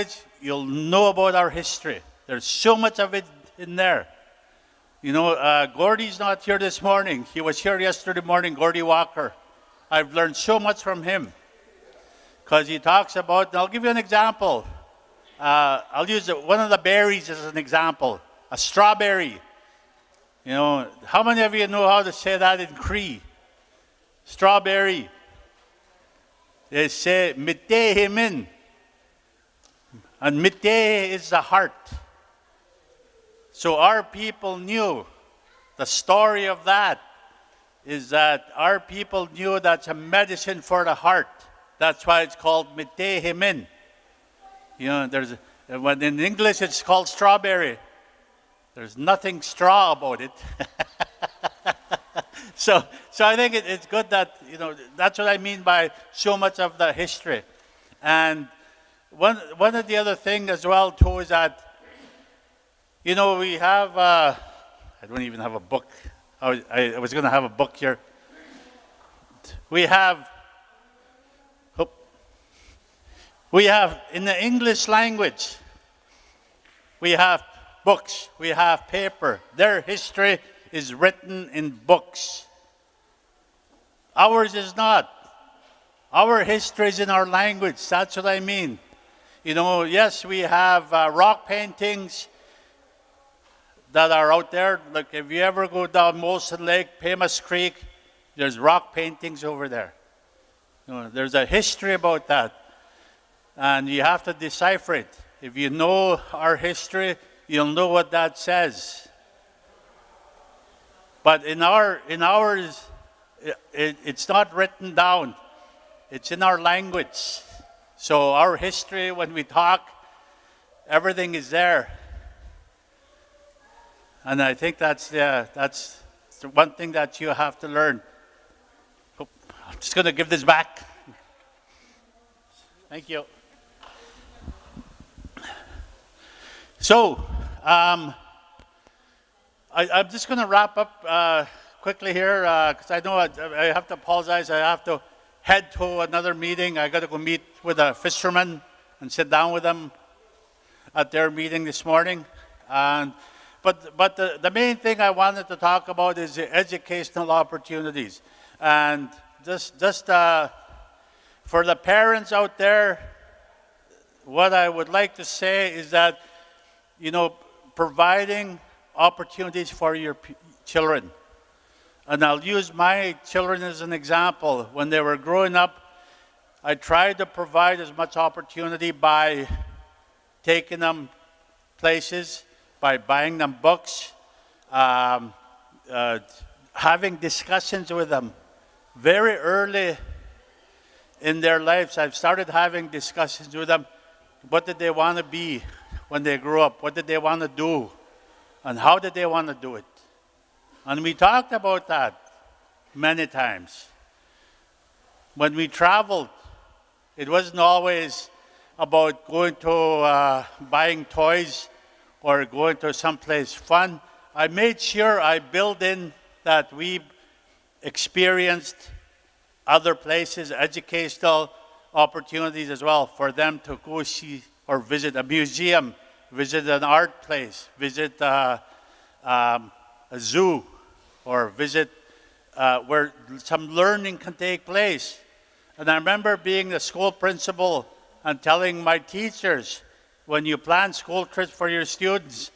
language, you'll know about our history. There's so much of it in there. You know, Gordy's not here this morning. He was here yesterday morning, Gordy Walker. I've learned so much from him because he talks about, and I'll give you an example. I'll use one of the berries as an example, a strawberry. You know, how many of you know how to say that in Cree? Strawberry. They say, mite himin. And mite is the heart. So our people knew, the story of that is that our people knew that's a medicine for the heart. That's why it's called mite himin. You know, when in English it's called strawberry. There's nothing straw about it. So I think it's good that, you know, that's what I mean by so much of the history. And one of the other things as well too is that, you know, we have, I don't even have a book. I was going to have a book here. We have in the English language, we have books, we have paper. Their history is written in books. Ours is not. Our history is in our language. That's what I mean. You know, yes, we have rock paintings that are out there. Like if you ever go down Molson Lake, Pamas Creek, there's rock paintings over there. You know, there's a history about that. And you have to decipher it. If you know our history, you'll know what that says. But in ours, it's not written down. It's in our language. So our history, when we talk, everything is there. And I think that's the one thing that you have to learn. I'm just going to give this back. Thank you. So, I'm just going to wrap up quickly here because I know I have to apologize. I have to head to another meeting. I got to go meet with a fisherman and sit down with them at their meeting this morning. But the main thing I wanted to talk about is the educational opportunities. And just for the parents out there, what I would like to say is that, you know, providing opportunities for your children. And I'll use my children as an example. When they were growing up, I tried to provide as much opportunity by taking them places, by buying them books, having discussions with them. Very early in their lives, I've started having discussions with them. What did they want to be when they grew up? What did they want to do? And how did they want to do it? And we talked about that many times. When we traveled, it wasn't always about going to buying toys or going to someplace fun. I made sure I built in that we experienced other places, educational opportunities as well, for them to go see or visit a museum, visit an art place, visit a zoo, or visit where some learning can take place. And I remember being the school principal and telling my teachers, when you plan school trips for your students,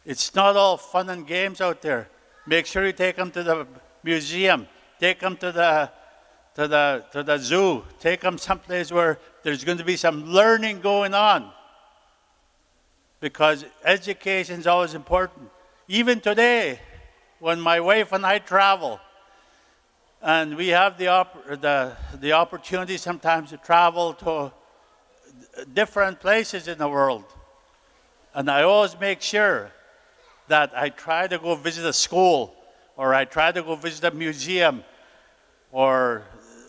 it's not all fun and games out there. Make sure you take them to the museum, take them to the zoo, take them someplace where there's going to be some learning going on. Because education is always important. Even today, when my wife and I travel, and we have the opportunity sometimes to travel to different places in the world. And I always make sure that I try to go visit a school, or I try to go visit a museum, or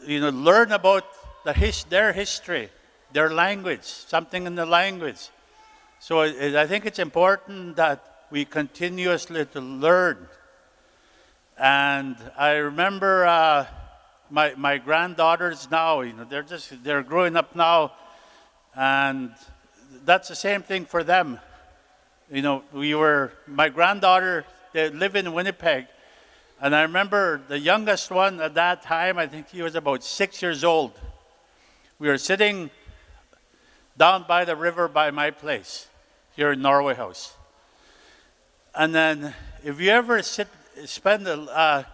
learn about their history, their language, something in the language. So I think it's important that we continuously to learn. And I remember my granddaughters now, they're growing up now, and that's the same thing for them. You know, my granddaughter, they live in Winnipeg, and I remember the youngest one at that time, I think he was about 6 years old. We were sitting down by the river by my place here in Norway House. And then if you ever spend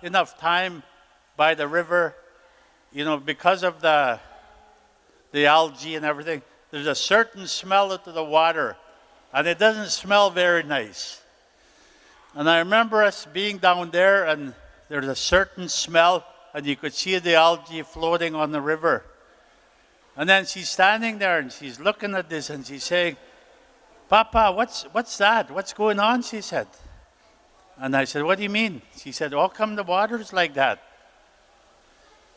enough time by the river, you know, because of the algae and everything, there's a certain smell to the water, and it doesn't smell very nice. And I remember us being down there, and there's a certain smell, and you could see the algae floating on the river. And then she's standing there, and she's looking at this, and she's saying, "Papa, what's that? What's going on?" she said. And I said, "What do you mean?" She said, "How come the water's like that?"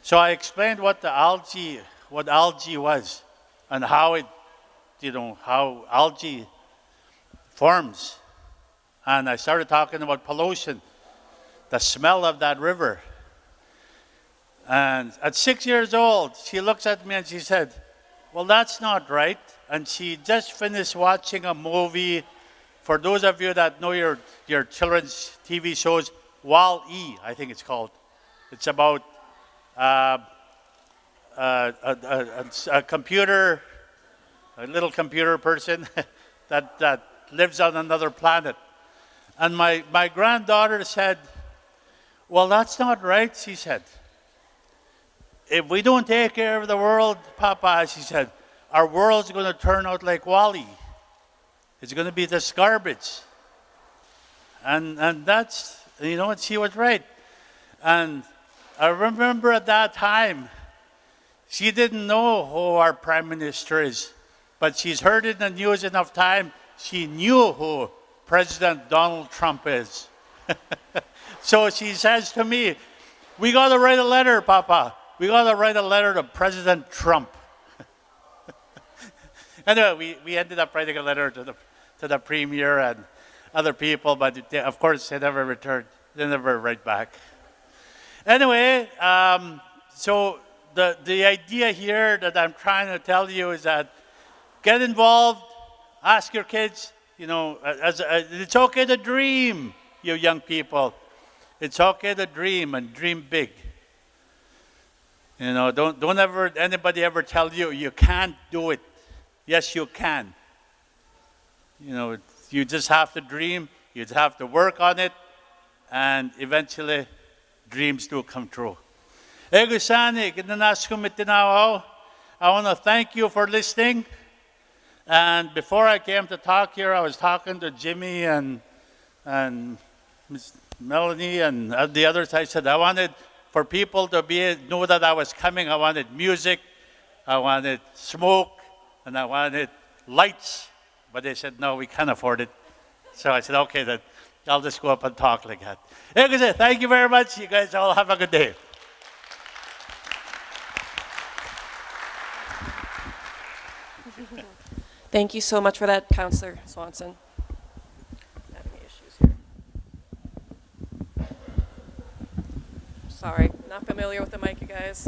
So I explained what algae was, and how how algae forms. And I started talking about pollution, the smell of that river. And at 6 years old, she looks at me and she said, "Well, that's not right." And she just finished watching a movie. For those of you that know your children's TV shows, Wall-E, I think it's called. It's about a little computer person that lives on another planet. And my granddaughter said, "Well, that's not right," she said. "If we don't take care of the world, Papa," she said, "our world's going to turn out like Wall-E. It's going to be this garbage." And that's, you know, she was right. And I remember at that time, she didn't know who our Prime Minister is, but she's heard it in the news enough time, she knew who President Donald Trump is. So she says to me, "We got to write a letter, Papa. We got to write a letter to President Trump." Anyway, we ended up writing a letter to the Premier and other people, but of course they never returned. They never write back. Anyway, so the idea here that I'm trying to tell you is that get involved, ask your kids, you know, it's okay to dream, you young people. It's okay to dream and dream big. You know, don't anybody ever tell you you can't do it. Yes, you can. You know, you just have to dream, you just have to work on it, and eventually dreams do come true. I want to thank you for listening. And before I came to talk here, I was talking to Jimmy and Miss Melanie and the others. I said I wanted for people to know that I was coming. I wanted music, I wanted smoke, and I wanted lights. But they said, "No, we can't afford it." So I said, "Okay, then I'll just go up and talk like that." Thank you very much. You guys all have a good day. Thank you so much for that, Councillor Swanson. I'm having issues here. Sorry, not familiar with the mic, you guys.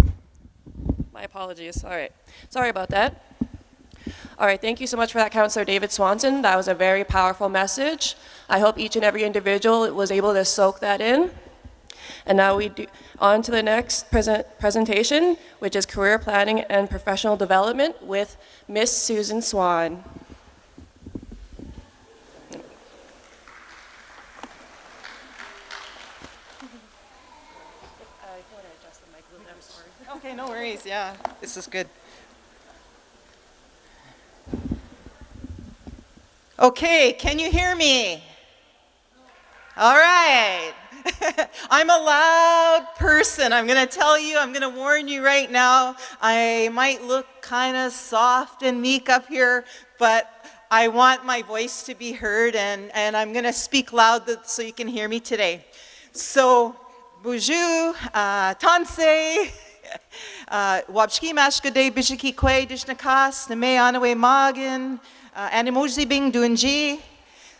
My apologies. All right. Sorry about that. All right, thank you so much for that, Councillor David Swanson. That was a very powerful message. I hope each and every individual was able to soak that in. And now on to the next presentation, which is Career Planning and Professional Development with Miss Susan Swan. Okay, no worries, yeah, this is good. Okay, can you hear me? All right. I'm a loud person. I'm going to tell you, I'm going to warn you right now. I might look kind of soft and meek up here, but I want my voice to be heard, and I'm going to speak loud so you can hear me today. So, bonjour, tanse, wabshki mashkade bishiki kwe dishnakas, neme anawe magin, Animoji Bing Duanji.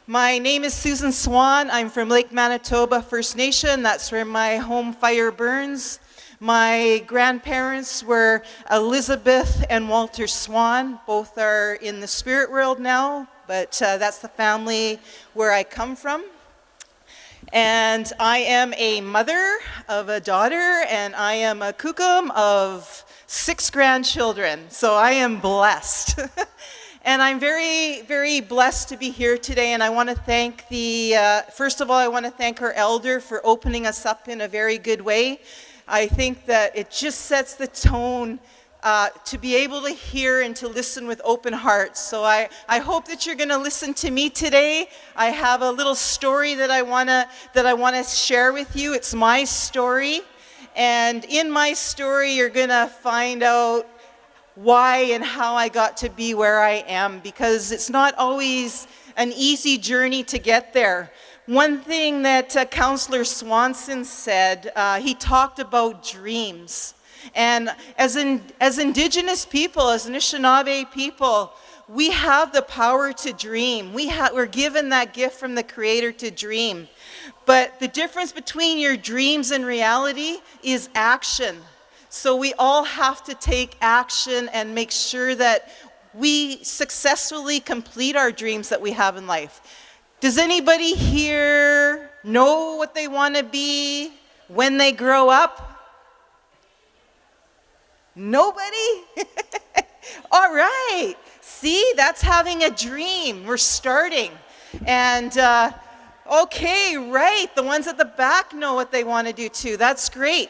My name is Susan Swan. I'm from Lake Manitoba First Nation. That's where my home fire burns. My grandparents were Elizabeth and Walter Swan. Both are in the spirit world now, but that's the family where I come from. And I am a mother of a daughter, and I am a kukum of 6 grandchildren, so I am blessed. And I'm very, very blessed to be here today, and I want to thank first of all, I want to thank our elder for opening us up in a very good way. I think that it just sets the tone to be able to hear and to listen with open hearts. So I hope that you're going to listen to me today. I have a little story that I want to share with you. It's my story, and in my story, you're going to find out why and how I got to be where I am, because it's not always an easy journey to get there. One thing that Councillor Swanson said, he talked about dreams. And as Indigenous people, as Anishinaabe people, we have the power to dream. We're given that gift from the Creator to dream. But the difference between your dreams and reality is action. So we all have to take action and make sure that we successfully complete our dreams that we have in life. Does anybody here know what they want to be when they grow up? Nobody? All right. See, that's having a dream. We're starting. And okay, right. The ones at the back know what they want to do too. That's great.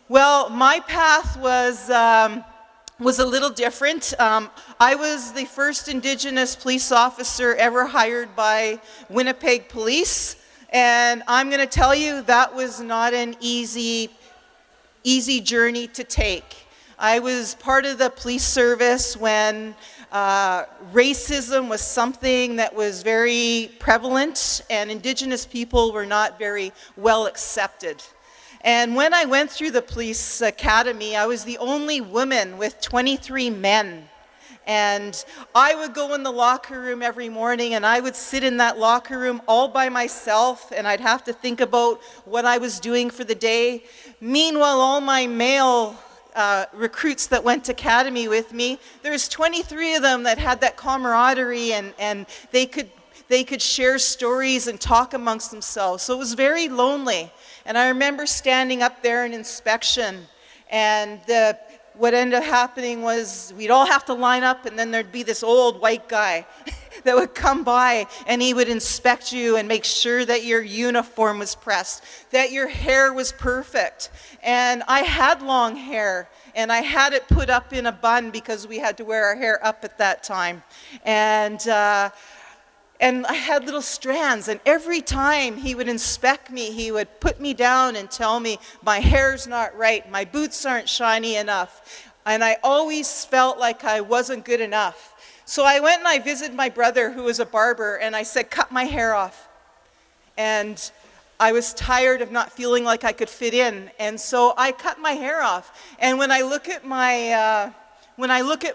Well, my path was a little different. I was the first Indigenous police officer ever hired by Winnipeg Police, and I'm going to tell you that was not an easy journey to take. I was part of the police service when racism was something that was very prevalent, and Indigenous people were not very well accepted. And when I went through the police academy, I was the only woman with 23 men. And I would go in the locker room every morning, and I would sit in that locker room all by myself, and I'd have to think about what I was doing for the day. Meanwhile, all my male recruits that went to academy with me, there's 23 of them that had that camaraderie, and they could share stories and talk amongst themselves. So it was very lonely. And I remember standing up there in inspection, and what ended up happening was we'd all have to line up, and then there'd be this old white guy that would come by, and he would inspect you and make sure that your uniform was pressed, that your hair was perfect. And I had long hair, and I had it put up in a bun because we had to wear our hair up at that time. And I had little strands, and every time he would inspect me, he would put me down and tell me, my hair's not right, my boots aren't shiny enough. And I always felt like I wasn't good enough. So I went and I visited my brother, who was a barber, and I said, cut my hair off. And I was tired of not feeling like I could fit in, and so I cut my hair off. And when I look at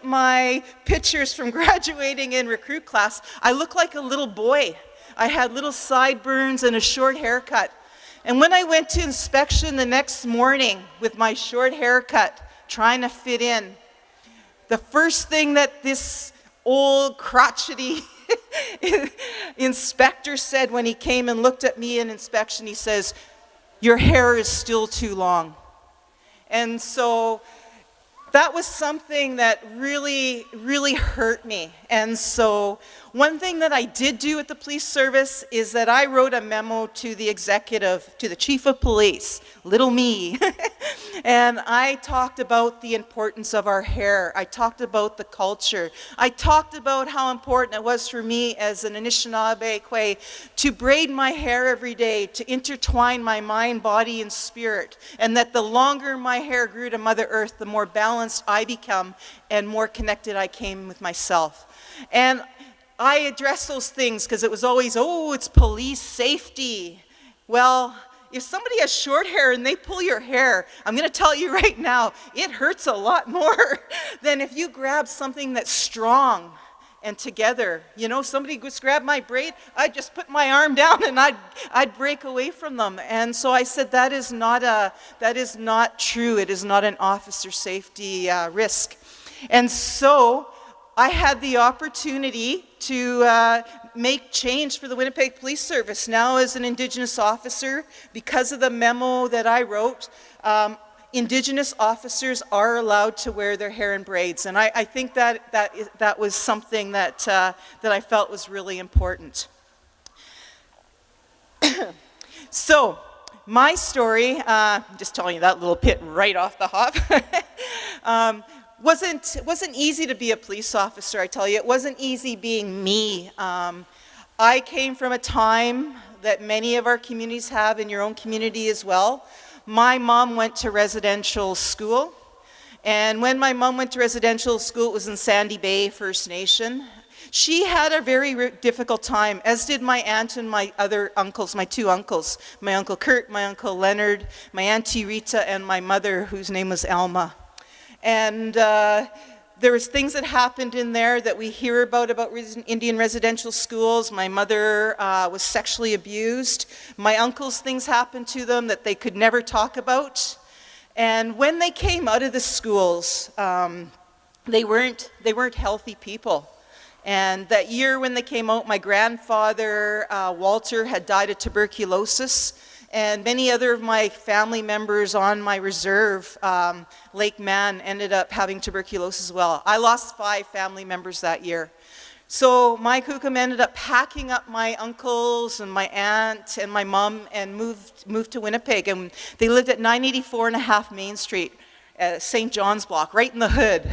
my pictures from graduating in recruit class, I look like a little boy. I had little sideburns and a short haircut. And when I went to inspection the next morning with my short haircut, trying to fit in, the first thing that this old crotchety inspector said when he came and looked at me in inspection, he says, your hair is still too long. And so that was something that really, really hurt me. And so one thing that I did do at the police service is that I wrote a memo to the executive, to the chief of police, little me, and I talked about the importance of our hair. I talked about the culture. I talked about how important it was for me as an Anishinaabe Kwe to braid my hair every day, to intertwine my mind, body, and spirit, and that the longer my hair grew to Mother Earth, the more balanced I become and more connected I came with myself. And I addressed those things because it was always, oh, it's police safety. Well, if somebody has short hair and they pull your hair, I'm going to tell you right now, it hurts a lot more than if you grab something that's strong. and together. You know, somebody just grabbed my braid, I'd just put my arm down and I'd break away from them. And so I said, that is not true. It is not an officer safety risk. And so I had the opportunity to make change for the Winnipeg Police Service. Now as an Indigenous officer, because of the memo that I wrote, Indigenous officers are allowed to wear their hair in braids. And I think that was something that I felt was really important. So, my story, just telling you that little bit right off the hop, wasn't easy to be a police officer, I tell you. It wasn't easy being me. I came from a time that many of our communities have, in your own community as well. My mom went to residential school, and when my mom went to residential school, it was in Sandy Bay First Nation. She had a very difficult time, as did my aunt and my other uncles, my two uncles, my Uncle Kurt, my Uncle Leonard, my Auntie Rita, and my mother, whose name was Alma. And there was things that happened in there that we hear about Indian residential schools. My mother was sexually abused. My uncles, things happened to them that they could never talk about. And when they came out of the schools, they weren't healthy people. And that year when they came out, my grandfather, Walter, had died of tuberculosis. And many other of my family members on my reserve, Lake Man, ended up having tuberculosis as well. I lost 5 family members that year. So my Kukum ended up packing up my uncles and my aunt and my mom and moved to Winnipeg. And they lived at 984 and a half Main Street, St. John's Block, right in the hood,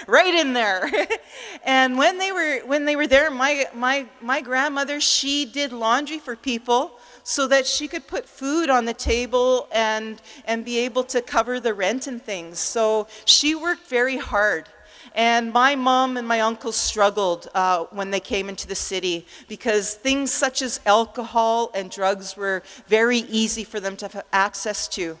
right in there. And when they were there, my grandmother, she did laundry for people, so that she could put food on the table and be able to cover the rent and things. So she worked very hard. And my mom and my uncle struggled when they came into the city, because things such as alcohol and drugs were very easy for them to have access to.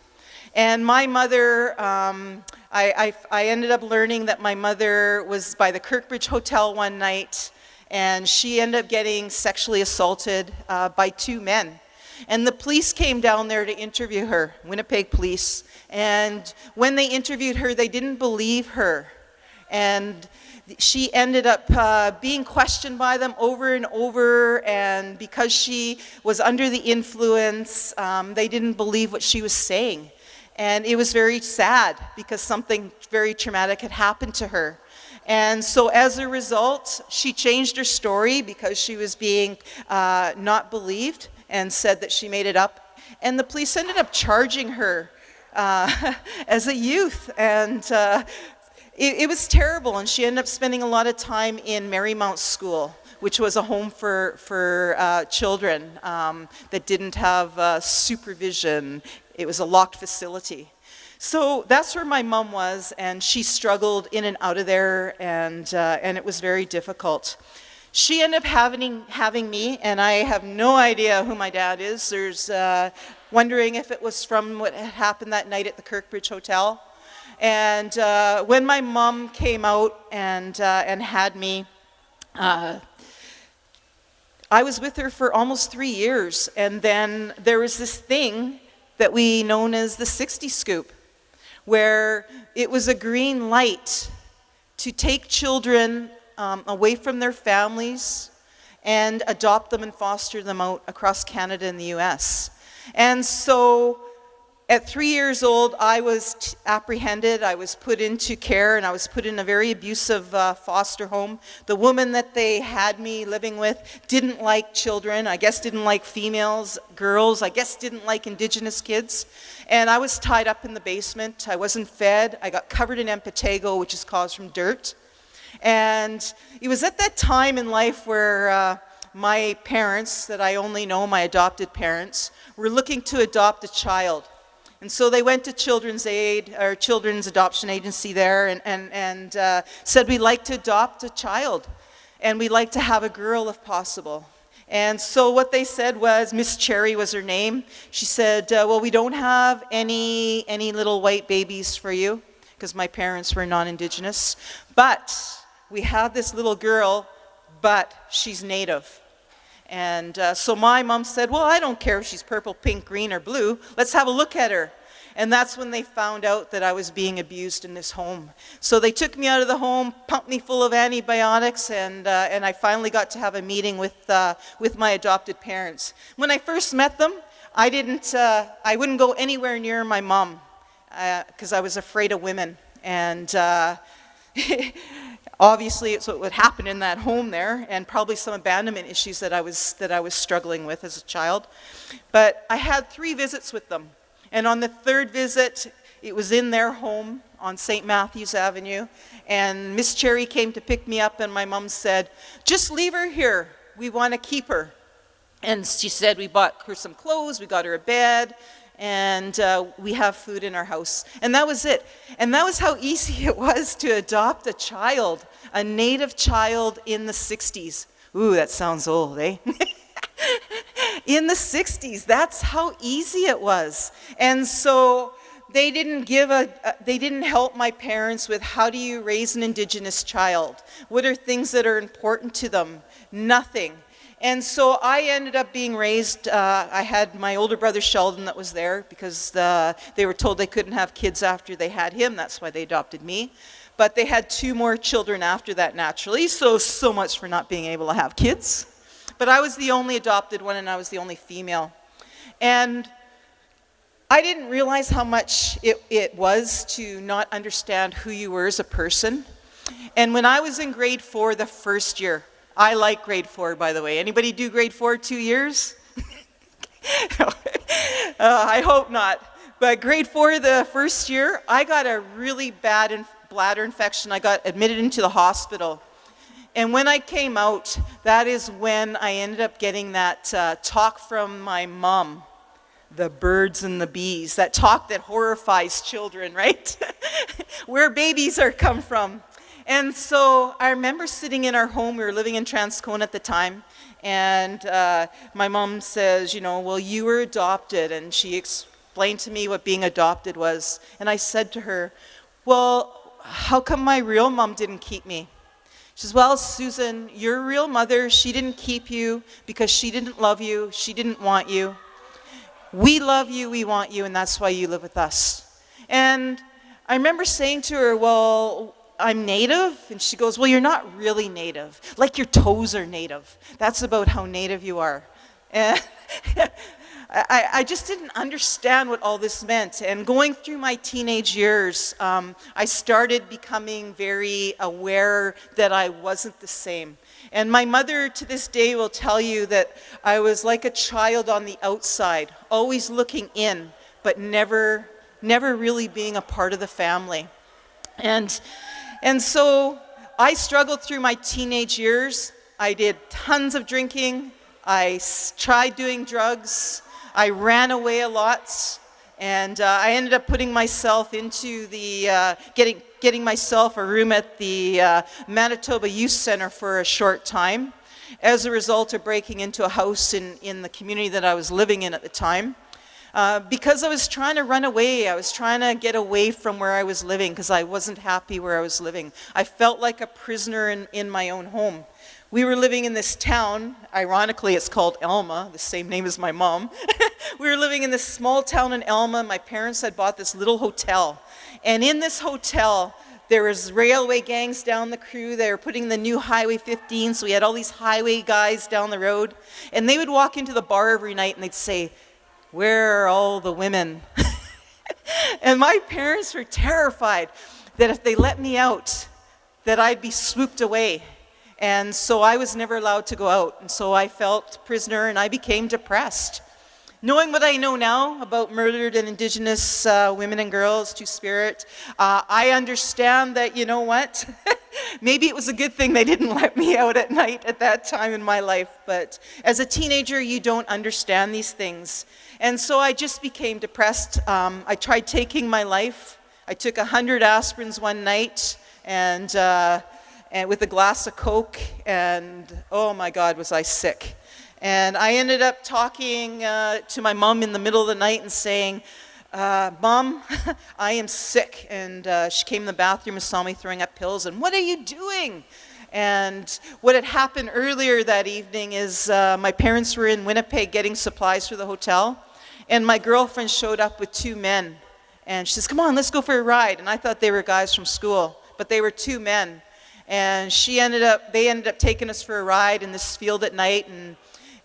And my mother, I ended up learning that my mother was by the Kirkbridge Hotel one night, and she ended up getting sexually assaulted by 2 men. And the police came down there to interview her, Winnipeg police. And when they interviewed her, they didn't believe her. And she ended up being questioned by them over and over. And because she was under the influence, they didn't believe what she was saying. And it was very sad, because something very traumatic had happened to her. And so as a result, she changed her story because she was being not believed, and said that she made it up. And the police ended up charging her as a youth. And it was terrible. And she ended up spending a lot of time in Marymount School, which was a home for children that didn't have supervision. It was a locked facility. So that's where my mom was, and she struggled in and out of there, and it was very difficult. She ended up having me, and I have no idea who my dad is. There's wondering if it was from what had happened that night at the Kirkbridge Hotel. And when my mom came out and had me, I was with her for almost 3 years. And then there was this thing that we known as the 60 scoop, where it was a green light to take children away from their families and adopt them and foster them out across Canada and the US. And so at 3 years old, I was apprehended, I was put into care, and I was put in a very abusive foster home. The woman that they had me living with didn't like children, I guess didn't like females, girls, I guess didn't like Indigenous kids. And I was tied up in the basement, I wasn't fed, I got covered in impetigo, which is caused from dirt. And it was at that time in life where my parents, that I only know, my adopted parents, were looking to adopt a child. And so they went to Children's Aid, or Children's Adoption Agency there, and said, we'd like to adopt a child, and we'd like to have a girl if possible. And so what they said was, Miss Cherry was her name, she said, well, we don't have any little white babies for you, because my parents were non-Indigenous, but we have this little girl but she's Native. And so my mom said, well, I don't care if she's purple, pink, green, or blue. Let's have a look at her. And that's when they found out that I was being abused in this home. So they took me out of the home, pumped me full of antibiotics, and I finally got to have a meeting with my adopted parents. When I first met them, I wouldn't go anywhere near my mom because I was afraid of women. And obviously, it's what would happen in that home there, and probably some abandonment issues that I was struggling with as a child. But I had 3 visits with them, and on the 3rd visit, it was in their home on St. Matthews Avenue, and Miss Cherry came to pick me up, and my mom said, "Just leave her here. We want to keep her." And she said, "We bought her some clothes, we got her a bed, and we have food in our house." And that was it. And that was how easy it was to adopt a child, a Native child in the 60s. Ooh, that sounds old, eh? In the 60s, that's how easy it was. And so they didn't help my parents with how do you raise an Indigenous child? What are things that are important to them? Nothing. And so I ended up being raised, I had my older brother Sheldon that was there because they were told they couldn't have kids after they had him. That's why they adopted me. But they had 2 more children after that naturally, so much for not being able to have kids. But I was the only adopted one, and I was the only female. And I didn't realize how much it was to not understand who you were as a person. And when I was in grade 4 the first year, I like grade 4, by the way. Anybody do grade 4 2 years? I hope not. But grade 4 the first year, I got a really bad bladder infection. I got admitted into the hospital. And when I came out, that is when I ended up getting that talk from my mom, the birds and the bees, that talk that horrifies children, right? Where babies are come from. And so I remember sitting in our home, we were living in Transcona at the time, and my mom says, you know, well, you were adopted, and she explained to me what being adopted was. And I said to her, well, how come my real mom didn't keep me? She says, well, Susan, your real mother, she didn't keep you because she didn't love you, she didn't want you. We love you, we want you, and that's why you live with us. And I remember saying to her, well, I'm Native? And she goes, well, you're not really Native. Like your toes are Native. That's about how Native you are. And I just didn't understand what all this meant. And going through my teenage years, I started becoming very aware that I wasn't the same. And my mother to this day will tell you that I was like a child on the outside, always looking in, but never really being a part of the family. And so I struggled through my teenage years. I did tons of drinking. I tried doing drugs. I ran away a lot. And I ended up putting myself into the, getting myself a room at the Manitoba Youth Center for a short time as a result of breaking into a house in the community that I was living in at the time. Because I was trying to run away. I was trying to get away from where I was living because I wasn't happy where I was living. I felt like a prisoner in my own home. We were living in this town. Ironically, it's called Elma, the same name as my mom. We were living in this small town in Elma. My parents had bought this little hotel. And in this hotel, there was railway gangs down the crew. They were putting the new Highway 15, so we had all these highway guys down the road. And they would walk into the bar every night and they'd say, where are all the women? And my parents were terrified that if they let me out, that I'd be swooped away. And so I was never allowed to go out. And so I felt prisoner and I became depressed. Knowing what I know now about murdered and Indigenous women and girls, Two-Spirit, I understand that, you know what? Maybe it was a good thing they didn't let me out at night at that time in my life. But as a teenager, you don't understand these things. And so I just became depressed. I tried taking my life. I took 100 aspirins one night and with a glass of Coke, and oh my God, was I sick. And I ended up talking to my mom in the middle of the night and saying, Mom, I am sick. And she came in the bathroom and saw me throwing up pills, and what are you doing? And what had happened earlier that evening is my parents were in Winnipeg getting supplies for the hotel, and my girlfriend showed up with two men. And she says, come on, let's go for a ride. And I thought they were guys from school, but they were two men. And they ended up taking us for a ride in this field at night.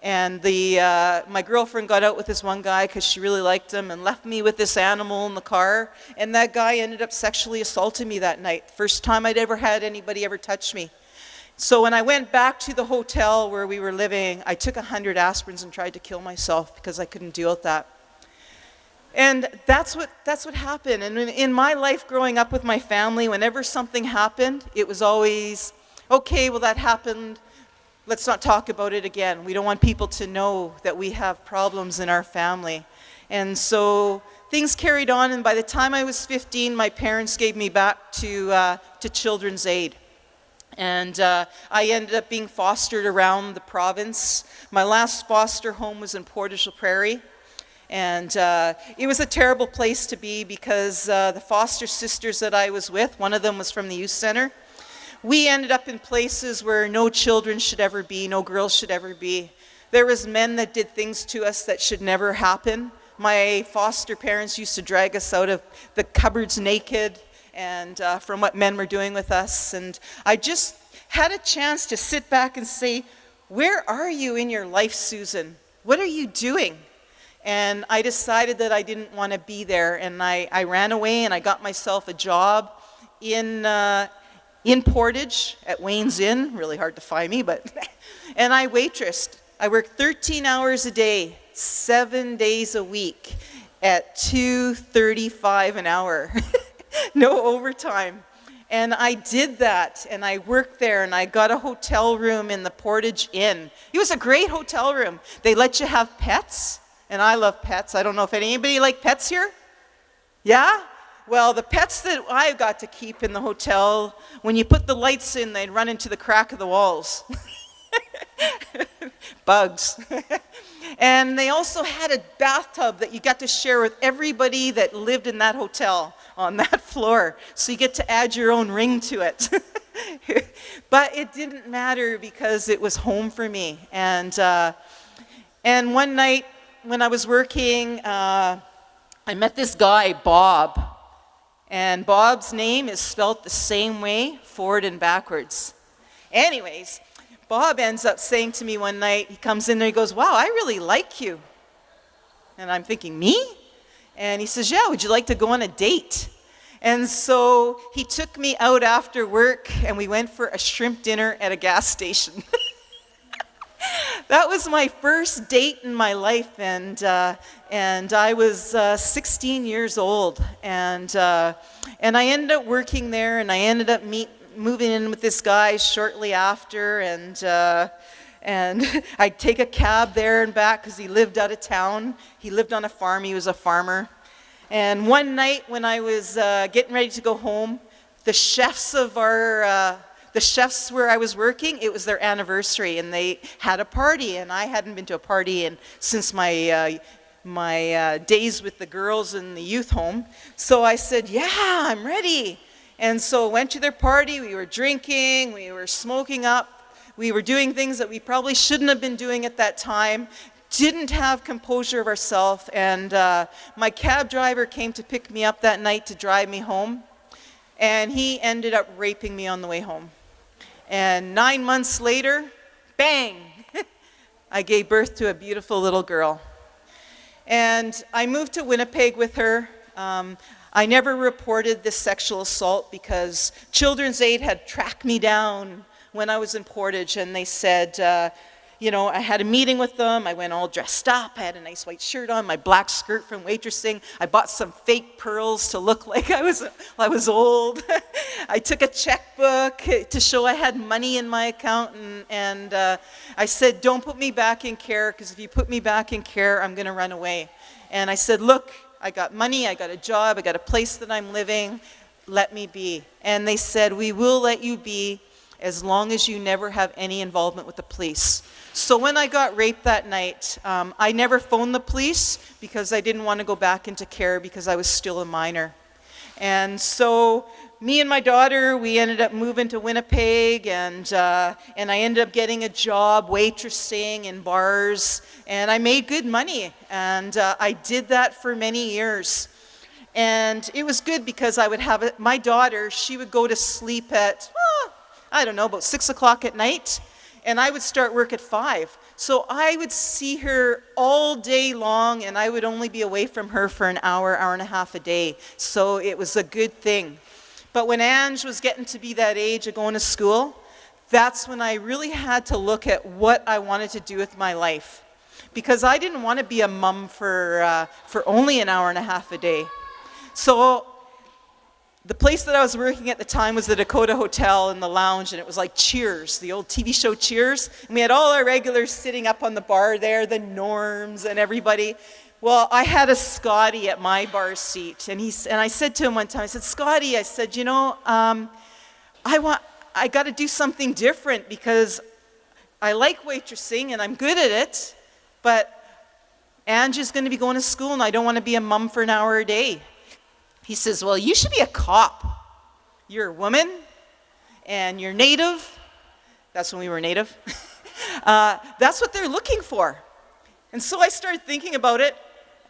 And my girlfriend got out with this one guy because she really liked him and left me with this animal in the car. And that guy ended up sexually assaulting me that night. First time I'd ever had anybody ever touch me. So when I went back to the hotel where we were living, I took 100 aspirins and tried to kill myself because I couldn't deal with that. And that's what happened. And in my life growing up with my family, whenever something happened, it was always, okay, well that happened, let's not talk about it again. We don't want people to know that we have problems in our family. And so things carried on, and by the time I was 15, my parents gave me back to Children's Aid. And I ended up being fostered around the province. My last foster home was in Portage la Prairie. And it was a terrible place to be because the foster sisters that I was with, one of them was from the youth center. We ended up in places where no children should ever be, no girls should ever be. There was men that did things to us that should never happen. My foster parents used to drag us out of the cupboards naked and from what men were doing with us. And I just had a chance to sit back and say, where are you in your life, Susan? What are you doing? And I decided that I didn't want to be there, and I ran away and I got myself a job in Portage at Wayne's Inn. Really hard to find me, but and I waitressed. I worked 13 hours a day, 7 days a week at $2.35 an hour. No overtime. And I did that, and I worked there, and I got a hotel room in the Portage Inn. It was a great hotel room. They let you have pets. And I love pets. I don't know if anybody like pets here? Yeah? Well, the pets that I got to keep in the hotel, when you put the lights in, they'd run into the crack of the walls. Bugs. And they also had a bathtub that you got to share with everybody that lived in that hotel on that floor. So you get to add your own ring to it. But it didn't matter because it was home for me. And one night, when I was working, I met this guy, Bob. And Bob's name is spelt the same way, forward and backwards. Anyways, Bob ends up saying to me one night, he comes in there, he goes, wow, I really like you. And I'm thinking, me? And he says, yeah, would you like to go on a date? And so he took me out after work, and we went for a shrimp dinner at a gas station. That was my first date in my life, and I was 16 years old, and I ended up working there, and I ended up moving in with this guy shortly after, and I'd take a cab there and back because he lived out of town. He lived on a farm. He was a farmer. And one night when I was getting ready to go home, the chefs where I was working, it was their anniversary, and they had a party, and I hadn't been to a party since my days with the girls in the youth home. So I said, yeah, I'm ready. And so went to their party. We were drinking, we were smoking up, we were doing things that we probably shouldn't have been doing at that time. Didn't have composure of ourselves, and my cab driver came to pick me up that night to drive me home, and he ended up raping me on the way home. And 9 months later, bang, I gave birth to a beautiful little girl. And I moved to Winnipeg with her. I never reported this sexual assault because Children's Aid had tracked me down when I was in Portage, and they said, you know, I had a meeting with them. I went all dressed up. I had a nice white shirt on, my black skirt from waitressing. I bought some fake pearls to look like I was old. I took a checkbook to show I had money in my account, and I said, don't put me back in care, because if you put me back in care, I'm going to run away. And I said, look, I got money, I got a job, I got a place that I'm living. Let me be. And they said, we will let you be as long as you never have any involvement with the police. So when I got raped that night, I never phoned the police because I didn't want to go back into care because I was still a minor. And so me and my daughter, we ended up moving to Winnipeg, and I ended up getting a job waitressing in bars, and I made good money, and I did that for many years. And it was good because I would have my daughter, she would go to sleep at, I don't know, about 6 o'clock at night, and I would start work at 5. So I would see her all day long, and I would only be away from her for an hour, hour and a half a day. So it was a good thing. But when Ange was getting to be that age of going to school, that's when I really had to look at what I wanted to do with my life. Because I didn't want to be a mom for only an hour and a half a day. So the place that I was working at the time was the Dakota Hotel in the lounge, and it was like Cheers, the old TV show Cheers. And we had all our regulars sitting up on the bar there, the Norms and everybody. Well, I had a Scotty at my bar seat, and I said to him one time, I said, Scotty, I said, you know, I got to do something different because I like waitressing and I'm good at it, but Angie's going to be going to school and I don't want to be a mom for an hour a day. He says, well, you should be a cop. You're a woman, and you're Native. That's when we were Native. That's what they're looking for. And so I started thinking about it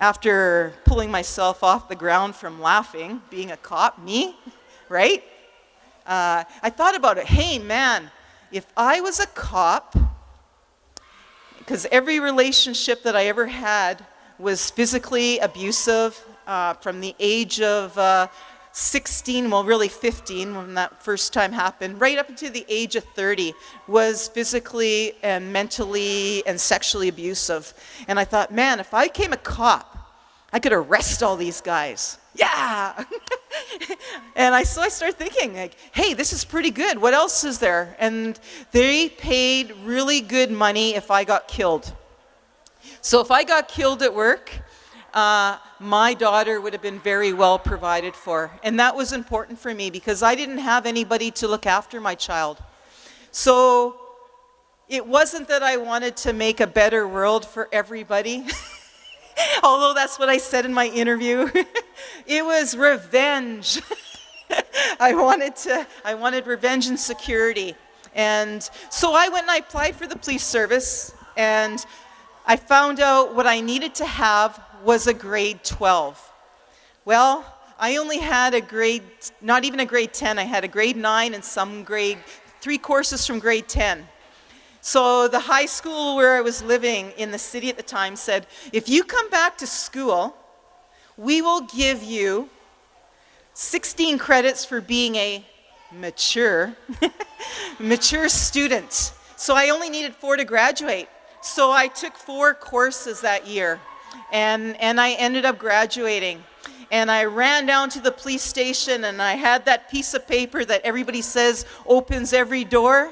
after pulling myself off the ground from laughing, being a cop, me, right? I thought about it. Hey, man, if I was a cop, because every relationship that I ever had was physically abusive, from the age of 16, well really 15 when that first time happened, right up until the age of 30 was physically and mentally and sexually abusive. And I thought, man, if I became a cop, I could arrest all these guys. Yeah! And so I started thinking, like, hey, this is pretty good. What else is there? And they paid really good money if I got killed. So if I got killed at work, my daughter would have been very well provided for. And that was important for me because I didn't have anybody to look after my child. So it wasn't that I wanted to make a better world for everybody, although that's what I said in my interview. It was revenge. I wanted revenge and security. And so I went and I applied for the police service, and I found out what I needed to have was a grade 12. Well, I only had a grade, not even a grade 10, I had a grade 9 and some grade, 3 courses from grade 10. So the high school where I was living in the city at the time said, if you come back to school, we will give you 16 credits for being a mature student. So I only needed 4 to graduate. So I took 4 courses that year. And I ended up graduating. And I ran down to the police station, and I had that piece of paper that everybody says opens every door.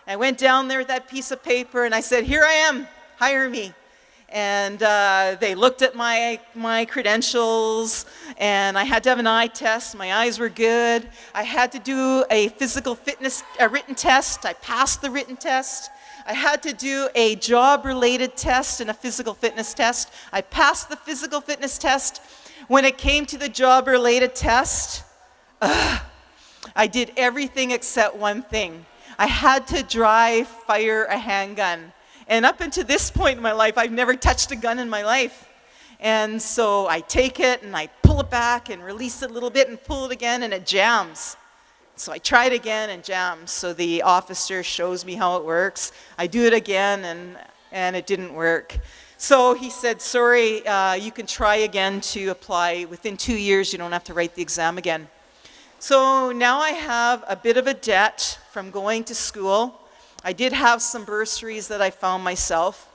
I went down there with that piece of paper, and I said, here I am, hire me. And they looked at my credentials, and I had to have an eye test. My eyes were good. I had to do a physical fitness, a written test. I passed the written test. I had to do a job-related test and a physical fitness test. I passed the physical fitness test. When it came to the job-related test, I did everything except one thing. I had to dry fire a handgun. And up until this point in my life, I've never touched a gun in my life. And so I take it and I pull it back and release it a little bit and pull it again, and it jams. So I try it again and jams. So the officer shows me how it works. I do it again and it didn't work. So he said, sorry, you can try again to apply. Within 2 years, you don't have to write the exam again. So now I have a bit of a debt from going to school. I did have some bursaries that I found myself.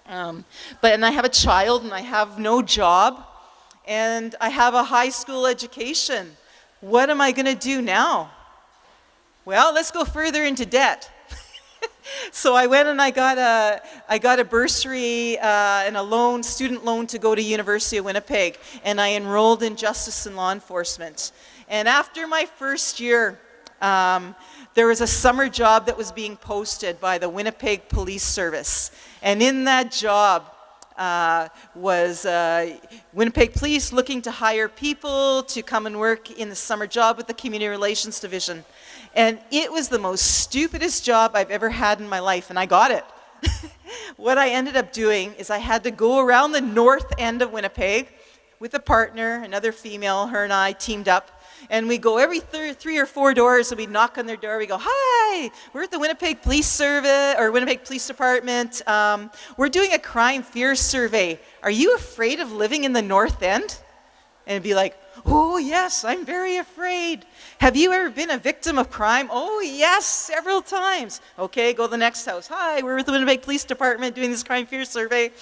And I have a child and I have no job. And I have a high school education. What am I going to do now? Well, let's go further into debt. So I went and I got a bursary and a loan, student loan, to go to University of Winnipeg, and I enrolled in justice and law enforcement. And after my first year, there was a summer job that was being posted by the Winnipeg Police Service, and in that job, was Winnipeg Police looking to hire people to come and work in the summer job with the Community Relations Division. And it was the most stupidest job I've ever had in my life, and I got it. What I ended up doing is I had to go around the north end of Winnipeg with a partner, another female, her and I teamed up, and we go every 3 or 4 doors, and we knock on their door. We go, "Hi, we're at the Winnipeg Police Service, or Winnipeg Police Department. We're doing a crime fear survey. Are you afraid of living in the North End?" And it'd be like, "Oh yes, I'm very afraid." "Have you ever been a victim of crime?" "Oh yes, several times." "Okay, go to the next house." "Hi, we're with the Winnipeg Police Department doing this crime fear survey.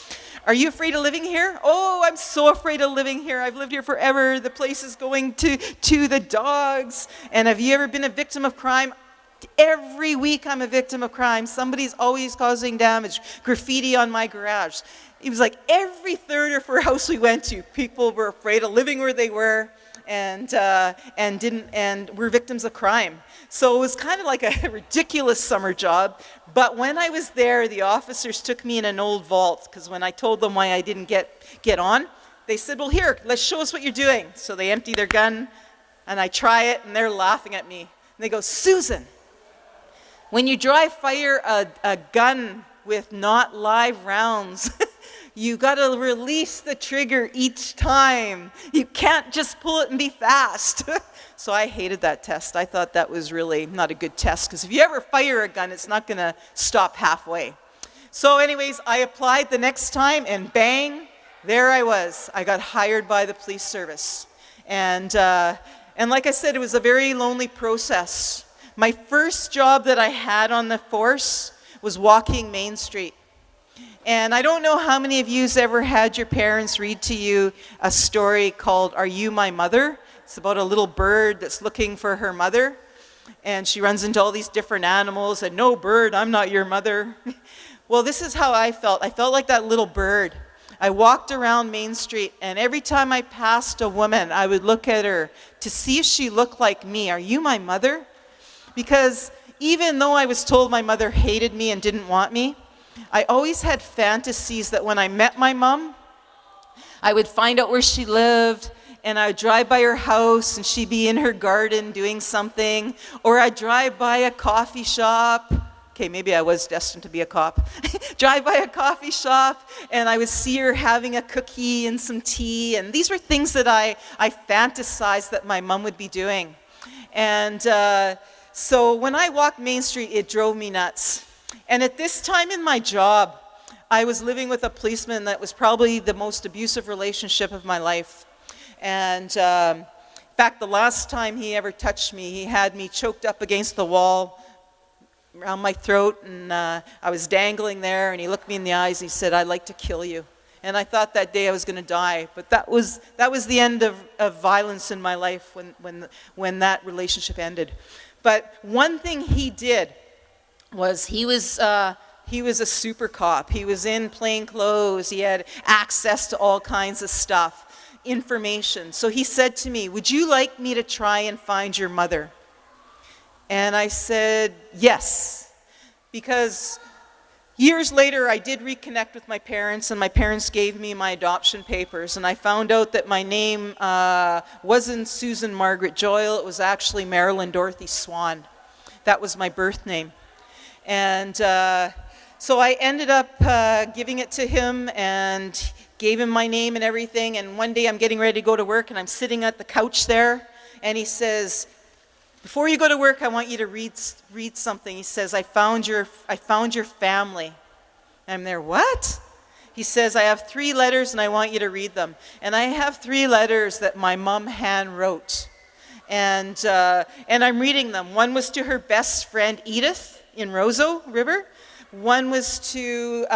Are you afraid of living here?" "Oh, I'm so afraid of living here. I've lived here forever. The place is going to the dogs." "And have you ever been a victim of crime?" "Every week I'm a victim of crime. Somebody's always causing damage. Graffiti on my garage." It was like every 3rd or 4th house we went to, people were afraid of living where they were and were victims of crime. So it was kind of like a ridiculous summer job. But when I was there, the officers took me in an old vault, because when I told them why I didn't get on, they said, "Well, here, let's show us what you're doing." So they empty their gun, and I try it, and they're laughing at me. And they go, "Susan, when you dry fire a gun with not live rounds, you got to release the trigger each time. You can't just pull it and be fast." So I hated that test. I thought that was really not a good test, because if you ever fire a gun, it's not going to stop halfway. So anyways, I applied the next time, and bang, there I was. I got hired by the police service. And like I said, it was a very lonely process. My first job that I had on the force was walking Main Street. And I don't know how many of you have ever had your parents read to you a story called "Are You My Mother?" It's about a little bird that's looking for her mother. And she runs into all these different animals, and "No, bird, I'm not your mother." Well, this is how I felt. I felt like that little bird. I walked around Main Street, and every time I passed a woman, I would look at her to see if she looked like me. "Are you my mother?" Because even though I was told my mother hated me and didn't want me, I always had fantasies that when I met my mom, I would find out where she lived, and I would drive by her house, and she'd be in her garden doing something, or I'd drive by a coffee shop. Okay, maybe I was destined to be a cop. Drive by a coffee shop, and I would see her having a cookie and some tea, and these were things that I fantasized that my mom would be doing. And so when I walked Main Street, it drove me nuts. And at this time in my job, I was living with a policeman that was probably the most abusive relationship of my life. And in fact, the last time he ever touched me, he had me choked up against the wall around my throat, and I was dangling there, and he looked me in the eyes, and he said, "I'd like to kill you." And I thought that day I was going to die, but that was the end of violence in my life when that relationship ended. But one thing he did was he was a super cop. He was in plain clothes. He had access to all kinds of stuff, information. So he said to me, "Would you like me to try and find your mother?" And I said, "Yes," because years later I did reconnect with my parents, and my parents gave me my adoption papers, and I found out that my name wasn't Susan Margaret Joyle. It was actually Marilyn Dorothy Swan. That was my birth name. And so I ended up giving it to him and gave him my name and everything. And one day I'm getting ready to go to work, and I'm sitting at the couch there, and he says, "Before you go to work, I want you to read something." He says, I found your family." And I'm there, "What?" He says, "I have 3 letters, and I want you to read them." And I have 3 letters that my mom hand wrote. And I'm reading them. One was to her best friend, Edith, in Roseau River. One was to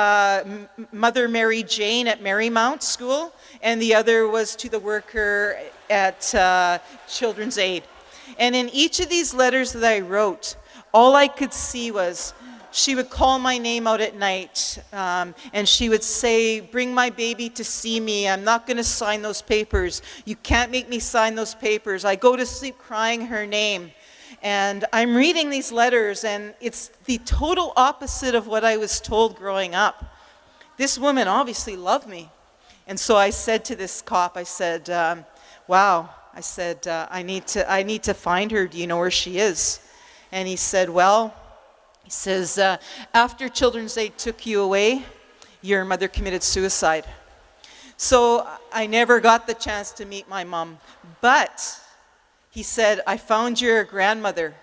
Mother Mary Jane at Marymount School, and the other was to the worker at Children's Aid. And in each of these letters that I wrote, all I could see was she would call my name out at night, and she would say, "Bring my baby to see me. I'm not going to sign those papers. You can't make me sign those papers." I go to sleep crying her name. And I'm reading these letters, and it's the total opposite of what I was told growing up. this woman obviously loved me. And so I said to this cop, I said, wow, I said, I need to find her. Do you know where she is? And he said, well, he says, after Children's Aid took you away, your mother committed suicide. So I never got the chance to meet my mom. But he said, I found your grandmother,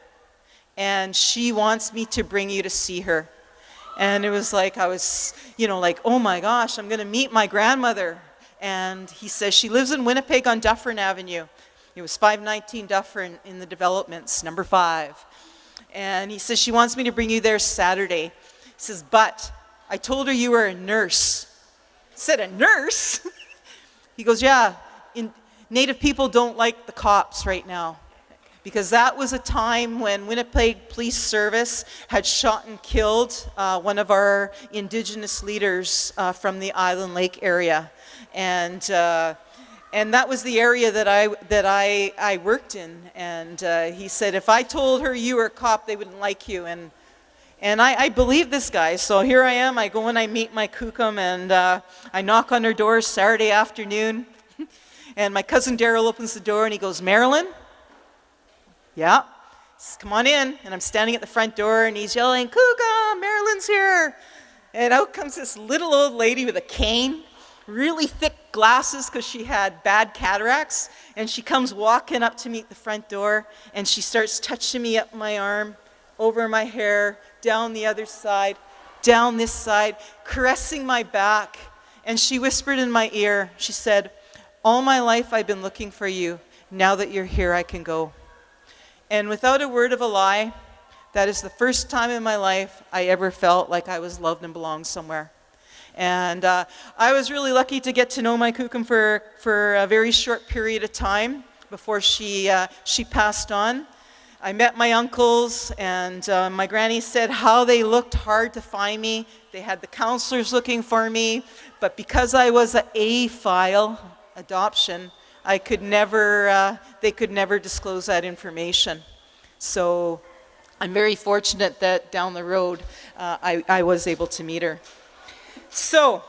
and she wants me to bring you to see her. And it was like, I was, like, oh my gosh, I'm going to meet my grandmother. And he says, she lives in Winnipeg on Dufferin Avenue. It was 519 Dufferin in the developments, number 5. And he says, she wants me to bring you there Saturday. He says, but I told her you were a nurse. I said, a nurse? He goes, yeah, Native people don't like the cops right now, because that was a time when Winnipeg Police Service had shot and killed one of our Indigenous leaders from the Island Lake area. And that was the area that I worked in. And he said, if I told her you were a cop, they wouldn't like you. And I believe this guy. So here I am. I go and I meet my kukum, and I knock on her door Saturday afternoon. And my cousin Daryl opens the door, and he goes, Marilyn? Yeah. He says, come on in. And I'm standing at the front door, and he's yelling, kukum, Marilyn's here. And out comes this little old lady with a cane, really thick glasses because she had bad cataracts. And she comes walking up to me at the front door, and she starts touching me up my arm, over my hair, down the other side, down this side, caressing my back. And she whispered in my ear, she said, all my life I've been looking for you. Now that you're here, I can go. And without a word of a lie, that is the first time in my life I ever felt like I was loved and belonged somewhere. And I was really lucky to get to know my kukum for a very short period of time before she passed on. I met my uncles, and my granny said how they looked hard to find me. They had the counselors looking for me, but because I was an A-file adoption, they could never disclose that information. So I'm very fortunate that down the road I was able to meet her. So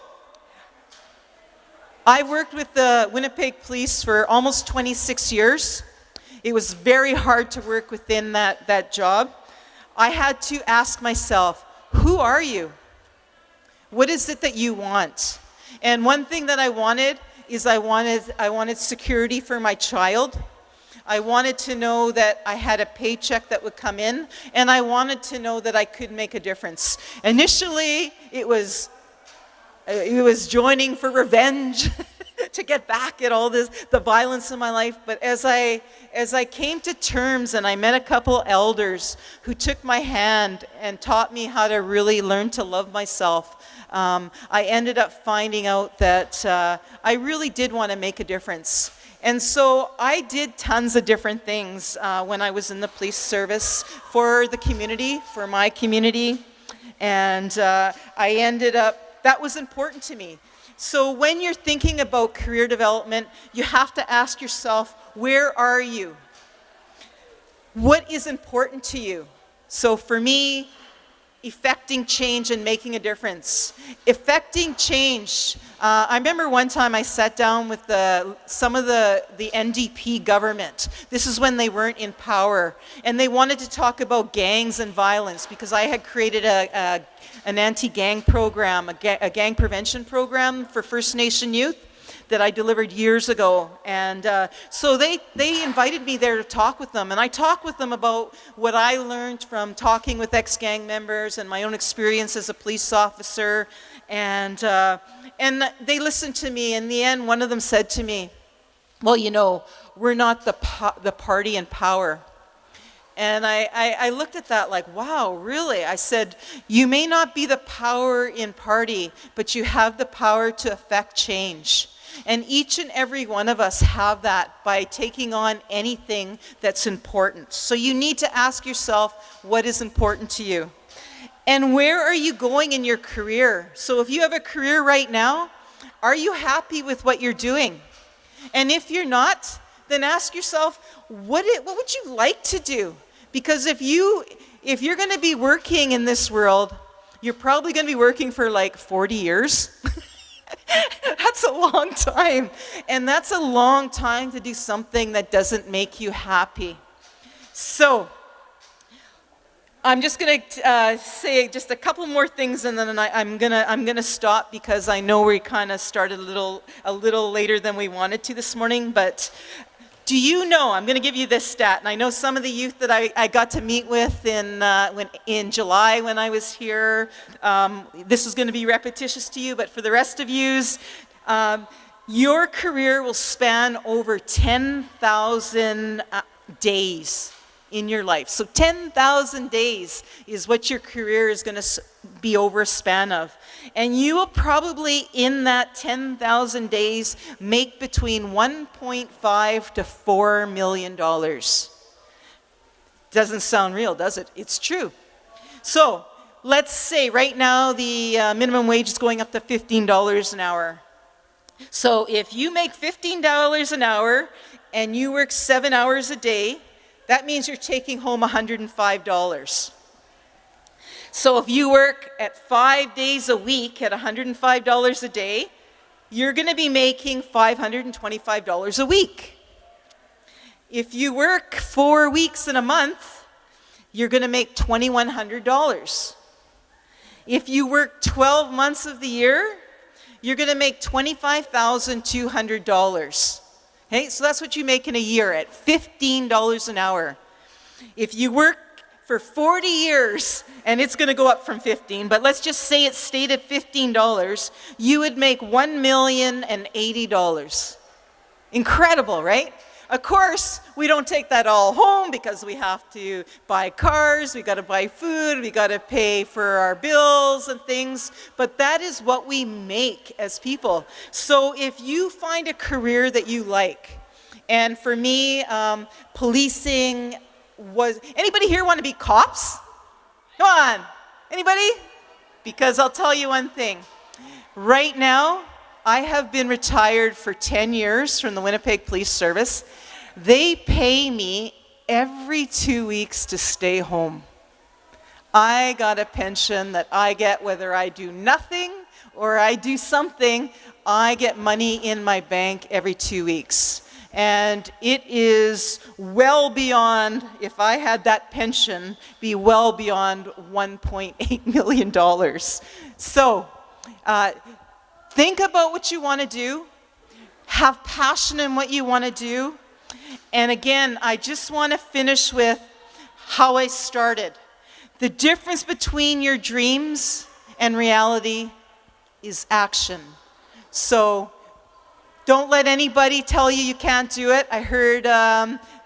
I worked with the Winnipeg Police for almost 26 years. It was very hard to work within that job. I had to ask myself, who are you? What is it that you want? And one thing that I wanted is I wanted security for my child. I wanted to know that I had a paycheck that would come in, and I wanted to know that I could make a difference. Initially, it was joining for revenge to get back at all the violence in my life. But as I came to terms, and I met a couple elders who took my hand and taught me how to really learn to love myself, I ended up finding out that I really did want to make a difference. And so I did tons of different things when I was in the police service for the community, for my community. And I ended up, that was important to me. So when you're thinking about career development, you have to ask yourself, where are you? What is important to you? So for me, effecting change and making a difference. Effecting change. I remember one time I sat down with some of the NDP government. This is when they weren't in power. And they wanted to talk about gangs and violence, because I had created an anti-gang program, a gang prevention program for First Nation youth that I delivered years ago. And so they invited me there to talk with them. And I talked with them about what I learned from talking with ex-gang members and my own experience as a police officer. And they listened to me. In the end, one of them said to me, well, you know, we're not the party in power. And I looked at that like, wow, really? I said, you may not be the power in party, but you have the power to affect change. And each and every one of us have that by taking on anything that's important. So you need to ask yourself, what is important to you? And where are you going in your career? So if you have a career right now, are you happy with what you're doing? And if you're not, then ask yourself, what would you like to do? Because if you're going to be working in this world, you're probably going to be working for like 40 years. That's a long time. And that's a long time to do something that doesn't make you happy. So, I'm just going to say just a couple more things, and then I'm gonna stop because I know we kind of started a little later than we wanted to this morning. But do you know? I'm going to give you this stat, and I know some of the youth that I got to meet with in July when I was here. This is going to be repetitious to you, but for the rest of yous, your career will span over 10,000 days in your life. So 10,000 days is what your career is going to be over a span of. And you will probably, in that 10,000 days, make between $1.5 to $4 million. Doesn't sound real, does it? It's true. So let's say right now the minimum wage is going up to $15 an hour. So if you make $15 an hour and you work 7 hours a day, that means you're taking home $105. So if you work at 5 days a week at $105 a day, you're going to be making $525 a week. If you work 4 weeks in a month, you're going to make $2,100. If you work 12 months of the year, you're going to make $25,200. Okay, so that's what you make in a year at $15 an hour. If you work for 40 years, and it's going to go up from 15, but let's just say it stayed at $15, you would make $1,080,000. Incredible, right? Of course, we don't take that all home because we have to buy cars, we got to buy food, we got to pay for our bills and things, but that is what we make as people. So if you find a career that you like, and for me, policing was, anybody here want to be cops? Come on, anybody? Because I'll tell you one thing, right now, I have been retired for 10 years from the Winnipeg Police Service. They pay me every 2 weeks to stay home. I got a pension that I get whether I do nothing or I do something. I get money in my bank every 2 weeks. And it is well beyond, if I had that pension, be well beyond $1.8 million. So, think about what you want to do. Have passion in what you want to do. And again, I just want to finish with how I started. The difference between your dreams and reality is action. So don't let anybody tell you you can't do it. I heard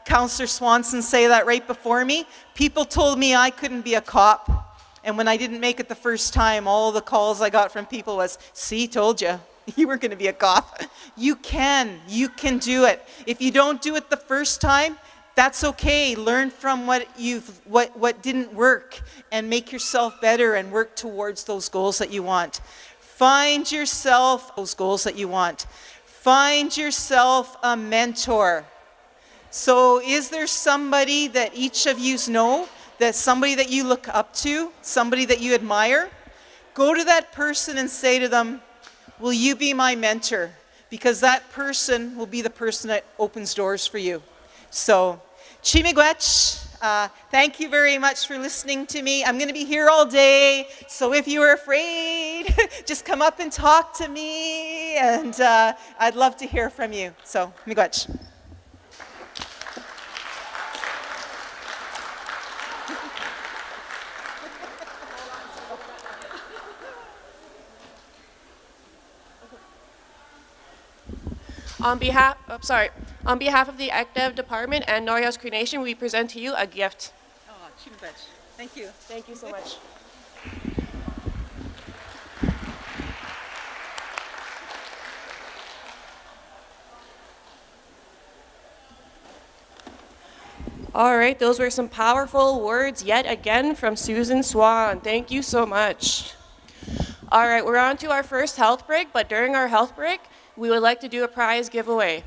Councillor Swanson say that right before me. People told me I couldn't be a cop. And when I didn't make it the first time, all the calls I got from people was, see, told you, you weren't going to be a cop. You can do it. If you don't do it the first time, that's okay. Learn from what didn't work and make yourself better and work towards those goals that you want. Find yourself those goals that you want. Find yourself a mentor. So is there somebody that each of you know, that somebody that you look up to, somebody that you admire? Go to that person and say to them, will you be my mentor? Because that person will be the person that opens doors for you. So, Chimigwech, thank you very much for listening to me. I'm going to be here all day, so if you are afraid, just come up and talk to me, and I'd love to hear from you. So, Miigwech. On behalf of the ECDEV department and Norway House Cree Nation, we present to you a gift. Oh, Chimigwech. Thank you. Thank you so much. All right, those were some powerful words yet again from Susan Swan. Thank you so much. All right, we're on to our first health break, but during our health break, we would like to do a prize giveaway.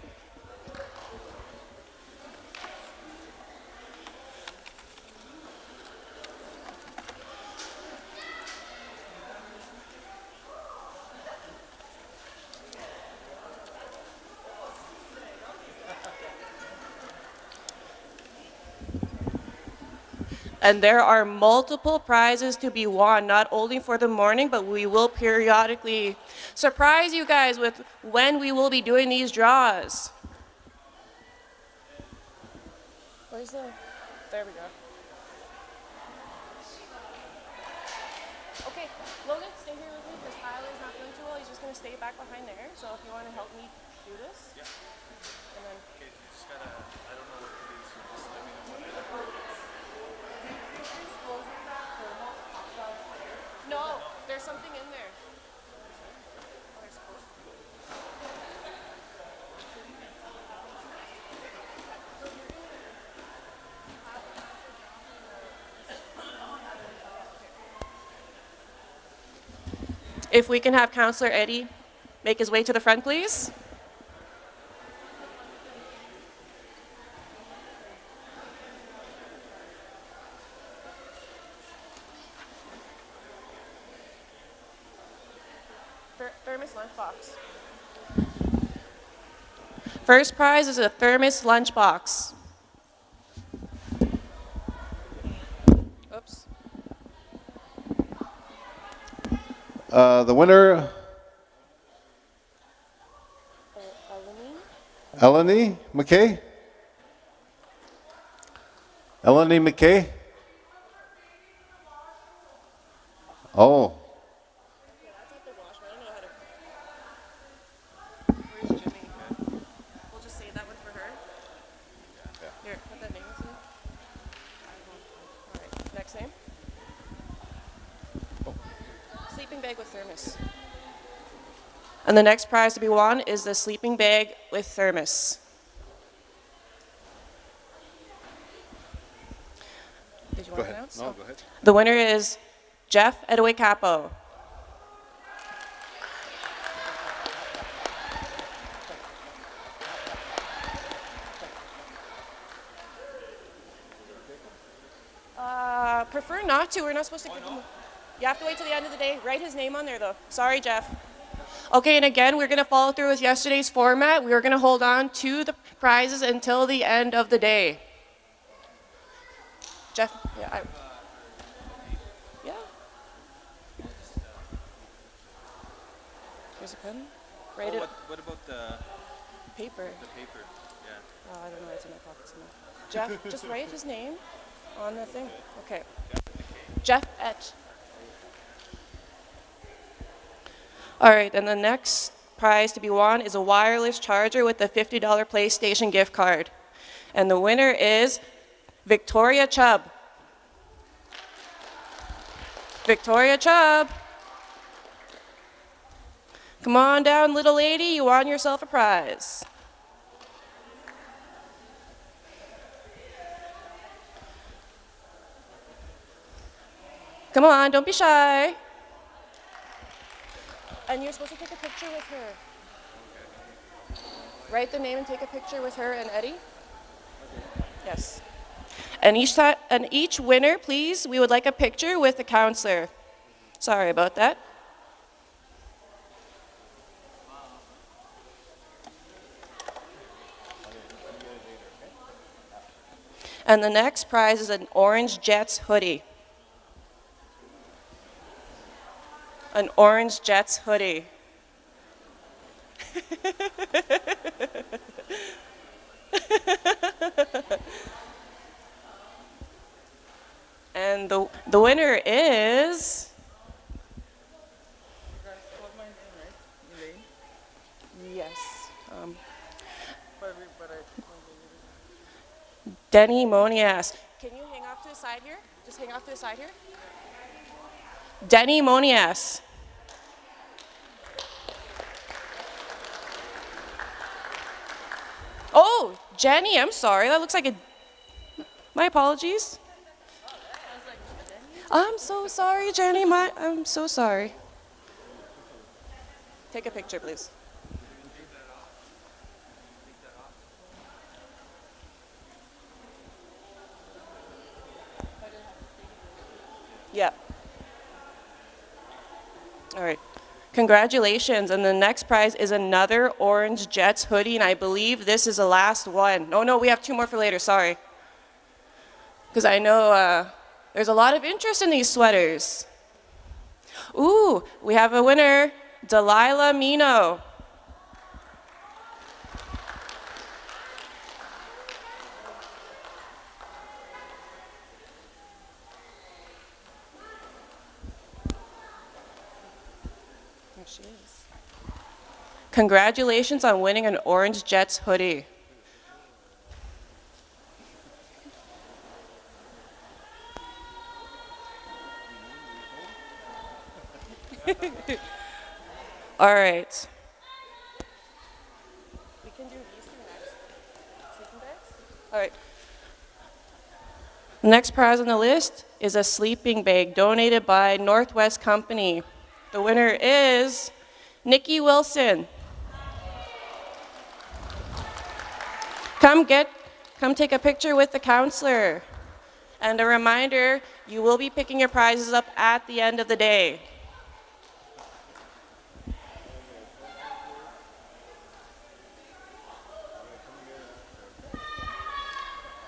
And there are multiple prizes to be won, not only for the morning, but we will periodically surprise you guys with when we will be doing these draws. Where's the... There we go. Okay, Logan, stay here with me because Tyler's not doing too well. He's just going to stay back behind there. So if you want to help me do this. Yeah. And then... Okay, you just gotta, I don't know what to do, so just let me know what to do. No, there's something in there. Oh, there's supposed to be. If we can have Councillor Eddie make his way to the front, please. Thermos lunchbox. First prize is a thermos lunchbox. Oops. The winner, Eleni McKay. Eleni McKay. Oh. Where's Jimmy? We'll just save that one for her. Here, put that name in. All right, next name. Sleeping bag with thermos. And the next prize to be won is the sleeping bag with thermos. Did you want to announce? No, go ahead. The winner is Jeff Edaway Capo. Prefer not to. We're not supposed to give him. You have to wait till the end of the day. Write his name on there, though. Sorry, Jeff. Okay, and again, we're going to follow through with yesterday's format. We're going to hold on to the prizes until the end of the day. Jeff, yeah. Yeah. Here's a pen. Write it. What about the Paper. paper? Yeah. Oh, I don't know. It's in my pockets now. Jeff, just write his name on the thing. Okay. Jeff Et. All right, and the next prize to be won is a wireless charger with a $50 PlayStation gift card. And the winner is Victoria Chubb. Victoria Chubb. Come on down, little lady. You won yourself a prize. Come on, don't be shy. And you're supposed to take a picture with her. Write the name and take a picture with her and Eddie. Yes. And each winner, please, we would like a picture with the counselor. Sorry about that. And the next prize is an Orange Jets hoodie. An Orange Jets hoodie. And the winner is... Yes. Denny Monias. Can you hang off to the side here? Just hang off to the side here. Denny Monias. Oh, Jenny, I'm sorry. That looks like a... My apologies. I'm so sorry, Jenny. I'm so sorry. Take a picture, please. Yeah. All right. Congratulations. And the next prize is another Orange Jets hoodie, and I believe this is the last one. Oh, no, we have two more for later. Sorry. Because I know There's a lot of interest in these sweaters. Ooh, we have a winner, Delilah Mino. There she is. Congratulations on winning an Orange Jets hoodie. All right. We can do these two next. Sleeping bags? All right. The next prize on the list is a sleeping bag donated by Northwest Company. The winner is Nikki Wilson. Come take a picture with the counselor. And a reminder, you will be picking your prizes up at the end of the day.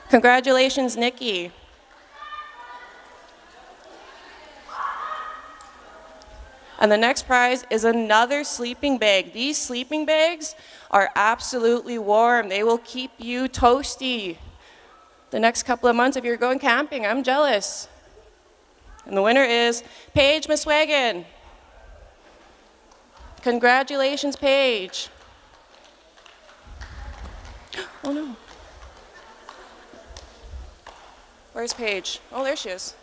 Congratulations, Nikki. And the next prize is another sleeping bag. These sleeping bags are absolutely warm. They will keep you toasty the next couple of months if you're going camping. I'm jealous. And the winner is Paige Miswagon. Congratulations, Paige. Oh no. Where's Paige? Oh, there she is.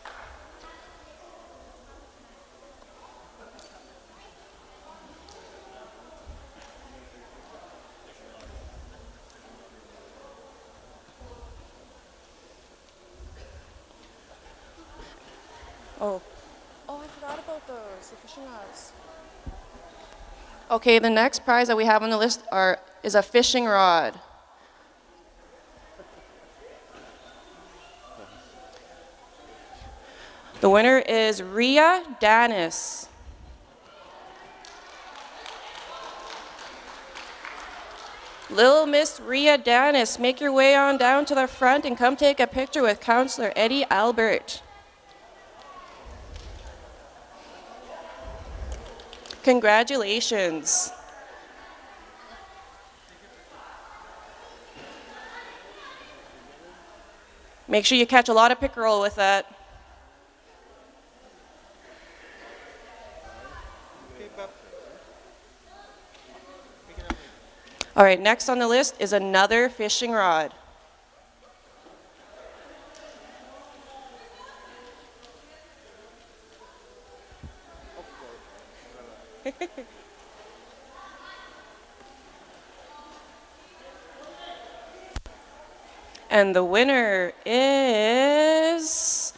Oh, I forgot about those, the fishing rods. Okay, the next prize that we have on the list is a fishing rod. The winner is Ria Danis. Little Miss Ria Danis, make your way on down to the front and come take a picture with Counselor Eddie Albert. Congratulations. Make sure you catch a lot of pickerel with that. All right, next on the list is another fishing rod. And the winner is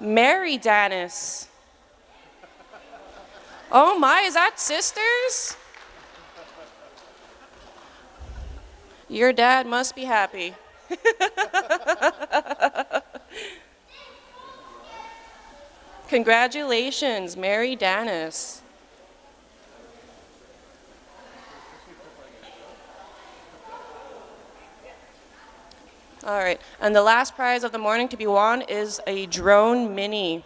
Mary Danis. Oh my, is that sisters? Your dad must be happy. Congratulations, Mary Danis. All right, and the last prize of the morning to be won is a drone mini.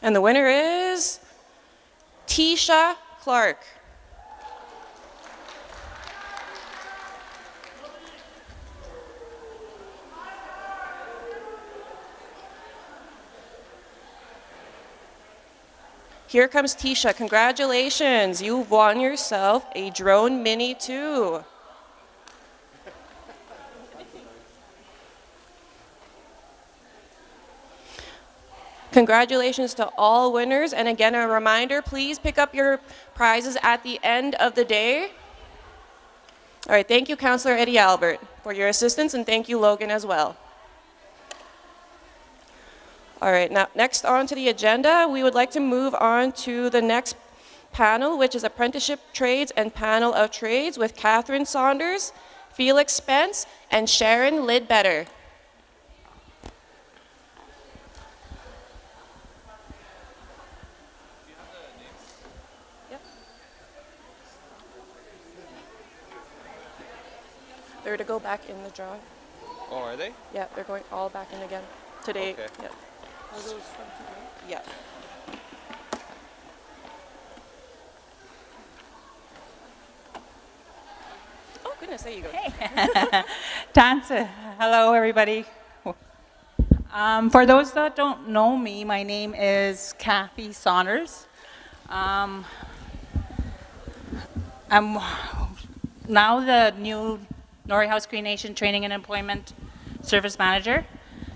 And the winner is Tisha Clark. Here comes Tisha. Congratulations. You've won yourself a drone mini too. Congratulations to all winners. And again, a reminder, please pick up your prizes at the end of the day. All right, thank you, Councillor Eddie Albert, for your assistance, and thank you, Logan, as well. All right, now next on to the agenda, we would like to move on to the next panel, which is Apprenticeship Trades and Panel of Trades with Catherine Saunders, Felix Spence, and Sharon Lidbetter. They're to go back in the drawing. Oh, are they? Yeah, they're going all back in again today. Okay. Yep. Are those from today? Yeah. Oh goodness, there you go. Tansa. Hello, everybody. For those that don't know me, my name is Kathy Saunders. I'm now the new Norway House Cree Nation Training and Employment Service Manager.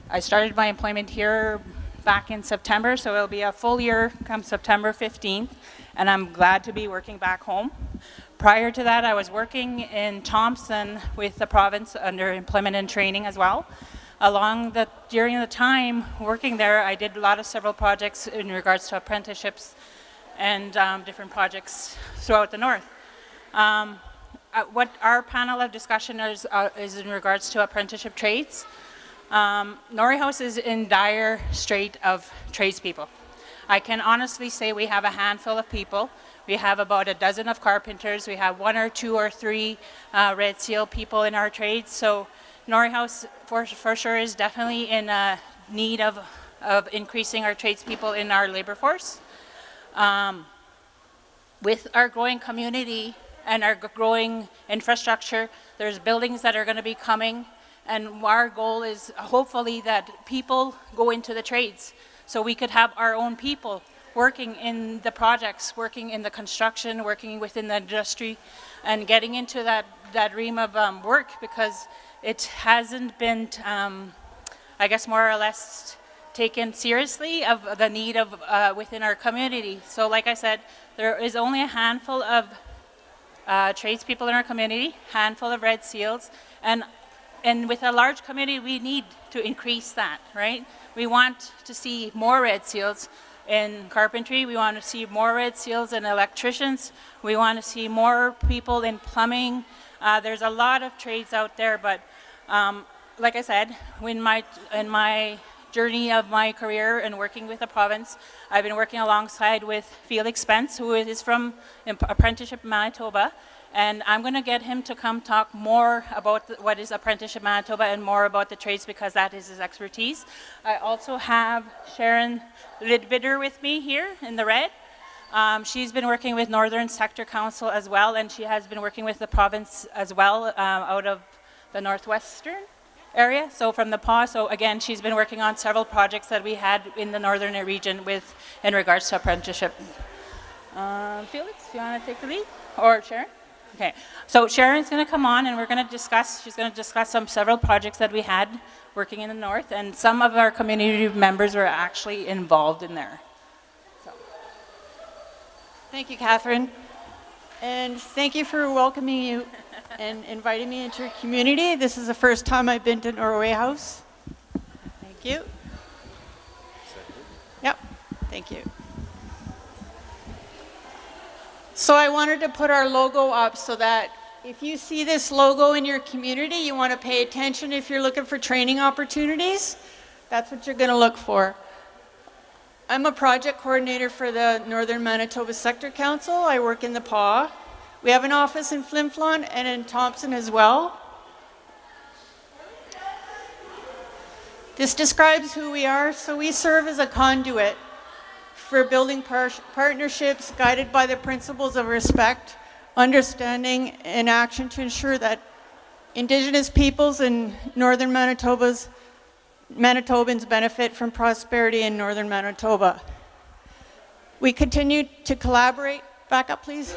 I started my employment here back in September, so it'll be a full year come September 15th, and I'm glad to be working back home. Prior to that, I was working in Thompson with the province under employment and training as well. During the time working there, I did several projects in regards to apprenticeships and different projects throughout the north. What our panel of discussion is in regards to apprenticeship trades. Norway House is in dire strait of tradespeople. I can honestly say we have a handful of people. We have about a dozen of carpenters. We have 1 or 2 or 3 Red Seal people in our trades. So Norway House for sure is definitely in need of increasing our tradespeople in our labor force. With our growing community and our growing infrastructure, there's buildings that are going to be coming, and our goal is hopefully that people go into the trades so we could have our own people working in the projects, working in the construction, working within the industry, and getting into that realm of work, because it hasn't been, I guess, more or less taken seriously of the need of within our community. So like I said, there is only a handful of tradespeople in our community, handful of Red Seals, and with a large community, we need to increase that, right? We want to see more Red Seals in carpentry. We want to see more Red Seals in electricians. We want to see more people in plumbing. There's a lot of trades out there, but like I said, in my journey of my career and working with the province, I've been working alongside with Felix Spence, who is from Apprenticeship Manitoba, and I'm going to get him to come talk more about what is Apprenticeship Manitoba and more about the trades, because that is his expertise. I also have Sharon Lidbitter with me here in the red. She's been working with Northern Sector Council as well, and she has been working with the province as well out of the northwestern area, so from the PAW. So again, she's been working on several projects that we had in the northern region in regards to apprenticeship. Felix, you want to take the lead? Or Sharon? Okay, so Sharon's going to come on and she's going to discuss several projects that we had working in the north, and some of our community members were actually involved in there. So. Thank you, Catherine. And thank you for welcoming me and inviting me into your community. This is the first time I've been to Norway House. Thank you. Yep, thank you. So I wanted to put our logo up so that if you see this logo in your community, you want to pay attention if you're looking for training opportunities. That's what you're going to look for. I'm a project coordinator for the Northern Manitoba Sector Council. I work in the PAW. We have an office in Flin Flon and in Thompson as well. This describes who we are. So we serve as a conduit for building partnerships guided by the principles of respect, understanding, and action to ensure that Indigenous peoples in Northern Manitobans benefit from prosperity in Northern Manitoba. We continue to collaborate, back up please,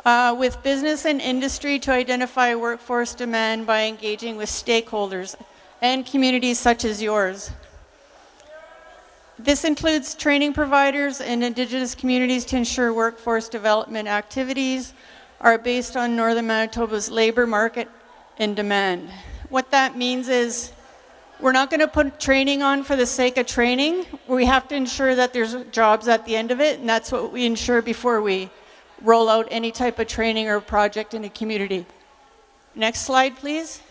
with business and industry to identify workforce demand by engaging with stakeholders and communities such as yours. This includes training providers and Indigenous communities to ensure workforce development activities are based on Northern Manitoba's labor market and demand. What that means is we're not going to put training on for the sake of training. We have to ensure that there's jobs at the end of it, and that's what we ensure before we roll out any type of training or project in a community. Next slide, please.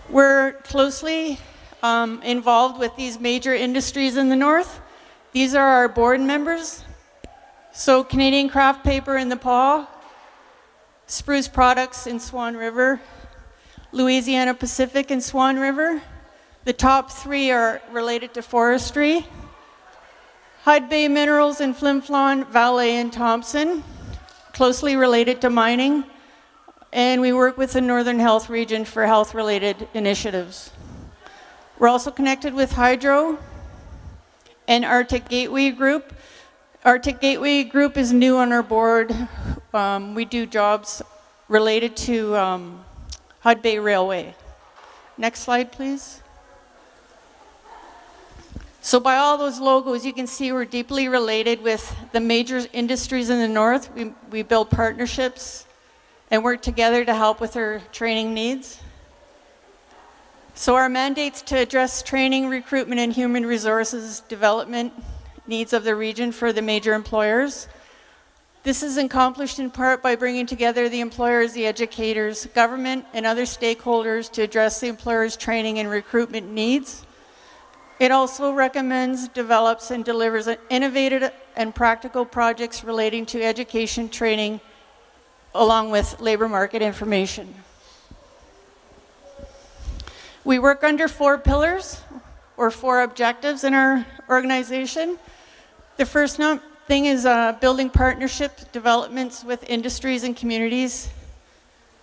We're closely involved with these major industries in the north. These are our board members. So Canadian Craft Paper in the PAW, Spruce Products in Swan River, Louisiana Pacific in Swan River. The top 3 are related to forestry. Hudbay Minerals in Flin Flon, Valley and Thompson, closely related to mining. And we work with the Northern Health Region for health-related initiatives. We're also connected with Hydro and Arctic Gateway Group. Arctic Gateway Group is new on our board. We do jobs related to Hudbay Railway. Next slide, please. So by all those logos, you can see we're deeply related with the major industries in the north. We build partnerships and work together to help with their training needs. So our mandate's to address training, recruitment, and human resources development needs of the region for the major employers. This is accomplished in part by bringing together the employers, the educators, government, and other stakeholders to address the employers' training and recruitment needs. It also recommends, develops, and delivers innovative and practical projects relating to education, training, along with labor market information. We work under 4 pillars, or 4 objectives in our organization. The first thing is building partnership developments with industries and communities.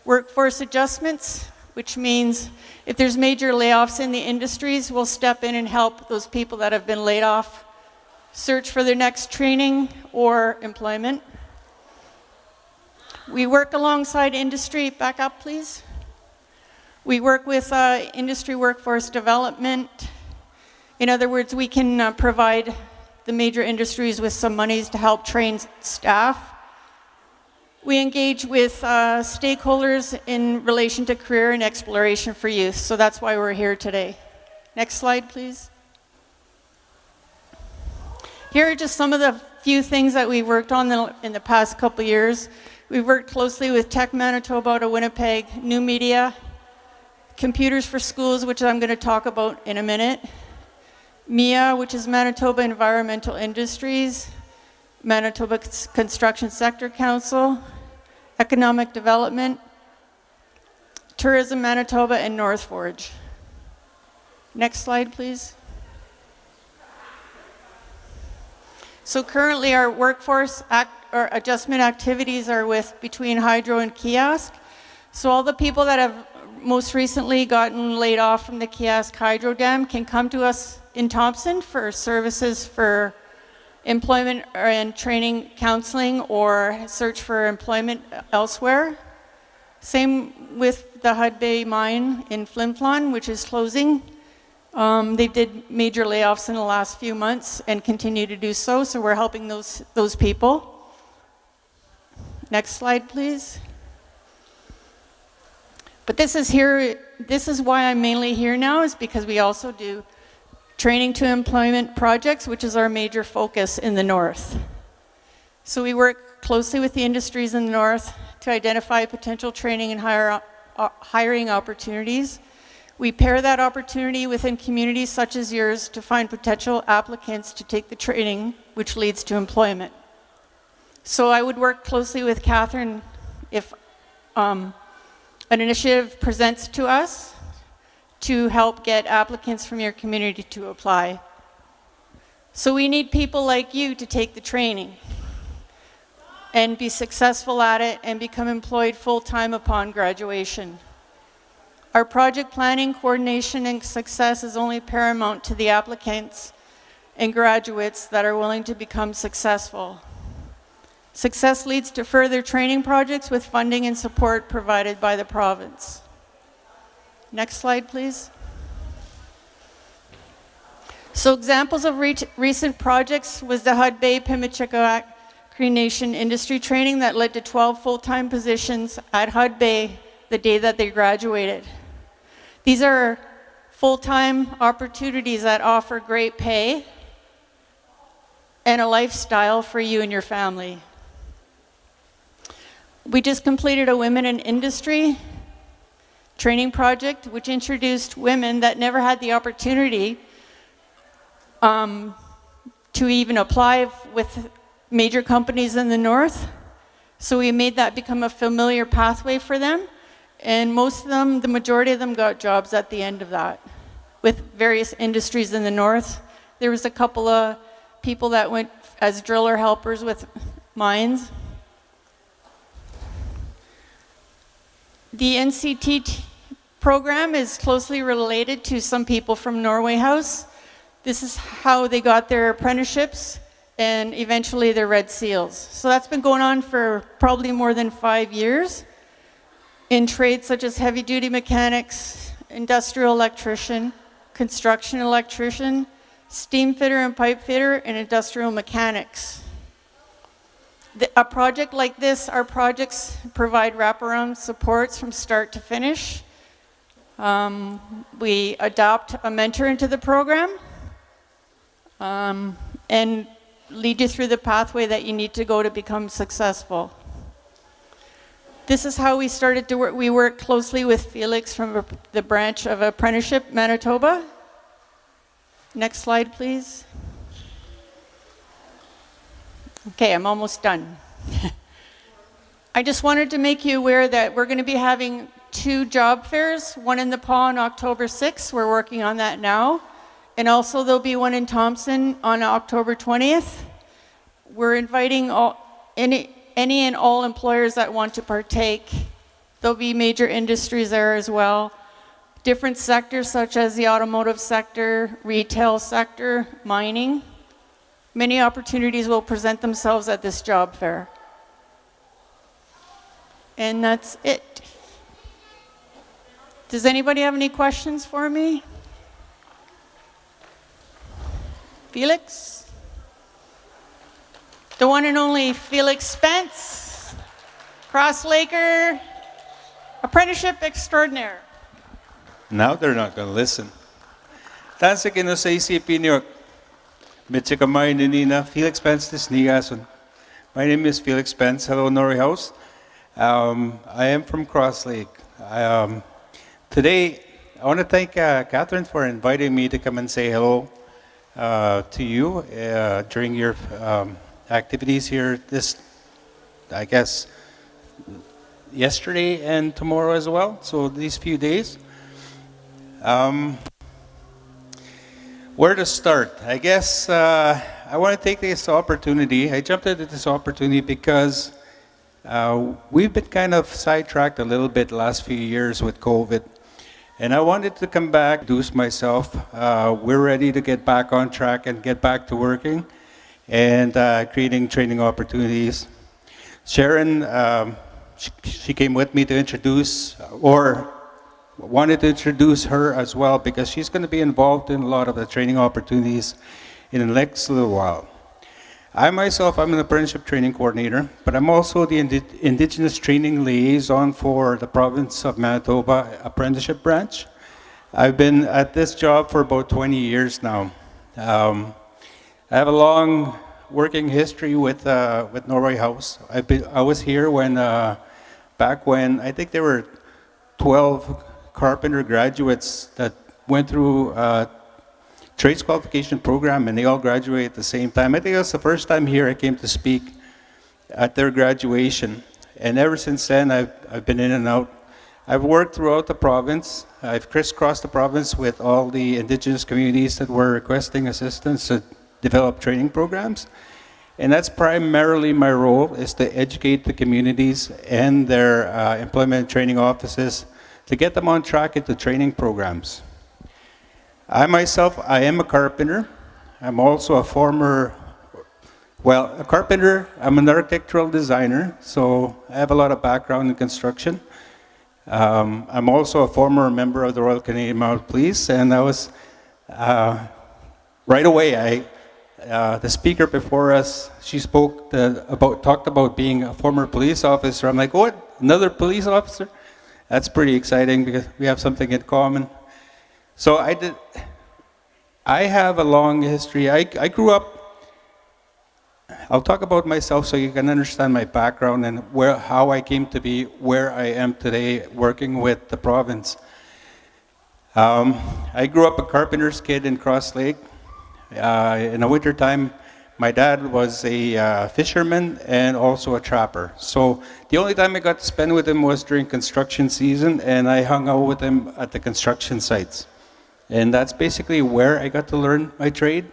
Workforce adjustments, which means if there's major layoffs in the industries, we'll step in and help those people that have been laid off search for their next training or employment. We work alongside industry, back up please. We work with industry workforce development. In other words, we can provide the major industries with some monies to help train staff. We engage with stakeholders in relation to career and exploration for youth, so that's why we're here today. Next slide, please. Here are just some of the few things that we've worked on in the past couple years. We've worked closely with Tech Manitoba out of Winnipeg, New Media, Computers for Schools, which I'm going to talk about in a minute, MIA, which is Manitoba Environmental Industries, Manitoba Construction Sector Council, Economic Development, Tourism Manitoba, and North Forge. Next slide, please. So currently our workforce adjustment activities are with between Hydro and Kiosk. So all the people that have most recently gotten laid off from the Kiosk Hydro Dam can come to us in Thompson for services for employment and training counseling or search for employment elsewhere. Same with the Hudbay mine in Flin Flon, which is closing. They did major layoffs in the last few months and continue to do so, so we're helping those people. Next slide, please. But this is why I'm mainly here now, is because we also do training to employment projects, which is our major focus in the north. So we work closely with the industries in the north to identify potential training and hiring opportunities. We pair that opportunity within communities such as yours to find potential applicants to take the training, which leads to employment. So I would work closely with Catherine if an initiative presents to us to help get applicants from your community to apply. So we need people like you to take the training and be successful at it and become employed full-time upon graduation. Our project planning, coordination, and success is only paramount to the applicants and graduates that are willing to become successful. Success leads to further training projects with funding and support provided by the province. Next slide, please. So examples of recent projects was the Hudbay Pimicikawak Cree Nation industry training that led to 12 full-time positions at Hudbay the day that they graduated. These are full-time opportunities that offer great pay and a lifestyle for you and your family. We just completed a Women in Industry training project, which introduced women that never had the opportunity to even apply with major companies in the north So we made that become a familiar pathway for them. And most of them, the majority of them got jobs at the end of that with various industries in the north. There was a couple of people that went as driller helpers with mines. The NCT program is closely related to some people from Norway House. This is how they got their apprenticeships and eventually their red seals. So that's been going on for probably more than 5 years in trades such as heavy duty mechanics, industrial electrician, construction electrician, steam fitter and pipe fitter, and industrial mechanics. A project like this, our projects provide wraparound supports from start to finish. We adopt a mentor into the program and lead you through the pathway that you need to go to become successful. This is how we started to work. We worked closely with Felix from the branch of Apprenticeship, Manitoba. Next slide, please. Okay, I'm almost done. I just wanted to make you aware that we're going to be having 2 job fairs, one in Nepal on October 6th. We're working on that now. And also there'll be one in Thompson on October 20th. We're inviting any and all employers that want to partake. There'll be major industries there as well. Different sectors such as the automotive sector, retail sector, mining. Many opportunities will present themselves at this job fair. And that's it. Does anybody have any questions for me? Felix? The one and only Felix Spence, Cross Laker, Apprenticeship Extraordinaire. Now they're not going to listen. Tansa kino sa isipin niyo, medyo kamay nina Felix Spence this nigason. My name is Felix Spence. Hello, Norway House. I am from Cross Lake. Today, I want to thank Catherine for inviting me to come and say hello to you during your activities here this, I guess, yesterday and tomorrow as well. So these few days. Where to start? I guess I want to take this opportunity. I jumped into this opportunity because we've been kind of sidetracked a little bit the last few years with COVID. And I wanted to come back, introduce myself. We're ready to get back on track and get back to working and creating training opportunities. Sharon, she came with me to introduce, or wanted to introduce her as well, because she's going to be involved in a lot of the training opportunities in the next little while. I myself, I'm an apprenticeship training coordinator, but I'm also the Indigenous training liaison for the province of Manitoba Apprenticeship branch. I've been at this job for about 20 years now. I have a long working history with Norway House. I was here when, back when, I think there were 12 carpenter graduates that went through trades qualification program, and they all graduated at the same time. I think it was the first time here I came to speak at their graduation. And ever since then, I've been in and out. I've worked throughout the province. I've crisscrossed the province with all the Indigenous communities that were requesting assistance to develop training programs. And that's primarily my role, is to educate the communities and their employment training offices to get them on track into training programs. I myself, I am a carpenter. I'm also a former, well, a carpenter. I'm an architectural designer, so I have a lot of background in construction. I'm also a former member of the Royal Canadian Mounted Police, and I was, right away, the speaker before us, she spoke talked about being a former police officer. I'm like, what, another police officer? That's pretty exciting because we have something in common. So I have a long history. I grew up, I'll talk about myself so you can understand my background and how I came to be where I am today working with the province. I grew up a carpenter's kid in Cross Lake. In the wintertime, My dad was a fisherman and also a trapper. So the only time I got to spend with him was during construction season, and I hung out with him at the construction sites. And that's basically where I got to learn my trade.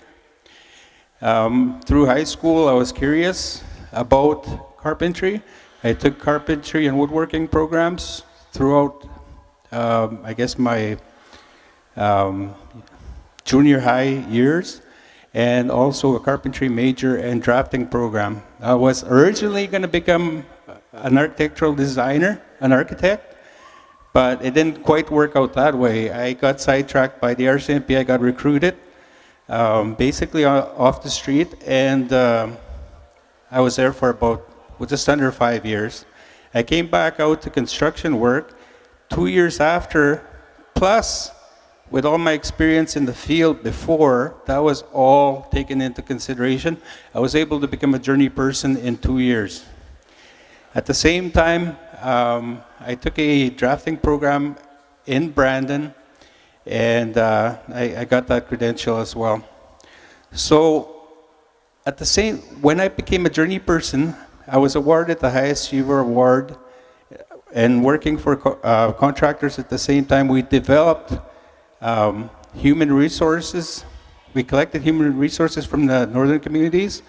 Through high school, I was curious about carpentry. I took carpentry and woodworking programs throughout, I guess, my junior high years, and also a carpentry major and drafting program. I was originally going to become an architectural designer, an architect, but it didn't quite work out that way. I got sidetracked by the RCMP. I got recruited, basically off the street, and I was there for about just under 5 years. I came back out to construction work 2 years after, plus with all my experience in the field before, that was all taken into consideration. I was able to become a journey person in 2 years. At the same time, I took a drafting program in Brandon, and I got that credential as well. So, when I became a journey person, I was awarded the highest achiever award, and working for contractors at the same time, we developed human resources. We collected human resources from the northern communities,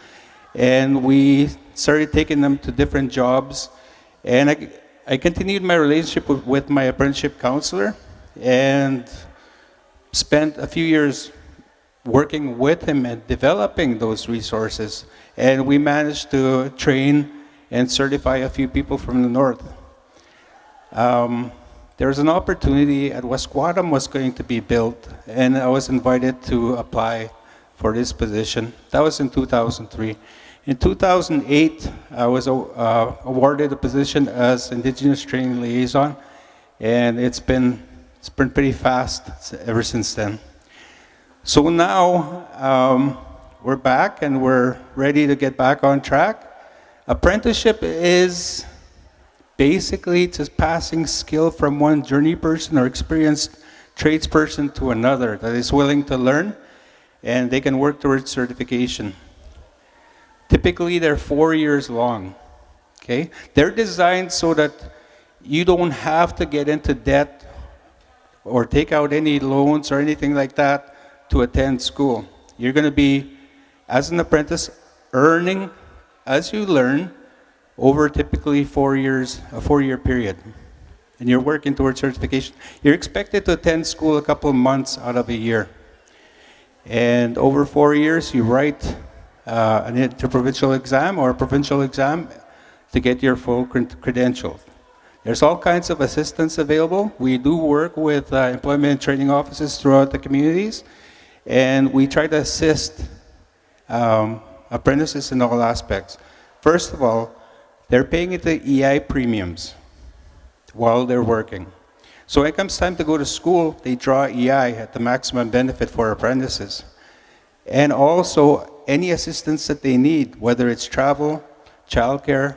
and we started taking them to different jobs. And I continued my relationship with my apprenticeship counselor, and spent a few years working with him and developing those resources. And we managed to train and certify a few people from the north. There was an opportunity at Wesquatam was going to be built, and I was invited to apply for this position. That was in 2003. In 2008, I was awarded a position as Indigenous Training Liaison, and it's been pretty fast ever since then. So now we're back and we're ready to get back on track. Apprenticeship is basically just passing skill from one journey person or experienced tradesperson to another that is willing to learn, and they can work towards certification. Typically, they're 4 years long. Okay, they're designed so that you don't have to get into debt or take out any loans or anything like that to attend school. You're going to be, as an apprentice, earning as you learn over typically 4 years, a 4-year period. And you're working towards certification. You're expected to attend school a couple of months out of a year. And over 4 years, you write an interprovincial exam or a provincial exam to get your full credential. There's all kinds of assistance available. We do work with employment and training offices throughout the communities, and we try to assist apprentices in all aspects. First of all, they're paying the EI premiums while they're working. So when it comes time to go to school, they draw EI at the maximum benefit for apprentices. And also, any assistance that they need, whether it's travel, childcare,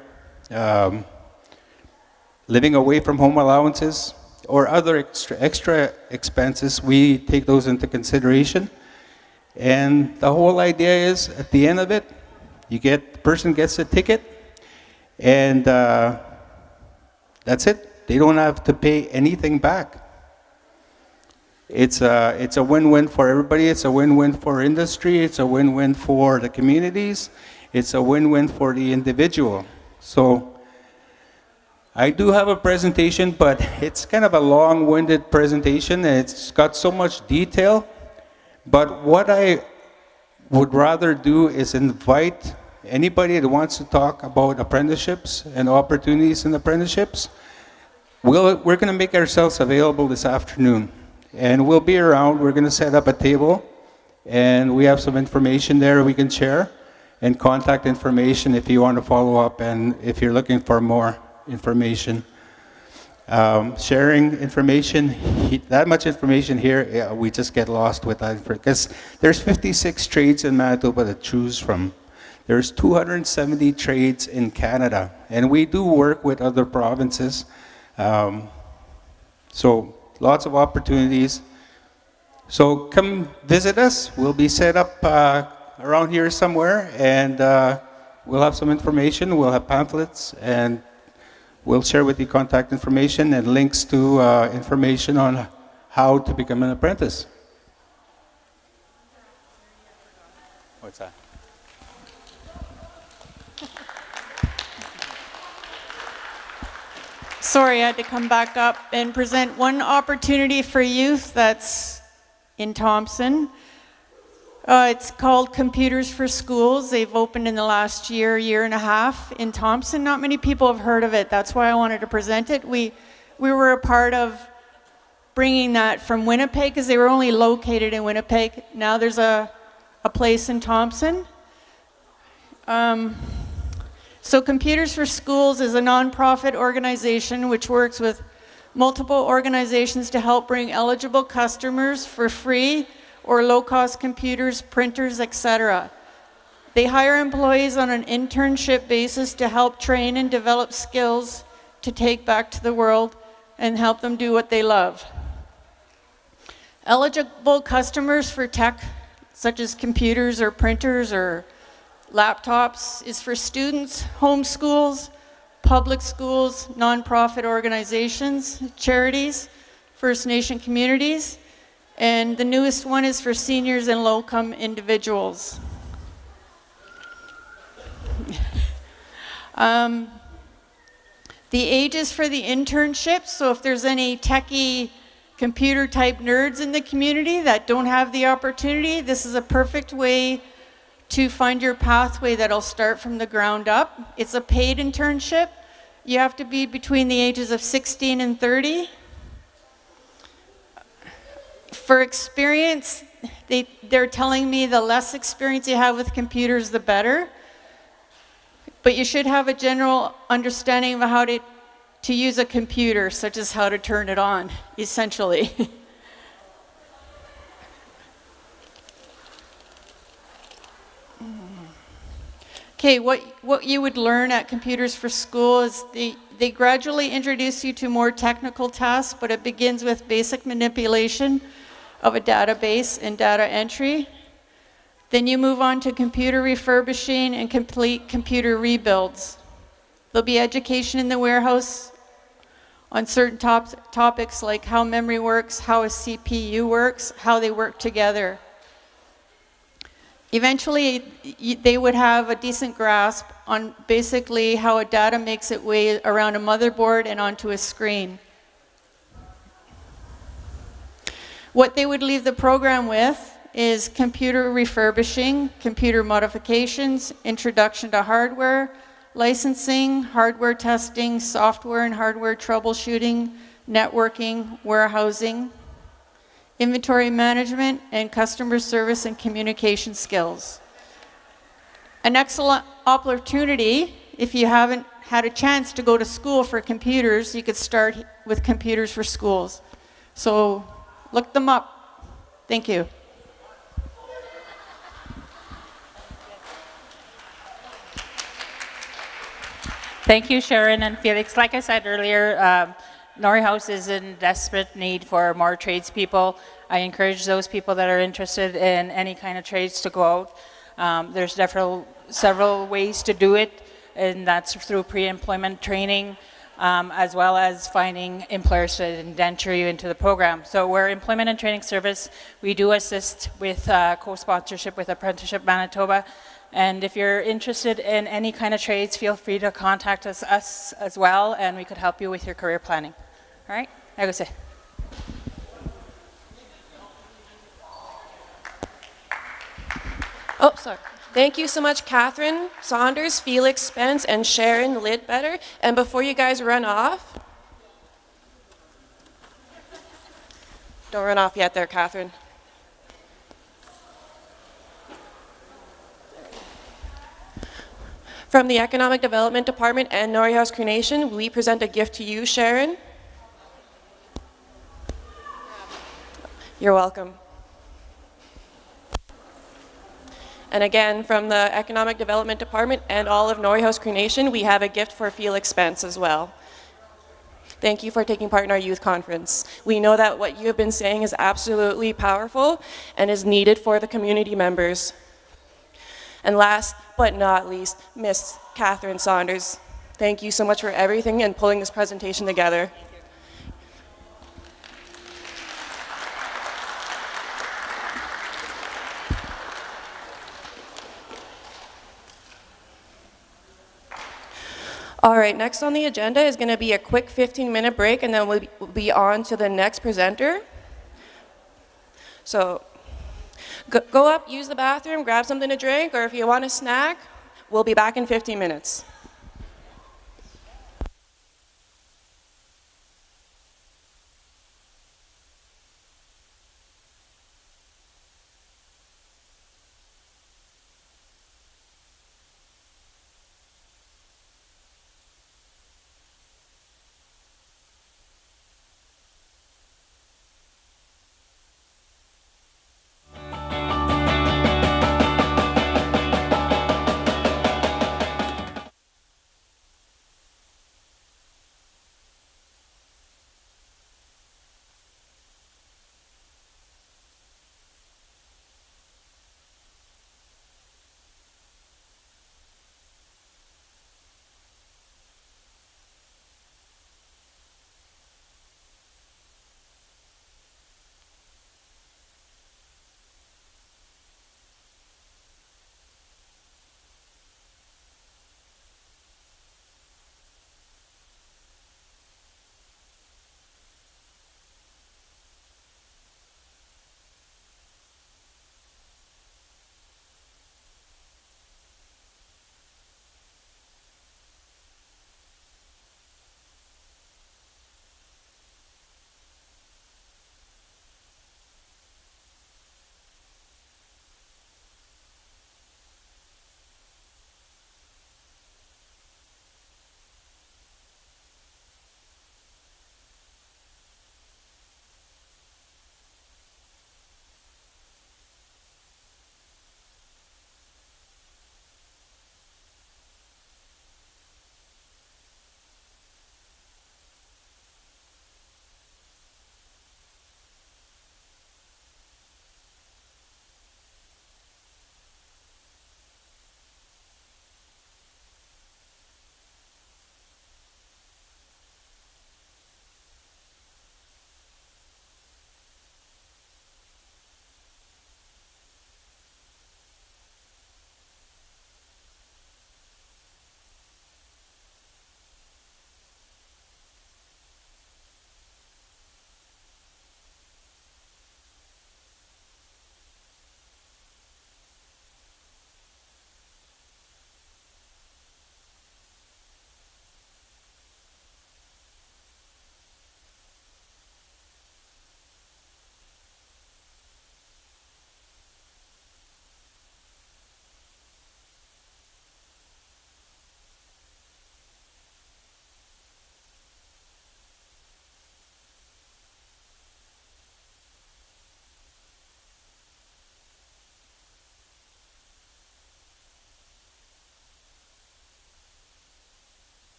living away from home allowances, or other extra expenses, we take those into consideration. And the whole idea is, at the end of it, the person gets a ticket, and that's it. They don't have to pay anything back. It's a win-win for everybody. It's a win-win for industry. It's a win-win for the communities. It's a win-win for the individual. So I do have a presentation, but it's kind of a long-winded presentation, and it's got so much detail. But what I would rather do is invite anybody that wants to talk about apprenticeships and opportunities in apprenticeships. We're going to make ourselves available this afternoon, and we'll be around. We're going to set up a table, and we have some information there we can share, and contact information if you want to follow up and if you're looking for more information. Sharing information, that much information here, yeah, we just get lost with that, because there's 56 trades in Manitoba to choose from. There's 270 trades in Canada, and we do work with other provinces. So lots of opportunities. So come visit us. We'll be set up around here somewhere, and we'll have some information. We'll have pamphlets, and we'll share with you contact information and links to information on how to become an apprentice. What's that? Sorry, I had to come back up and present one opportunity for youth that's in Thompson. It's called Computers for Schools. They've opened in the last year and a half in Thompson. Not many people have heard of it. That's why I wanted to present it. We were a part of bringing that from Winnipeg because they were only located in Winnipeg. Now there's a place in Thompson. So Computers for Schools is a nonprofit organization which works with multiple organizations to help bring eligible customers for free or low-cost computers, printers, etc. They hire employees on an internship basis to help train and develop skills to take back to the world and help them do what they love. Eligible customers for tech, such as computers or printers or laptops, is for students, homeschools, public schools, nonprofit organizations, charities, First Nation communities, and the newest one is for seniors and low-income individuals. The ages for the internships, so if there's any techie computer type nerds in the community that don't have the opportunity, this is a perfect way to find your pathway that'll start from the ground up. It's a paid internship. You have to be between the ages of 16 and 30. For experience, they're telling me the less experience you have with computers, the better. But you should have a general understanding of how to use a computer, such as how to turn it on, essentially. Okay, what you would learn at Computers for School is they gradually introduce you to more technical tasks, but it begins with basic manipulation of a database and data entry. Then you move on to computer refurbishing and complete computer rebuilds. There'll be education in the warehouse on certain topics like how memory works, how a CPU works, how they work together. Eventually, they would have a decent grasp on basically how a data makes its way around a motherboard and onto a screen. What they would leave the program with is computer refurbishing, computer modifications, introduction to hardware, licensing, hardware testing, software and hardware troubleshooting, networking, warehousing, inventory management, and customer service and communication skills. An excellent opportunity, if you haven't had a chance to go to school for computers, you could start with Computers for Schools. So look them up. Thank you. Thank you, Sharon and Felix. Like I said earlier, Norway House is in desperate need for more tradespeople. I encourage those people that are interested in any kind of trades to go out. There's several ways to do it, and that's through pre-employment training, as well as finding employers to indenture you into the program. So we're Employment and Training Service. We do assist with co-sponsorship with Apprenticeship Manitoba. And if you're interested in any kind of trades, feel free to contact us as well, and we could help you with your career planning. All right? I go say. Oh, sorry. Thank you so much, Catherine Saunders, Felix Spence, and Sharon Lidbetter. And before you guys run off, don't run off yet there, Catherine. From the Economic Development Department and Norway House Cree Nation, we present a gift to you, Sharon. You're welcome. And again, from the Economic Development Department and all of Norway House Cree Nation, we have a gift for Felix Spence as well. Thank you for taking part in our youth conference. We know that what you have been saying is absolutely powerful and is needed for the community members. And last but not least, Miss Catherine Saunders. Thank you so much for everything and pulling this presentation together. All right, next on the agenda is going to be a quick 15-minute break, and then we'll be on to the next presenter. So go up, use the bathroom, grab something to drink, or if you want a snack, we'll be back in 15 minutes.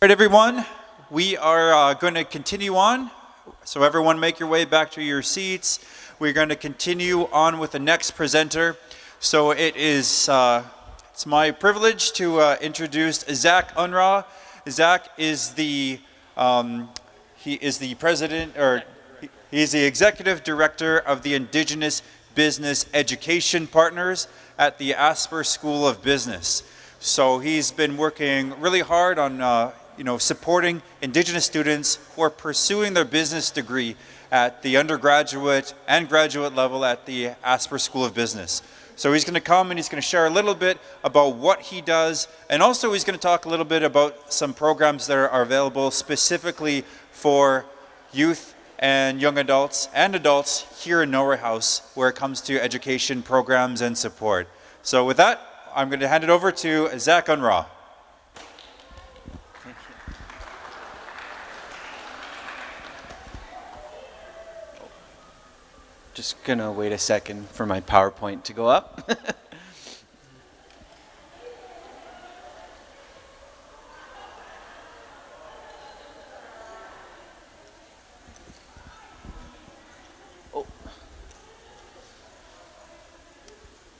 right, everyone, we are going to continue on. So everyone make your way back to your seats. We're going to continue on with the next presenter. So it's my privilege to introduce Zach Unruh. Zach is the president, or he's the executive director of the Indigenous Business Education Partners at the Asper School of Business. So he's been working really hard on supporting Indigenous students who are pursuing their business degree at the undergraduate and graduate level at the Asper School of Business. So he's going to come and he's going to share a little bit about what he does, and also he's going to talk a little bit about some programs that are available specifically for youth and young adults and adults here in Norway House where it comes to education programs and support. So with that, I'm going to hand it over to Zach Unruh. Just gonna wait a second for my PowerPoint to go up. Oh.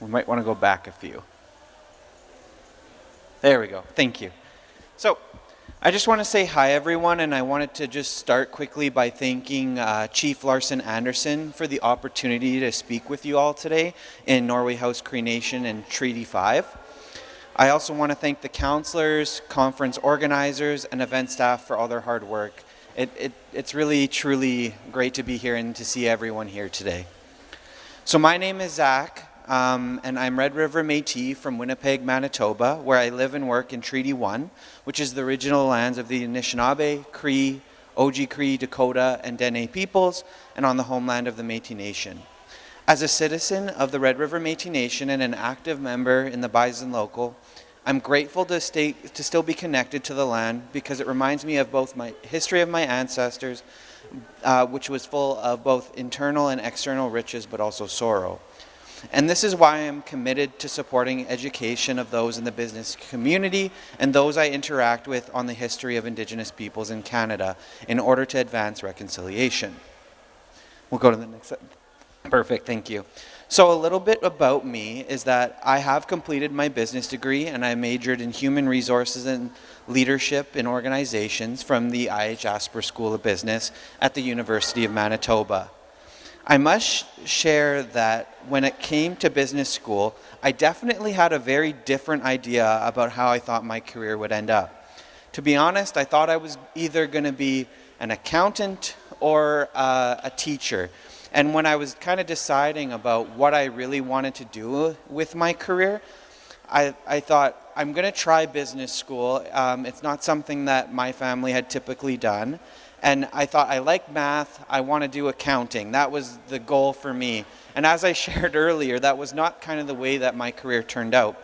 We might want to go back a few. There we go. Thank you. So, I just want to say hi, everyone, and I wanted to just start quickly by thanking Chief Larson Anderson for the opportunity to speak with you all today in Norway House Cree Nation and Treaty 5. I also want to thank the counselors, conference organizers, and event staff for all their hard work. It's really, truly great to be here and to see everyone here today. So my name is Zach. And I'm Red River Métis from Winnipeg, Manitoba, where I live and work in Treaty 1, which is the original lands of the Anishinaabe, Cree, Oji-Cree, Dakota, and Dene peoples, and on the homeland of the Métis Nation. As a citizen of the Red River Métis Nation and an active member in the Bison Local, I'm grateful to still be connected to the land because it reminds me of both my history of my ancestors, which was full of both internal and external riches, but also sorrow. And this is why I'm committed to supporting education of those in the business community and those I interact with on the history of Indigenous peoples in Canada in order to advance reconciliation. We'll go to the next slide. Perfect, thank you. So a little bit about me is that I have completed my business degree and I majored in human resources and leadership in organizations from the IH Asper School of Business at the University of Manitoba. I must share that when it came to business school, I definitely had a very different idea about how I thought my career would end up. To be honest, I thought I was either going to be an accountant or a teacher. And when I was kind of deciding about what I really wanted to do with my career, I thought, I'm going to try business school. It's not something that my family had typically done. And I thought, I like math, I want to do accounting. That was the goal for me. And as I shared earlier, that was not kind of the way that my career turned out.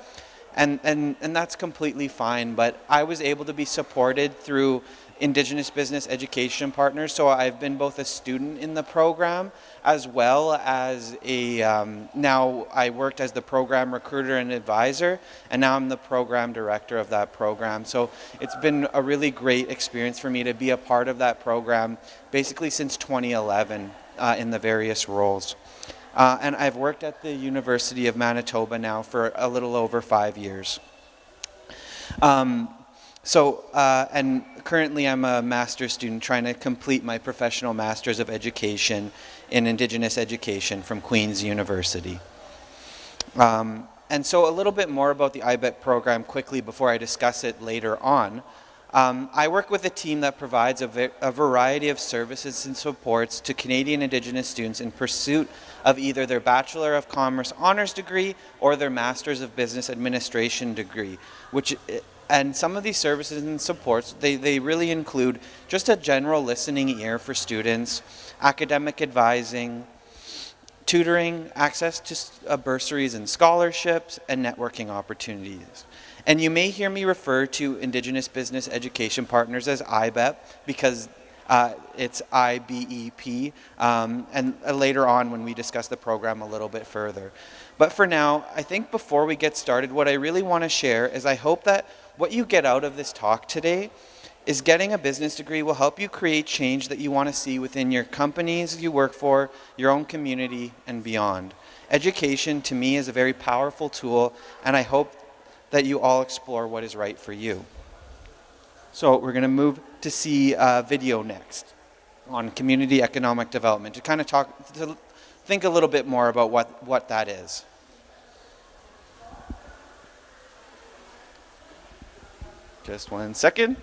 And that's completely fine, but I was able to be supported through Indigenous Business Education Partners, so I've been both a student in the program as well as now I worked as the program recruiter and advisor, and now I'm the program director of that program. So it's been a really great experience for me to be a part of that program basically since 2011 in the various roles. And I've worked at the University of Manitoba now for a little over 5 years. And currently I'm a master's student trying to complete my professional master's of education in Indigenous education from Queen's University. And so a little bit more about the IBET program quickly before I discuss it later on. I work with a team that provides a variety of services and supports to Canadian Indigenous students in pursuit of either their Bachelor of Commerce honors degree or their Master's of Business Administration degree, and some of these services and supports, they really include just a general listening ear for students, academic advising, tutoring, access to bursaries and scholarships, and networking opportunities. And you may hear me refer to Indigenous Business Education Partners as IBEP because it's IBEP, and later on when we discuss the program a little bit further. But for now, I think before we get started, what I really want to share is I hope that what you get out of this talk today is getting a business degree will help you create change that you want to see within your companies you work for, your own community, and beyond. Education, to me, is a very powerful tool, and I hope that you all explore what is right for you. So we're going to move to see a video next on community economic development, to kind of think a little bit more about what that is. Just 1 second.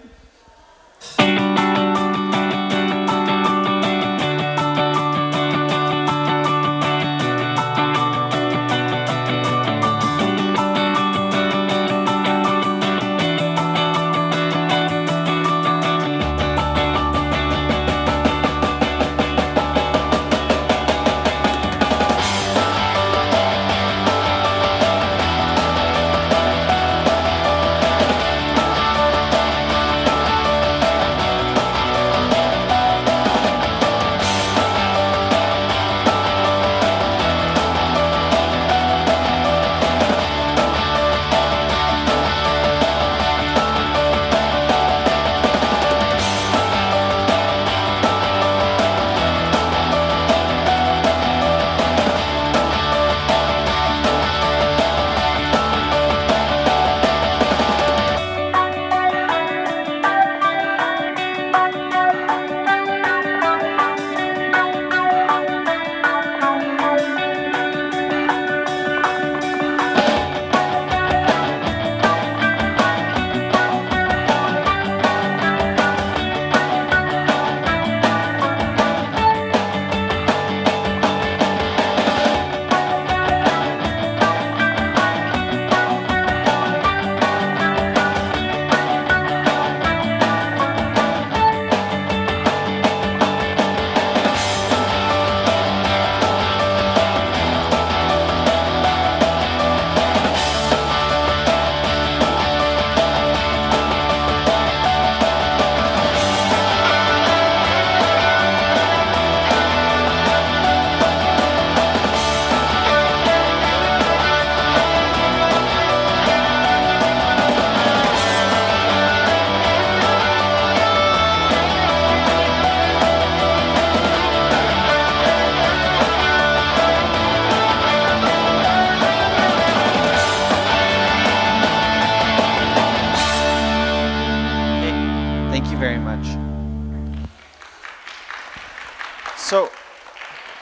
So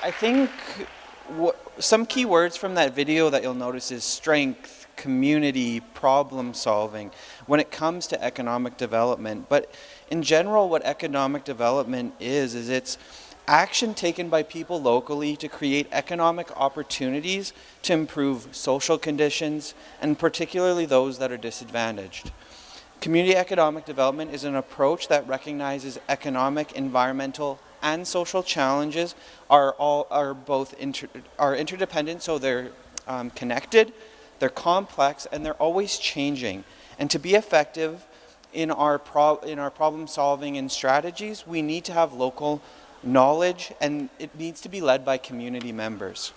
I think some key words from that video that you'll notice is strength, community, problem solving when it comes to economic development. But in general, what economic development is it's action taken by people locally to create economic opportunities to improve social conditions, and particularly those that are disadvantaged. Community economic development is an approach that recognizes economic, environmental, and social challenges are interdependent, so they're connected, they're complex, and they're always changing. And to be effective in our problem solving and strategies, we need to have local knowledge, and it needs to be led by community members.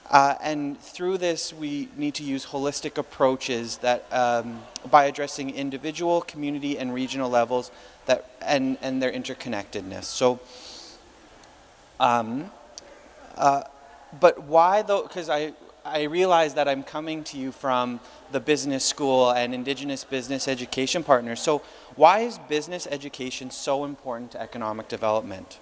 And through this, we need to use holistic approaches that, by addressing individual, community, and regional levels that and their interconnectedness. So, but why though? Because I realize that I'm coming to you from the business school and Indigenous business education partners. So why is business education so important to economic development?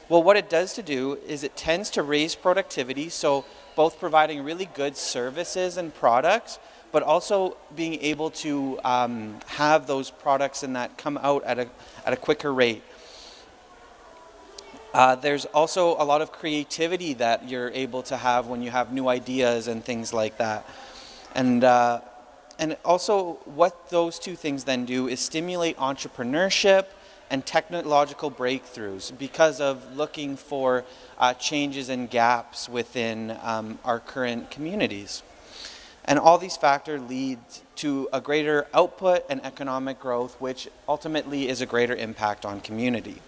Well, what it does to do is it tends to raise productivity, so both providing really good services and products, but also being able to have those products and that come out at a quicker rate. There's also a lot of creativity that you're able to have when you have new ideas and things like that. And also what those two things then do is stimulate entrepreneurship and technological breakthroughs because of looking for changes and gaps within our current communities. And all these factors lead to a greater output and economic growth, which ultimately is a greater impact on community.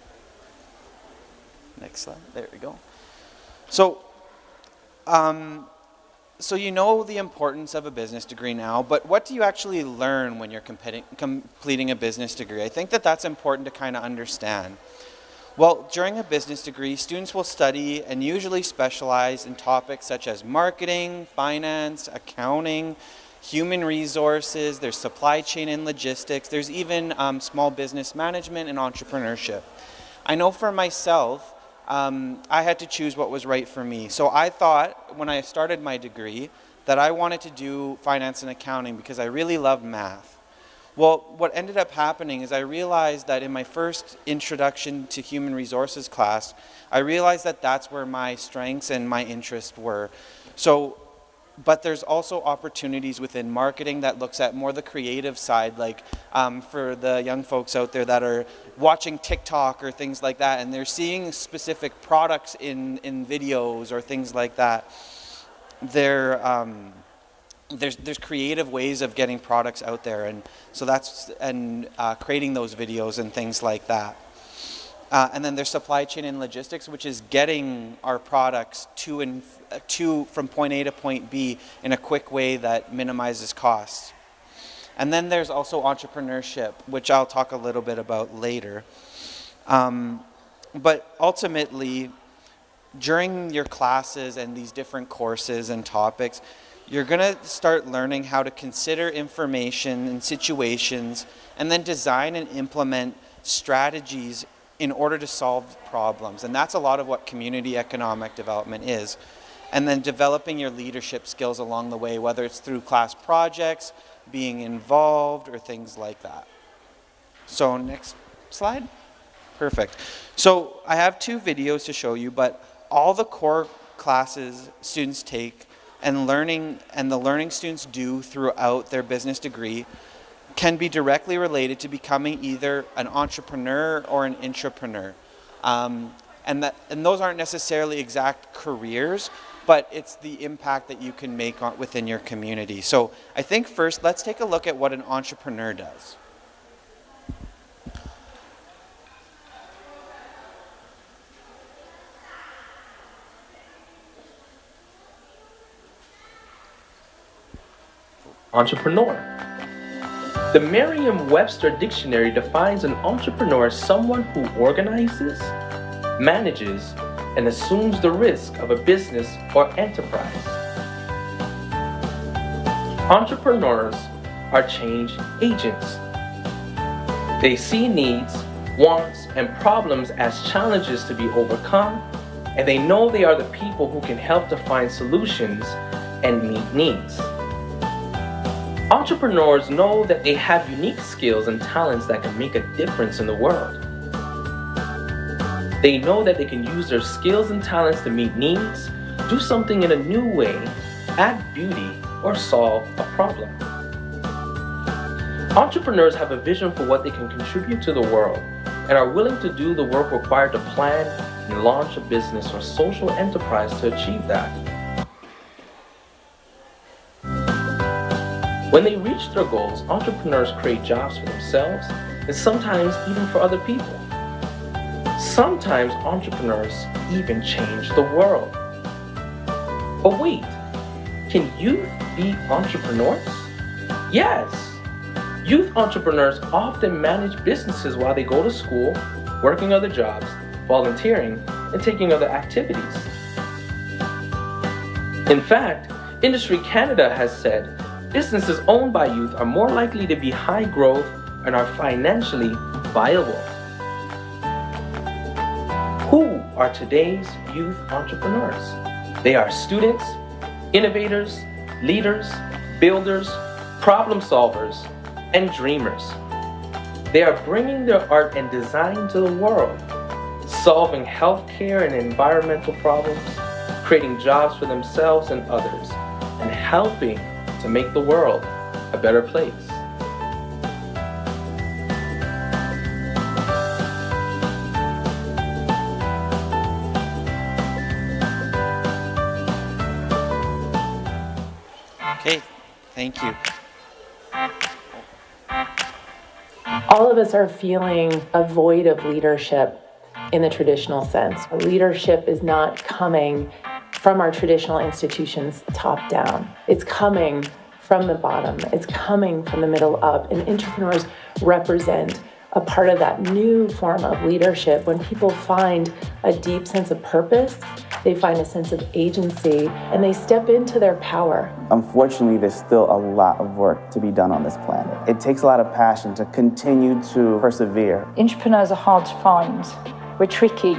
Next slide, there we go. So So you know the importance of a business degree now, but what do you actually learn when you're completing a business degree? I think that that's important to kind of understand. Well, during a business degree, students will study and usually specialize in topics such as marketing, finance, accounting, human resources, there's supply chain and logistics, there's even small business management and entrepreneurship. I know for myself, I had to choose what was right for me. So I thought when I started my degree that I wanted to do finance and accounting because I really love math. Well, what ended up happening is I realized that in my first introduction to human resources class, I realized that that's where my strengths and my interests were. So, but there's also opportunities within marketing that looks at more the creative side, like for the young folks out there that are watching TikTok or things like that, and they're seeing specific products in videos or things like that. There's creative ways of getting products out there, and so that's creating those videos and things like that. And then there's supply chain and logistics, which is getting our products from point A to point B in a quick way that minimizes costs. And then there's also entrepreneurship, which I'll talk a little bit about later. But ultimately, during your classes and these different courses and topics, you're going to start learning how to consider information and situations and then design and implement strategies in order to solve problems. And that's a lot of what community economic development is. And then developing your leadership skills along the way, whether it's through class projects, being involved, or things like that. So next slide. Perfect. So I have 2 videos to show you, but all the core classes students take and the learning students do throughout their business degree can be directly related to becoming either an entrepreneur or an intrapreneur. And those aren't necessarily exact careers, but it's the impact that you can make within your community. So I think first, let's take a look at what an entrepreneur does. Entrepreneur. The Merriam-Webster dictionary defines an entrepreneur as someone who organizes, manages, and assumes the risk of a business or enterprise. Entrepreneurs are change agents. They see needs, wants, and problems as challenges to be overcome, and they know they are the people who can help to find solutions and meet needs. Entrepreneurs know that they have unique skills and talents that can make a difference in the world. They know that they can use their skills and talents to meet needs, do something in a new way, add beauty, or solve a problem. Entrepreneurs have a vision for what they can contribute to the world and are willing to do the work required to plan and launch a business or social enterprise to achieve that. When they reach their goals, entrepreneurs create jobs for themselves and sometimes even for other people. Sometimes entrepreneurs even change the world. But wait, can youth be entrepreneurs? Yes. Youth entrepreneurs often manage businesses while they go to school, working other jobs, volunteering, and taking other activities. In fact, Industry Canada has said businesses owned by youth are more likely to be high growth and are financially viable. Who are today's youth entrepreneurs? They are students, innovators, leaders, builders, problem solvers, and dreamers. They are bringing their art and design to the world, solving healthcare and environmental problems, creating jobs for themselves and others, and helping to make the world a better place. Okay, thank you. All of us are feeling a void of leadership in the traditional sense. Leadership is not coming from our traditional institutions top down. It's coming from the bottom. It's coming from the middle up. And entrepreneurs represent a part of that new form of leadership. When people find a deep sense of purpose, they find a sense of agency, and they step into their power. Unfortunately, there's still a lot of work to be done on this planet. It takes a lot of passion to continue to persevere. Entrepreneurs are hard to find. We're tricky.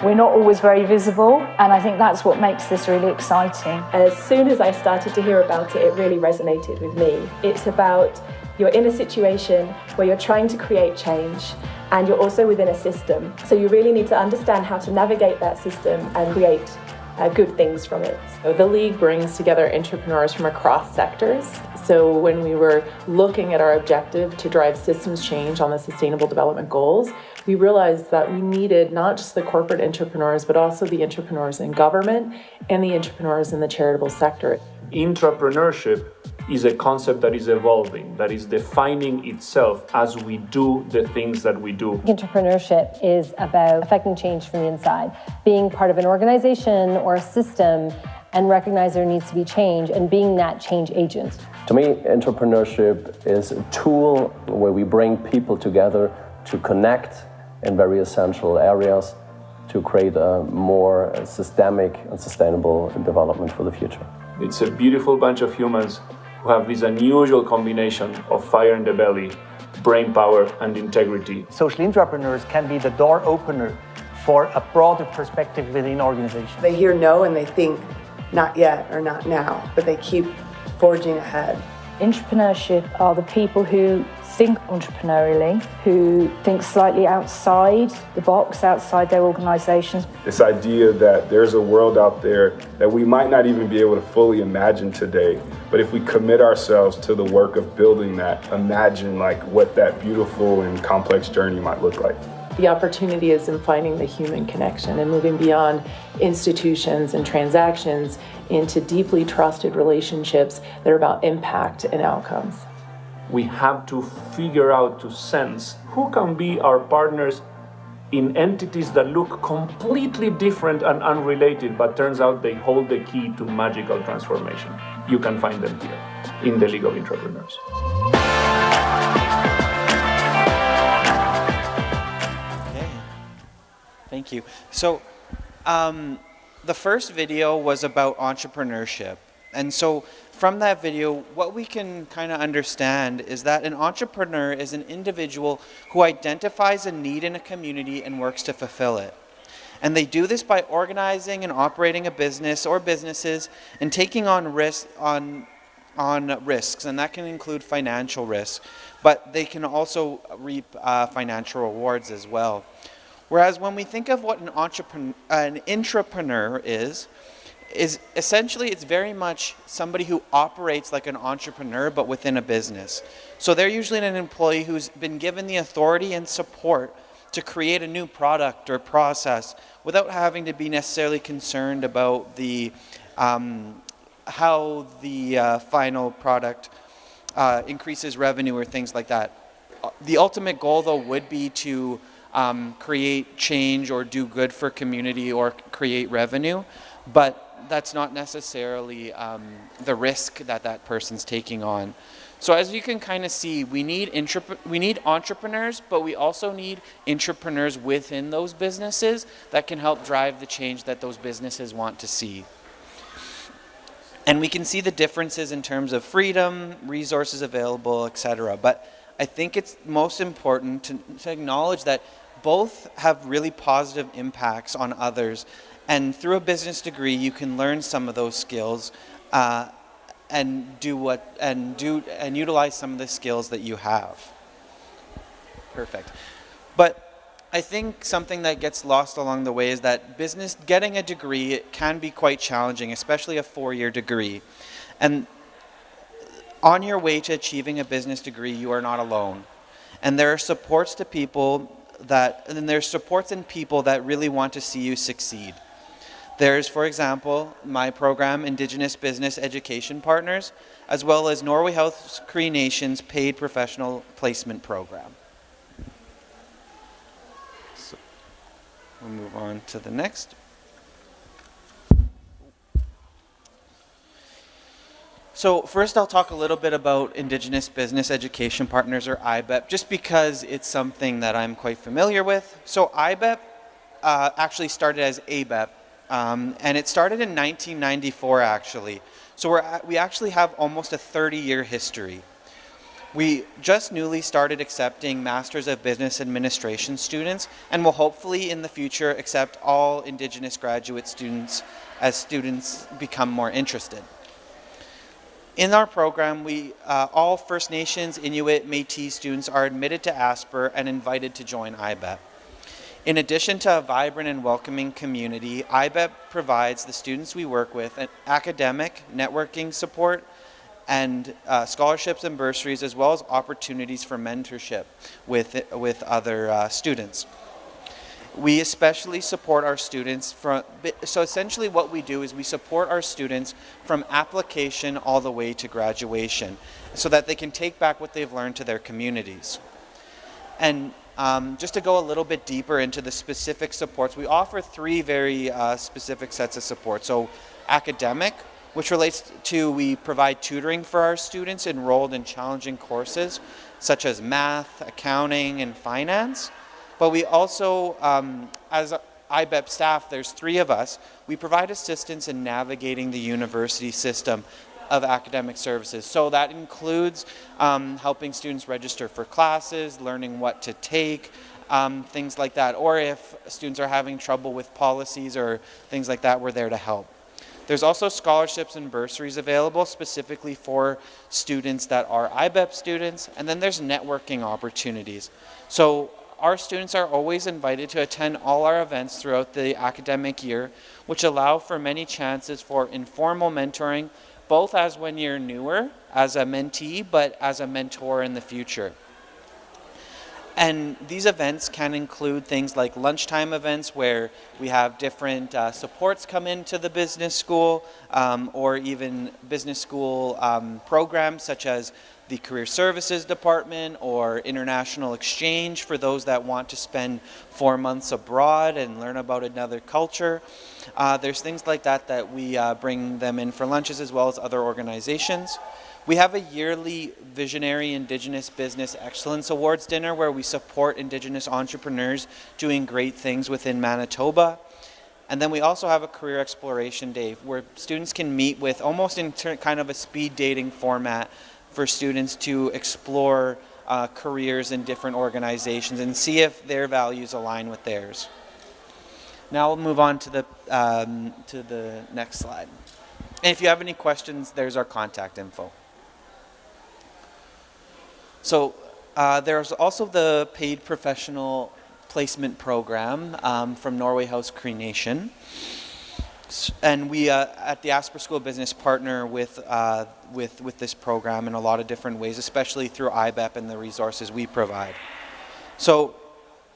We're not always very visible, and I think that's what makes this really exciting. As soon as I started to hear about it, it really resonated with me. It's about you're in a situation where you're trying to create change, and you're also within a system. So you really need to understand how to navigate that system and create good things from it. So the League brings together entrepreneurs from across sectors. So when we were looking at our objective to drive systems change on the Sustainable Development Goals, we realized that we needed not just the corporate entrepreneurs, but also the entrepreneurs in government and the entrepreneurs in the charitable sector. Entrepreneurship is a concept that is evolving, that is defining itself as we do the things that we do. Entrepreneurship is about affecting change from the inside, being part of an organization or a system and recognize there needs to be change and being that change agent. To me, entrepreneurship is a tool where we bring people together to connect in very essential areas to create a more systemic and sustainable development for the future. It's a beautiful bunch of humans who have this unusual combination of fire in the belly, brain power, and integrity. Social entrepreneurs can be the door opener for a broader perspective within organizations. They hear no and they think not yet or not now, but they keep forging ahead. Entrepreneurship are the people who think entrepreneurially, who think slightly outside the box, outside their organizations. This idea that there's a world out there that we might not even be able to fully imagine today, but if we commit ourselves to the work of building that, imagine like what that beautiful and complex journey might look like. The opportunity is in finding the human connection and moving beyond institutions and transactions into deeply trusted relationships that are about impact and outcomes. We have to figure out, to sense who can be our partners in entities that look completely different and unrelated, but turns out they hold the key to magical transformation. You can find them here in the League of Entrepreneurs. Okay, thank you. So the first video was about entrepreneurship. And so from that video, what we can kind of understand is that an entrepreneur is an individual who identifies a need in a community and works to fulfill it. And they do this by organizing and operating a business or businesses and taking on risks, and that can include financial risks, but they can also reap financial rewards as well. Whereas when we think of what an intrapreneur is essentially it's very much somebody who operates like an entrepreneur but within a business. So they're usually an employee who's been given the authority and support to create a new product or process without having to be necessarily concerned about the how the final product increases revenue or things like that. The ultimate goal though would be to create change or do good for community or create revenue, but that's not necessarily the risk that that person's taking on. So as you can kind of see, we need entrepreneurs, but we also need intrapreneurs within those businesses that can help drive the change that those businesses want to see. And we can see the differences in terms of freedom, resources available, etc. But I think it's most important to acknowledge that both have really positive impacts on others. And through a business degree, you can learn some of those skills and utilize some of the skills that you have. Perfect. But I think something that gets lost along the way is that getting a degree can be quite challenging, especially a 4-year degree. And on your way to achieving a business degree, you are not alone. And there are supports in people that really want to see you succeed. There's, for example, my program, Indigenous Business Education Partners, as well as Norway Health Cree Nation's paid professional placement program. So we'll move on to the next. So first I'll talk a little bit about Indigenous Business Education Partners, or IBEP, just because it's something that I'm quite familiar with. So IBEP actually started as ABEP, and it started in 1994 actually. So we actually have almost a 30-year history. We just newly started accepting Masters of Business Administration students, and will hopefully in the future accept all Indigenous graduate students as students become more interested. In our program, all First Nations, Inuit, Métis students are admitted to ASPR and invited to join IBEP. In addition to a vibrant and welcoming community, IBEP provides the students we work with an academic, networking support, and scholarships and bursaries, as well as opportunities for mentorship with other students. We especially support our students so essentially what we do is we support our students from application all the way to graduation, so that they can take back what they've learned to their communities. And just to go a little bit deeper into the specific supports, we offer three very specific sets of support. So academic, which relates to we provide tutoring for our students enrolled in challenging courses such as math, accounting, and finance. But we also, as IBEP staff, there's 3 of us, we provide assistance in navigating the university system of academic services. So that includes helping students register for classes, learning what to take, things like that. Or if students are having trouble with policies or things like that, we're there to help. There's also scholarships and bursaries available specifically for students that are IBEP students, and then there's networking opportunities. So our students are always invited to attend all our events throughout the academic year, which allow for many chances for informal mentoring, both as when you're newer, as a mentee, but as a mentor in the future. And these events can include things like lunchtime events where we have different supports come into the business school, or even business school programs such as the Career Services Department or International Exchange for those that want to spend 4 months abroad and learn about another culture. There's things like that that we bring them in for lunches, as well as other organizations. We have a yearly Visionary Indigenous Business Excellence Awards dinner where we support Indigenous entrepreneurs doing great things within Manitoba. And then we also have a career exploration day where students can meet with, almost in kind of a speed dating format, for students to explore careers in different organizations and see if their values align with theirs. Now we'll move on to the next slide. And if you have any questions, there's our contact info. So there's also the paid professional placement program from Norway House Cree Nation. And we at the ASPR School of Business partner with this program in a lot of different ways, especially through IBEP and the resources we provide. So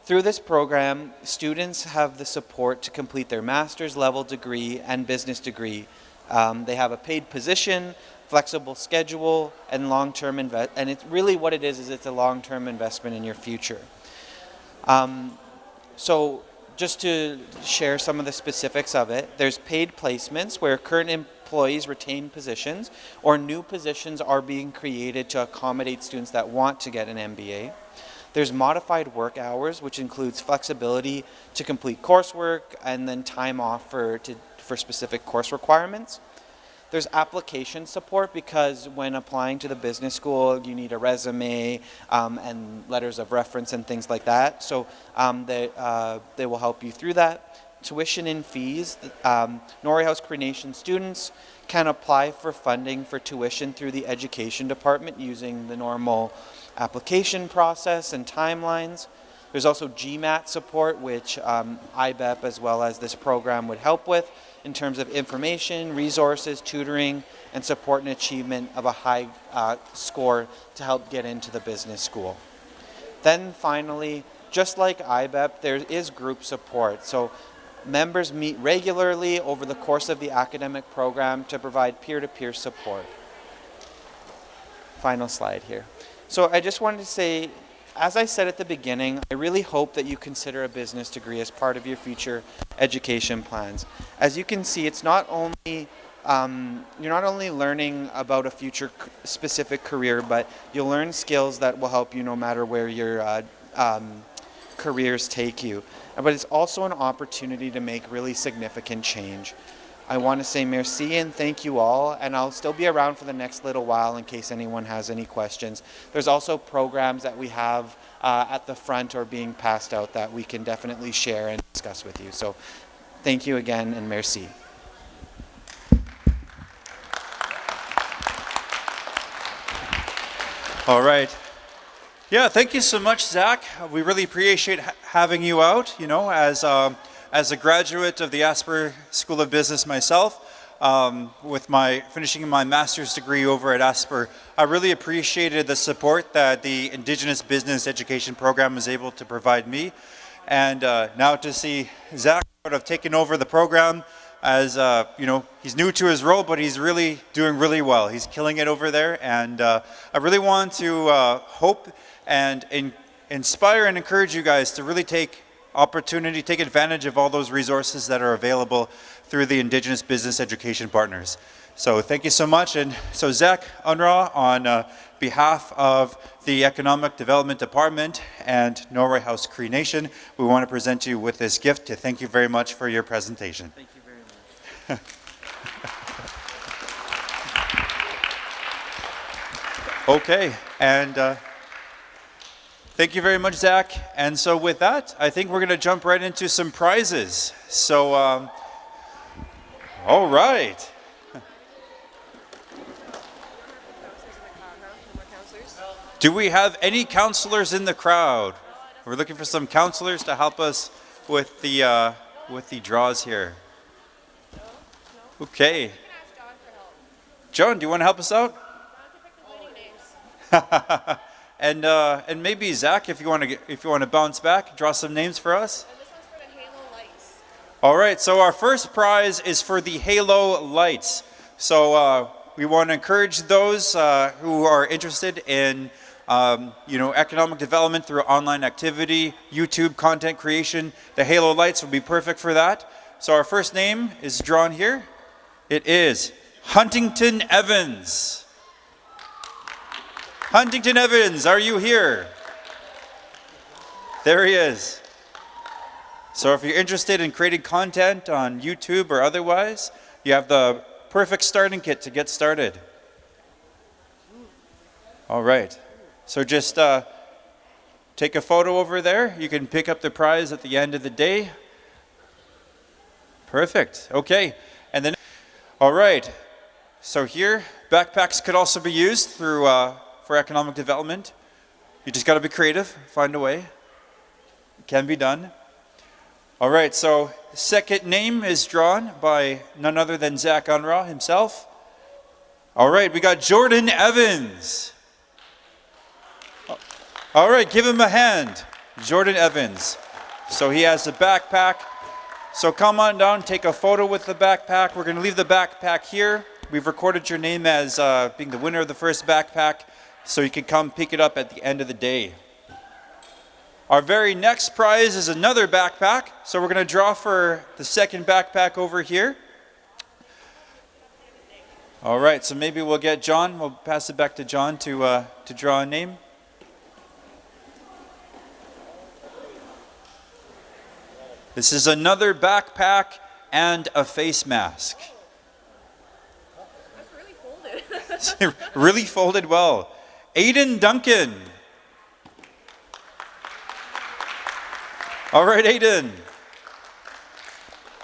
through this program, students have the support to complete their master's level degree and business degree. They have a paid position, flexible schedule, and long-term and it's really what it is it's a long-term investment in your future. So just to share some of the specifics of it, there's paid placements where current employees retain positions or new positions are being created to accommodate students that want to get an MBA. There's modified work hours, which includes flexibility to complete coursework and then time off for specific course requirements. There's application support because when applying to the business school, you need a resume and letters of reference and things like that. So they will help you through that. Tuition and fees. Norway House Cree Nation students can apply for funding for tuition through the education department using the normal application process and timelines. There's also GMAT support, which IBEP as well as this program would help with, in terms of information, resources, tutoring, and support and achievement of a high score to help get into the business school. Then finally, just like IBEP, there is group support. So members meet regularly over the course of the academic program to provide peer-to-peer support. Final slide here. So I just wanted to say, as I said at the beginning, I really hope that you consider a business degree as part of your future education plans. As you can see, it's not only you're not only learning about a future specific career, but you'll learn skills that will help you no matter where your careers take you. But it's also an opportunity to make really significant change. I want to say merci and thank you all, and I'll still be around for the next little while in case anyone has any questions. There's also programs that we have at the front or being passed out that we can definitely share and discuss with you. So thank you again and merci. All right. Yeah, thank you so much, Zach. We really appreciate having you out, you know, as a graduate of the Asper School of Business myself, with finishing my master's degree over at Asper, I really appreciated the support that the Indigenous Business Education Program was able to provide me. And now to see Zach sort of taking over the program as, you know, he's new to his role, but he's really doing really well. He's killing it over there. And I really want to hope and inspire and encourage you guys to really take advantage of all those resources that are available through the Indigenous Business Education Partners. So thank you so much. And so Zach Unruh, on behalf of the Economic Development Department and Norway House Cree Nation, we want to present you with this gift to thank you very much for your presentation. Thank you very much. Okay, and thank you very much, Zach. And so with that, I think we're going to jump right into some prizes. So, all right. Do we have any counselors in the crowd? We're looking for some counselors to help us with the draws here. Okay. John, do you want to help us out? And maybe Zach, if you want to bounce back, draw some names for us. And this one's for the Halo Lights. All right. So our first prize is for the Halo Lights. So we want to encourage those who are interested in economic development through online activity, YouTube content creation. The Halo Lights would be perfect for that. So our first name is drawn here. It is Huntington Evans. Huntington Evans, are you here? There he is. So if you're interested in creating content on YouTube or otherwise, you have the perfect starting kit to get started. All right. So just take a photo over there. You can pick up the prize at the end of the day. Perfect. Okay. And then, all right. So here, backpacks could also be used through for economic development. You just got to be creative, find a way. It can be done. All right, so second name is drawn by none other than Zach Unruh himself. All right, we got Jordan Evans. All right, give him a hand. Jordan Evans. So he has a backpack. So come on down, take a photo with the backpack. We're going to leave the backpack here. We've recorded your name as being the winner of the first backpack, so you can come pick it up at the end of the day. Our very next prize is another backpack, so we're going to draw for the second backpack over here. All right, so maybe we'll get John. We'll pass it back to John to draw a name. This is another backpack and a face mask. That's really folded. Really folded well. Aiden Duncan. All right, Aiden.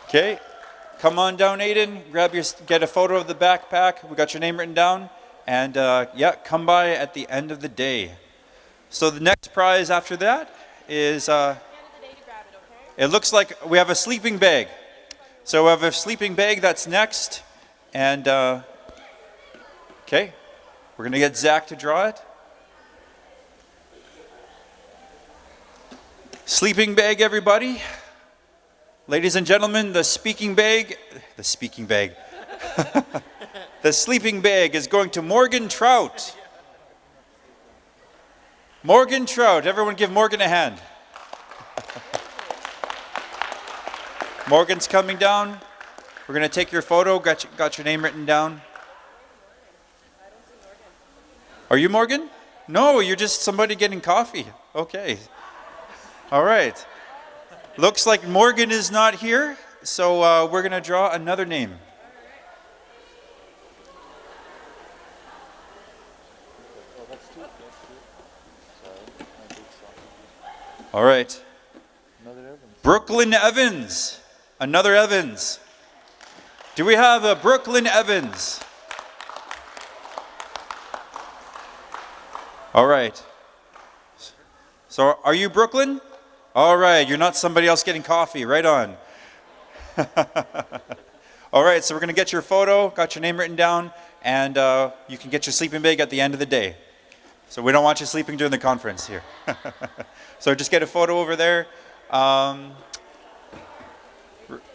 Okay, come on down, Aiden. Get a photo of the backpack. We got your name written down. And yeah, come by at the end of the day. So the next prize after that is, it looks like we have a sleeping bag. So we have a sleeping bag that's next. And, okay, we're going to get Zach to draw it. Sleeping bag, everybody. Ladies and gentlemen, the sleeping bag is going to Morgan Trout. Morgan Trout, everyone give Morgan a hand. Morgan's coming down. We're going to take your photo. Got your name written down. Are you Morgan? No, you're just somebody getting coffee. Okay. All right. Looks like Morgan is not here, so we're going to draw another name. All right. Brooklyn Evans. Another Evans. Do we have a Brooklyn Evans? All right. So are you Brooklyn? All right. You're not somebody else getting coffee. Right on. All right. So we're going to get your photo, got your name written down, and you can get your sleeping bag at the end of the day. So we don't want you sleeping during the conference here. So just get a photo over there.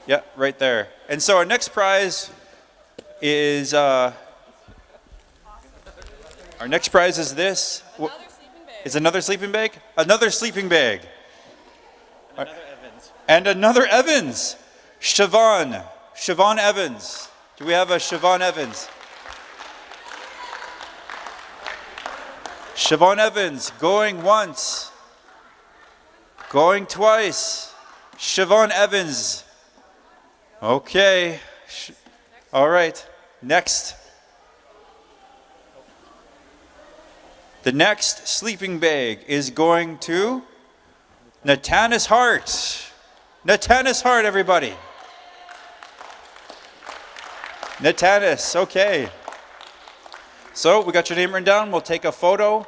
Yeah, right there. And so our next prize is this. Is another sleeping bag? Another sleeping bag. Another Evans. And another Evans. Siobhan. Siobhan Evans. Do we have a Siobhan Evans? Siobhan Evans, going once. Going twice. Siobhan Evans. Okay. All right. Next. The next sleeping bag is going to Natanis Hart. Natanis Hart, everybody. Natanis, okay. So we got your name written down. We'll take a photo.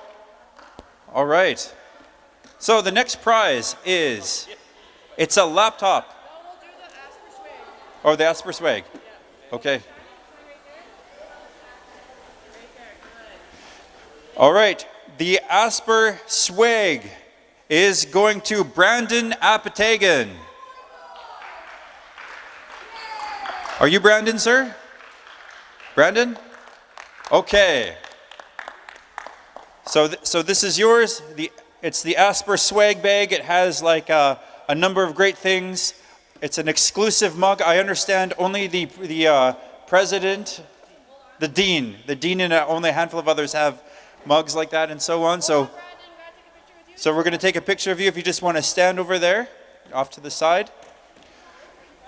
All right. So the next prize is, it's a laptop. Or the Asper Swag. Okay. All right. The Asper Swag is going to Brandon Apatagan. Are you Brandon, sir? Brandon? Okay. So this is yours. It's the Asper Swag bag. It has like a number of great things. It's an exclusive mug. I understand only the president, the dean, and only a handful of others have mugs like that and so on. So we're going to take a picture of you if you just want to stand over there, off to the side.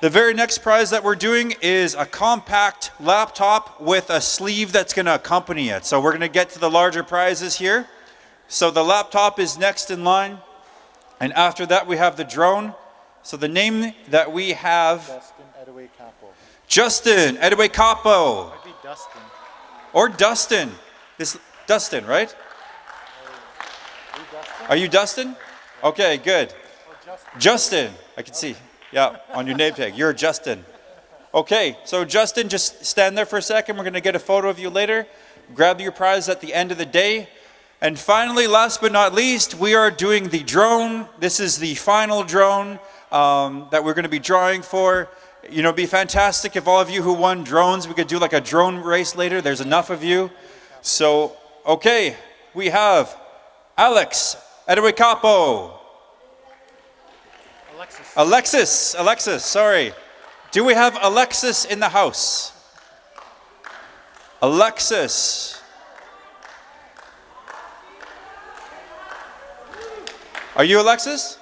The very next prize that we're doing is a compact laptop with a sleeve that's going to accompany it. So we're going to get to the larger prizes here. So the laptop is next in line. And after that, we have the drone. So the name that we have... Justin Edaway Capo. Justin Edaway Capo. Might be Dustin. Or Dustin. This Dustin, right? Are you Dustin? Okay, good. Justin. I can see. Yeah, on your name tag. You're Justin. Okay, so Justin, just stand there for a second. We're going to get a photo of you later. Grab your prize at the end of the day. And finally, last but not least, we are doing the drone. This is the final drone that we're going to be drawing for. You know, it'd be fantastic if all of you who won drones, we could do like a drone race later. There's enough of you. So, okay, we have Alex Edaway Capo. Alexis, sorry. Do we have Alexis in the house? Alexis. Are you Alexis?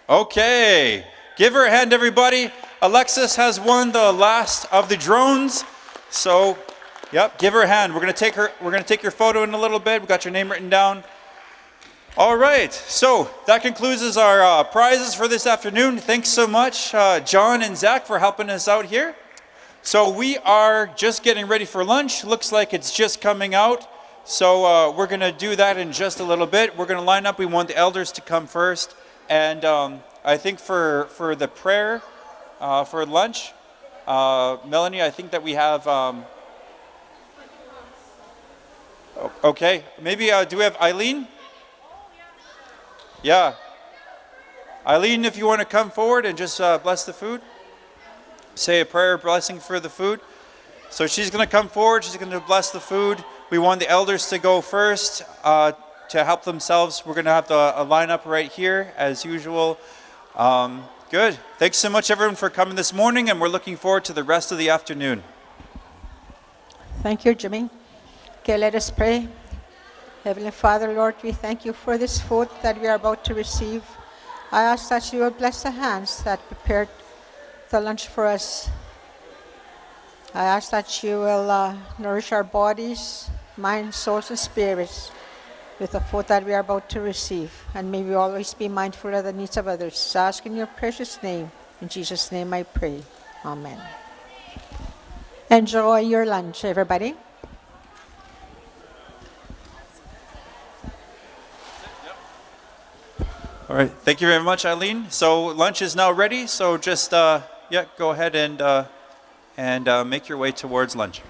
Okay. Give her a hand, everybody. Alexis has won the last of the drones. So, yep, give her a hand. We're going to take your photo in a little bit. We got your name written down. All right. So, that concludes our prizes for this afternoon. Thanks so much, John and Zach, for helping us out here. So, we are just getting ready for lunch. Looks like it's just coming out. So we're going to do that in just a little bit. We're going to line up. We want the elders to come first. And I think for the prayer for lunch, Melanie, I think that we have... okay. Maybe do we have Eileen? Yeah. Eileen, if you want to come forward and just bless the food. Say a prayer blessing for the food. So she's going to come forward. She's going to bless the food. We want the elders to go first to help themselves. We're going to have a lineup right here, as usual. Good. Thanks so much, everyone, for coming this morning, and we're looking forward to the rest of the afternoon. Thank you, Jimmy. Okay, let us pray. Heavenly Father, Lord, we thank you for this food that we are about to receive. I ask that you will bless the hands that prepared the lunch for us. I ask that you will nourish our bodies, minds, souls, and spirits with the food that we are about to receive. And may we always be mindful of the needs of others. I ask in your precious name. In Jesus' name I pray. Amen. Enjoy your lunch, everybody. All right. Thank you very much, Eileen. So lunch is now ready. So just go ahead and make your way towards lunch.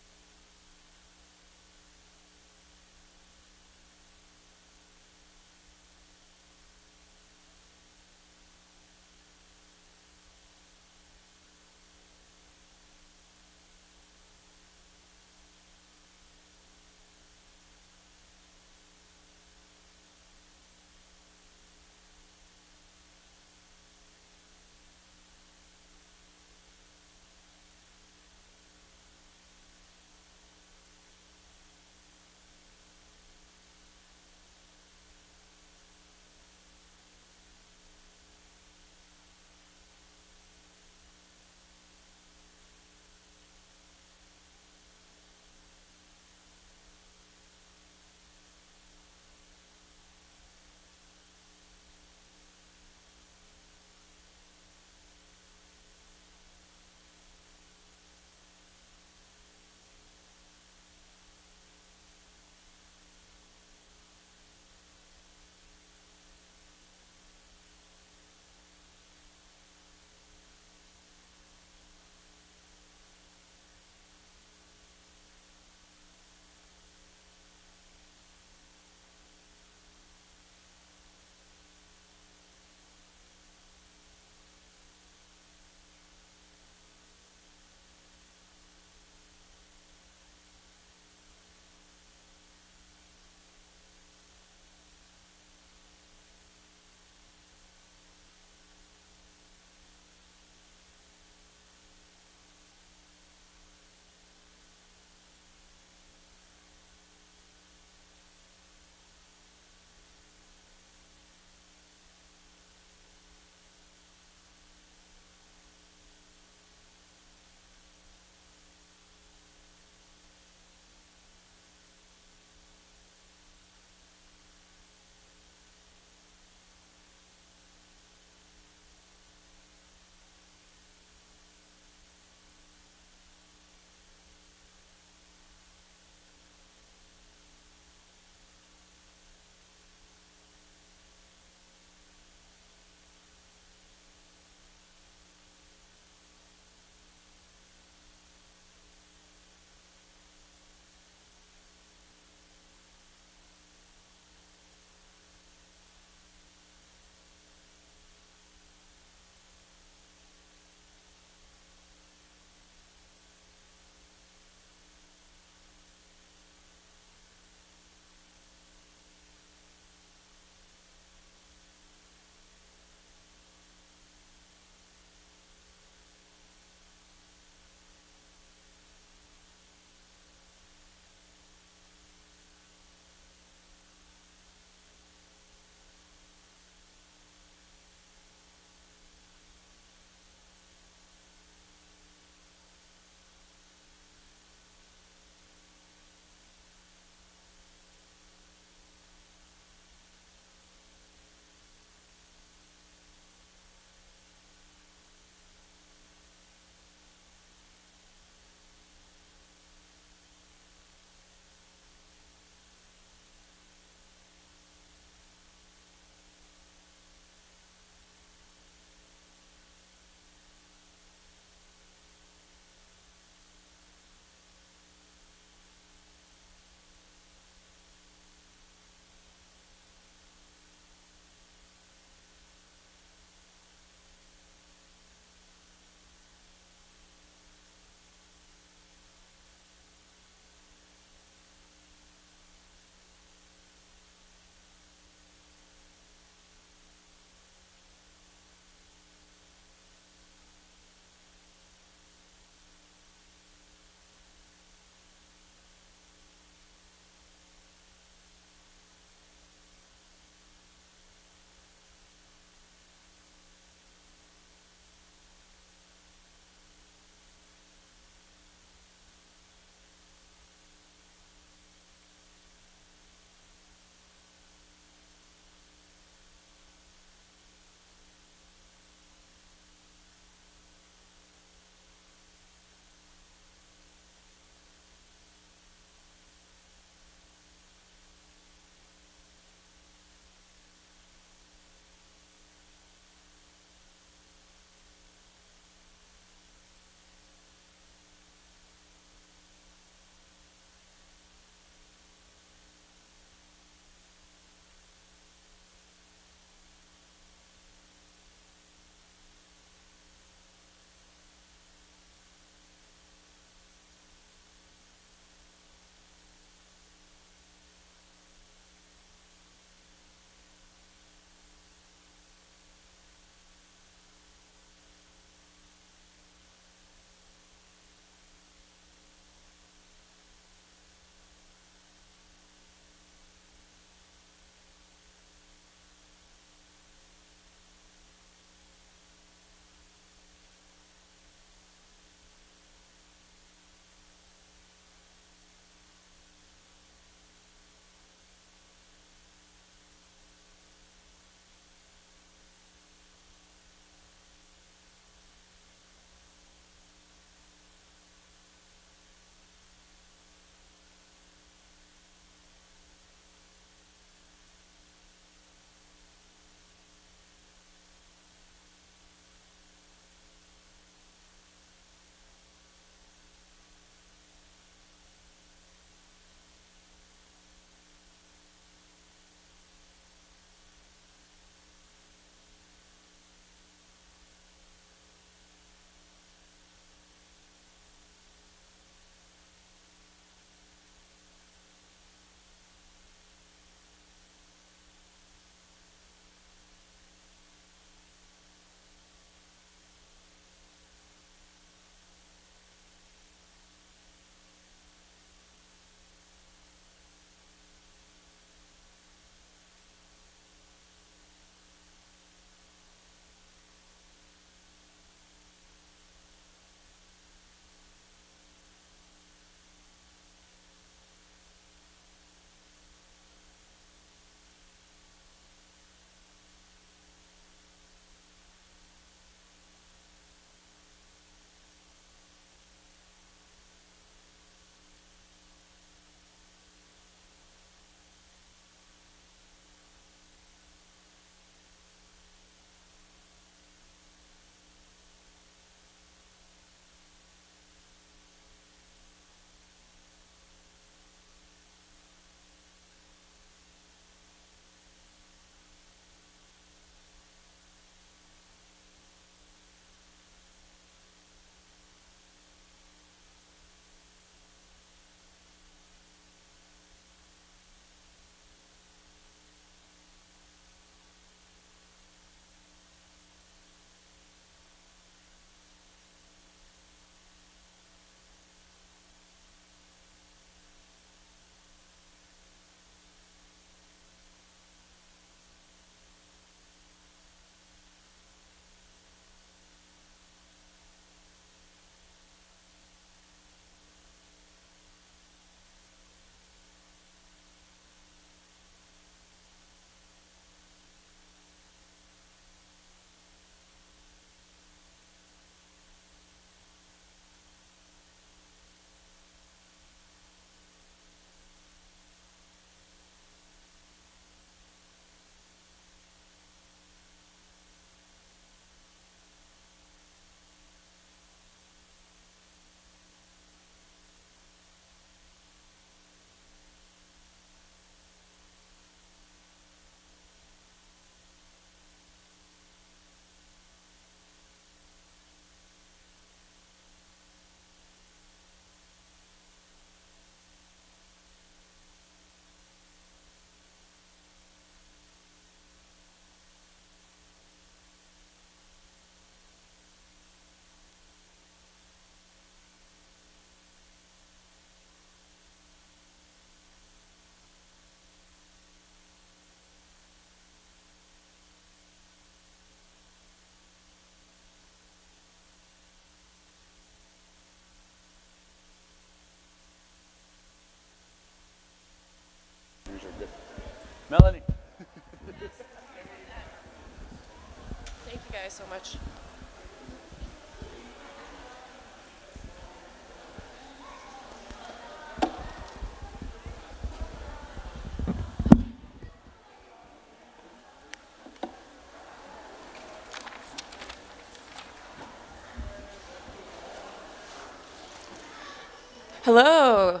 Hello.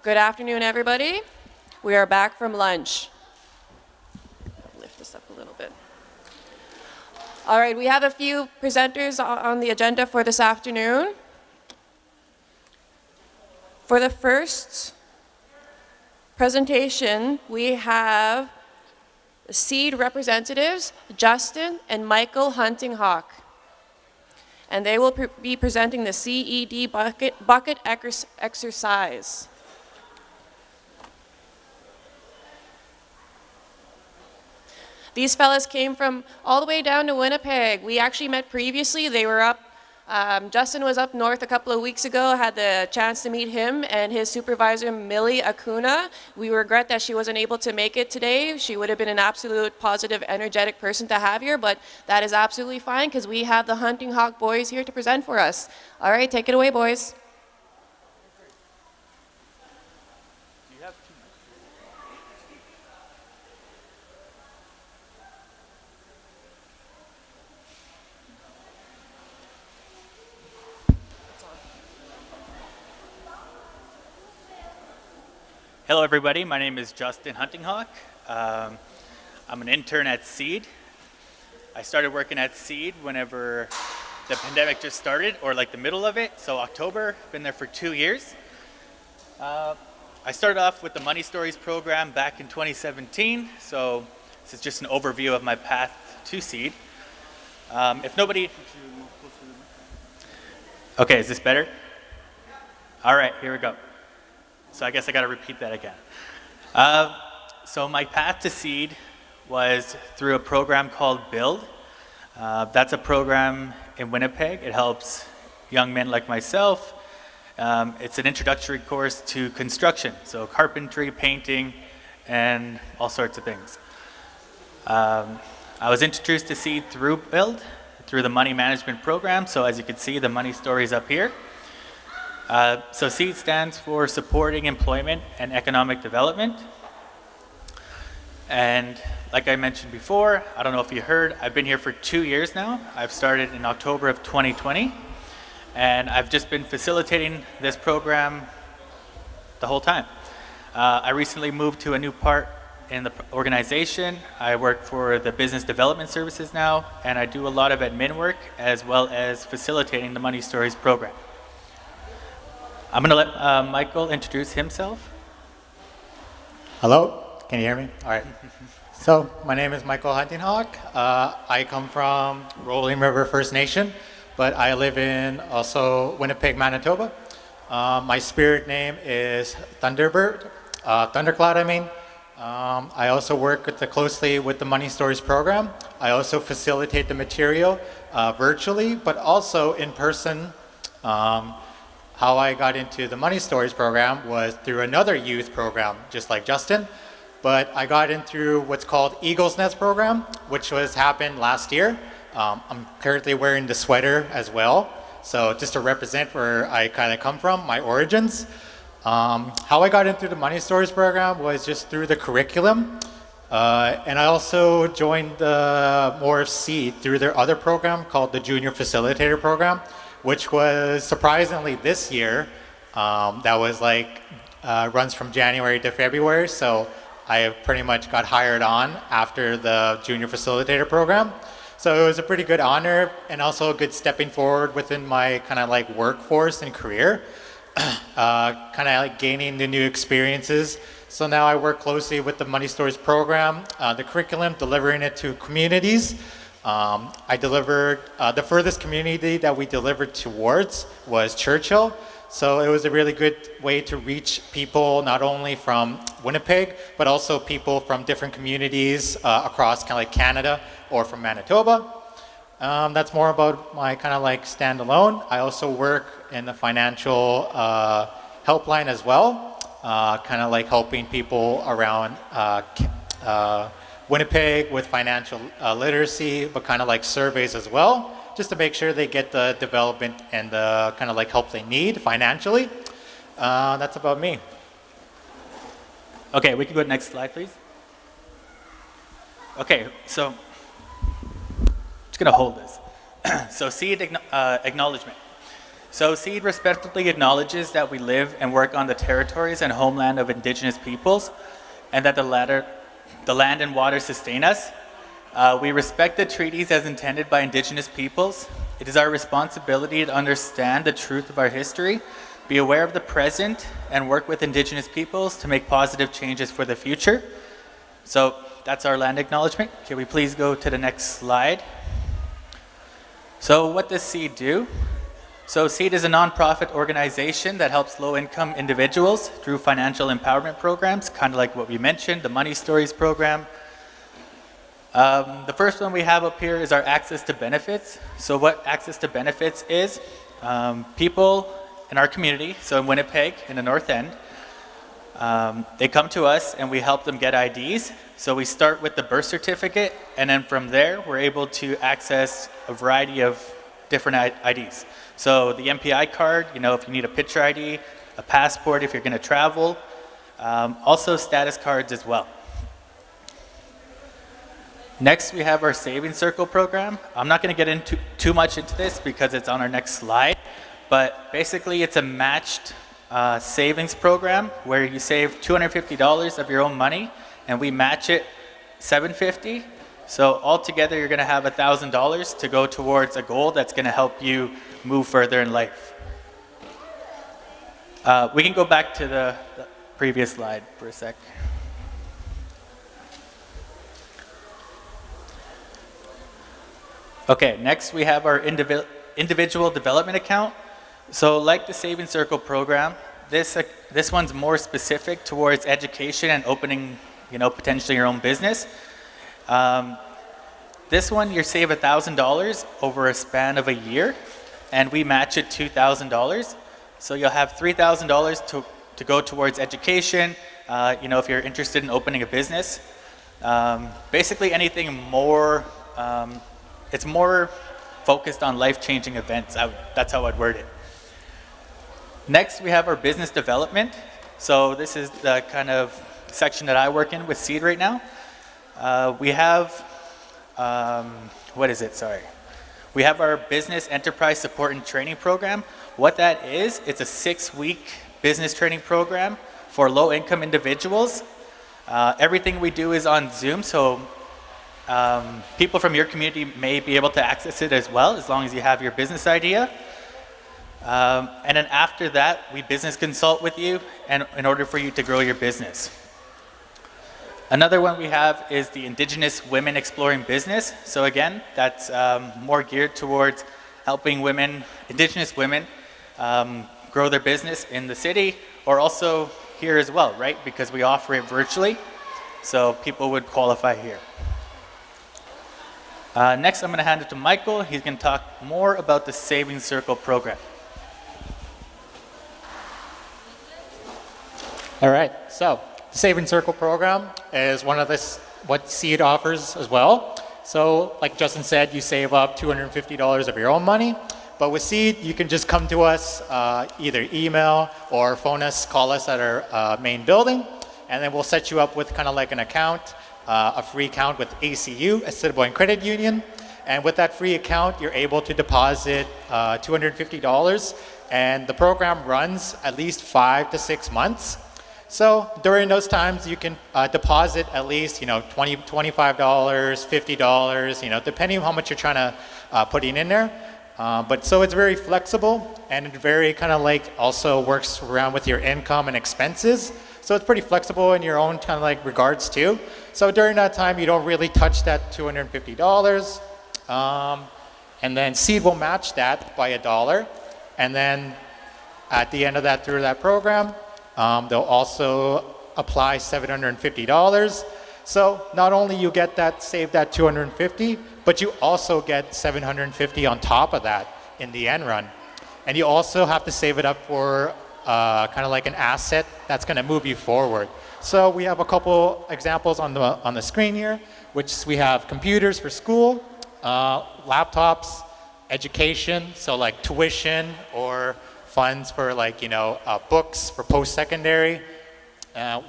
Good afternoon, everybody. We are back from lunch. Lift this up a little bit. All right, we have a few presenters on the agenda for this afternoon. For the first presentation, we have the SEED representatives, Justin and Michael Huntinghawk. And they will be presenting the CED bucket exercise. These fellas came from all the way down to Winnipeg. We actually met previously. They were up, Justin was up north a couple of weeks ago, had the chance to meet him and his supervisor, Millie Acuna. We regret that she wasn't able to make it today. She would have been an absolute positive, energetic person to have here, but that is absolutely fine because we have the Hunting Hawk boys here to present for us. All right, take it away, boys. Hello everybody, my name is Justin Huntinghawk. I'm an intern at SEED. I started working at SEED whenever the pandemic just started, or like the middle of it, so October, been there for 2 years. I started off with the Money Stories program back in 2017, so this is just an overview of my path to SEED. If nobody... Okay, is this better? All right, here we go. So I guess I got to repeat that again. So my path to SEED was through a program called BUILD. That's a program in Winnipeg. It helps young men like myself. It's an introductory course to construction, so carpentry, painting, and all sorts of things. I was introduced to SEED through BUILD, through the money management program. So as you can see, the money stories up here. So SEED stands for Supporting Employment and Economic Development. And like I mentioned before, I don't know if you heard, I've been here for 2 years now. I've started in October of 2020. And I've just been facilitating this program the whole time. I recently moved to a new part in the organization. I work for the Business Development Services now, and I do a lot of admin work as well as facilitating the Money Stories program. I'm going to let Michael introduce himself. Hello, can you hear me? All right. So, my name is Michael Huntinghawk. I come from Rolling River First Nation, but I live in also Winnipeg, Manitoba. My spirit name is Thunderbird, Thundercloud, I mean. I also work closely with the Money Stories program. I also facilitate the material virtually, but also in person. How I got into the Money Stories program was through another youth program, just like Justin. But I got in through what's called Eagle's Nest program, which happened last year. I'm currently wearing the sweater as well. So just to represent where I kind of come from, my origins. How I got into the Money Stories program was just through the curriculum. And I also joined the more of SEED through their other program called the Junior Facilitator program, which was surprisingly this year. That was like, runs from January to February. So I pretty much got hired on after the Junior Facilitator program. So it was a pretty good honor and also a good stepping forward within my kind of like workforce and career. Kind of like gaining the new experiences. So now I work closely with the Money Stories program, the curriculum, delivering it to communities. I delivered, the furthest community that we delivered towards was Churchill. So it was a really good way to reach people not only from Winnipeg, but also people from different communities across kind of like Canada or from Manitoba. That's more about my kind of like standalone. I also work in the financial helpline as well, kind of like helping people around Winnipeg with financial literacy, but kind of like surveys as well, just to make sure they get the development and the kind of like help they need financially. That's about me. Okay, we can go to the next slide, please. Okay, so just gonna hold this. So SEED acknowledgement. So SEED respectfully acknowledges that we live and work on the territories and homeland of Indigenous peoples, and that the land and water sustain us. We respect the treaties as intended by Indigenous peoples. It is our responsibility to understand the truth of our history, be aware of the present, and work with Indigenous peoples to make positive changes for the future. So that's our land acknowledgement. Can we please go to the next slide? So what does SEED do? So SEED is a nonprofit organization that helps low-income individuals through financial empowerment programs, kind of like what we mentioned, the Money Stories program. The first one we have up here is our access to benefits. So what access to benefits is, people in our community, so in Winnipeg, in the North End, they come to us and we help them get IDs. So we start with the birth certificate, and then from there, we're able to access a variety of different IDs. So the MPI card, you know, if you need a picture ID, a passport if you're going to travel, also status cards as well. Next, we have our Savings Circle program. I'm not going to get into too much into this because it's on our next slide, but basically it's a matched savings program where you save $250 of your own money and we match it $750. So altogether, you're going to have $1,000 to go towards a goal that's going to help you move further in life. We can go back to the previous slide for a sec. Okay, next we have our individual development account. So like the Savings Circle program, this one's more specific towards education and opening, you know, potentially your own business. This one, you save $1,000 over a span of a year, and we match it $2,000. So you'll have $3,000 to go towards education, you know, if you're interested in opening a business. Basically anything more, it's more focused on life-changing events. That's how I'd word it. Next, we have our business development. So this is the kind of section that I work in with SEED right now. We have, we have our business enterprise support and training program. What that is, it's a 6-week business training program for low-income individuals. Everything we do is on Zoom, so people from your community may be able to access it as well, as long as you have your business idea. And then after that, we business consult with you and in order for you to grow your business. Another one we have is the Indigenous Women Exploring Business. So again, that's more geared towards helping women, Indigenous women, grow their business in the city or also here as well, right? Because we offer it virtually, so people would qualify here. Next, I'm going to hand it to Michael. He's going to talk more about the Savings Circle program. All right, so the Savings Circle program is one of what SEED offers as well. So like Justin said, you save up $250 of your own money, but with SEED, you can just come to us, either email or phone us, call us at our main building, and then we'll set you up with kind of like an account, a free account with ACU, Assiniboine Credit Union. And with that free account, you're able to deposit $250, and the program runs at least 5 to 6 months. So during those times, you can deposit at least, $20, $25, $50, depending on how much you're trying to put in there. But so it's very flexible, and it very kind of like also works around with your income and expenses. So it's pretty flexible in your own kind of like regards too. So during that time, you don't really touch that $250. And then SEED will match that by $1. And then at the end of that, through that program, they'll also apply $750. So not only you get that, save that $250, but you also get $750 on top of that in the end run. And you also have to save it up for kind of like an asset that's going to move you forward. So we have a couple examples on the screen here, which we have computers for school, laptops, education, so like tuition or funds for like, books for post-secondary,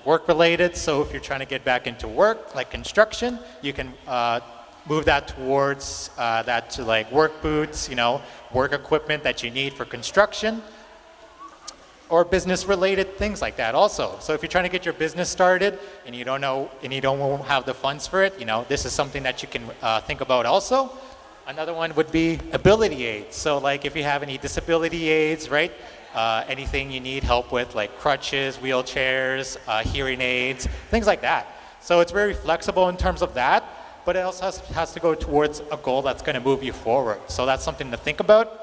work-related. So if you're trying to get back into work, like construction, you can move that towards that to like work boots, work equipment that you need for construction, or business related things like that also. So if you're trying to get your business started and you don't know, and you don't have the funds for it, this is something that you can think about also. Another one would be ability aids. So like if you have any disability aids, right? Anything you need help with, like crutches, wheelchairs, hearing aids, things like that. So it's very flexible in terms of that, but it also has to go towards a goal that's going to move you forward. So that's something to think about.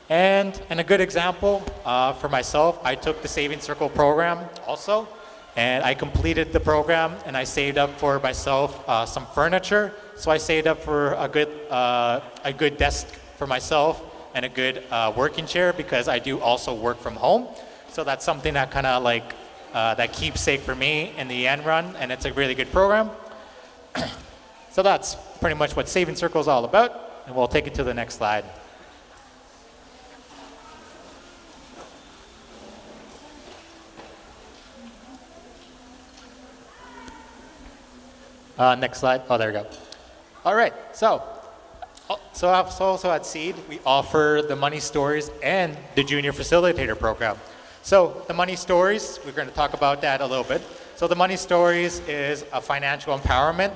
And a good example for myself, I took the Saving Circle program also, and I completed the program, and I saved up for myself some furniture. So I saved up for a good desk for myself and a good working chair, because I do also work from home. So that's something that kind of like that keepsake for me in the end run, and it's a really good program. So that's pretty much what Saving Circle is all about, and we'll take it to the next slide. Next slide. Oh, there we go. All right. So also at Seed, we offer the Money Stories and the Junior Facilitator Program. So the Money Stories, we're going to talk about that a little bit. So the Money Stories is a financial empowerment.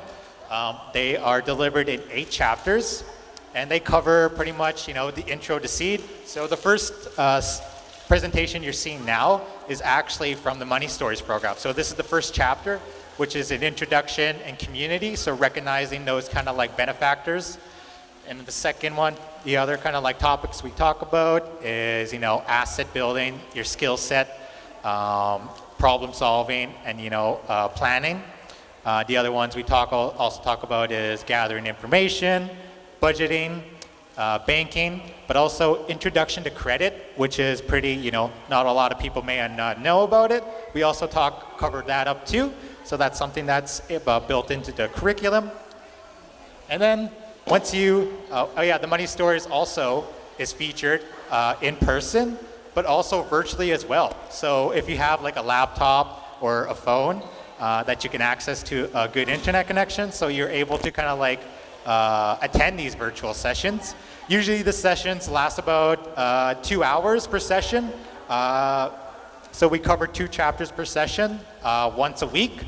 They are delivered in 8 chapters, and they cover pretty much, the intro to Seed. So the first presentation you're seeing now is actually from the Money Stories program. So this is the first chapter, which is an introduction and community, so recognizing those kind of like benefactors. And the second one, the other kind of like topics we talk about is, asset building, your skill set, problem solving, and, planning. The other ones we also talk about is gathering information, budgeting, banking, but also introduction to credit, which is pretty, not a lot of people may not know about it. We also cover that up too. So that's something that's built into the curriculum. And then once the Money Stories also is featured in person, but also virtually as well. So if you have like a laptop or a phone that you can access to a good internet connection, so you're able to kind of like attend these virtual sessions. Usually the sessions last about 2 hours per session. So we cover 2 chapters per session once a week.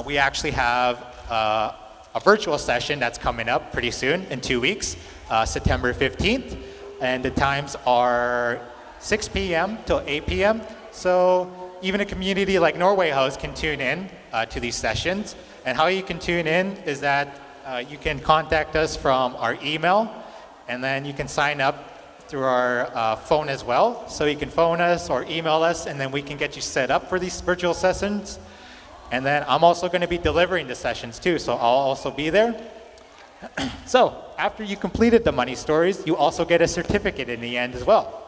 We actually have a virtual session that's coming up pretty soon in 2 weeks, September 15th. And the times are 6 p.m. till 8 p.m. So even a community like Norway House can tune in to these sessions. And how you can tune in is that you can contact us from our email, and then you can sign up through our phone as well. So you can phone us or email us, and then we can get you set up for these virtual sessions. And then I'm also going to be delivering the sessions too, so I'll also be there. So after you completed the Money Stories, you also get a certificate in the end as well.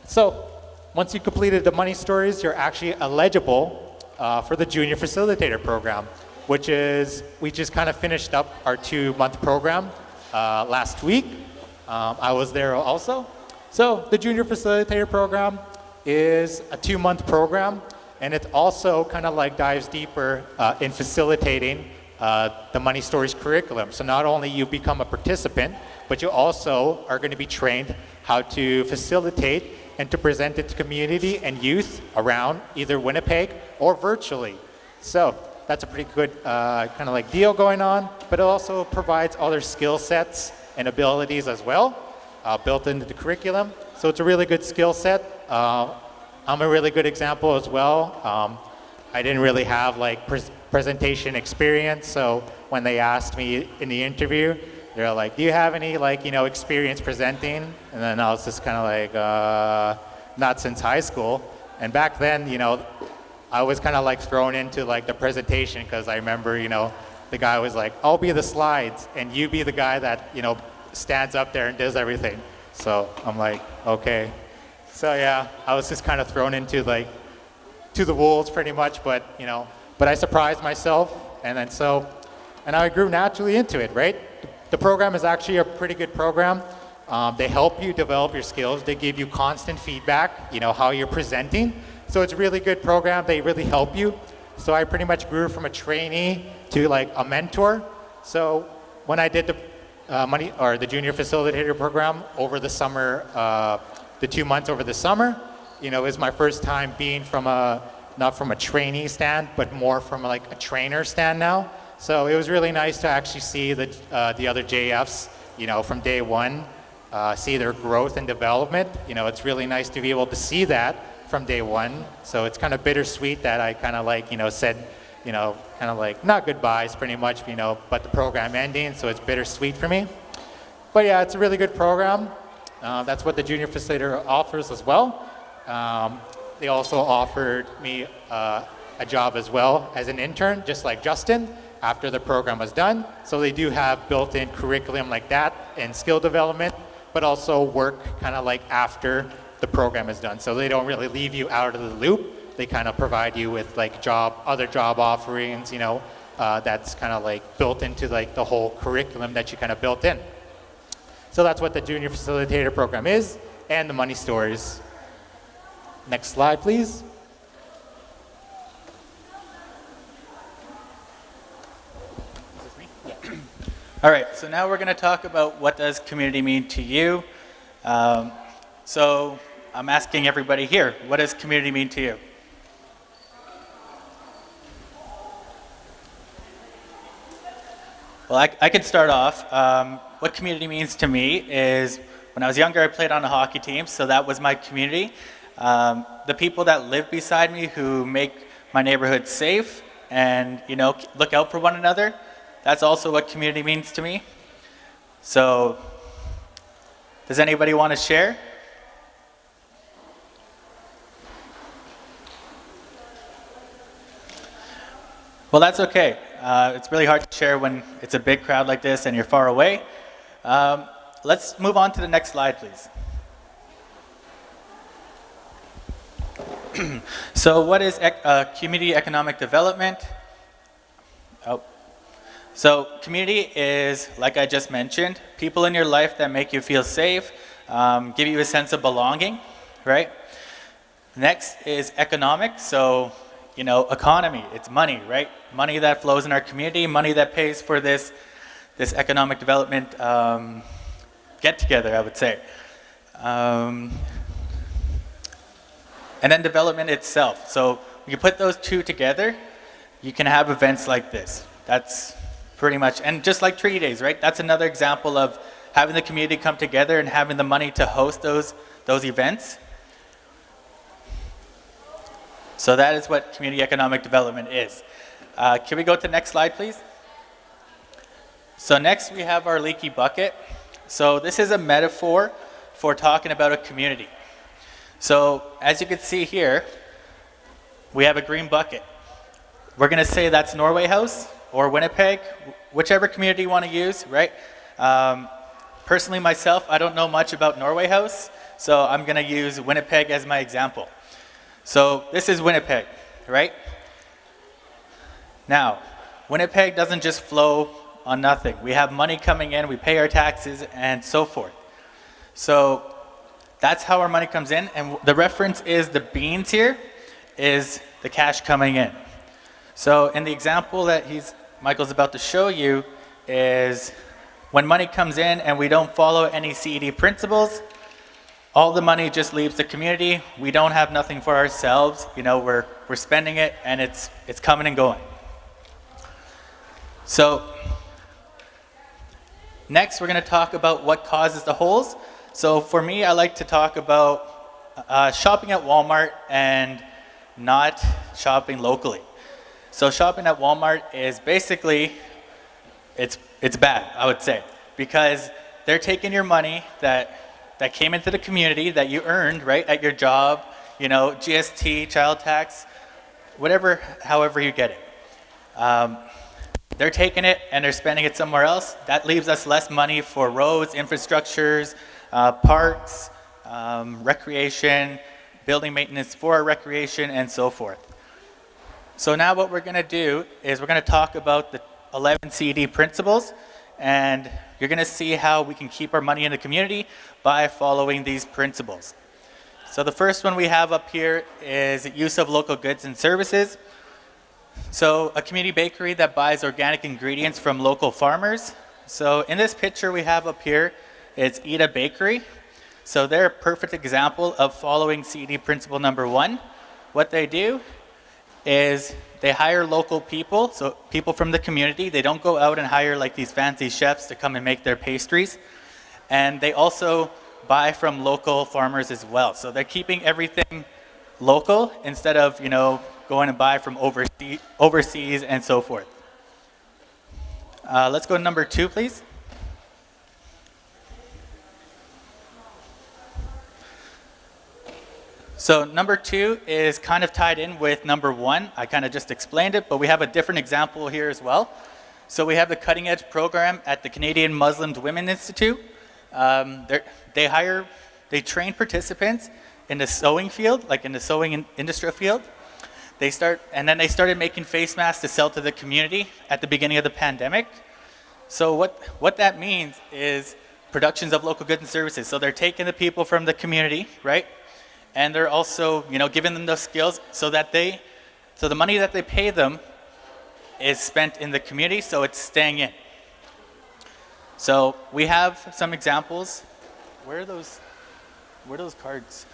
So once you completed the Money Stories, you're actually eligible for the Junior Facilitator Program, which is, we just kind of finished up our 2-month program last week. I was there also. So the Junior Facilitator Program is a 2-month program, and it also kind of like dives deeper in facilitating the Money Stories curriculum. So not only you become a participant, but you also are going to be trained how to facilitate and to present it to community and youth around either Winnipeg or virtually. So that's a pretty good kind of like deal going on, but it also provides other skill sets and abilities as well, built into the curriculum. So it's a really good skill set. I'm a really good example as well. I didn't really have like presentation experience, so when they asked me in the interview, they're like, do you have any like, experience presenting? And then I was just kind of like, not since high school. And back then, I was kind of like thrown into like the presentation, because I remember, the guy was like, I'll be the slides and you be the guy that, stands up there and does everything. So I'm like, okay. So yeah, I was just kind of thrown into like, to the wolves pretty much, but I surprised myself, and I grew naturally into it, right? The program is actually a pretty good program. They help you develop your skills. They give you constant feedback, how you're presenting. So it's a really good program. They really help you. So I pretty much grew from a trainee to like a mentor. So when I did the the junior facilitator program over the summer, the 2 months over the summer, it was my first time being not from a trainee stand, but more from like a trainer stand now. So it was really nice to actually see the other JFs, from day one, see their growth and development. It's really nice to be able to see that from day one. So it's kind of bittersweet that I kind of like, said, kind of like not goodbyes pretty much, but the program ending. So it's bittersweet for me. But yeah, it's a really good program. That's what the junior facilitator offers as well. They also offered me a job as well as an intern, just like Justin, after the program was done. So they do have built-in curriculum like that and skill development, but also work kind of like after the program is done. So they don't really leave you out of the loop. They kind of provide you with like other job offerings, that's kind of like built into like the whole curriculum that you kind of built in. So that's what the junior facilitator program is, and the money stories. Next slide, please. All right, so now we're going to talk about what does community mean to you. So I'm asking everybody here, what does community mean to you? Well, I can start off. What community means to me is when I was younger, I played on a hockey team, so that was my community. The people that live beside me who make my neighborhood safe and, look out for one another, that's also what community means to me. So, does anybody want to share? Well, that's okay. It's really hard to share when it's a big crowd like this and you're far away. Let's move on to the next slide, please. So what is community economic development? So community is, like I just mentioned, people in your life that make you feel safe, give you a sense of belonging, right? Next is economic. So, economy, it's money, right? Money that flows in our community, money that pays for this economic development get together, I would say. And then development itself. So when you put those two together, you can have events like this. That's pretty much, and just like Treaty Days, right? That's another example of having the community come together and having the money to host those events. So that is what community economic development is. Can we go to the next slide, please? So next we have our leaky bucket. So this is a metaphor for talking about a community. So as you can see here, we have a green bucket. We're going to say that's Norway House or Winnipeg, whichever community you want to use, right? Personally myself, I don't know much about Norway House, so I'm going to use Winnipeg as my example. So this is Winnipeg, right? Now, Winnipeg doesn't just flow on nothing. We have money coming in, we pay our taxes, and so forth. So that's how our money comes in, and the reference is the beans here is the cash coming in. So in the example that Michael's about to show you is when money comes in and we don't follow any CED principles, all the money just leaves the community. We don't have nothing for ourselves. We're spending it and it's coming and going. So next we're going to talk about what causes the holes. So for me, I like to talk about shopping at Walmart and not shopping locally. So shopping at Walmart is basically, it's bad, I would say, because they're taking your money that came into the community that you earned, right, at your job, GST, child tax, whatever, however you get it. They're taking it and they're spending it somewhere else. That leaves us less money for roads, infrastructures, parks, recreation, building maintenance for our recreation, and so forth. So now what we're going to do is we're going to talk about the 11 CED principles, and you're going to see how we can keep our money in the community by following these principles. So the first one we have up here is use of local goods and services. So a community bakery that buys organic ingredients from local farmers. So in this picture we have up here, it's Ida Bakery. So they're a perfect example of following CED principle number 1. What they do is they hire local people, so people from the community. They don't go out and hire like these fancy chefs to come and make their pastries. And they also buy from local farmers as well. So they're keeping everything local instead of, going and buy from overseas and so forth. Let's go to number 2, please. So number 2 is kind of tied in with number 1. I kind of just explained it, but we have a different example here as well. So we have the cutting edge program at the Canadian Muslim Women Institute. They train participants in the sewing field, like in the sewing industry field. They started making face masks to sell to the community at the beginning of the pandemic. So what that means is productions of local goods and services. So they're taking the people from the community, right? And they're also, giving them those skills so the money that they pay them is spent in the community, so it's staying in. So we have some examples. Where are those cards?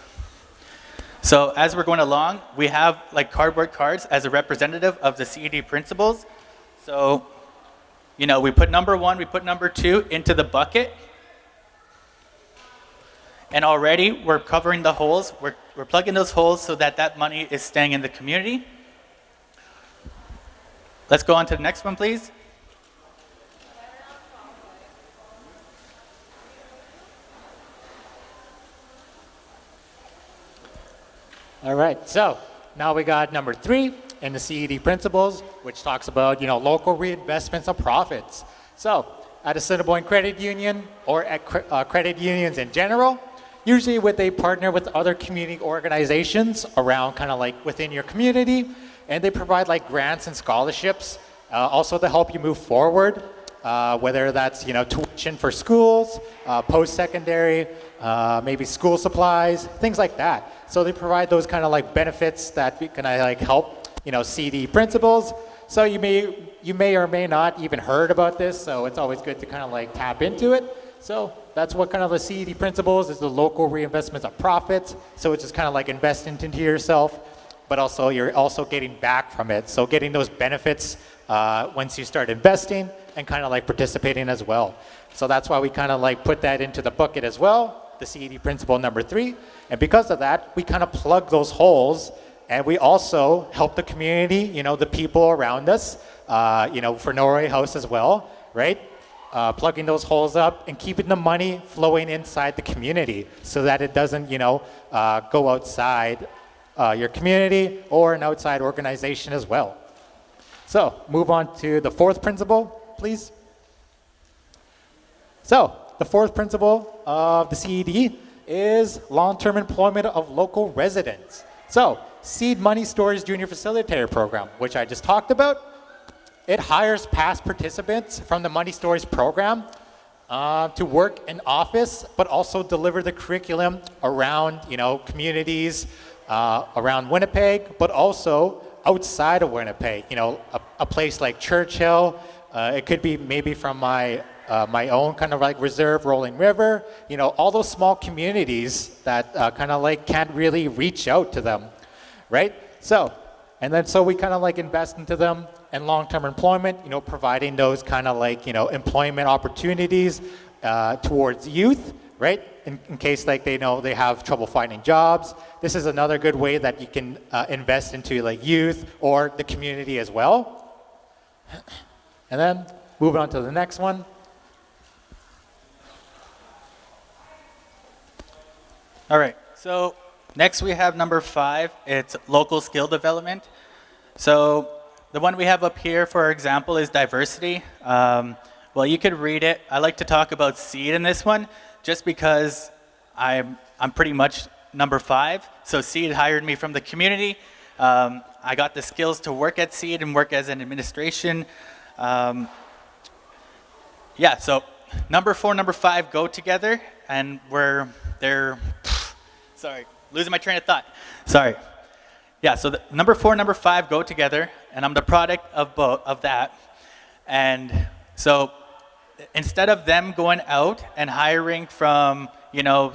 So as we're going along, we have like cardboard cards as a representative of the CED principles. So, we put number 1, we put number 2 into the bucket. And already we're covering the holes. We're plugging those holes so that money is staying in the community. Let's go on to the next one, please. All right, so now we got number 3 in the CED principles, which talks about, local reinvestments of profits. So at Assiniboine Credit Union or at credit unions in general, usually they partner with other community organizations around kind of like within your community, and they provide like grants and scholarships also to help you move forward, whether that's, tuition for schools, post-secondary, maybe school supplies, things like that. So they provide those kind of like benefits that can like help, CED principles. So you may or may not even heard about this, so it's always good to kind of like tap into it. So that's what kind of the CED principles is, the local reinvestments of profits. So it's just kind of like investing into yourself, but also you're also getting back from it. So getting those benefits once you start investing and kind of like participating as well. So that's why we kind of like put that into the bucket as well, the CED principle number 3. And because of that, we kind of plug those holes, and we also help the community, the people around us, for Norway House as well, right? Plugging those holes up and keeping the money flowing inside the community so that it doesn't, go outside your community or an outside organization as well. So move on to the 4th principle, please. So the 4th principle of the CED is long-term employment of local residents. So Seed Money Storage Junior Facilitator Program, which I just talked about, it hires past participants from the Money Storage program to work in office, but also deliver the curriculum around, communities around Winnipeg, but also outside of Winnipeg. A place like Churchill. It could be maybe from my own kind of like reserve, Rolling River. All those small communities that kind of like can't really reach out to them, right? So we kind of like invest into them and long-term employment, providing those kind of like, employment opportunities towards youth, right? In case like they have trouble finding jobs. This is another good way that you can invest into like youth or the community as well. And then moving on to the next one. All right, so next we have number 5. It's local skill development. So the one we have up here, for example, is diversity. Well, you could read it. I like to talk about SEED in this one, just because I'm pretty much number 5. So SEED hired me from the community. I got the skills to work at SEED and work as an administration. Yeah, so number 4, number 5 go together, and sorry, losing my train of thought. Sorry. Yeah, so the number 4, number 5 go together, and I'm the product of both of that. And so instead of them going out and hiring from,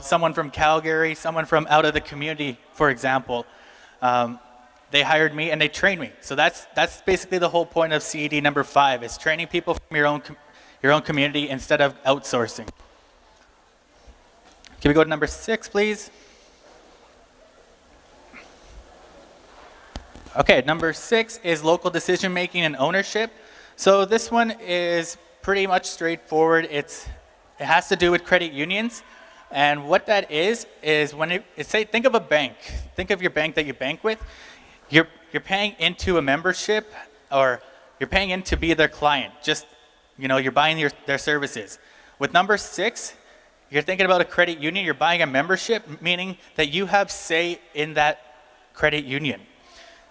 someone from Calgary, someone from out of the community, for example, they hired me and they trained me. So that's basically the whole point of CED number 5, is training people from your own community instead of outsourcing. Can we go to number 6, please? Okay, number 6 is local decision making and ownership. So this one is pretty much straightforward. It has to do with credit unions. And what that is when think of a bank. Think of your bank that you bank with. You're paying into a membership, or you're paying in to be their client. Just, you're buying their services. With number 6, you're thinking about a credit union. You're buying a membership, meaning that you have say in that credit union.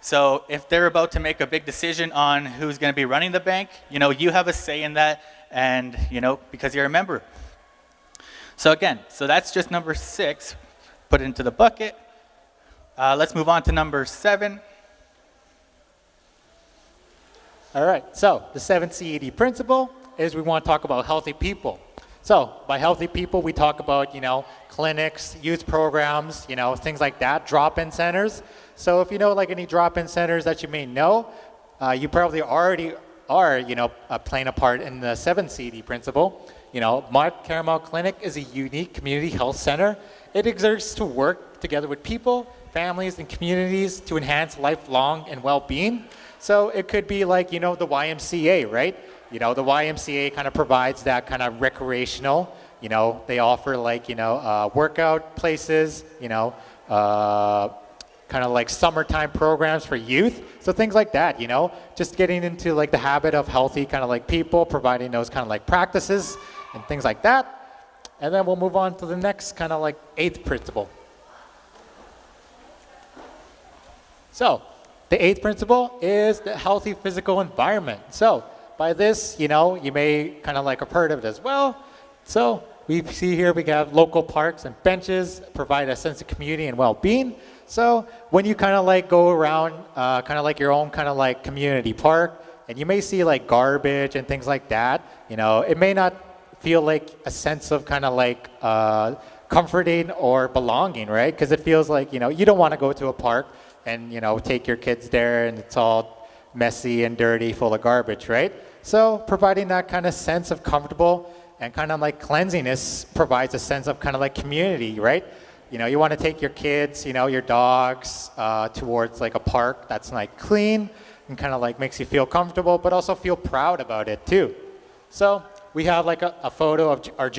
So if they're about to make a big decision on who's going to be running the bank, you have a say in that, and, because you're a member. So again, that's just number 6. Put it into the bucket. Let's move on to number 7. All right, so the 7th CED principle is we want to talk about healthy people. So by healthy people, we talk about, clinics, youth programs, things like that, drop-in centers. So if you know like any drop-in centers that you may know, you probably already are, playing a part in the 7th CED principle. Mott Caramel Clinic is a unique community health center. It exerts to work together with people, families, and communities to enhance lifelong and well-being. So it could be like, the YMCA, right? The YMCA kind of provides that kind of recreational, they offer like, workout places, kind of like summertime programs for youth. So things like that, just getting into like the habit of healthy kind of like people, providing those kind of like practices and things like that. And then we'll move on to the next kind of like 8th principle. So the 8th principle is the healthy physical environment. So by this, you may kind of like have heard of it as well. So we see here we have local parks and benches, provide a sense of community and well-being. So when you kind of like go around kind of like your own kind of like community park, and you may see like garbage and things like that, it may not feel like a sense of kind of like comforting or belonging, right? Because it feels like, you don't want to go to a park and, take your kids there and it's all messy and dirty, full of garbage, right? So providing that kind of sense of comfortable and kind of like cleanliness provides a sense of kind of like community, right? You want to take your kids, your dogs towards like a park that's like clean and kind of like makes you feel comfortable, but also feel proud about it too. So we have like a photo of our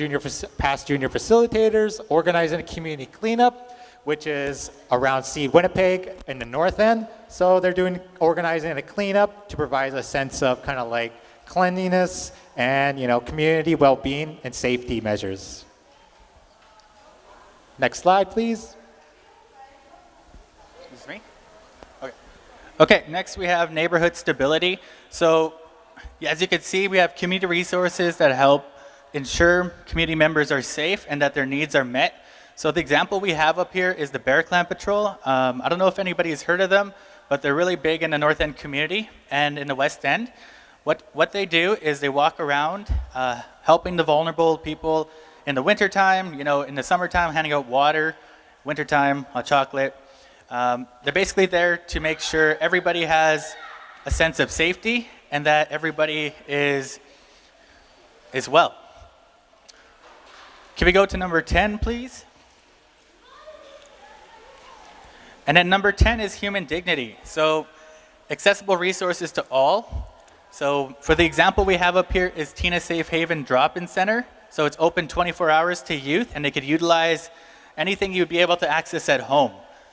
past junior facilitators organizing a community cleanup, which is around Seed Winnipeg in the north end. So they're organizing a cleanup to provide a sense of kind of like cleanliness and, community well-being and safety measures. Next slide, please. Excuse me? Okay, next we have neighborhood stability. So as you can see, we have community resources that help ensure community members are safe and that their needs are met. So the example we have up here is the Bear Clan Patrol. I don't know if anybody has heard of them, but they're really big in the North End community and in the West End. What they do is they walk around helping the vulnerable people in the wintertime, in the summertime, handing out water, wintertime, hot chocolate. They're basically there to make sure everybody has a sense of safety and that everybody is well. Can we go to number 10, please? And then number 10 is human dignity. So accessible resources to all. So for the example we have up here is Tina Safe Haven Drop-In Center. So it's open 24 hours to youth, and they could utilize anything you'd be able to access at home.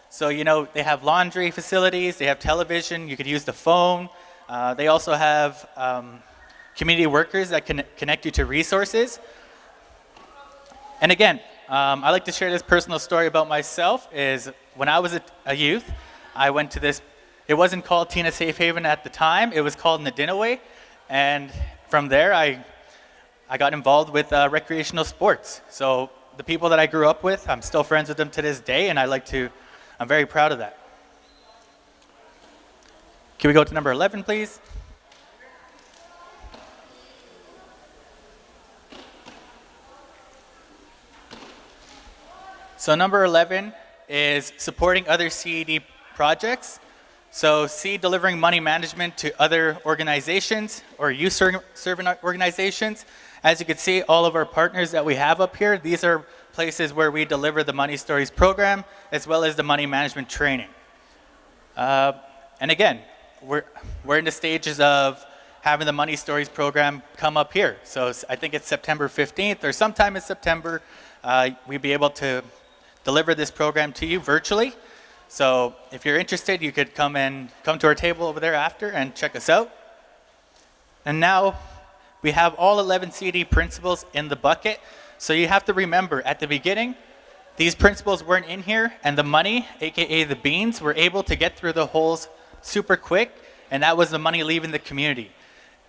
So, they have laundry facilities, they have television, you could use the phone. They also have community workers that can connect you to resources. And again, I like to share this personal story about myself, is when I was a youth, I went to this, it wasn't called Tina Safe Haven at the time, it was called Nadinaway. And from there, I got involved with recreational sports. So the people that I grew up with, I'm still friends with them to this day, and I'm very proud of that. Can we go to number 11, please? So number 11 is supporting other CED projects. So CED delivering money management to other organizations or youth serving organizations. As you can see, all of our partners that we have up here, these are places where we deliver the Money Stories program as well as the money management training. And again, we're in the stages of having the Money Stories program come up here. So I think it's September 15th or sometime in September, we'll be able to deliver this program to you virtually. So if you're interested, you could come to our table over there after and check us out. And now we have all 11 CED principles in the bucket. So you have to remember at the beginning, these principles weren't in here, and the money, aka the beans, were able to get through the holes super quick, and that was the money leaving the community.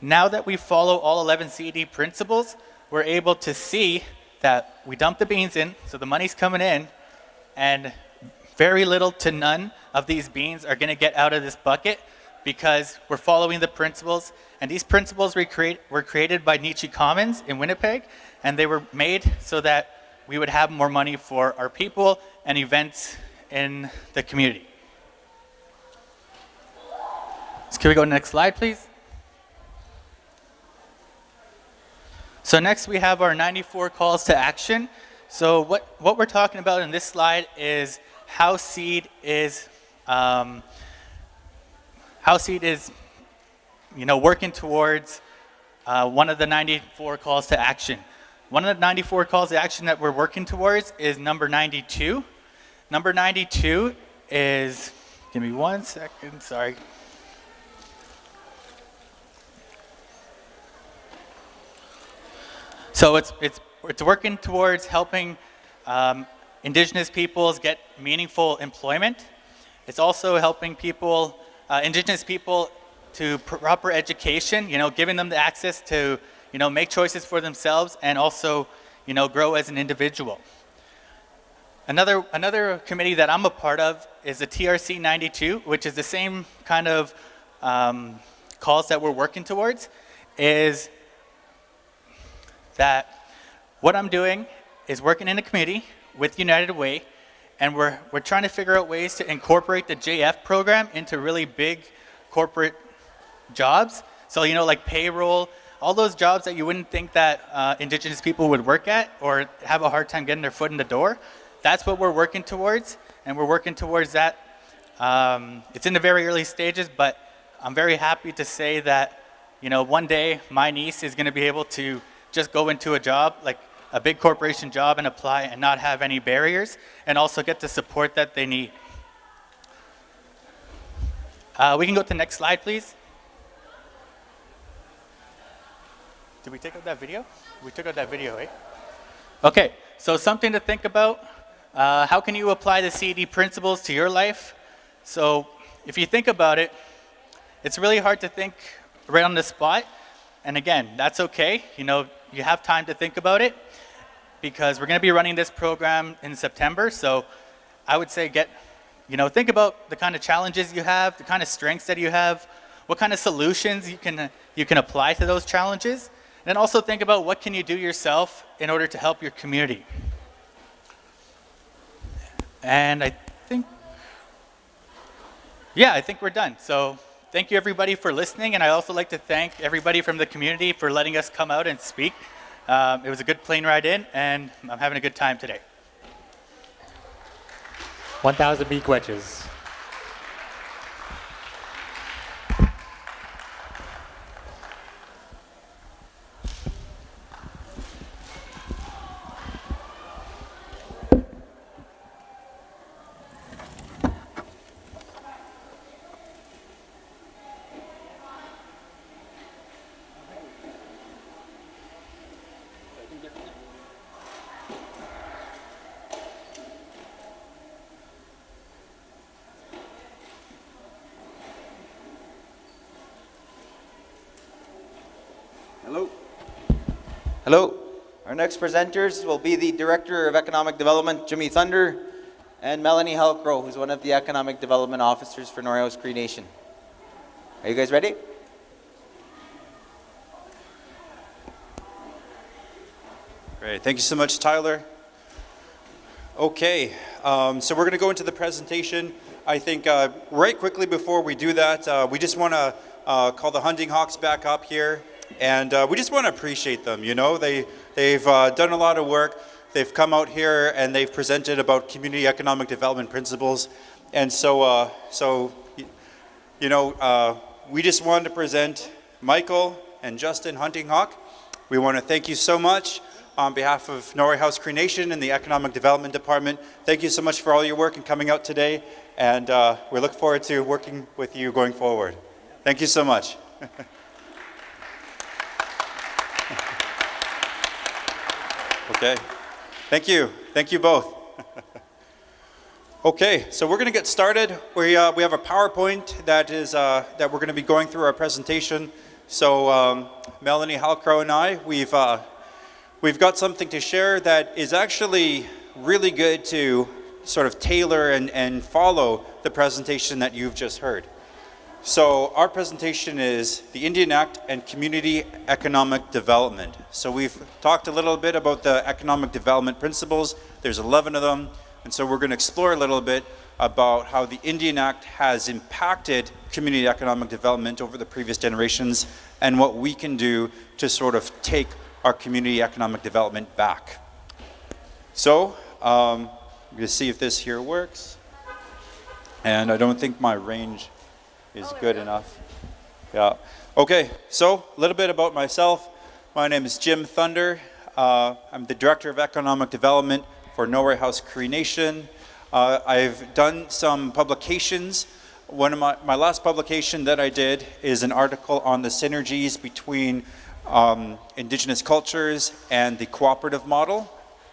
Now that we follow all 11 CED principles, we're able to see that we dump the beans in, so the money's coming in, and very little to none of these beans are going to get out of this bucket because we're following the principles. And these principles were created by Nietzsche Commons in Winnipeg, and they were made so that we would have more money for our people and events in the community. So can we go to the next slide, please? So next we have our 94 calls to action. So what we're talking about in this slide is how CED is working towards one of the 94 calls to action. One of the 94 calls to action that we're working towards is number 92. Number 92 is, give me 1 second, sorry. So it's working towards helping Indigenous peoples get meaningful employment. It's also helping people, Indigenous people, to proper education, giving them the access to, make choices for themselves and also, grow as an individual. Another committee that I'm a part of is the TRC 92, which is the same kind of calls that we're working towards, is that what I'm doing is working in a committee with United Way, and we're trying to figure out ways to incorporate the JF program into really big corporate jobs. So, like payroll, all those jobs that you wouldn't think that Indigenous people would work at or have a hard time getting their foot in the door. That's what we're working towards, and we're working towards that. It's in the very early stages, but I'm very happy to say that, one day my niece is going to be able to just go into a job, like a big corporation job, and apply and not have any barriers, and also get the support that they need. We can go to the next slide, please. Did we take out that video? We took out that video, eh? Okay, so something to think about. How can you apply the CED principles to your life? So if you think about it, it's really hard to think right on the spot. And again, that's okay. You have time to think about it because we're going to be running this program in September. So I would say think about the kind of challenges you have, the kind of strengths that you have, what kind of solutions you can apply to those challenges. And then also think about what can you do yourself in order to help your community. And I think we're done. So thank you everybody for listening, and I also like to thank everybody from the community for letting us come out and speak. It was a good plane ride in, and I'm having a good time today. 1,000 meat wedges. Hello. Our next presenters will be the Director of Economic Development, Jimmy Thunder, and Melanie Halcrow, who's one of the Economic Development Officers for Norway Cree Nation. Are you guys ready? Great. Thank you so much, Tyler. Okay, so we're going to go into the presentation. I think right quickly before we do that, we just want to call the Hunting Hawks back up here, and we just want to appreciate them. You know, they've done a lot of work. They've come out here and they've presented about community economic development principles, and so we just wanted to present Michael and Justin Hunting Hawk. We want to thank you so much on behalf of Norway House Cree Nation and the Economic Development Department. Thank you so much for all your work and coming out today, and we look forward to working with you going forward. Thank you so much. Okay, thank you. Thank you both. Okay, so we're going to get started. We have a PowerPoint that we're going to be going through our presentation. So Melanie Halcrow and I, we've got something to share that is actually really good to sort of tailor and follow the presentation that you've just heard. So our presentation is the Indian Act and Community Economic Development. So we've talked a little bit about the economic development principles. There's 11 of them. And so we're going to explore a little bit about how the Indian Act has impacted community economic development over the previous generations and what we can do to sort of take our community economic development back. So I'm going to see if this here works. And I don't think my range is good enough. Yeah. Okay, so a little bit about myself. My name is Jim Thunder. I'm the Director of Economic Development for Norway House Cree Nation. I've done some publications. One of my last publication that I did is an article on the synergies between Indigenous cultures and the cooperative model,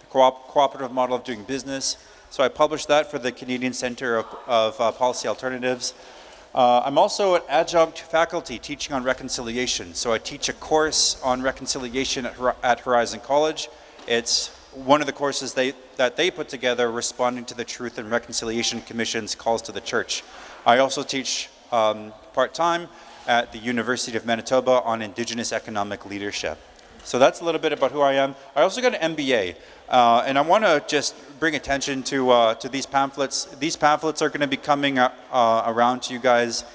cooperative model of doing business. So I published that for the Canadian Centre of Policy Alternatives. I'm also an adjunct faculty teaching on reconciliation. So I teach a course on reconciliation at Horizon College. It's one of the courses that they put together responding to the Truth and Reconciliation Commission's calls to the church. I also teach part-time at the University of Manitoba on Indigenous economic leadership. So that's a little bit about who I am. I also got an MBA, and I want to just bring attention to these pamphlets. These pamphlets are going to be coming around to you guys.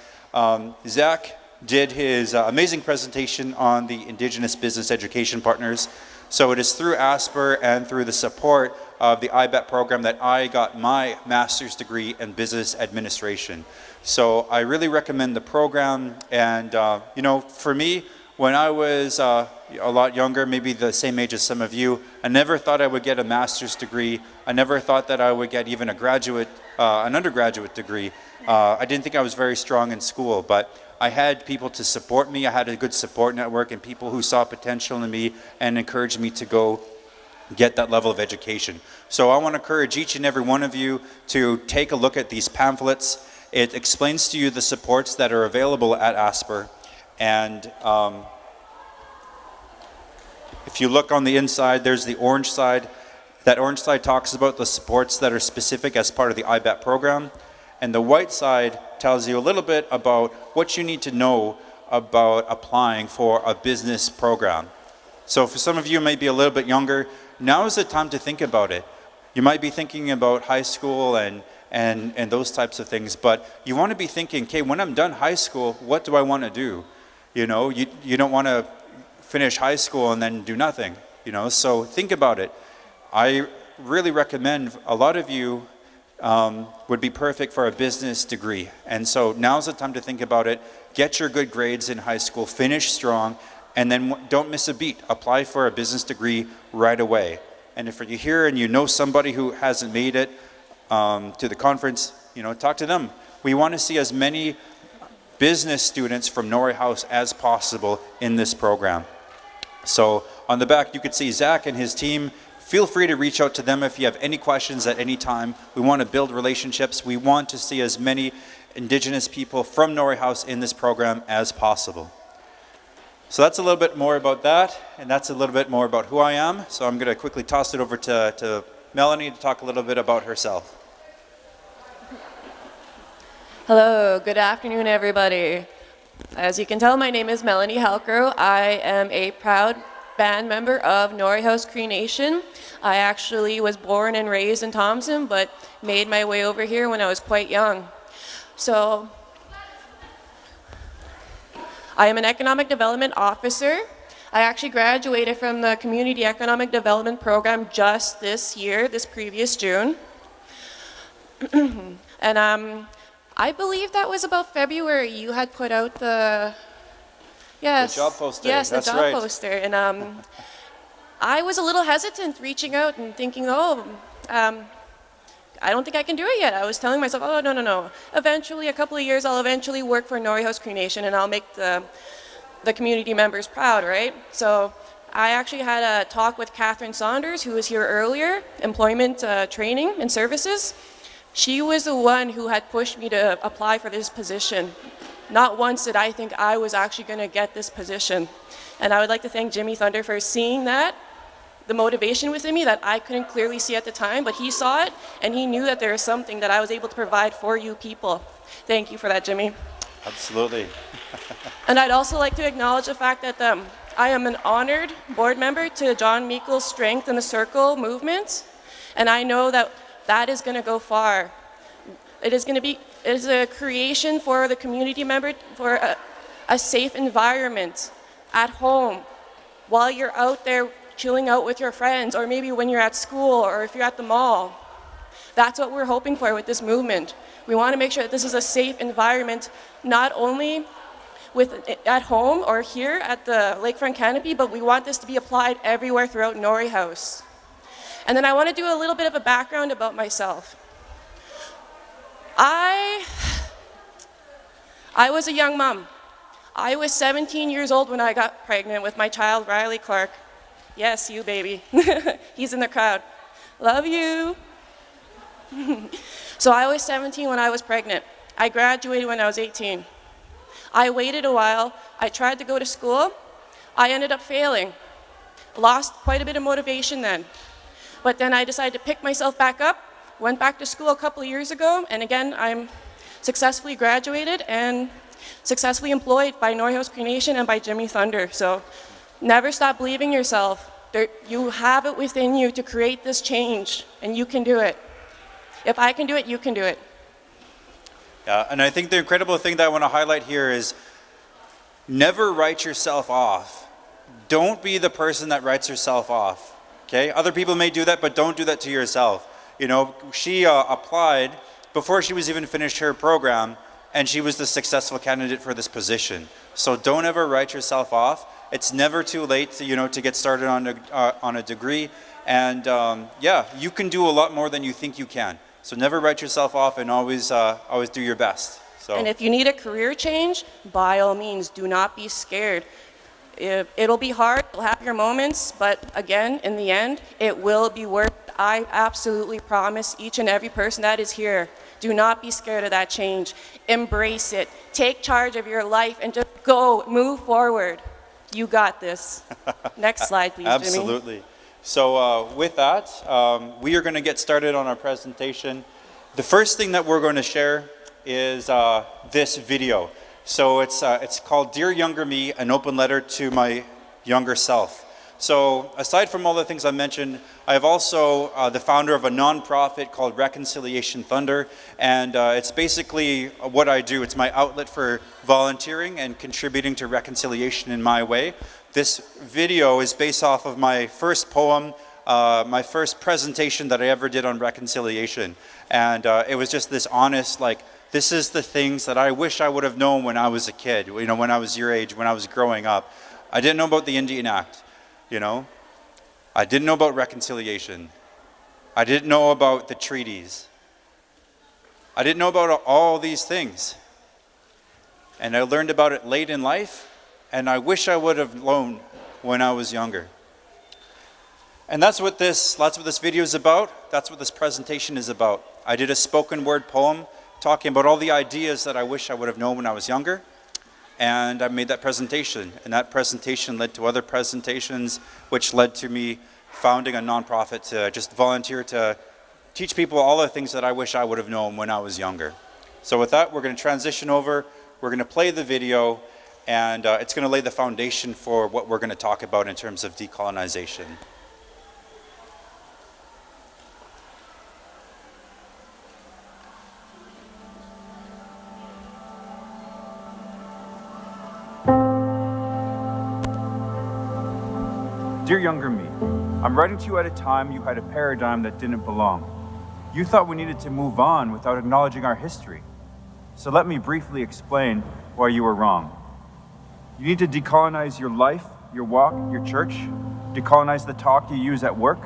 Zach did his amazing presentation on the Indigenous Business Education Partners. So it is through ASPR and through the support of the IBET program that I got my master's degree in business administration. So I really recommend the program. And you know, for me, when I was a lot younger, maybe the same age as some of you, I never thought I would get a master's degree. I never thought that I would get even an undergraduate degree. I didn't think I was very strong in school, but I had people to support me. I had a good support network and people who saw potential in me and encouraged me to go get that level of education. So I want to encourage each and every one of you to take a look at these pamphlets. It explains to you the supports that are available at ASPR. And if you look on the inside, there's the orange side. That orange side talks about the supports that are specific as part of the IBET program. And the white side tells you a little bit about what you need to know about applying for a business program. So for some of you who may be a little bit younger, now is the time to think about it. You might be thinking about high school and those types of things, but you want to be thinking, okay, when I'm done high school, what do I want to do? You know, you don't want to finish high school and then do nothing, you know, so think about it. I really recommend a lot of you would be perfect for a business degree. And so now's the time to think about it. Get your good grades in high school, finish strong, and then don't miss a beat. Apply for a business degree right away. And if you're here and you know somebody who hasn't made it to the conference, you know, talk to them. We want to see as many business students from Norway House as possible in this program. So on the back, you could see Zach and his team. Feel free to reach out to them if you have any questions at any time. We want to build relationships. We want to see as many Indigenous people from Norway House in this program as possible. So that's a little bit more about that, and that's a little bit more about who I am. So I'm going to quickly toss it over to Melanie to talk a little bit about herself. Hello, good afternoon, everybody. As you can tell, my name is Melanie Halcrow. I am a proud band member of Norway Cree Nation. I actually was born and raised in Thompson, but made my way over here when I was quite young. So, I am an economic development officer. I actually graduated from the Community Economic Development Program just this year, this previous June. And I believe that was about February you had put out the, yes. The job poster. Yes, That's the job right. poster. And I was a little hesitant reaching out and thinking, oh, I don't think I can do it yet. I was telling myself, oh, no. Eventually, a couple of years, I'll eventually work for Norway Cree Nation and I'll make the community members proud, right? So I actually had a talk with Catherine Saunders, who was here earlier, employment training and services. She was the one who had pushed me to apply for this position. Not once did I think I was actually going to get this position. And I would like to thank Jimmy Thunder for seeing that, the motivation within me that I couldn't clearly see at the time, but he saw it and he knew that there was something that I was able to provide for you people. Thank you for that, Jimmy. Absolutely. And I'd also like to acknowledge the fact that I am an honored board member to John Meekel's Strength in the Circle movement, and I know that that is going to go far. It is a creation for the community member for a safe environment at home while you're out there chilling out with your friends, or maybe when you're at school or if you're at the mall. That's what we're hoping for with this movement. We want to make sure that this is a safe environment, not only at home or here at the Lakefront Canopy, but we want this to be applied everywhere throughout Norway House. And then I want to do a little bit of a background about myself. I was a young mom. I was 17 years old when I got pregnant with my child, Riley Clark. Yes, you baby. He's in the crowd. Love you. So I was 17 when I was pregnant. I graduated when I was 18. I waited a while. I tried to go to school. I ended up failing. Lost quite a bit of motivation then. But then I decided to pick myself back up, went back to school a couple of years ago, and again, I'm successfully graduated and successfully employed by Norway Cree Nation and by Jimmy Thunder. So never stop believing in yourself. You have it within you to create this change, and you can do it. If I can do it, you can do it. Yeah, and I think the incredible thing that I want to highlight here is never write yourself off. Don't be the person that writes yourself off. Okay? Other people may do that, but don't do that to yourself. You know, she applied before she was even finished her program, and she was the successful candidate for this position. So don't ever write yourself off. It's never too late to, to get started on a degree. And yeah, you can do a lot more than you think you can. So never write yourself off, and always do your best. So. And if you need a career change, by all means, do not be scared. It'll be hard, you'll have your moments, but again, in the end, it will be worth it. I absolutely promise each and every person that is here, do not be scared of that change. Embrace it. Take charge of your life and just go, move forward. You got this. Next slide, please, Jimmy. Absolutely. So with that, we are going to get started on our presentation. The first thing that we're going to share is this video. So it's called Dear Younger Me, an open letter to my younger self. So aside from all the things I mentioned, I have also the founder of a nonprofit called Reconciliation Thunder, and it's basically what I do. It's my outlet for volunteering and contributing to reconciliation in my way. This video is based off of my first poem, my first presentation that I ever did on reconciliation, and it was just this honest, like, this is the things that I wish I would have known when I was a kid, when I was your age, when I was growing up. I didn't know about the Indian Act, I didn't know about reconciliation. I didn't know about the treaties. I didn't know about all these things. And I learned about it late in life, and I wish I would have known when I was younger. And that's what this video is about. That's what this presentation is about. I did a spoken word poem talking about all the ideas that I wish I would have known when I was younger. And I made that presentation. And that presentation led to other presentations, which led to me founding a nonprofit to just volunteer to teach people all the things that I wish I would have known when I was younger. So with that, we're going to transition over. We're going to play the video. and it's going to lay the foundation for what we're going to talk about in terms of decolonization. Dear younger me, I'm writing to you at a time you had a paradigm that didn't belong. You thought we needed to move on without acknowledging our history. So let me briefly explain why you were wrong. You need to decolonize your life, your walk, your church, decolonize the talk you use at work,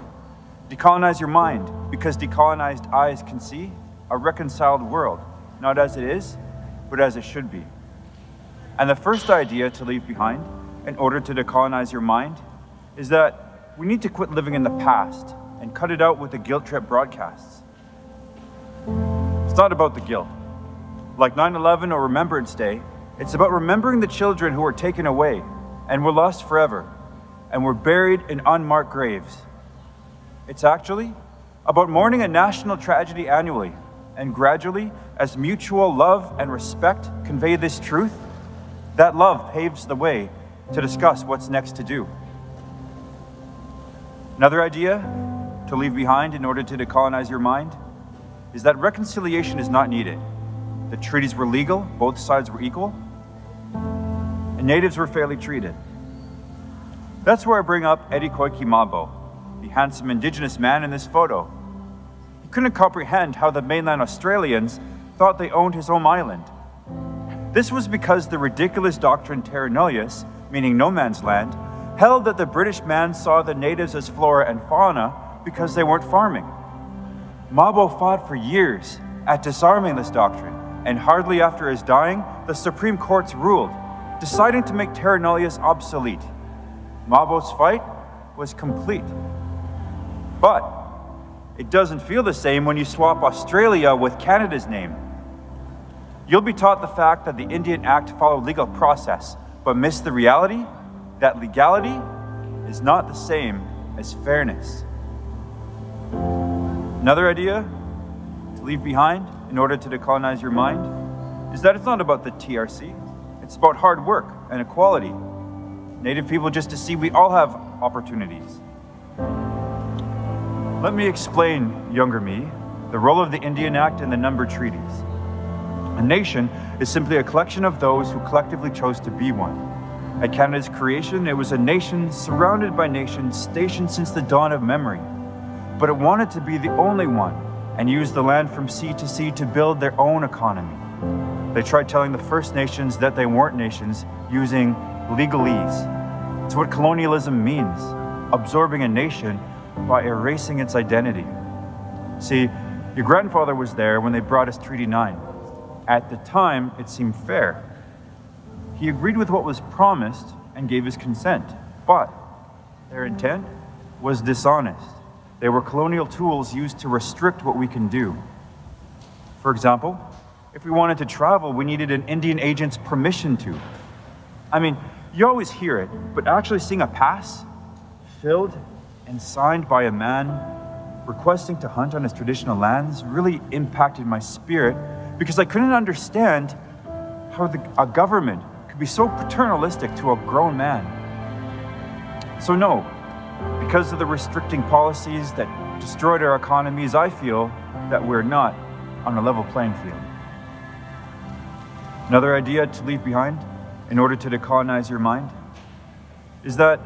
decolonize your mind, because decolonized eyes can see a reconciled world, not as it is, but as it should be. And the first idea to leave behind in order to decolonize your mind is that we need to quit living in the past and cut it out with the guilt trip broadcasts. It's not about the guilt. Like 9/11 or Remembrance Day, it's about remembering the children who were taken away and were lost forever and were buried in unmarked graves. It's actually about mourning a national tragedy annually, and gradually, as mutual love and respect convey this truth, that love paves the way to discuss what's next to do. Another idea to leave behind in order to decolonize your mind is that reconciliation is not needed. The treaties were legal, both sides were equal, and natives were fairly treated. That's where I bring up Eddie Koikimabo, the handsome Indigenous man in this photo. He couldn't comprehend how the mainland Australians thought they owned his home island. This was because the ridiculous doctrine terra nullius, meaning no man's land, held that the British man saw the natives as flora and fauna because they weren't farming. Mabo fought for years at disarming this doctrine, and hardly after his dying, the Supreme Courts ruled, deciding to make terra nullius obsolete. Mabo's fight was complete. But it doesn't feel the same when you swap Australia with Canada's name. You'll be taught the fact that the Indian Act followed legal process, but missed the reality that legality is not the same as fairness. Another idea to leave behind in order to decolonize your mind is that it's not about the TRC, it's about hard work and equality. Native people just to see we all have opportunities. Let me explain, younger me, the role of the Indian Act and the number treaties. A nation is simply a collection of those who collectively chose to be one. At Canada's creation, it was a nation surrounded by nations stationed since the dawn of memory. But it wanted to be the only one and used the land from sea to sea to build their own economy. They tried telling the First Nations that they weren't nations using legalese. It's what colonialism means, absorbing a nation by erasing its identity. See, your grandfather was there when they brought us Treaty 9. At the time, it seemed fair. He agreed with what was promised and gave his consent, but their intent was dishonest. They were colonial tools used to restrict what we can do. For example, if we wanted to travel, we needed an Indian agent's permission to. I mean, you always hear it, but actually seeing a pass filled and signed by a man requesting to hunt on his traditional lands really impacted my spirit because I couldn't understand how a government could be so paternalistic to a grown man. So no, because of the restricting policies that destroyed our economies, I feel that we're not on a level playing field. Another idea to leave behind in order to decolonize your mind is that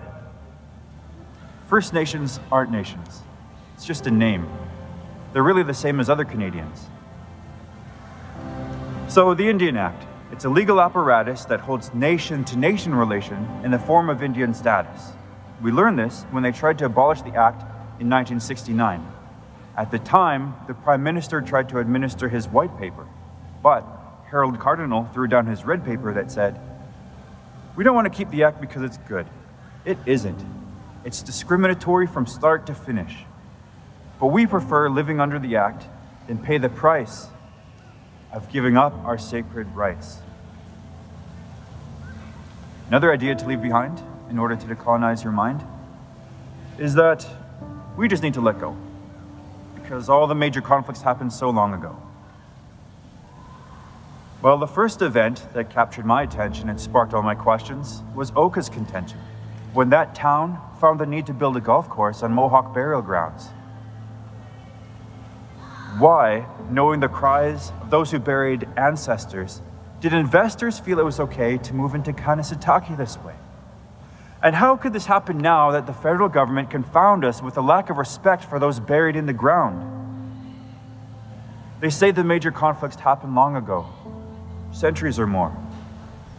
First Nations aren't nations. It's just a name. They're really the same as other Canadians. So the Indian Act, it's a legal apparatus that holds nation-to-nation relation in the form of Indian status. We learned this when they tried to abolish the Act in 1969. At the time, the Prime Minister tried to administer his white paper, but Harold Cardinal threw down his red paper that said, "We don't want to keep the Act because it's good." It isn't. It's discriminatory from start to finish. But we prefer living under the Act than pay the price of giving up our sacred rights. Another idea to leave behind in order to decolonize your mind is that we just need to let go, because all the major conflicts happened so long ago. Well, the first event that captured my attention and sparked all my questions was Oka's contention, when that town found the need to build a golf course on Mohawk burial grounds. Why, knowing the cries of those who buried ancestors, did investors feel it was okay to move into Kanesatake this way? And how could this happen now that the federal government confound us with a lack of respect for those buried in the ground? They say the major conflicts happened long ago, centuries or more.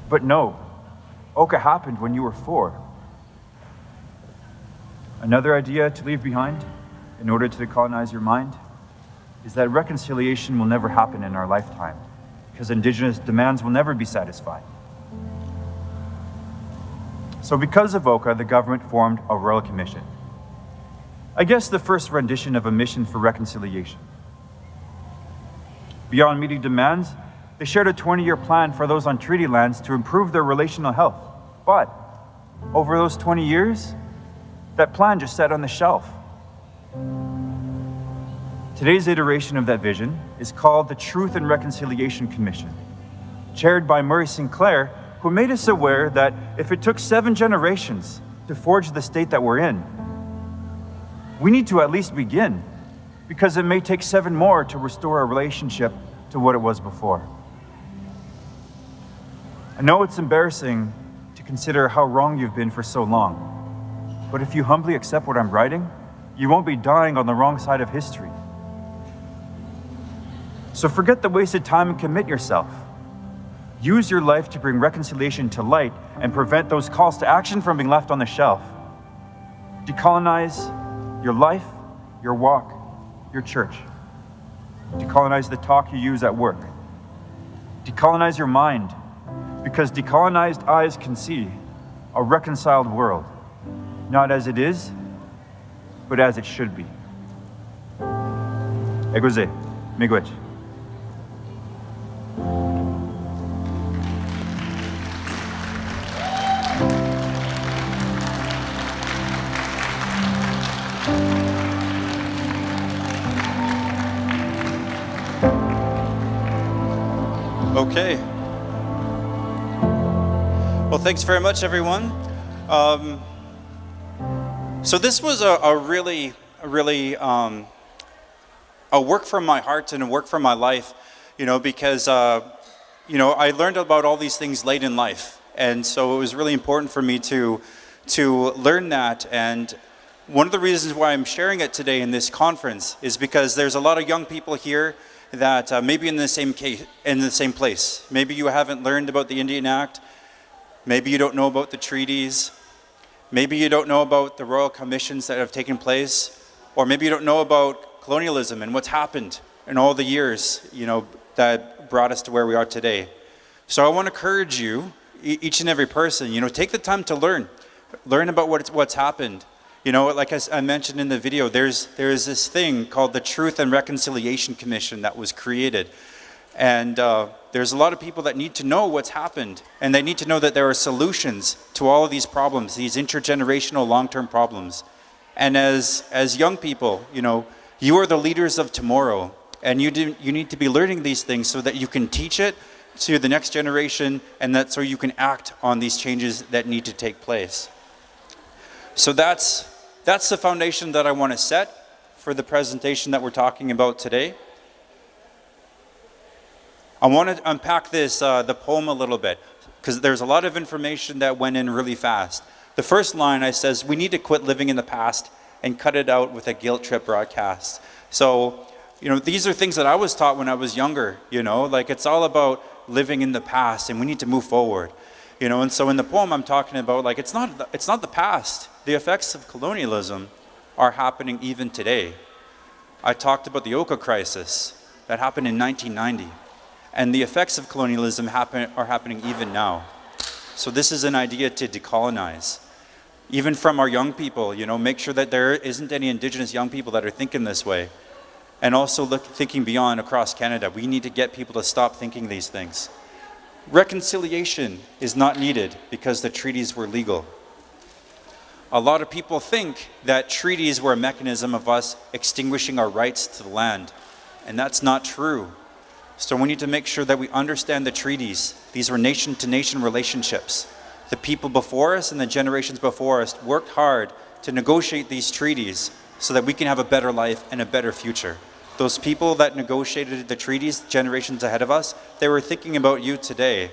But no, Oka happened when you were 4. Another idea to leave behind in order to decolonize your mind is that reconciliation will never happen in our lifetime because Indigenous demands will never be satisfied. So because of Oka, the government formed a Royal Commission. I guess the first rendition of a mission for reconciliation. Beyond meeting demands, they shared a 20-year plan for those on treaty lands to improve their relational health. But over those 20 years, that plan just sat on the shelf. Today's iteration of that vision is called the Truth and Reconciliation Commission, chaired by Murray Sinclair, who made us aware that if it took 7 generations to forge the state that we're in, we need to at least begin, because it may take 7 more to restore our relationship to what it was before. I know it's embarrassing to consider how wrong you've been for so long, but if you humbly accept what I'm writing, you won't be dying on the wrong side of history. So forget the wasted time and commit yourself. Use your life to bring reconciliation to light and prevent those calls to action from being left on the shelf. Decolonize your life, your walk, your church. Decolonize the talk you use at work. Decolonize your mind, because decolonized eyes can see a reconciled world, not as it is, but as it should be. Egoze, miigwech. Okay. Well, thanks very much, everyone. So this was a really a work from my heart and a work from my life, because, I learned about all these things late in life. And so it was really important for me to learn that. And one of the reasons why I'm sharing it today in this conference is because there's a lot of young people here that maybe in the same place. Maybe you haven't learned about the Indian Act. Maybe you don't know about the treaties. Maybe you don't know about the royal commissions that have taken place. Or maybe you don't know about colonialism and what's happened in all the years, that brought us to where we are today. So I want to encourage you, each and every person, take the time to learn about what's happened. Like I mentioned in the video, there's this thing called the Truth and Reconciliation Commission that was created. And there's a lot of people that need to know what's happened, and they need to know that there are solutions to all of these problems, these intergenerational long-term problems. And as young people, you are the leaders of tomorrow, and you need to be learning these things so that you can teach it to the next generation, and that so you can act on these changes that need to take place. So that's the foundation that I want to set for the presentation that we're talking about today. I want to unpack the poem a little bit, because there's a lot of information that went in really fast. The first line I says, we need to quit living in the past and cut it out with a guilt trip broadcast. So, these are things that I was taught when I was younger, like it's all about living in the past and we need to move forward. And so in the poem I'm talking about, like, it's not the past. The effects of colonialism are happening even today. I talked about the Oka crisis that happened in 1990. And the effects of colonialism are happening even now. So this is an idea to decolonize. Even from our young people, make sure that there isn't any Indigenous young people that are thinking this way. And also thinking beyond across Canada. We need to get people to stop thinking these things. Reconciliation is not needed because the treaties were legal. A lot of people think that treaties were a mechanism of us extinguishing our rights to the land. And that's not true. So we need to make sure that we understand the treaties. These were nation-to-nation relationships. The people before us and the generations before us worked hard to negotiate these treaties so that we can have a better life and a better future. Those people that negotiated the treaties generations ahead of us, they were thinking about you today.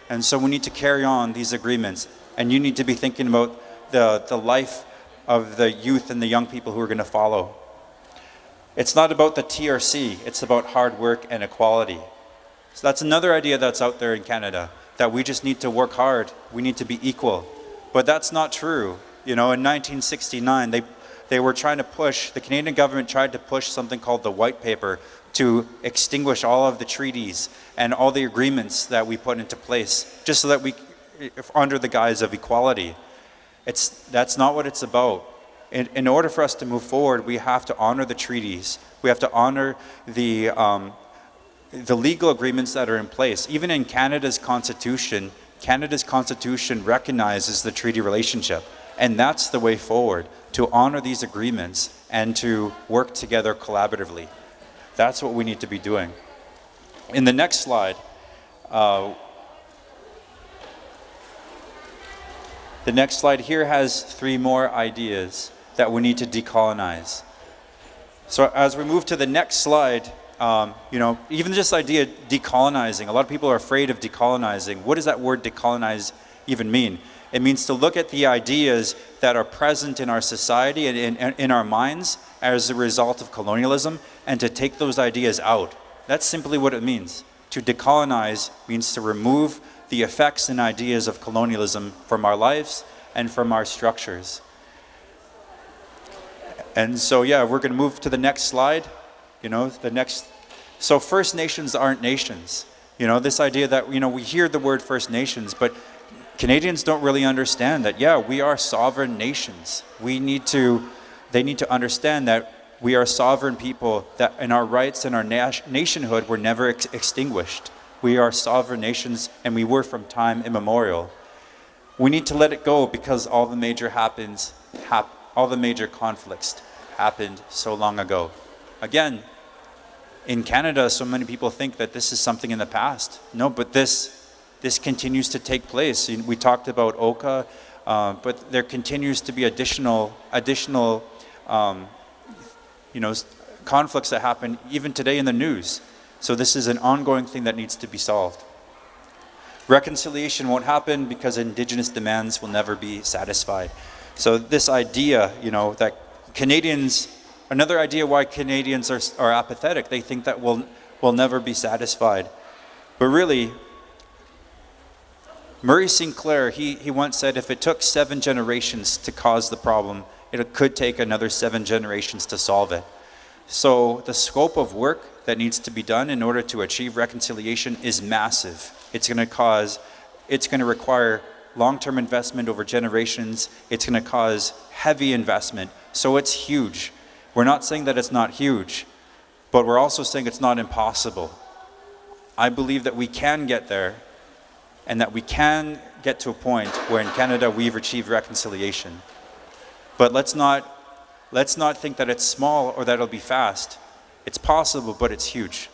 And so we need to carry on these agreements. And you need to be thinking about the life of the youth and the young people who are going to follow. It's not about the TRC, it's about hard work and equality. So that's another idea that's out there in Canada, that we just need to work hard, we need to be equal. But that's not true. You know, in 1969, they were trying to push, the Canadian government tried to push something called the White Paper to extinguish all of the treaties and all the agreements that we put into place, just so that we, under the guise of equality. That's not what it's about. In order for us to move forward, we have to honor the treaties. We have to honor the legal agreements that are in place. Even in Canada's constitution recognizes the treaty relationship. And that's the way forward, to honor these agreements and to work together collaboratively. That's what we need to be doing. In the next slide, the next slide here has 3 more ideas that we need to decolonize. So as we move to the next slide, you know, even this idea of decolonizing, a lot of people are afraid of decolonizing. What does that word decolonize even mean? It means to look at the ideas that are present in our society and in our minds as a result of colonialism and to take those ideas out. That's simply what it means. To decolonize means to remove the effects and ideas of colonialism from our lives and from our structures. And so, yeah, we're going to move to the next slide. You know, so First Nations aren't nations. You know, this idea that, you know, we hear the word First Nations, but Canadians don't really understand that, yeah, we are sovereign nations. They need to understand that we are sovereign people, that and our rights and our nationhood were never extinguished. We are sovereign nations, and we were from time immemorial. We need to let it go because all the major conflicts happened so long ago. Again, in Canada, so many people think that this is something in the past. No, but this continues to take place. We talked about Oka, but there continues to be additional you know, conflicts that happen even today in the news. So this is an ongoing thing that needs to be solved. Reconciliation won't happen because Indigenous demands will never be satisfied. So this idea, you know, that Canadians, another idea why Canadians are apathetic, they think that we'll never be satisfied. But really, Murray Sinclair, he once said, if it took 7 generations to cause the problem, it could take another 7 generations to solve it. So the scope of work that needs to be done in order to achieve reconciliation is massive. It's going to require long-term investment over generations. It's going to cause heavy investment. So it's huge. We're not saying that it's not huge, but we're also saying it's not impossible. I believe that we can get there, and that we can get to a point where in Canada we've achieved reconciliation. But let's not think that it's small or that it'll be fast. It's possible, but it's huge.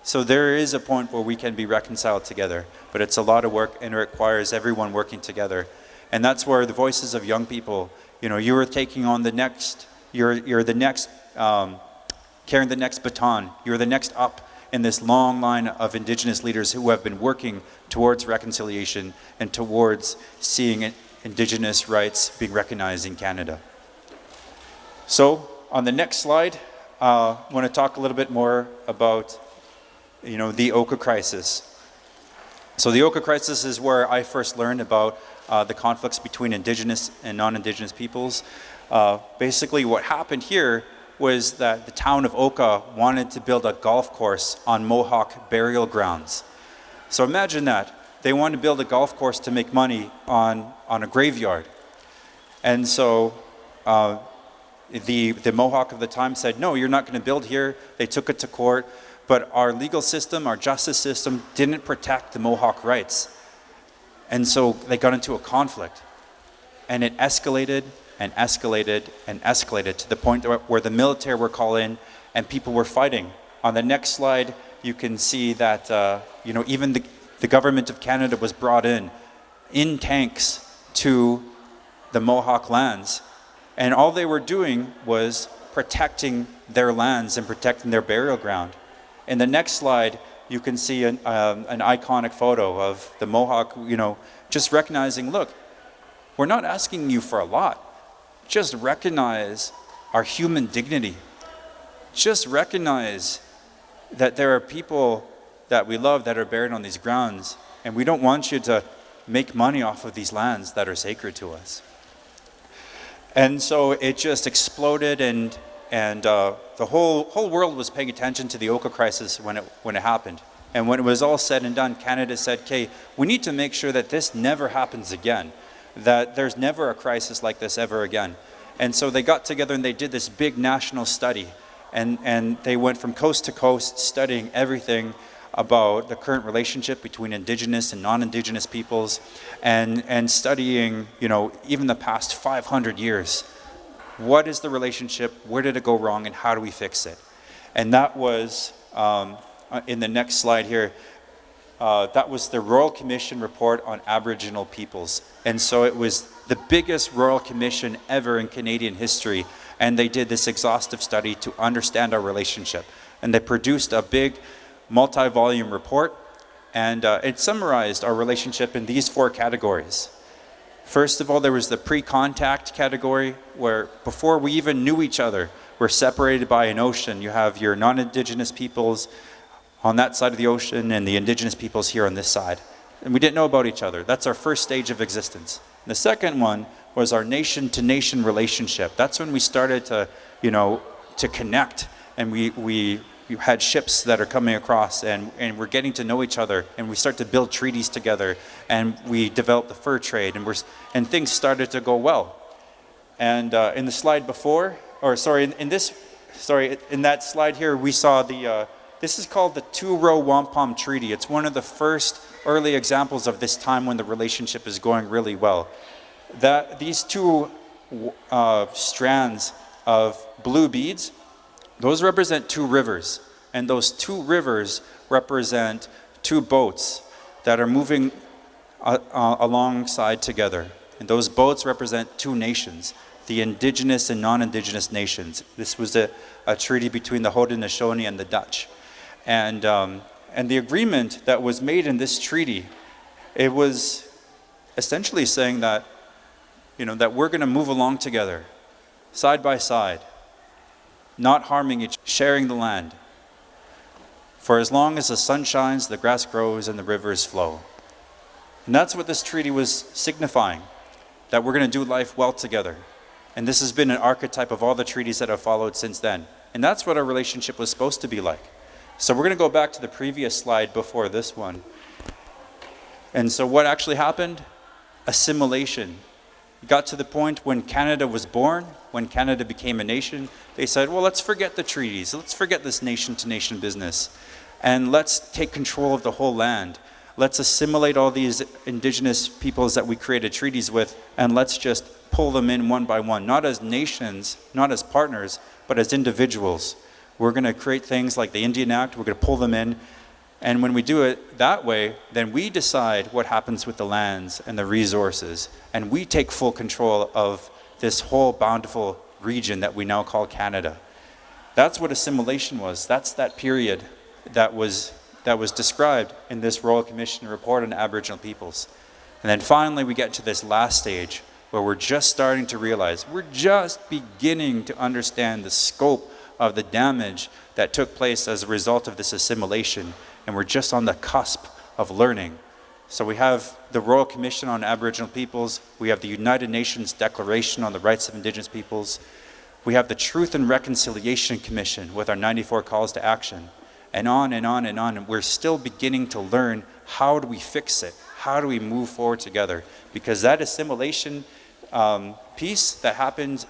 So there is a point where we can be reconciled together, but it's a lot of work and it requires everyone working together. And that's where the voices of young people, you know, you're taking on the next, you're the next, carrying the next baton. You're the next up in this long line of Indigenous leaders who have been working towards reconciliation and towards seeing Indigenous rights being recognized in Canada. So on the next slide, I want to talk a little bit more about, you know, the Oka crisis. So the Oka crisis is where I first learned about the conflicts between Indigenous and non-Indigenous peoples. Basically what happened here was that the town of Oka wanted to build a golf course on Mohawk burial grounds. So imagine that. They wanted to build a golf course to make money on a graveyard. And so the Mohawk of the time said, no, you're not going to build here. They took it to court. But our legal system, our justice system, didn't protect the Mohawk rights. And so they got into a conflict. And it escalated and escalated and escalated to the point where the military were called in and people were fighting. On the next slide, you can see that, even the government of Canada was brought in tanks to the Mohawk lands. And all they were doing was protecting their lands and protecting their burial ground. In the next slide, you can see an iconic photo of the Mohawk, just recognizing, look, we're not asking you for a lot. Just recognize our human dignity. Just recognize that there are people that we love that are buried on these grounds, and we don't want you to make money off of these lands that are sacred to us. And so it just exploded, and the whole world was paying attention to the Oka crisis when it happened. And when it was all said and done, Canada said, okay, we need to make sure that this never happens again, that there's never a crisis like this ever again. And so they got together and they did this big national study, and they went from coast to coast studying everything about the current relationship between Indigenous and non-Indigenous peoples, and studying, even the past 500 years. What is the relationship? Where did it go wrong? And how do we fix it? And that was, in the next slide here, that was the Royal Commission report on Aboriginal peoples. And so it was the biggest Royal Commission ever in Canadian history. And they did this exhaustive study to understand our relationship. And they produced a big multi-volume report, and it summarized our relationship in these 4 categories. First of all, there was the pre-contact category, where before we even knew each other, we're separated by an ocean. You have your non-Indigenous peoples on that side of the ocean and the Indigenous peoples here on this side. And we didn't know about each other. That's our first stage of existence. And the second one was our nation-to-nation relationship. That's when we started to, to connect, and we had ships that are coming across, and we're getting to know each other, and we start to build treaties together, and we develop the fur trade, and things started to go well. And in the slide before, in that slide here, we saw this is called the Two-Row Wampum Treaty. It's one of the first early examples of this time when the relationship is going really well. These 2 strands of blue beads, those represent 2 rivers, and those 2 rivers represent 2 boats that are moving alongside together. And those boats represent 2 nations, the Indigenous and non-Indigenous nations. This was a treaty between the Haudenosaunee and the Dutch. And the agreement that was made in this treaty, it was essentially saying that, that we're going to move along together, side by side, not harming each other, sharing the land. For as long as the sun shines, the grass grows, and the rivers flow. And that's what this treaty was signifying, that we're going to do life well together. And this has been an archetype of all the treaties that have followed since then. And that's what our relationship was supposed to be like. So we're going to go back to the previous slide before this one. And so what actually happened? Assimilation. It got to the point when Canada was born, when Canada became a nation, they said, well, let's forget the treaties. Let's forget this nation-to-nation business. And let's take control of the whole land. Let's assimilate all these Indigenous peoples that we created treaties with, and let's just pull them in one by one, not as nations, not as partners, but as individuals. We're going to create things like the Indian Act. We're going to pull them in. And when we do it that way, then we decide what happens with the lands and the resources. And we take full control of this whole bountiful region that we now call Canada. That's what assimilation was. That's that period that was described in this Royal Commission report on Aboriginal peoples. And then finally we get to this last stage where we're just starting to realize, we're just beginning to understand the scope of the damage that took place as a result of this assimilation, and we're just on the cusp of learning. So we have the Royal Commission on Aboriginal Peoples, we have the United Nations Declaration on the Rights of Indigenous Peoples, we have the Truth and Reconciliation Commission with our 94 calls to action, and on and on and on, and we're still beginning to learn, how do we fix it? How do we move forward together? Because that assimilation piece that happened,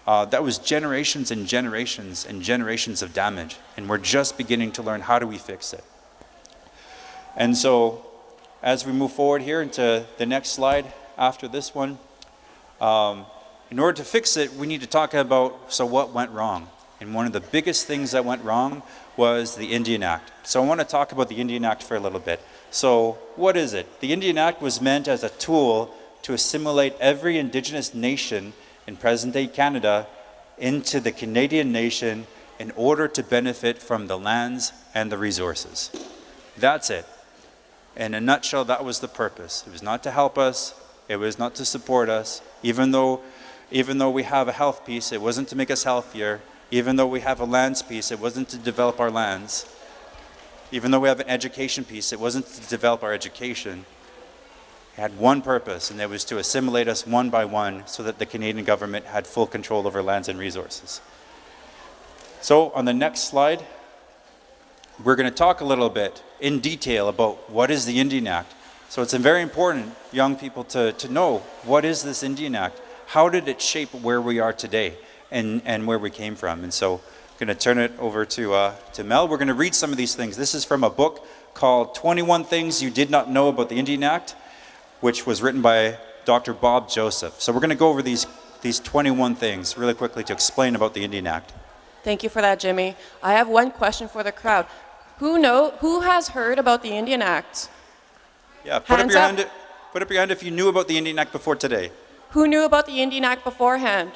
that was generations and generations and generations of damage, and we're just beginning to learn, how do we fix it? And so as we move forward here into the next slide after this one, in order to fix it, we need to talk about, so what went wrong? And one of the biggest things that went wrong was the Indian Act. So I want to talk about the Indian Act for a little bit. So what is it? The Indian Act was meant as a tool to assimilate every Indigenous nation in present-day Canada into the Canadian nation in order to benefit from the lands and the resources. That's it. In a nutshell, that was the purpose. It was not to help us. It was not to support us. Even though we have a health piece, it wasn't to make us healthier. Even though we have a lands piece, it wasn't to develop our lands. Even though we have an education piece, it wasn't to develop our education. It had one purpose, and it was to assimilate us one by one so that the Canadian government had full control over lands and resources. So on the next slide, we're going to talk a little bit in detail about what is the Indian Act. So it's very important, young people, to know what is this Indian Act? How did it shape where we are today and where we came from? And so I'm going to turn it over to Mel. We're going to read some of these things. This is from a book called 21 Things You Did Not Know About the Indian Act, which was written by Dr. Bob Joseph. So we're going to go over these 21 things really quickly to explain about the Indian Act. Thank you for that, Jimmy. I have one question for the crowd. Who has heard about the Indian Act? Yeah, put up your hand if you knew about the Indian Act before today. Who knew about the Indian Act beforehand?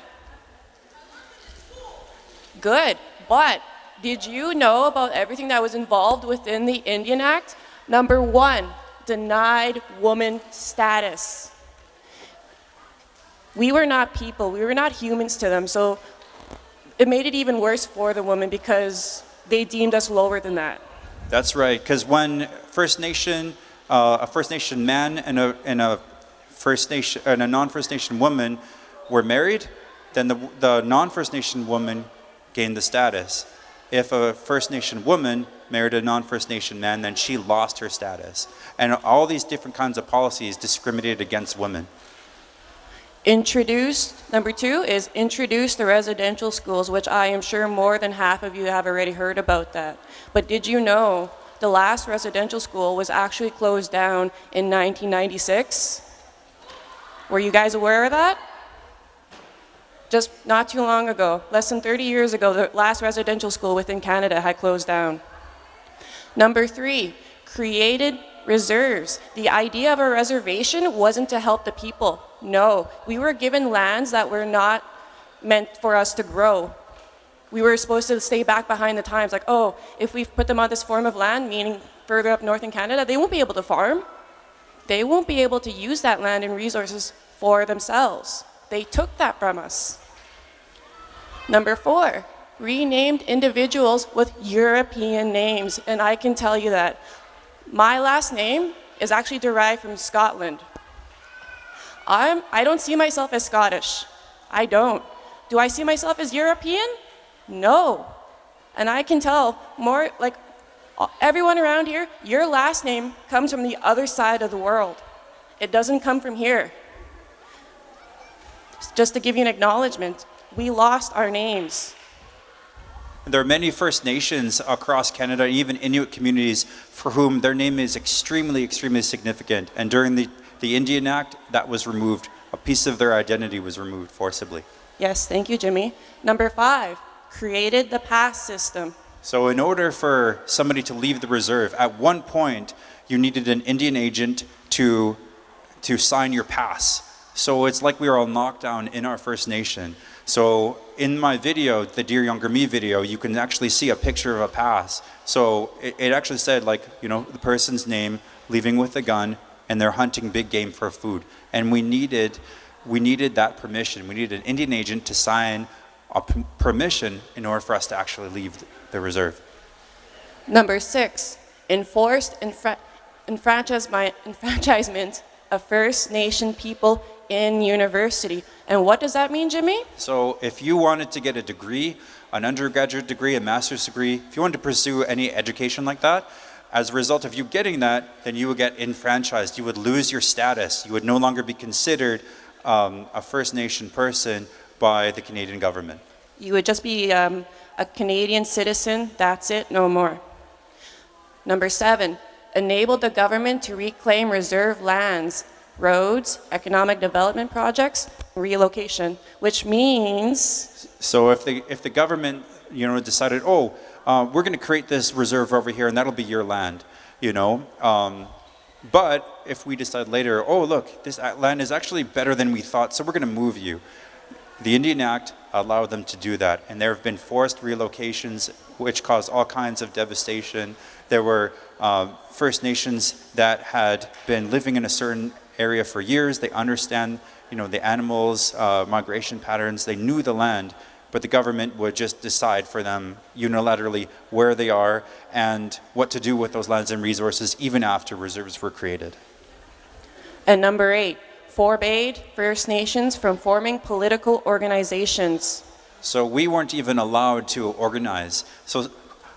Good, but did you know about everything that was involved within the Indian Act? Number one, denied woman status. We were not people, we were not humans to them, so it made it even worse for the women because they deemed us lower than that. That's right, because when a First Nation man and a non-First Nation woman were married, then the non-First Nation woman gained the status. If a First Nation woman married a non-First Nation man, then she lost her status. And all these different kinds of policies discriminated against women. Number two is introduce the residential schools, which I am sure more than half of you have already heard about that. But did you know the last residential school was actually closed down in 1996? Were you guys aware of that? Just not too long ago, less than 30 years ago, the last residential school within Canada had closed down. Number three, created reserves. The idea of a reservation wasn't to help the people. No, we were given lands that were not meant for us to grow. We were supposed to stay back behind the times, like, oh, if we put them on this form of land, meaning further up north in Canada, they won't be able to farm. They won't be able to use that land and resources for themselves. They took that from us. Number four, renamed individuals with European names. And I can tell you that my last name is actually derived from Scotland. I don't see myself as Scottish. I don't. Do I see myself as European? No. And I can tell more, like everyone around here, your last name comes from the other side of the world. It doesn't come from here. Just to give you an acknowledgement, we lost our names. There are many First Nations across Canada, even Inuit communities, for whom their name is extremely, extremely significant. And during the Indian Act, that was removed. A piece of their identity was removed forcibly. Yes, thank you, Jimmy. Number five, created the pass system. So in order for somebody to leave the reserve, at one point, you needed an Indian agent to sign your pass. So it's like we were all knocked down in our First Nation. So in my video, the Dear Younger Me video, you can actually see a picture of a pass. So it actually said, like, you know, the person's name, leaving with a gun, and they're hunting big game for food. And we needed that permission. We needed an Indian agent to sign a permission in order for us to actually leave the reserve. Number six, enforced enfranchisement of First Nation people in university. And what does that mean, Jimmy? So if you wanted to get a degree, an undergraduate degree, a master's degree, if you wanted to pursue any education like that, as a result of you getting that, then you would get enfranchised. You would lose your status. You would no longer be considered a First Nation person by the Canadian government. You would just be a Canadian citizen, that's it, no more. Number seven, enabled the government to reclaim reserve lands, roads, economic development projects, relocation, which means... So if the government decided, oh, we're going to create this reserve over here and that'll be your land, but if we decide later, oh, look, this land is actually better than we thought, so we're going to move you. The Indian Act allowed them to do that, and there have been forced relocations which caused all kinds of devastation. There were First Nations that had been living in a certain area for years. They understand, the animals, migration patterns. They knew the land, but the government would just decide for them unilaterally where they are and what to do with those lands and resources even after reserves were created. And number 8, forbade First Nations from forming political organizations. So we weren't even allowed to organize. So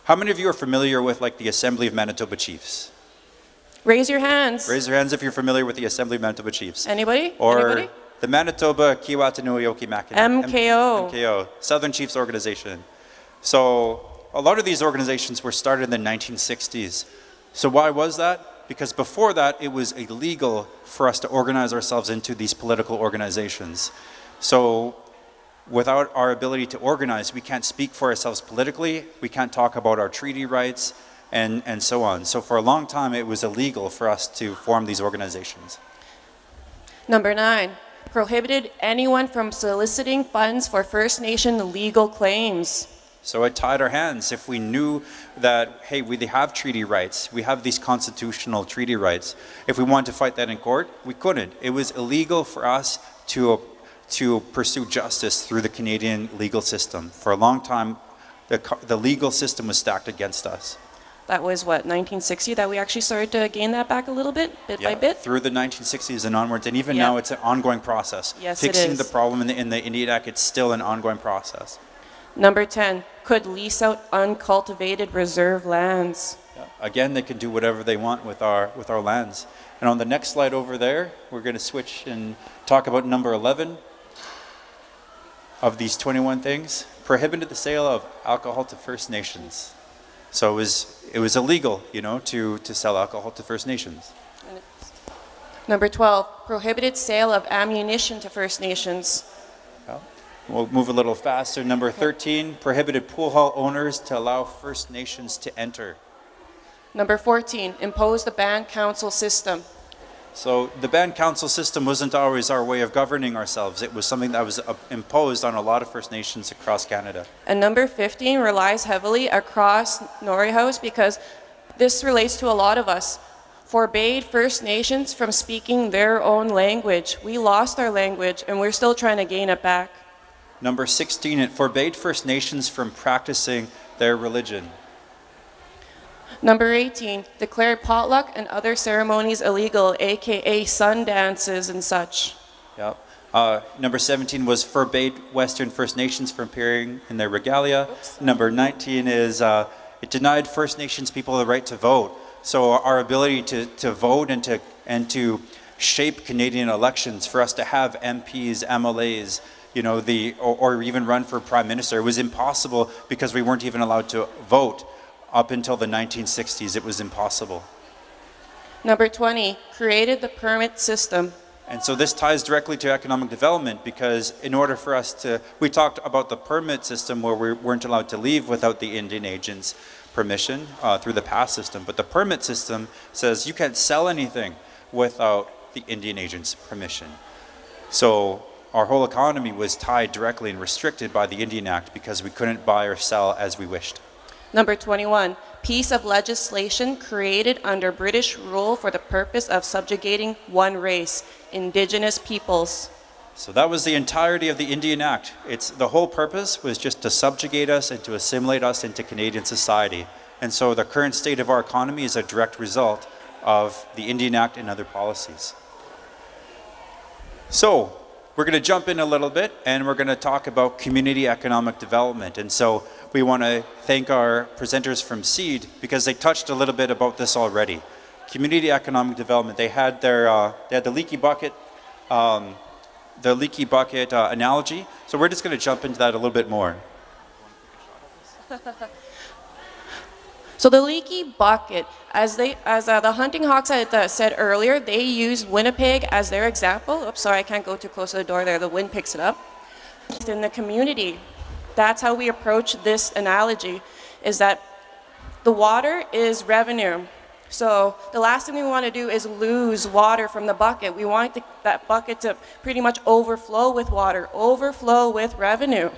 how many of you are familiar with the Assembly of Manitoba Chiefs? Raise your hands. Raise your hands if you're familiar with the Assembly of Manitoba Chiefs. Anybody? Or Anybody? the Manitoba Kiiwetinoyoki-Mackinac. MKO. MKO, Southern Chiefs Organization. So a lot of these organizations were started in the 1960s. So why was that? Because before that, it was illegal for us to organize ourselves into these political organizations. So without our ability to organize, we can't speak for ourselves politically, we can't talk about our treaty rights, and so on. So for a long time, it was illegal for us to form these organizations. Number 9, prohibited anyone from soliciting funds for First Nation legal claims. So it tied our hands. If we knew that, hey, we have treaty rights, we have these constitutional treaty rights, if we wanted to fight that in court, we couldn't. It was illegal for us to pursue justice through the Canadian legal system. For a long time, the legal system was stacked against us. That was, what, 1960 that we actually started to gain that back a little bit by bit? Through the 1960s and onwards, and even now it's an ongoing process. Yes, Fixing it is. the problem in the Indian Act, it's still an ongoing process. Number 10, could lease out uncultivated reserve lands. Again, they can do whatever they want with our lands. And on the next slide over there, we're going to switch and talk about number 11 of these 21 things. Prohibited the sale of alcohol to First Nations. So it was illegal, to sell alcohol to First Nations. Number 12, prohibited sale of ammunition to First Nations. We'll move a little faster. Number 13, prohibited pool hall owners to allow First Nations to enter. Number 14, impose the band council system. So the band council system wasn't always our way of governing ourselves. It was something that was imposed on a lot of First Nations across Canada. And number 15 relies heavily across Norway House because this relates to a lot of us. Forbade First Nations from speaking their own language. We lost our language and we're still trying to gain it back. Number 16, it forbade First Nations from practicing their religion. Number 18, declared potluck and other ceremonies illegal, aka sun dances and such. Yep. Number 17 was forbade Western First Nations from appearing in their regalia. Oops. Number 19 is it denied First Nations people the right to vote. So our ability to vote and to shape Canadian elections, for us to have MPs, MLAs, or even run for Prime Minister, was impossible because we weren't even allowed to vote. Up until the 1960s, it was impossible. Number 20, created the permit system. And so this ties directly to economic development because in order for us we talked about the permit system where we weren't allowed to leave without the Indian agent's permission through the pass system. But the permit system says you can't sell anything without the Indian agent's permission. So our whole economy was tied directly and restricted by the Indian Act because we couldn't buy or sell as we wished. Number 21, piece of legislation created under British rule for the purpose of subjugating one race, Indigenous peoples. So that was the entirety of the Indian Act. The whole purpose was just to subjugate us and to assimilate us into Canadian society. And so the current state of our economy is a direct result of the Indian Act and other policies. So we're going to jump in a little bit and we're going to talk about community economic development. And so we want to thank our presenters from SEED because they touched a little bit about this already. Community economic development, they had the leaky bucket, analogy. So we're just going to jump into that a little bit more. So the leaky bucket, as the Hunting Hawks had said earlier, they used Winnipeg as their example. Oops, sorry, I can't go too close to the door there. The wind picks it up. In the community. That's how we approach this analogy, is that the water is revenue. So the last thing we want to do is lose water from the bucket. We want that bucket to pretty much overflow with water, overflow with revenue.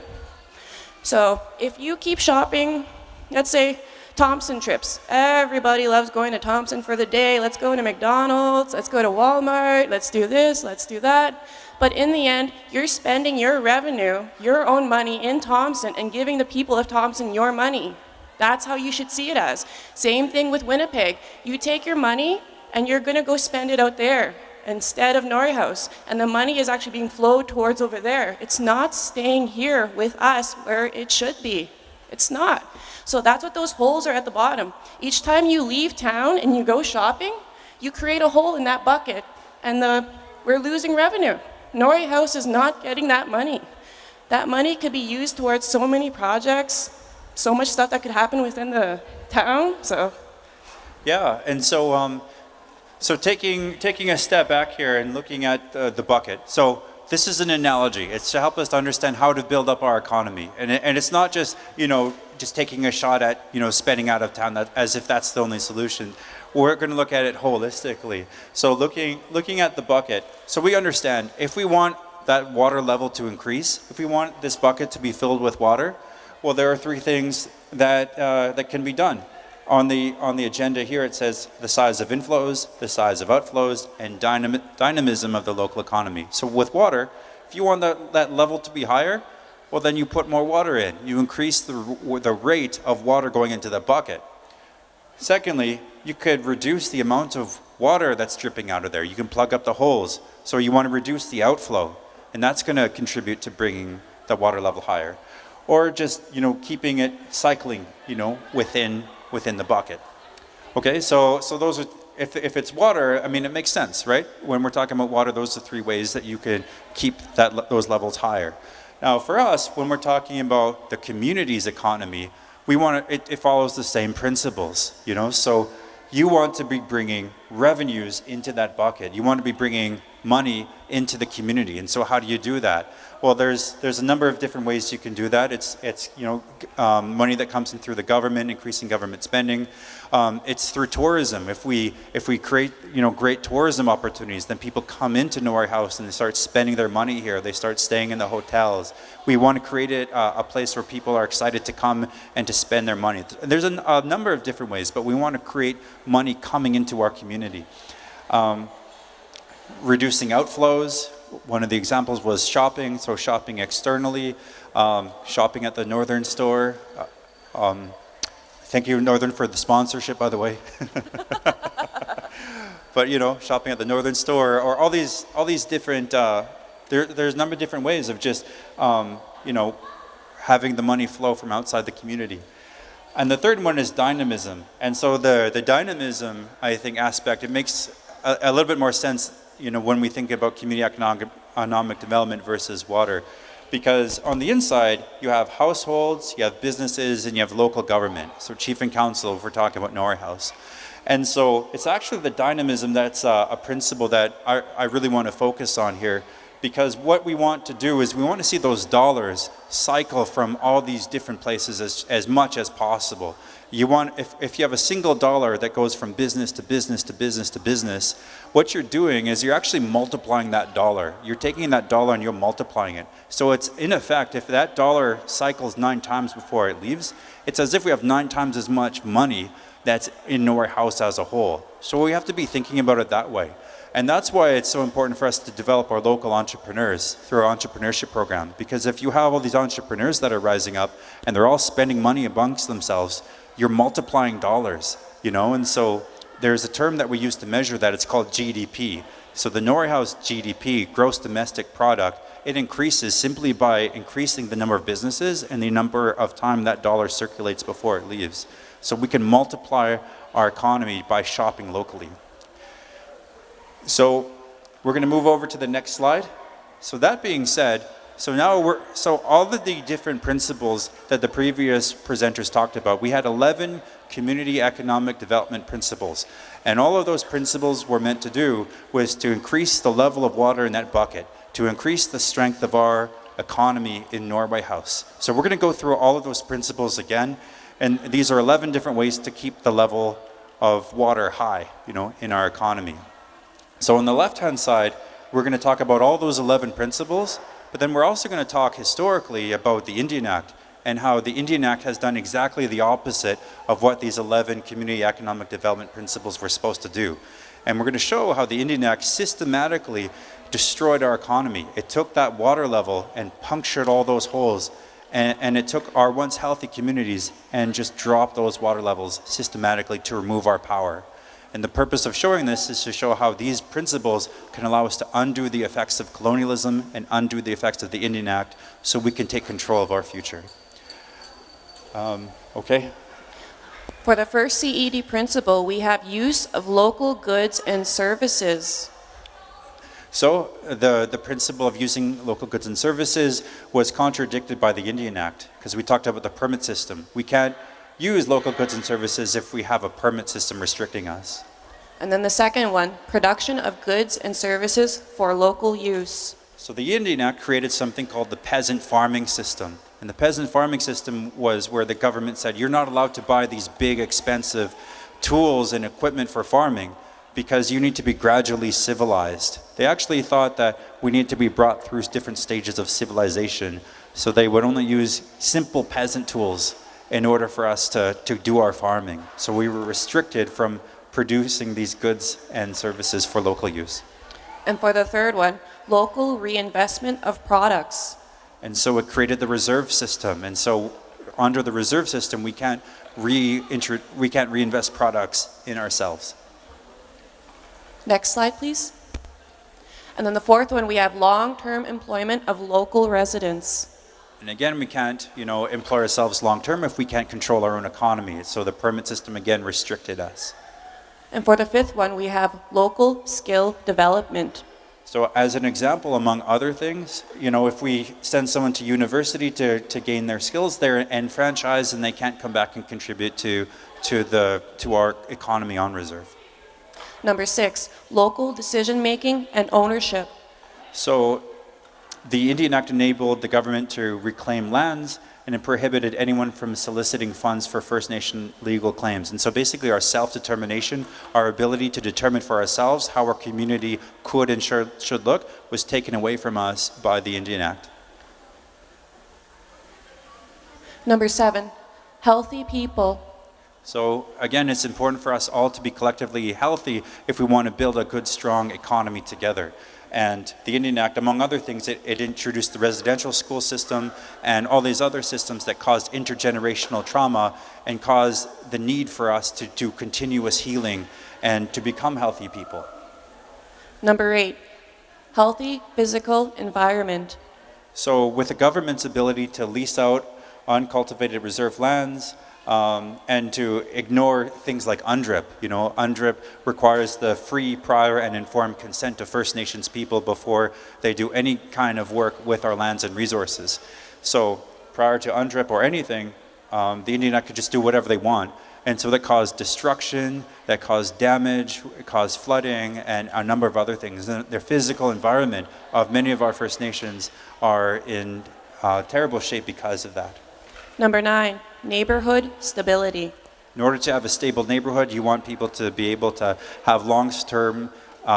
So if you keep shopping, let's say Thompson trips. Everybody loves going to Thompson for the day. Let's go to McDonald's, let's go to Walmart, let's do this, let's do that. But in the end, you're spending your revenue, your own money in Thompson and giving the people of Thompson your money. That's how you should see it as. Same thing with Winnipeg. You take your money and you're gonna go spend it out there instead of Norway House. And the money is actually being flowed towards over there. It's not staying here with us where it should be. It's not. So that's what those holes are at the bottom. Each time you leave town and you go shopping, you create a hole in that bucket and we're losing revenue. Norway House is not getting that money. That money could be used towards so many projects, so much stuff that could happen within the town, so. Yeah, and so, so taking a step back here and looking at the bucket. So this is an analogy. It's to help us to understand how to build up our economy. And it's not just, just taking a shot at, spending out of town as if that's the only solution. We're going to look at it holistically. So looking at the bucket, so we understand if we want that water level to increase, if we want this bucket to be filled with water, well, there are three things that that can be done. On the agenda here, it says the size of inflows, the size of outflows, and dynamism of the local economy. So with water, if you want that level to be higher, well, then you put more water in. You increase the rate of water going into the bucket. Secondly, you could reduce the amount of water that's dripping out of there. You can plug up the holes. So you want to reduce the outflow, and that's going to contribute to bringing the water level higher. Or just, keeping it cycling, within the bucket. Okay, so those are, if it's water, I mean, it makes sense, right? When we're talking about water, those are three ways that you could keep those levels higher. Now, for us, when we're talking about the community's economy, we want it follows the same principles, So you want to be bringing revenues into that bucket. You want to be bringing money into the community. And so how do you do that? Well, there's a number of different ways you can do that. It's money that comes in through the government, increasing government spending. It's through tourism. If we create great tourism opportunities, then people come into Norway House and they start spending their money here. They start staying in the hotels. We want to create a place where people are excited to come and to spend their money. There's a number of different ways, but we want to create money coming into our community. Reducing outflows. One of the examples was shopping, so shopping externally, shopping at the Northern store. Thank you, Northern, for the sponsorship, by the way. But shopping at the Northern store, or all these different. There's a number of different ways of just having the money flow from outside the community. And the third one is dynamism. And so the dynamism, I think, aspect, it makes a little bit more sense when we think about community economic development versus water. Because on the inside, you have households, you have businesses, and you have local government. So chief and council, if we're talking about Norway House. And so it's actually the dynamism that's a principle that I really want to focus on here. Because what we want to do is we want to see those dollars cycle from all these different places as much as possible. You want, if you have a single dollar that goes from business to business to business to business, what you're doing is you're actually multiplying that dollar. You're taking that dollar and you're multiplying it. So it's, in effect, if that dollar cycles 9 times before it leaves, it's as if we have 9 times as much money that's in Norway House as a whole. So we have to be thinking about it that way. And that's why it's so important for us to develop our local entrepreneurs through our entrepreneurship program. Because if you have all these entrepreneurs that are rising up and they're all spending money amongst themselves, you're multiplying dollars, and so there's a term that we use to measure that. It's called GDP. So the Norway House GDP, gross domestic product, it increases simply by increasing the number of businesses and the number of time that dollar circulates before it leaves. So we can multiply our economy by shopping locally. So we're going to move over to the next slide. So that being said, so all of the different principles that the previous presenters talked about, we had 11 community economic development principles. And all of those principles were meant to do was to increase the level of water in that bucket, to increase the strength of our economy in Norway House. So we're going to go through all of those principles again, and these are 11 different ways to keep the level of water high, in our economy. So on the left-hand side, we're going to talk about all those 11 principles, but then we're also going to talk historically about the Indian Act and how the Indian Act has done exactly the opposite of what these 11 community economic development principles were supposed to do. And we're going to show how the Indian Act systematically destroyed our economy. It took that water level and punctured all those holes, and it took our once healthy communities and just dropped those water levels systematically to remove our power. And the purpose of showing this is to show how these principles can allow us to undo the effects of colonialism and undo the effects of the Indian Act so we can take control of our future. Okay. For the first CED principle, we have use of local goods and services. So the principle of using local goods and services was contradicted by the Indian Act, because we talked about the permit system. We can't use local goods and services if we have a permit system restricting us. And then the second one, production of goods and services for local use. So the Indian Act created something called the peasant farming system. And the peasant farming system was where the government said, you're not allowed to buy these big, expensive tools and equipment for farming because you need to be gradually civilized. They actually thought that we need to be brought through different stages of civilization. So they would only use simple peasant tools in order for us to do our farming. So we were restricted from producing these goods and services for local use. And for the third one, local reinvestment of products. And so it created the reserve system. And so under the reserve system, we can't reinvest products in ourselves. Next slide, please. And then the fourth one, we have long-term employment of local residents. And again, we can't, employ ourselves long-term if we can't control our own economy. So the permit system, again, restricted us. And for the fifth one, we have local skill development. So as an example, among other things, if we send someone to university to gain their skills, they're enfranchised and they can't come back and contribute to our economy on reserve. Number 6, local decision-making and ownership. So the Indian Act enabled the government to reclaim lands, and it prohibited anyone from soliciting funds for First Nation legal claims. And so basically our self-determination, our ability to determine for ourselves how our community could and should look, was taken away from us by the Indian Act. Number 7, healthy people. So again, it's important for us all to be collectively healthy if we want to build a good, strong economy together. And the Indian Act, among other things, it introduced the residential school system and all these other systems that caused intergenerational trauma and caused the need for us to do continuous healing and to become healthy people. Number 8, healthy physical environment. So with the government's ability to lease out uncultivated reserve lands, and to ignore things like UNDRIP. UNDRIP requires the free, prior, and informed consent of First Nations people before they do any kind of work with our lands and resources. So prior to UNDRIP or anything, the Indian Act could just do whatever they want. And so that caused destruction, that caused damage, it caused flooding, and a number of other things. The physical environment of many of our First Nations are in terrible shape because of that. Number 9, neighborhood stability. In order to have a stable neighborhood, you want people to be able to have long-term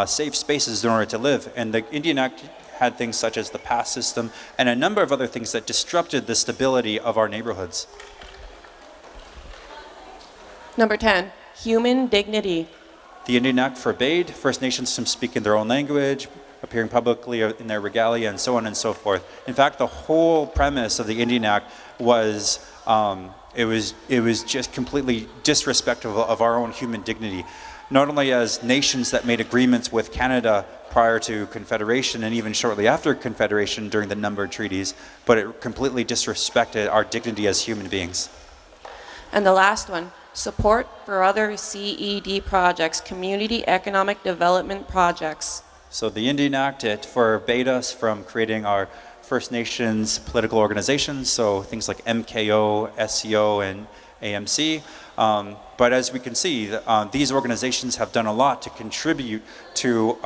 safe spaces in order to live. And the Indian Act had things such as the pass system and a number of other things that disrupted the stability of our neighborhoods. Number 10, human dignity. The Indian Act forbade First Nations from speaking their own language, appearing publicly in their regalia, and so on and so forth. In fact, the whole premise of the Indian Act was it was just completely disrespectful of our own human dignity. Not only as nations that made agreements with Canada prior to Confederation and even shortly after Confederation during the numbered treaties, but it completely disrespected our dignity as human beings. And the last one, support for other CED projects, community economic development projects. So the Indian Act, it forbade us from creating our First Nations political organizations, so things like MKO, SCO, and AMC. But as we can see, these organizations have done a lot to contribute to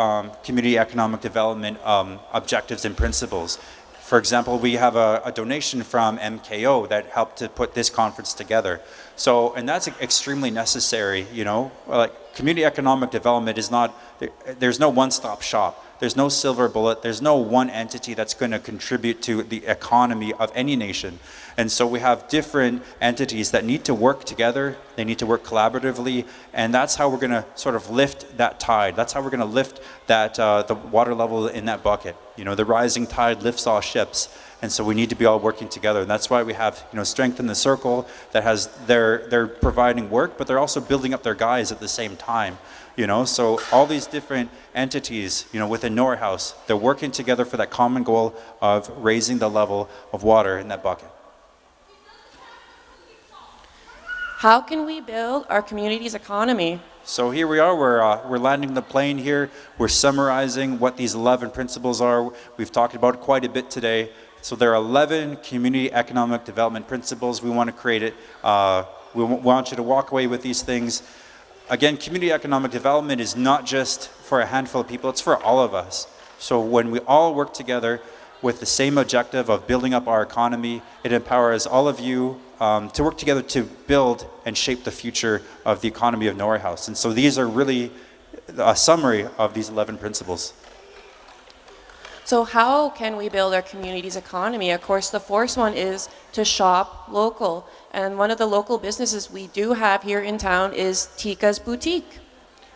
community economic development objectives and principles. For example, we have a donation from MKO that helped to put this conference together. So, and that's extremely necessary, you know, like community economic development is not, there's no one-stop shop. There's no silver bullet. There's no one entity that's going to contribute to the economy of any nation. And so we have different entities that need to work together. They need to work collaboratively. And that's how we're going to sort of lift that tide. That's how we're going to lift that, the water level in that bucket. You know, the rising tide lifts all ships. And so we need to be all working together. And that's why we have, you know, Strength in the Circle that has, they're providing work, but they're also building up their guys at the same time. You know, so all these different entities, you know, within Norway House, they're working together for that common goal of raising the level of water in that bucket. How can we build our community's economy? So here we are, we're landing the plane here. We're summarizing what these 11 principles are. We've talked about quite a bit today. So there are 11 community economic development principles. We want to create it. We want you to walk away with these things. Again, community economic development is not just for a handful of people, it's for all of us. So when we all work together with the same objective of building up our economy, it empowers all of you to work together to build and shape the future of the economy of Norway House. And so these are really a summary of these 11 principles. So how can we build our community's economy? Of course, the first one is to shop local. And one of the local businesses we do have here in town is Tika's Boutique.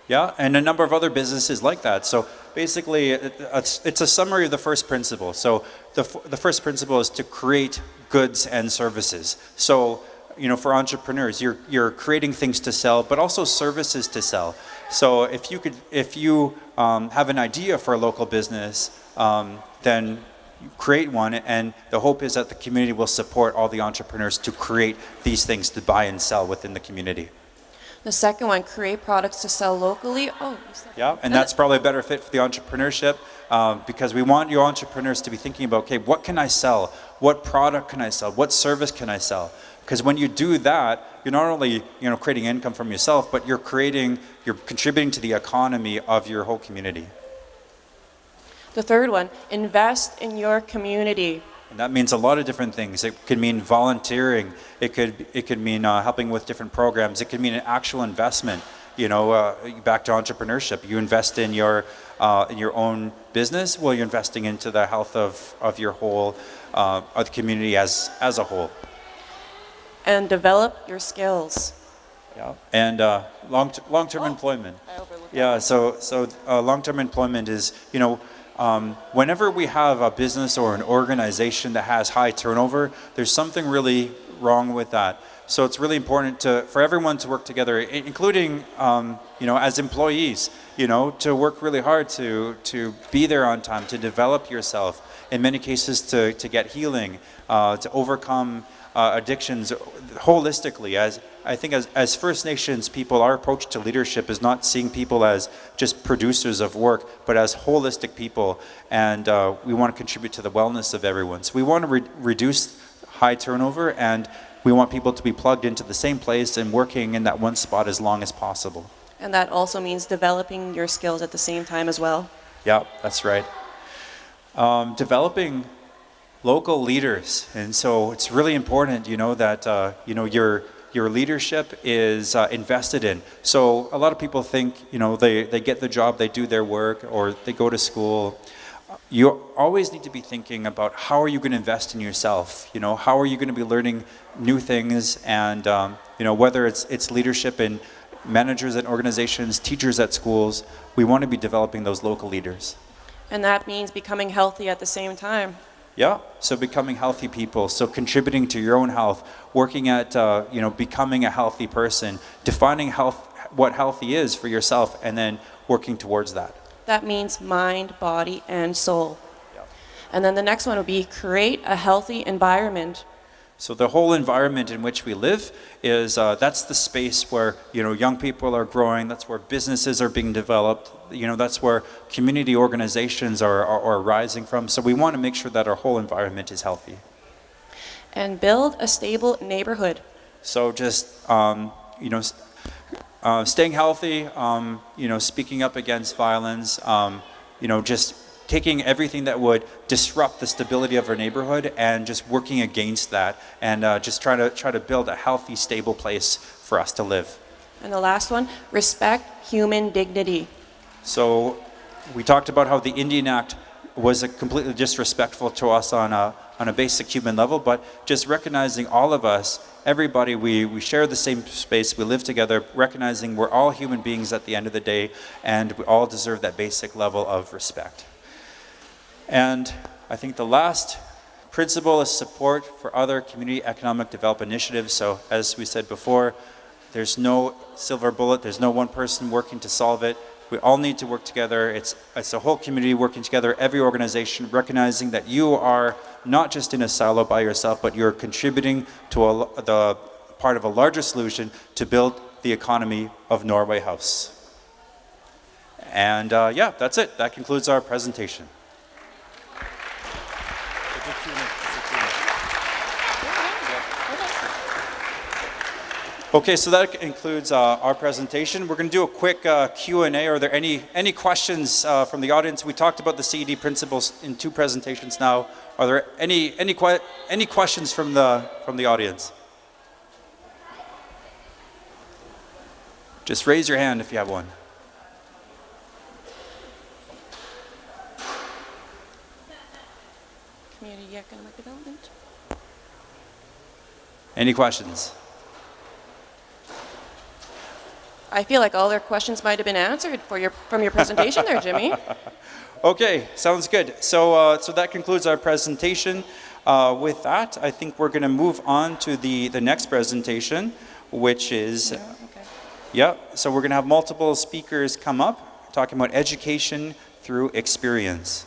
Yeah, and a number of other businesses like that. So basically, it's a summary of the first principle. So the first principle is to create goods and services. So, you know, for entrepreneurs, you're creating things to sell, but also services to sell. So if you have an idea for a local business, then create one, and the hope is that the community will support all the entrepreneurs to create these things to buy and sell within the community. The second one, create products to sell locally. Yeah, and that's probably a better fit for the entrepreneurship because we want your entrepreneurs to be thinking about, okay, what can I sell? What product can I sell? What service can I sell? Because when you do that, you're not only, you know, creating income from yourself, but you're contributing to the economy of your whole community. The third one, invest in your community. And that means a lot of different things. It could mean volunteering. It could mean helping with different programs. It could mean an actual investment. You know, back to entrepreneurship. You invest in your own business. Well, you're investing into the health of your whole of the community as a whole. And develop your skills. Yeah. And long-term employment. Yeah. So long-term employment is, you know. Whenever we have a business or an organization that has high turnover, there's something really wrong with that. So it's really important for everyone to work together, including, you know, as employees, you know, to work really hard to be there on time, to develop yourself, in many cases to get healing, to overcome addictions holistically. As I think as First Nations people, our approach to leadership is not seeing people as just producers of work, but as holistic people, and we want to contribute to the wellness of everyone. So we want to reduce high turnover, and we want people to be plugged into the same place and working in that one spot as long as possible. And that also means developing your skills at the same time as well. Yeah, that's right. Developing local leaders, and so it's really important, you know, that you know, your leadership is invested in. So a lot of people think, you know, they get the job, they do their work, or they go to school. You always need to be thinking about how are you going to invest in yourself. You know, how are you going to be learning new things, and you know, whether it's leadership in managers at organizations, teachers at schools, we want to be developing those local leaders. And that means becoming healthy at the same time. Yeah, so becoming healthy people, so contributing to your own health, working at, you know, becoming a healthy person, defining what healthy is for yourself, and then working towards that. That means mind, body, and soul. Yeah. And then the next one would be create a healthy environment. So the whole environment in which we live is, that's the space where, you know, young people are growing, that's where businesses are being developed, you know, that's where community organizations are rising from. So we want to make sure that our whole environment is healthy. And build a stable neighborhood. So just, you know, staying healthy, you know, speaking up against violence, you know, just taking everything that would disrupt the stability of our neighborhood and just working against that, and just try to build a healthy, stable place for us to live. And the last one, respect human dignity. So we talked about how the Indian Act was completely disrespectful to us on a basic human level, but just recognizing all of us, everybody, we share the same space, we live together, recognizing we're all human beings at the end of the day, and we all deserve that basic level of respect. And I think the last principle is support for other community economic development initiatives. So as we said before, there's no silver bullet, there's no one person working to solve it. We all need to work together. It's a whole community working together, every organization, recognizing that you are not just in a silo by yourself, but you're contributing to the part of a larger solution to build the economy of Norway House. And yeah, that's it. That concludes our presentation. Okay, so that includes our presentation. We're going to do a quick Q&A. Are there any questions from the audience? We talked about the CED principles in 2 presentations now. Are there any questions from the audience? Just raise your hand if you have one. Community economic development. Any questions? I feel like all their questions might have been answered from your presentation there, Jimmy. Okay, sounds good. So that concludes our presentation. With that, I think we're going to move on to the next presentation, which is, so we're going to have multiple speakers come up talking about education through experience.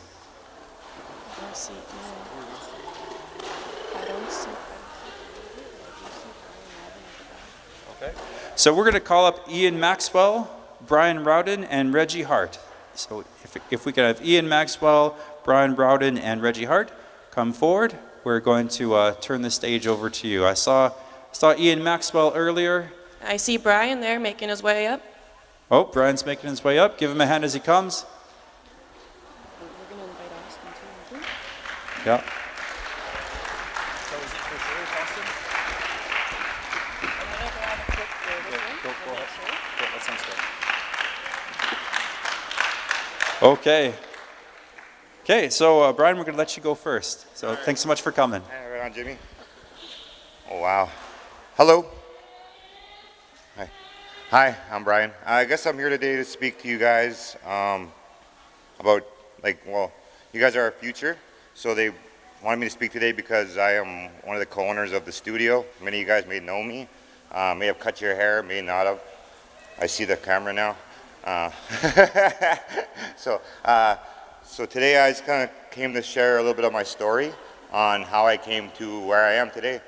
So we're going to call up Ian Maxwell, Brian Rowden, and Reggie Hart. So if we could have Ian Maxwell, Brian Rowden, and Reggie Hart come forward, we're going to turn the stage over to you. I saw Ian Maxwell earlier. I see Brian there making his way up. Oh, Brian's making his way up. Give him a hand as he comes. We're going to invite Austin too. Yeah. Okay, so Brian, we're going to let you go first. So thanks so much for coming. Hey, right on, Jimmy. Oh, wow. Hello. Hi, I'm Brian. I guess I'm here today to speak to you guys about, you guys are our future. So they wanted me to speak today because I am one of the co-owners of the studio. Many of you guys may know me, may have cut your hair, may not have. I see the camera now. So today I just kind of came to share a little bit of my story on how I came to where I am today.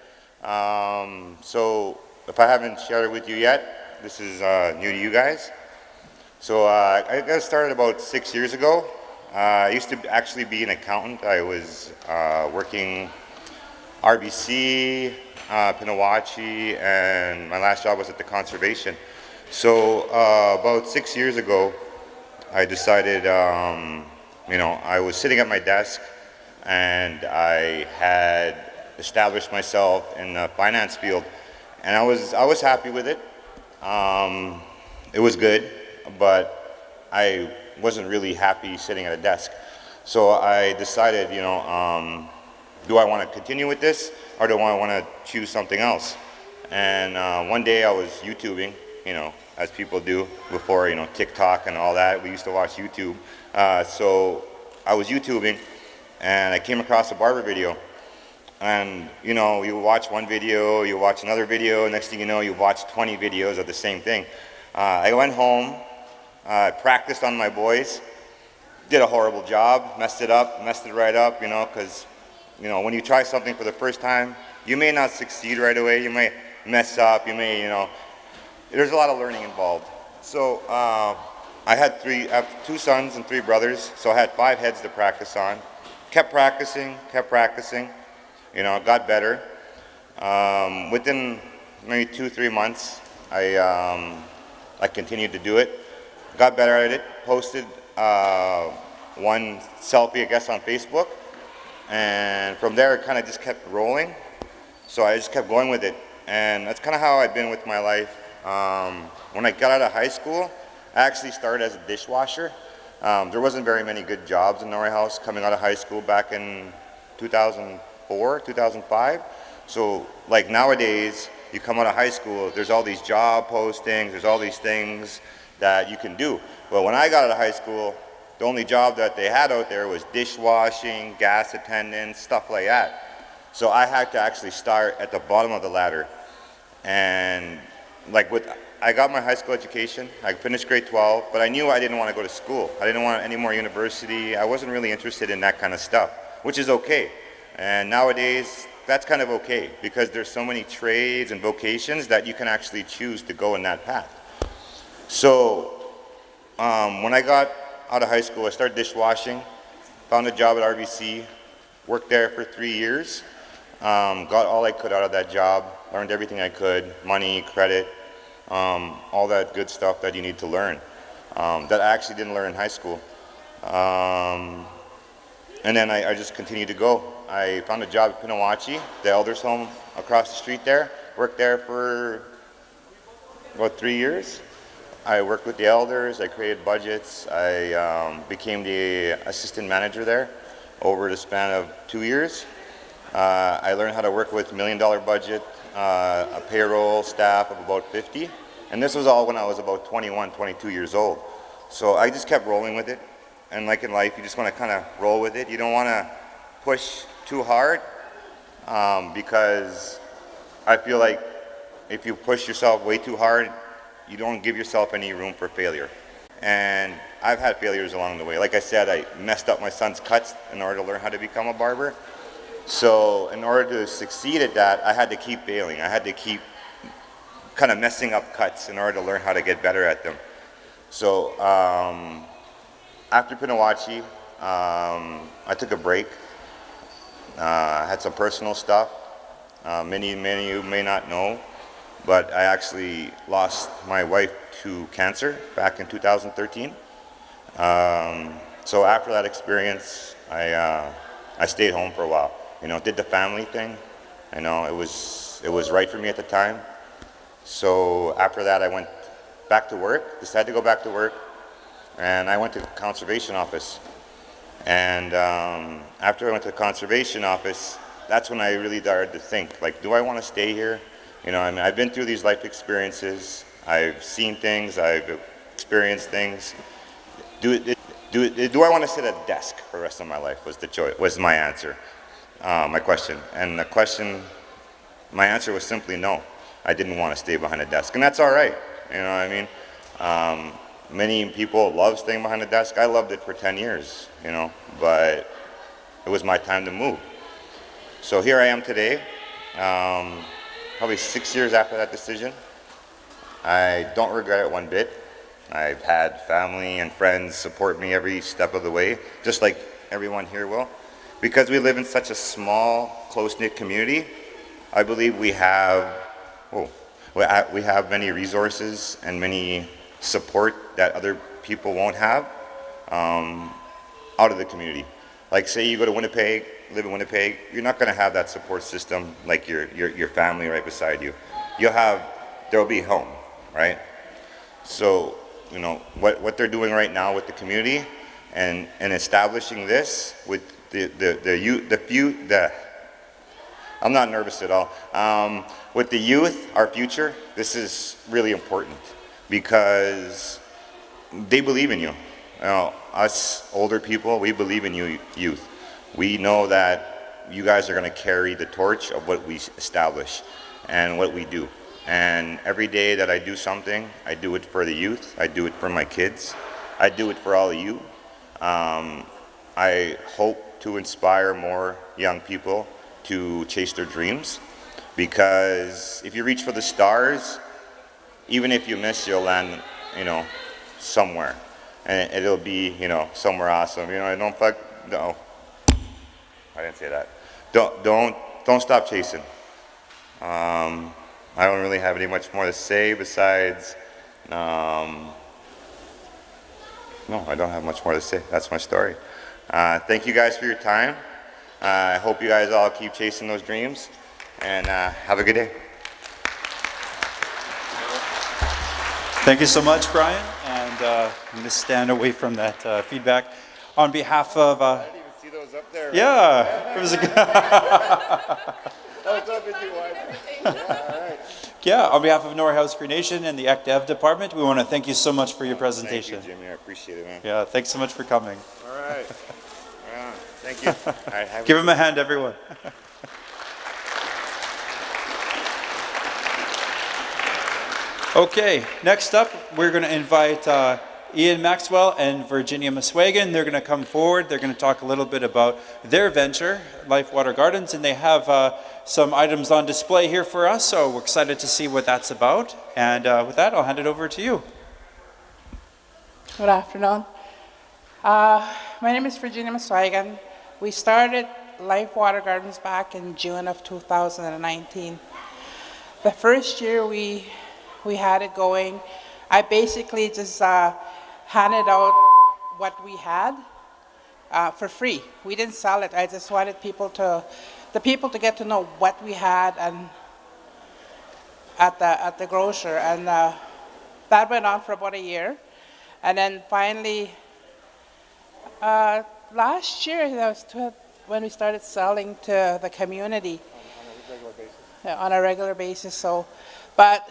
So if I haven't shared it with you yet, this is new to you guys. So I got started about 6 years ago. I used to actually be an accountant. I was working RBC, Pinawachi, and my last job was at the conservation. So about 6 years ago, I decided, I was sitting at my desk and I had established myself in the finance field, and I was happy with it. It was good, but I wasn't really happy sitting at a desk. So I decided, do I want to continue with this, or do I want to choose something else? And one day I was YouTubing, as people do before, TikTok and all that. We used to watch YouTube. So I was YouTubing, and I came across a barber video. And, you watch one video, you watch another video, next thing you know, you watch 20 videos of the same thing. I went home, practiced on my boys, did a horrible job, messed it right up, because, when you try something for the first time, you may not succeed right away, you may mess up, you may, there's a lot of learning involved. So I had 2 sons and 3 brothers, so I had 5 heads to practice on. Kept practicing, got better. Within maybe 2-3 months, I continued to do it, got better at it, posted one selfie, I guess, on Facebook. And from there, it kind of just kept rolling. So I just kept going with it. And that's kind of how I've been with my life. When I got out of high school, I actually started as a dishwasher. There wasn't very many good jobs in Norway House coming out of high school back in 2004, 2005. So like nowadays, you come out of high school, there's all these job postings, there's all these things that you can do. But when I got out of high school, the only job that they had out there was dishwashing, gas attendants, stuff like that. So I had to actually start at the bottom of the ladder. And like I got my high school education, I finished grade 12, but I knew I didn't want to go to school. I didn't want any more university. I wasn't really interested in that kind of stuff, which is okay. And nowadays, that's kind of okay, because there's so many trades and vocations that you can actually choose to go in that path. So when I got out of high school, I started dishwashing, found a job at RBC, worked there for 3 years, got all I could out of that job, learned everything I could, money, credit, all that good stuff that you need to learn, that I actually didn't learn in high school. And then I just continued to go. I found a job at Pinawachi, the elders home across the street there. Worked there for about 3 years. I worked with the elders, I created budgets, I became the assistant manager there over the span of 2 years. I learned how to work with $1 million budget, a payroll staff of about 50. And this was all when I was about 21, 22 years old. So I just kept rolling with it. And like in life, you just want to kind of roll with it. You don't want to push too hard because I feel like if you push yourself way too hard, you don't give yourself any room for failure. And I've had failures along the way. Like I said, I messed up my son's cuts in order to learn how to become a barber. So in order to succeed at that, I had to keep failing. I had to keep kind of messing up cuts in order to learn how to get better at them. So after Pinawachi, I took a break. I had some personal stuff. Many of you may not know, but I actually lost my wife to cancer back in 2013. So after that experience, I stayed home for a while. You know, did the family thing. I know it was right for me at the time. So after that, I went back to work. Decided to go back to work, and I went to the conservation office. And after I went to the conservation office, that's when I really started to think, like, do I want to stay here? You know, I mean, I've been through these life experiences. I've seen things. I've experienced things. Do I want to sit at a desk for the rest of my life? Was my answer, my question. And my answer was simply no. I didn't want to stay behind a desk, and that's all right. You know what I mean? Many people love staying behind a desk. I loved it for 10 years, you know, but it was my time to move. So here I am today, probably 6 years after that decision. I don't regret it one bit. I've had family and friends support me every step of the way, just like everyone here will. Because we live in such a small, close-knit community, I believe we have many resources and many support that other people won't have out of the community. Like say you go to Winnipeg, live in Winnipeg, you're not going to have that support system like your family right beside you. There'll be home, right? So, you know, what they're doing right now with the community and establishing this with I'm not nervous at all. With the youth, our future, this is really important because they believe in you. You know, us older people, we believe in you youth. We know that you guys are going to carry the torch of what we establish and what we do. And every day that I do something, I do it for the youth. I do it for my kids. I do it for all of you. I hope to inspire more young people to chase their dreams, because if you reach for the stars, even if you miss, you'll land, you know, somewhere, and it'll be, you know, somewhere awesome. You know, no, I didn't say that. Don't stop chasing. I don't really have any much more to say besides No, I don't have much more to say. That's my story. Thank you guys for your time. I hope you guys all keep chasing those dreams, and have a good day. Thank you so much, Brian. And I'm going to stand away from that feedback. On behalf of... I didn't even see those up there. Yeah. It was a good... What's up with you, wife? All right. Yeah, on behalf of Norway House Creation and the ECDev department, we want to thank you so much for your presentation. Thank you, Jimmy. I appreciate it, man. Yeah, thanks so much for coming. All right. Thank you. All right, Give him a hand, everyone. Okay, next up, we're going to invite Ian Maxwell and Virginia Muswagan. They're going to come forward. They're going to talk a little bit about their venture, Life Water Gardens, and they have some items on display here for us, so we're excited to see what that's about. And with that, I'll hand it over to you. Good afternoon. My name is Virginia Muswagan. We started Life Water Gardens back in June of 2019. The first year we had it going, I basically just handed out what we had for free. We didn't sell it. I just wanted the people to get to know what we had and at the grocer, and that went on for about a year. And then finally, last year, that was when we started selling to the community on a regular basis. So, but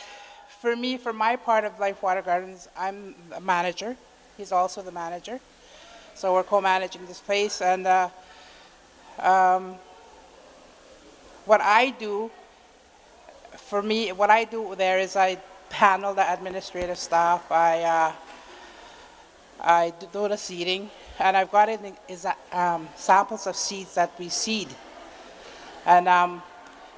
for me, for my part of Life Water Gardens, I'm the manager. He's also the manager. So we're co-managing this place. And what I do, for me, what I do there is I handle the administrative stuff. I do the seeding, and I've got samples of seeds that we seed. And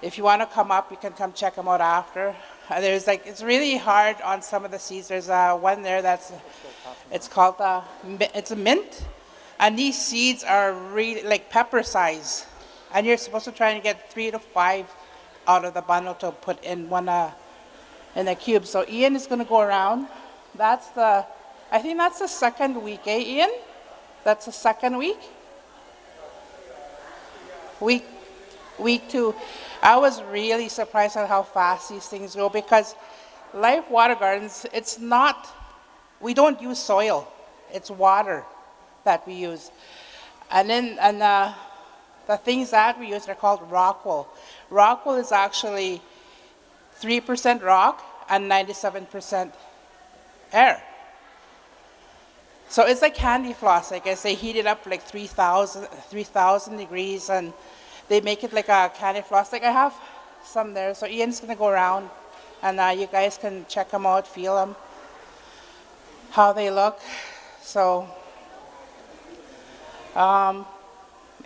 if you want to come up, you can come check them out after. It's really hard on some of the seeds. There's one there it's called, it's a mint. And these seeds are really like pepper size. And you're supposed to try and get 3 to 5 out of the bundle to put in one in the cube. So Ian is going to go around. I think that's the second week, eh, Ian? That's the second week? Week 2. I was really surprised at how fast these things go, because Life Water Gardens, we don't use soil. It's water that we use. And then the things that we use are called rock wool. Rock wool is actually 3% rock and 97% air. So it's like candy floss. I guess they heat it up like 3,000 degrees, and they make it like a candy floss. Like I have some there. So Ian's going to go around, and you guys can check them out, feel them, how they look. So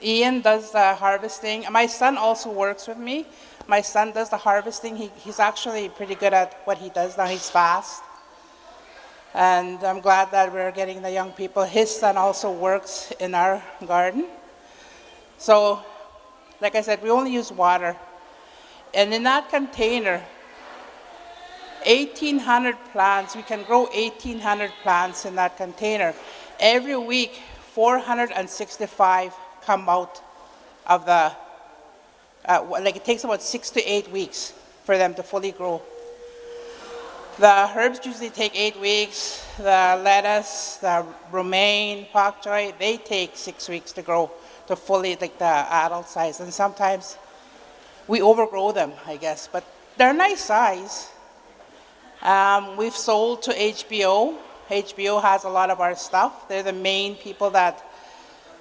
Ian does the harvesting. My son also works with me. My son does the harvesting. He's actually pretty good at what he does now. He's fast. And I'm glad that we're getting the young people. His son also works in our garden. So, like I said, we only use water. And in that container, 1,800 plants, we can grow 1,800 plants in that container. Every week, 465 come out of the, it takes about 6 to 8 weeks for them to fully grow. The herbs usually take 8 weeks. The lettuce, the romaine, pak choi, they take 6 weeks to grow to fully, like the adult size. And sometimes we overgrow them, I guess, but they're nice size. We've sold to HBO. HBO has a lot of our stuff. They're the main people that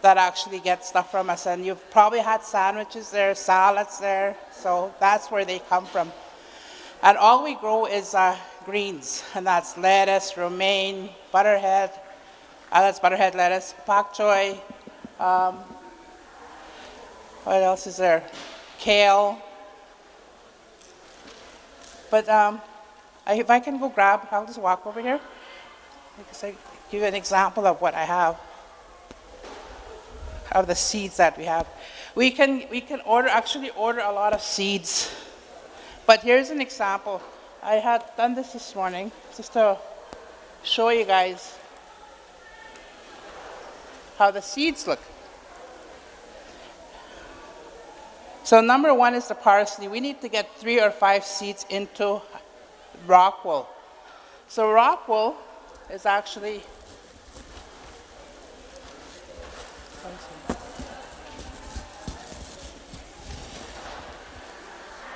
actually get stuff from us. And you've probably had sandwiches there, salads there. So that's where they come from. And all we grow is greens, and that's lettuce, romaine, butterhead, that's butterhead lettuce, pak choi, what else is there? Kale. But if I can go grab, I'll just walk over here. I'll give you an example of what I have, of the seeds that we have. We can actually order a lot of seeds. But here's an example. I had done this morning just to show you guys. how the seeds look. So number one is the parsley. We need to get 3 or 5 seeds into rock wool. So rock wool is actually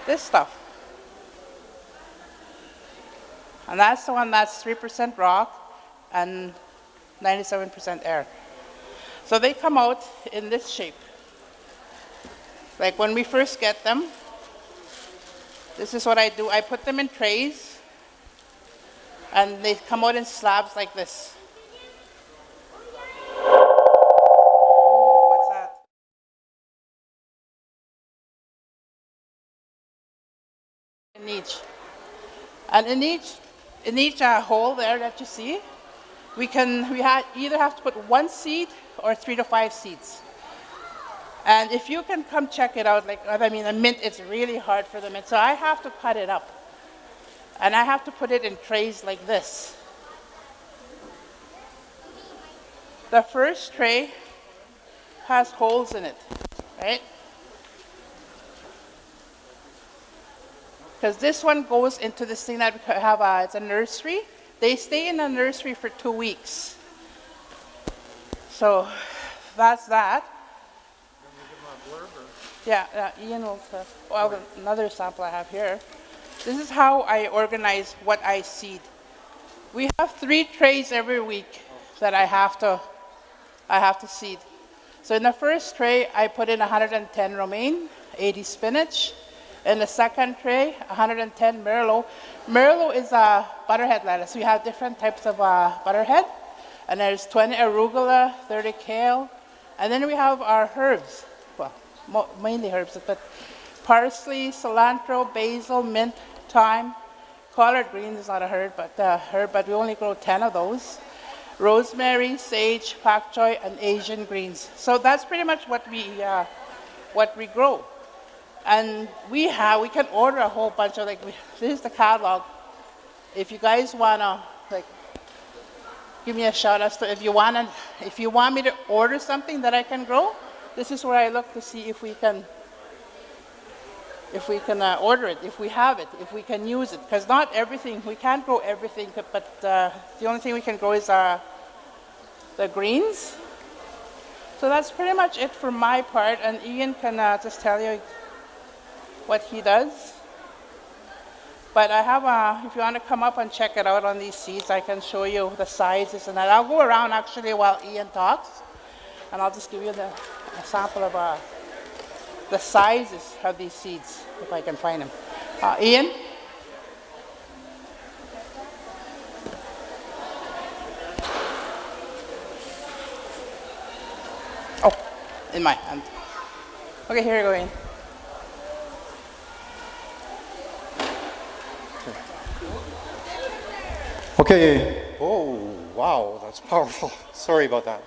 this stuff. And that's the one that's 3% rock and 97% air. So they come out in this shape. Like when we first get them, this is what I do. I put them in trays, and they come out in slabs like this. What's that? In each. And in each hole there that you see, we either have to put 1 seed or 3 to 5 seeds. And if you can come check it out, the mint, it's really hard for the mint. So I have to cut it up. And I have to put it in trays like this. The first tray has holes in it, right? Because this one goes into this thing that we have, it's a nursery. They stay in a nursery for 2 weeks. So that's that. Yeah, Ian will tell. Well, another sample I have here. This is how I organize what I seed. We have 3 trays every week that I have to seed. So in the first tray, I put in 110 romaine, 80 spinach. In the second tray, 110 Merlot. Merlot is a butterhead lettuce. We have different types of butterhead. And there's 20 arugula, 30 kale. And then we have our herbs. Well, mainly herbs, but parsley, cilantro, basil, mint, thyme. Collard greens is not a herb, but we only grow 10 of those. Rosemary, sage, pak choy, and Asian greens. So that's pretty much what we grow. And we can order a whole bunch of, this is the catalog. If you guys wanna, give me a shout out. If you want me to order something that I can grow, this is where I look to see if we can order it, if we have it, if we can use it. Because not everything, we can't grow everything, but the only thing we can grow is the greens. So that's pretty much it for my part, and Ian can just tell you what he does. But I have if you want to come up and check it out on these seeds, I can show you the sizes and that. I'll go around actually while Ian talks, and I'll just give you a sample of the sizes of these seeds, if I can find them. Ian? Oh, in my hand. Okay, here you go, Ian. Okay. Oh, wow, that's powerful. Sorry about that.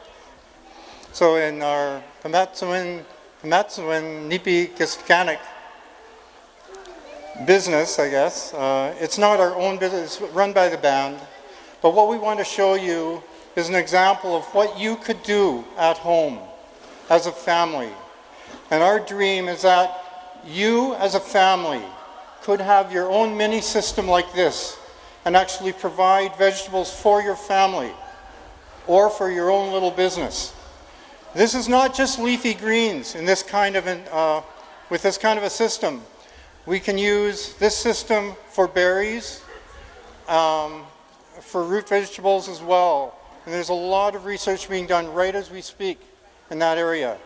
So in our Pamatsuan Nipi Kiskanik business, I guess, it's not our own business, it's run by the band. But what we want to show you is an example of what you could do at home as a family. And our dream is that you as a family could have your own mini system like this and actually provide vegetables for your family or for your own little business. This is not just leafy greens in this kind of with this kind of a system. We can use this system for berries, for root vegetables as well. And there's a lot of research being done right as we speak in that area.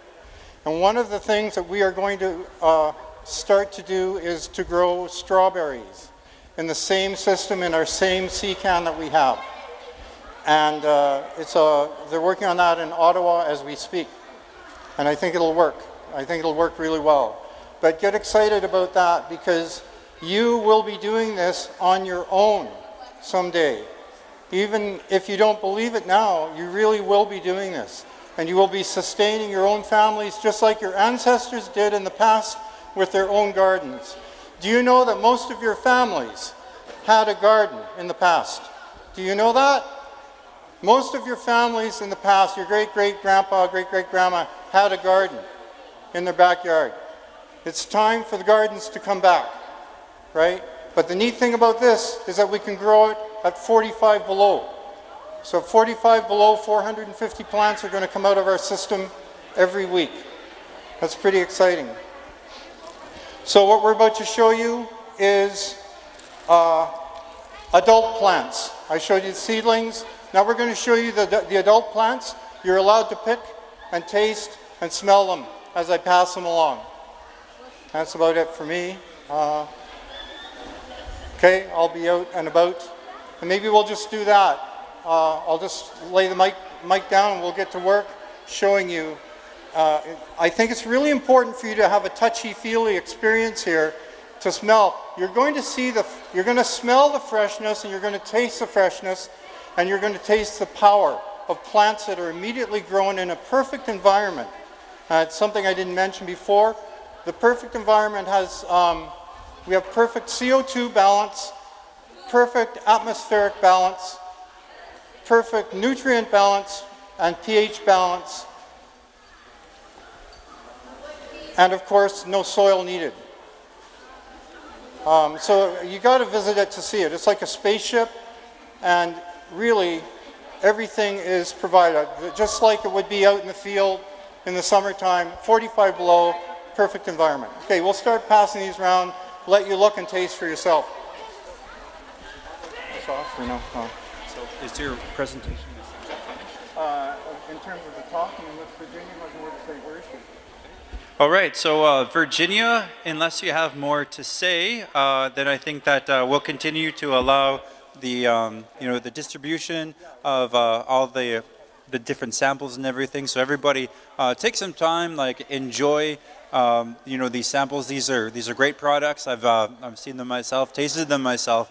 And one of the things that we are going to start to do is to grow strawberries in the same system, in our same sea can that we have. And they're working on that in Ottawa as we speak. And I think it'll work. I think it'll work really well. But get excited about that, because you will be doing this on your own someday. Even if you don't believe it now, you really will be doing this. And you will be sustaining your own families just like your ancestors did in the past with their own gardens. Do you know that most of your families had a garden in the past? Do you know that? Most of your families in the past, your great-great-grandpa, great-great-grandma, had a garden in their backyard. It's time for the gardens to come back, right? But the neat thing about this is that we can grow it at 45 below. So 45 below, 450 plants are going to come out of our system every week. That's pretty exciting. So what we're about to show you is adult plants. I showed you the seedlings. Now we're going to show you the adult plants. You're allowed to pick and taste and smell them as I pass them along. That's about it for me. Okay, I'll be out and about. And maybe we'll just do that. I'll just lay the mic down and we'll get to work showing you. I think it's really important for you to have a touchy-feely experience here to smell. You're going to smell the freshness, and you're going to taste the freshness, and you're going to taste the power of plants that are immediately grown in a perfect environment. It's something I didn't mention before. The perfect environment has, we have perfect CO2 balance, perfect atmospheric balance, perfect nutrient balance, and pH balance, and of course, no soil needed. So you got to visit it to see it. It's like a spaceship, and really, everything is provided, just like it would be out in the field in the summertime, 45 below, perfect environment. Okay, we'll start passing these around, let you look and taste for yourself. It's off or no? Oh. So is your presentation? In terms of the talking, unless Virginia has more to say, where is she? All right, so Virginia, unless you have more to say, then I think that we'll continue to allow the the distribution of all the different samples and everything. So everybody take some time, like enjoy these samples. These are great products. I've seen them myself, tasted them myself.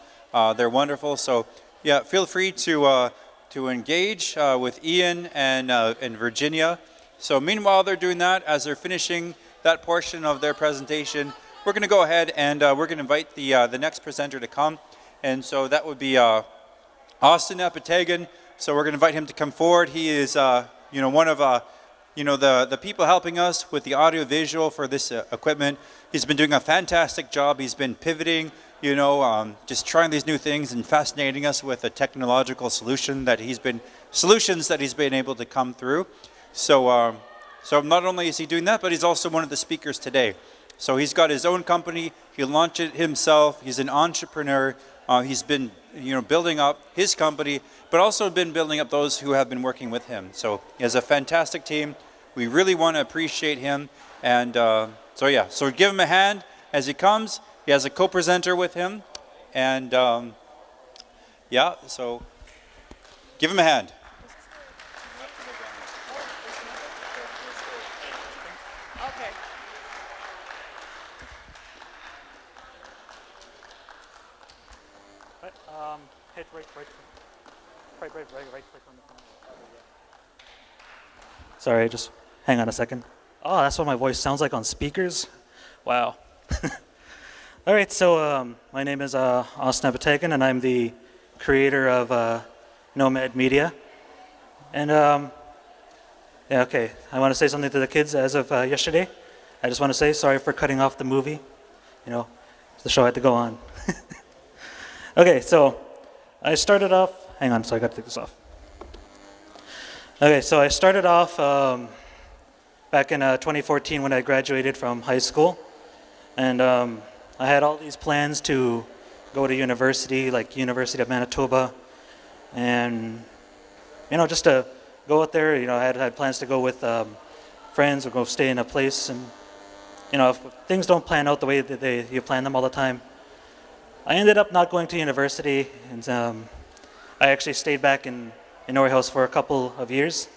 They're wonderful. So yeah, feel free to engage with Ian and Virginia. So meanwhile they're doing that, as they're finishing that portion of their presentation, we're going to go ahead and we're going to invite the next presenter to come. And so that would be Austin Apprenticeship. So we're going to invite him to come forward. He is one of the people helping us with the audio visual for this equipment. He's been doing a fantastic job. He's been pivoting, just trying these new things and fascinating us with the technological solutions that he's been able to come through. So not only is he doing that, but he's also one of the speakers today. So he's got his own company. He launched it himself. He's an entrepreneur. He's been, building up his company, but also been building up those who have been working with him. So he has a fantastic team. We really want to appreciate him. And so give him a hand as he comes. He has a co-presenter with him. And so give him a hand. Hit right click on the phone. Sorry, just hang on a second. Oh, that's what my voice sounds like on speakers? Wow. All right, so my name is Austin Apprenticeship, and I'm the creator of Nomad Media. And I want to say something to the kids as of yesterday. I just want to say sorry for cutting off the movie. The show had to go on. Okay, so I started off, hang on, so I got to take this off. Okay, so I started off back in 2014 when I graduated from high school. And I had all these plans to go to university, like University of Manitoba. And, just to go out there, I had plans to go with friends or go stay in a place. And, if things don't plan out the way that you plan them all the time, I ended up not going to university, and I actually stayed back in Norway House for a couple of years.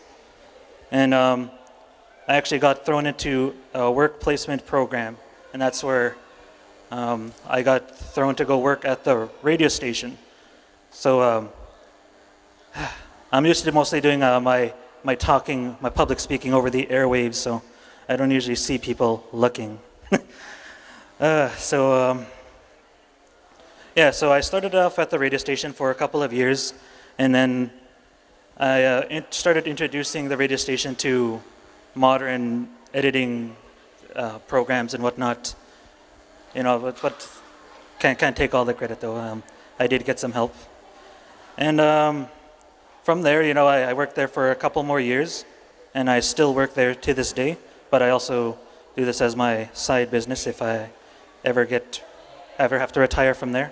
And I actually got thrown into a work placement program, and that's where I got thrown to go work at the radio station. So I'm used to mostly doing my public speaking over the airwaves, so I don't usually see people looking. So I started off at the radio station for a couple of years, and then I started introducing the radio station to modern editing programs and whatnot. You know, but can't take all the credit though. I did get some help. And from there, you know, I worked there for a couple more years, and I still work there to this day, but I also do this as my side business if I ever have to retire from there.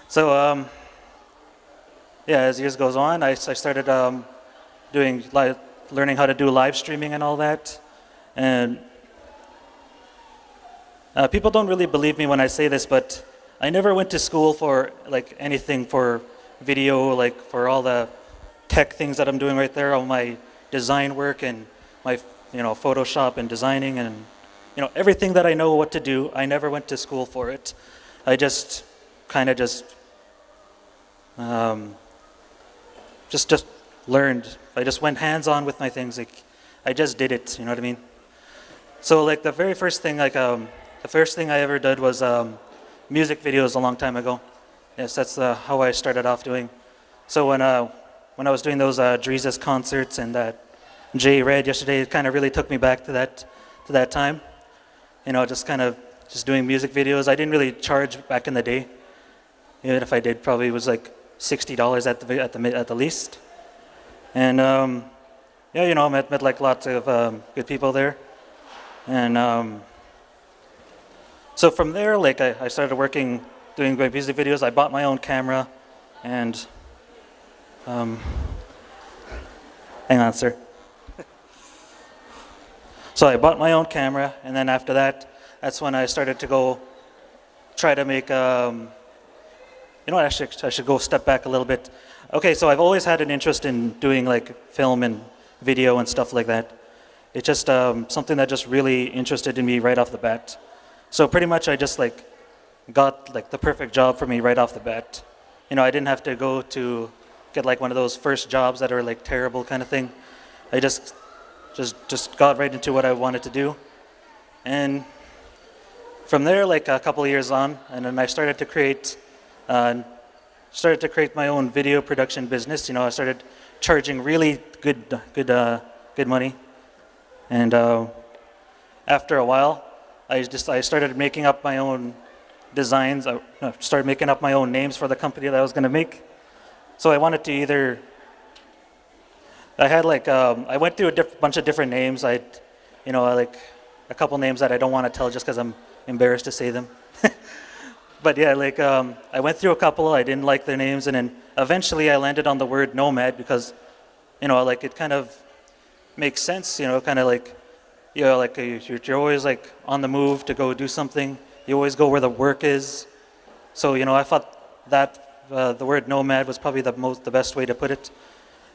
So, yeah, as years goes on, I started learning how to do live streaming and all that. And people don't really believe me when I say this, but I never went to school for like anything for video, like for all the tech things that I'm doing right there, all my design work and my, you know, Photoshop and designing and, you know, everything that I know what to do. I never went to school for it. I just kind of just learned. I just went hands-on with my things. Like, I just did it. You know what I mean? So like the very first thing, the first thing I ever did was music videos a long time ago. Yes, that's how I started off doing. So when I was doing those Dreezus concerts and that Jay Red yesterday, it kind of really took me back to that time. You know, just doing music videos. I didn't really charge back in the day. Even if I did, probably it was like $60 at the least. And yeah, you know, I met like lots of good people there. And so from there, like I started working, doing music videos. I bought my own camera, and hang on, sir. So I bought my own camera, and then after that, that's when I started to go try to make. You know what? I should go step back a little bit. Okay, so I've always had an interest in doing like film and video and stuff like that. It's just something that just really interested in me right off the bat. So pretty much I just like got like the perfect job for me right off the bat. You know, I didn't have to go to get like one of those first jobs that are like terrible kind of thing. I just got right into what I wanted to do. And from there, like a couple of years on, and then I started to create my own video production business. You know, I started charging really good money. And after a while, I started making up my own designs. I started making up my own names for the company that I was going to make. So I wanted to either, I had like, I went through a bunch of different names. You know, like a couple names that I don't want to tell just because I'm embarrassed to say them. But yeah, like I went through a couple, I didn't like their names, and then eventually I landed on the word nomad because, you know, like it kind of makes sense, you know, kind of like, you know, like you're always like on the move to go do something. You always go where the work is. So, you know, I thought that the word nomad was probably the best way to put it.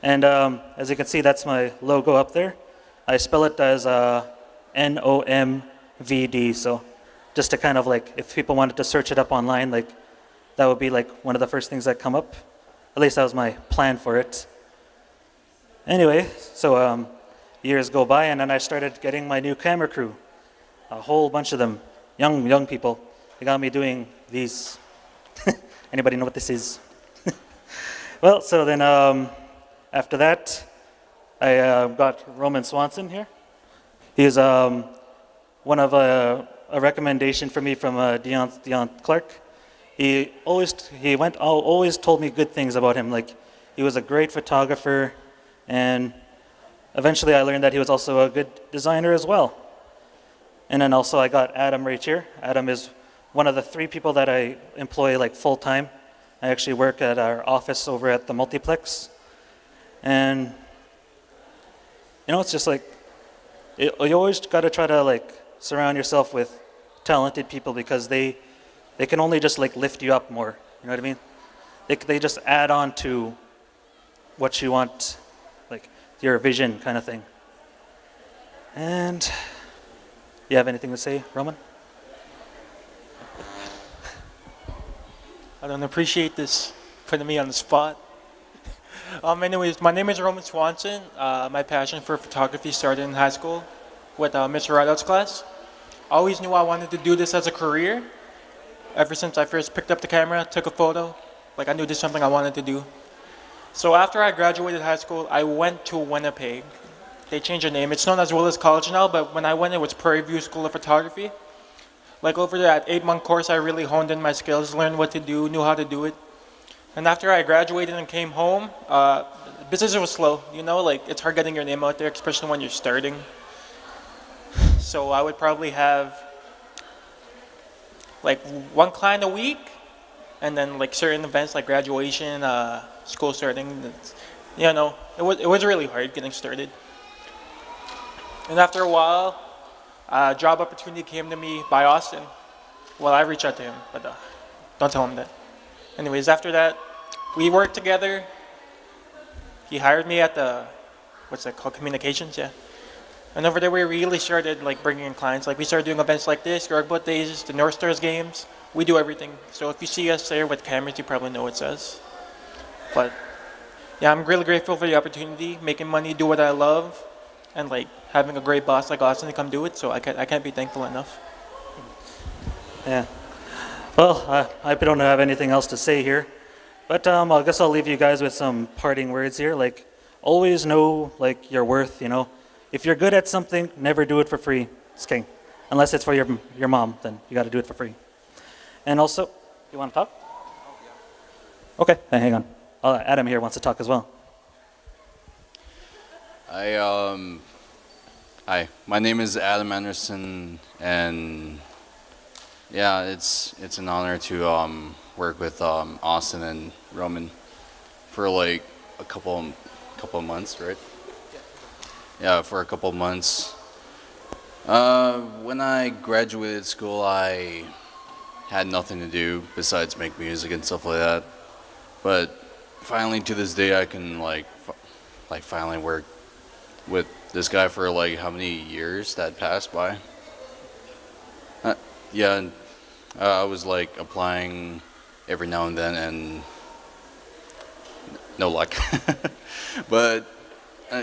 And as you can see, that's my logo up there. I spell it as NOMVD, so just to kind of like, if people wanted to search it up online, like that would be like one of the first things that come up. At least that was my plan for it. Anyway, so years go by, and then I started getting my new camera crew. A whole bunch of them, young people. They got me doing these. Anybody know what this is? Well, so then after that, I got Roman Swanson here. He is one of a recommendation for me from Dion Clark. He always told me good things about him. Like, he was a great photographer, and eventually I learned that he was also a good designer as well. And then also I got Adam right here. Adam is one of the 3 people that I employ like full time. I actually work at our office over at the multiplex. And you know, it's just like, you always got to try to like surround yourself with talented people, because they can only just like lift you up more. You know what I mean? They just add on to what you want, like your vision kind of thing. And you have anything to say, Roman? I don't appreciate this putting me on the spot. Anyways, my name is Roman Swanson. My passion for photography started in high school with Mr. Rideout's class. I always knew I wanted to do this as a career. Ever since I first picked up the camera, took a photo, like I knew this is something I wanted to do. So after I graduated high school, I went to Winnipeg. They changed the name. It's known as Willis College now, but when I went, it was Prairie View School of Photography. Like over there, at 8-month course, I really honed in my skills, learned what to do, knew how to do it. And after I graduated and came home, business was slow. You know, like it's hard getting your name out there, especially when you're starting. So I would probably have like one client a week, and then like certain events like graduation, school starting. You know, it was really hard getting started. And after a while, a job opportunity came to me by Austin. Well, I reached out to him, but don't tell him that. Anyways, after that, we worked together. He hired me at the, what's that called, communications, yeah. And over there, we really started like bringing in clients. Like we started doing events like this, Yorkboat Days, the North Stars games. We do everything. So if you see us there with cameras, you probably know what it says. But yeah, I'm really grateful for the opportunity, making money, do what I love, and like having a great boss like Austin to come do it. So I can't be thankful enough. Yeah. Well, I don't have anything else to say here, but I guess I'll leave you guys with some parting words here. Like, always know like your worth. You know, if you're good at something, never do it for free. It's king. Unless it's for your mom, then you got to do it for free. And also, you want to talk? Okay, hang on. Adam here wants to talk as well. Hi, my name is Adam Anderson, and yeah, it's an honor to work with Austin and Roman for like a couple of months, right? Yeah, for a couple of months. When I graduated school, I had nothing to do besides make music and stuff like that. But finally, to this day, I can like finally work with this guy for like how many years that passed by. Yeah, and I was like applying every now and then, and no luck. But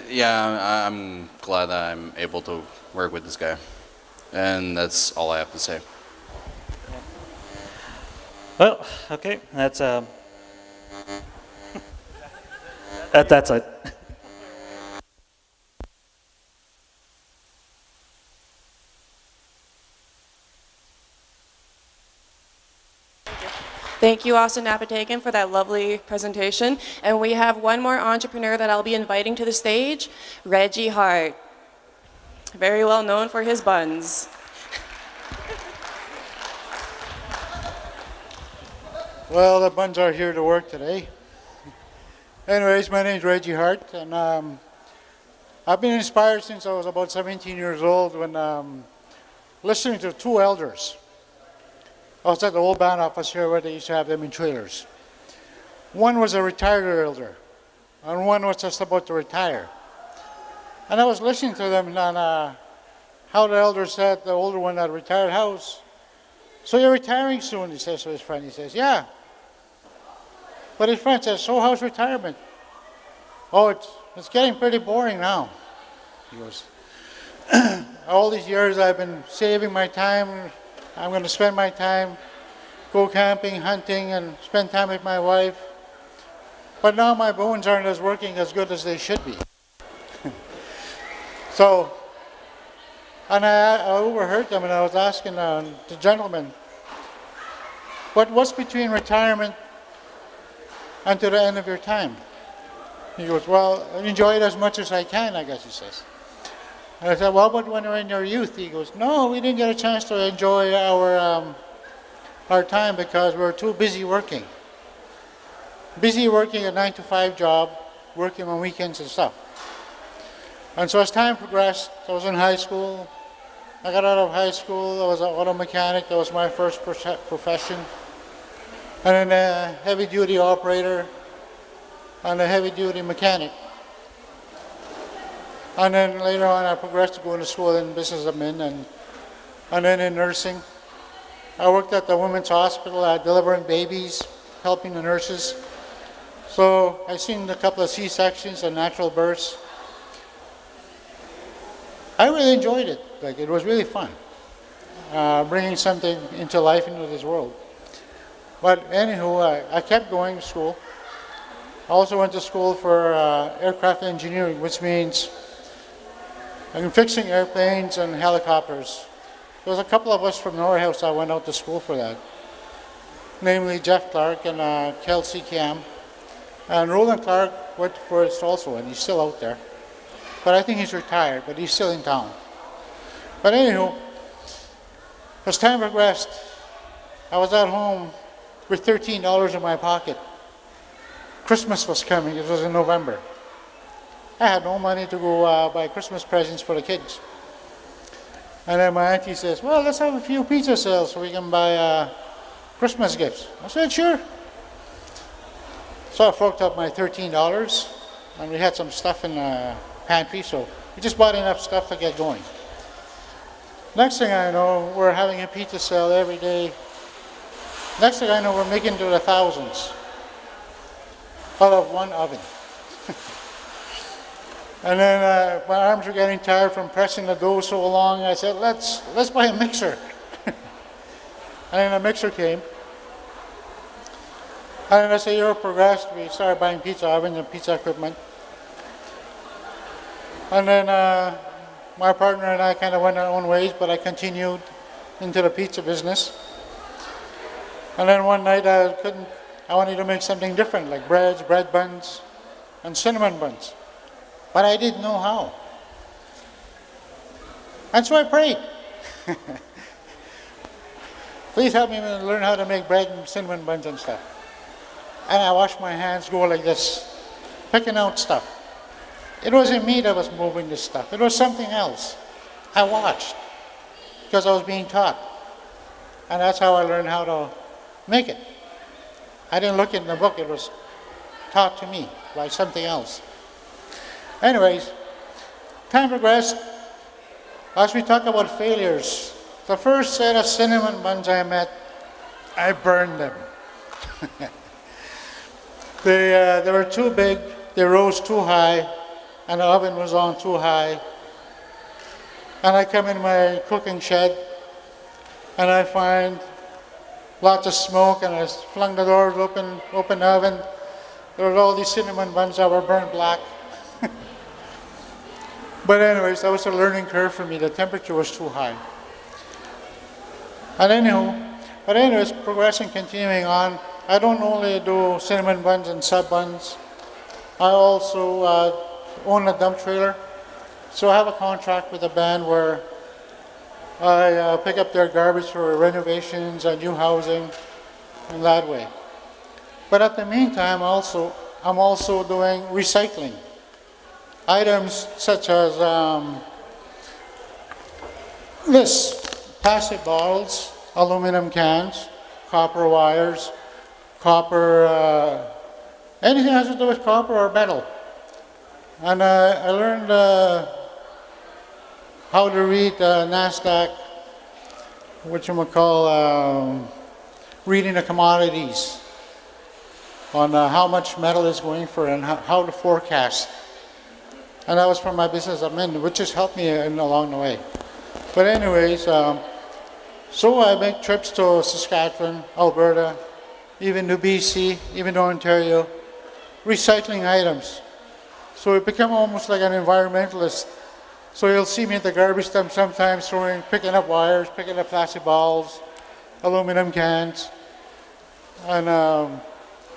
yeah, I'm glad that I'm able to work with this guy, and that's all I have to say. Well, okay, that's it. Thank you, Austin Napatagan, for that lovely presentation. And we have one more entrepreneur that I'll be inviting to the stage, Reggie Hart. Very well known for his buns. Well, the buns are here to work today. Anyways, my name is Reggie Hart, and I've been inspired since I was about 17 years old when listening to two elders. I was at the old band office here where they used to have them in trailers. One was a retired elder, and one was just about to retire. And I was listening to them on how the elder said, the older one that retired, so you're retiring soon, he says to his friend. He says, yeah. But his friend says, so how's retirement? Oh, it's getting pretty boring now. He goes, all these years I've been saving my time. I'm going to spend my time, go camping, hunting, and spend time with my wife. But now my bones aren't working as good as they should be. So, and I overheard them, and I was asking the gentleman, what's between retirement and to the end of your time? He goes, well, enjoy it as much as I can, I guess he says. And I said, well, but when you're in your youth? He goes, no, we didn't get a chance to enjoy our time because we were too busy working. Busy working a 9-to-5 job, working on weekends and stuff. And so as time progressed, I was in high school. I got out of high school, I was an auto mechanic. That was my first profession. And then a heavy-duty operator and a heavy-duty mechanic. And then later on, I progressed to go into school in business admin and then in nursing. I worked at the women's hospital, delivering babies, helping the nurses. So I seen a couple of C-sections and natural births. I really enjoyed it. Like, it was really fun, bringing something into life into this world. But anywho, I kept going to school. I also went to school for aircraft engineering, which means I'm fixing airplanes and helicopters. There was a couple of us from Norway House that went out to school for that, namely Jeff Clark and Kelsey Cam. And Roland Clark went for it also, and he's still out there. But I think he's retired, but he's still in town. But anywho, as time progressed, I was at home with $13 in my pocket. Christmas was coming, it was in November. I had no money to go buy Christmas presents for the kids. And then my auntie says, well, let's have a few pizza sales so we can buy Christmas gifts. I said, sure. So I forked up my $13, and we had some stuff in the pantry, so we just bought enough stuff to get going. Next thing I know, we're having a pizza sale every day. Next thing I know, we're making to the thousands out of one oven. And then my arms were getting tired from pressing the dough so long. I said, let's buy a mixer. And then a mixer came. And then as the year progressed, we started buying pizza ovens and pizza equipment. And then my partner and I kind of went our own ways, but I continued into the pizza business. And then one night I wanted to make something different, like breads, bread buns, and cinnamon buns. But I didn't know how. And so I prayed. Please help me learn how to make bread and cinnamon buns and stuff. And I watched my hands go like this, picking out stuff. It wasn't me that was moving this stuff. It was something else. I watched because I was being taught. And that's how I learned how to make it. I didn't look in the book. It was taught to me by something else. Anyways, time progressed. As we talk about failures, the first set of cinnamon buns I met, I burned them. They were too big, they rose too high, and the oven was on too high. And I come in my cooking shed, and I find lots of smoke, and I flung the doors open the oven. There were all these cinnamon buns that were burnt black. But anyways, that was a learning curve for me. The temperature was too high. And anyways, progressing, continuing on, I don't only do cinnamon buns and sub buns. I also own a dump trailer. So I have a contract with a band where I pick up their garbage for renovations and new housing in that way. But at the meantime, I'm also doing recycling. Items such as plastic bottles, aluminum cans, copper wires, anything that has to do with copper or metal. And I learned how to read NASDAQ, reading the commodities on how much metal is going for and how to forecast. And that was from my business admin, which has helped me along the way. But anyways, so I make trips to Saskatchewan, Alberta, even to BC, even to Ontario, recycling items. So I become almost like an environmentalist. So you'll see me at the garbage dump sometimes picking up wires, picking up plastic balls, aluminum cans, and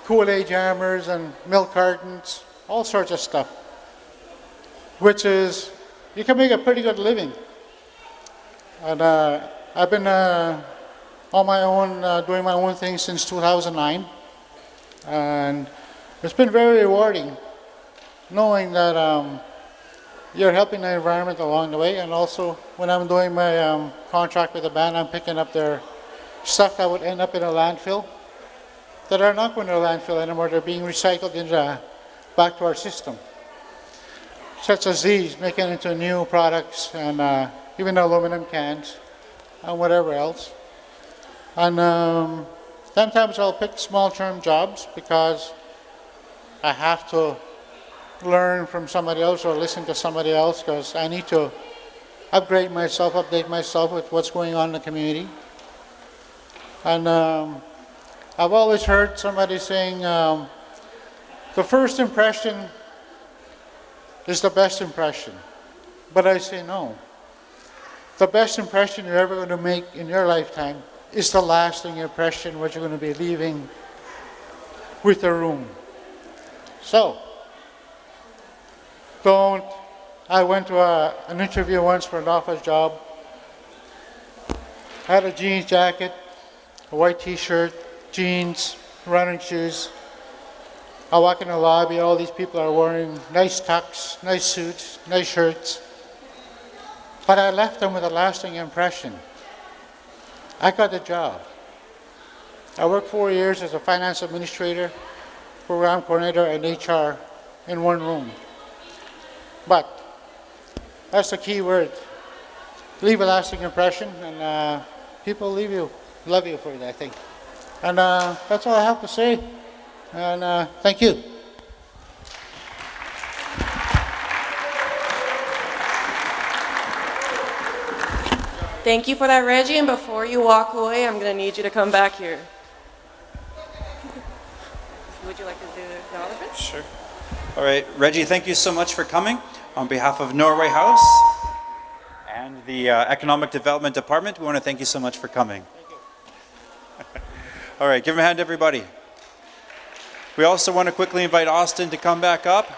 Kool-Aid jammers and milk cartons, all sorts of stuff. Which is, you can make a pretty good living. And I've been on my own, doing my own thing since 2009. And it's been very rewarding knowing that you're helping the environment along the way. And also, when I'm doing my contract with the band, I'm picking up their stuff that would end up in a landfill that are not going to a landfill anymore. They're being recycled back to our system. Such as these, making into new products and even aluminum cans and whatever else. And sometimes I'll pick small-term jobs because I have to learn from somebody else or listen to somebody else because I need to upgrade myself, update myself with what's going on in the community. And I've always heard somebody saying, The first impression is the best impression, but I say no. The best impression you're ever going to make in your lifetime is the lasting impression what you're going to be leaving with the room. So, I went to an interview once for an office job. I had a jeans jacket, a white t-shirt, jeans, running shoes. I walk in the lobby, all these people are wearing nice tux, nice suits, nice shirts. But I left them with a lasting impression. I got the job. I worked 4 years as a finance administrator, program coordinator, and HR in one room. But that's the key word. Leave a lasting impression, and people love you for it, I think. And that's all I have to say. And thank you. Thank you for that, Reggie. And before you walk away, I'm going to need you to come back here. Would you like to do the acknowledgement? Sure. All right, Reggie, thank you so much for coming. On behalf of Norway House and the Economic Development Department, we want to thank you so much for coming. Thank you. All right, give him a hand, everybody. We also want to quickly invite Austin to come back up,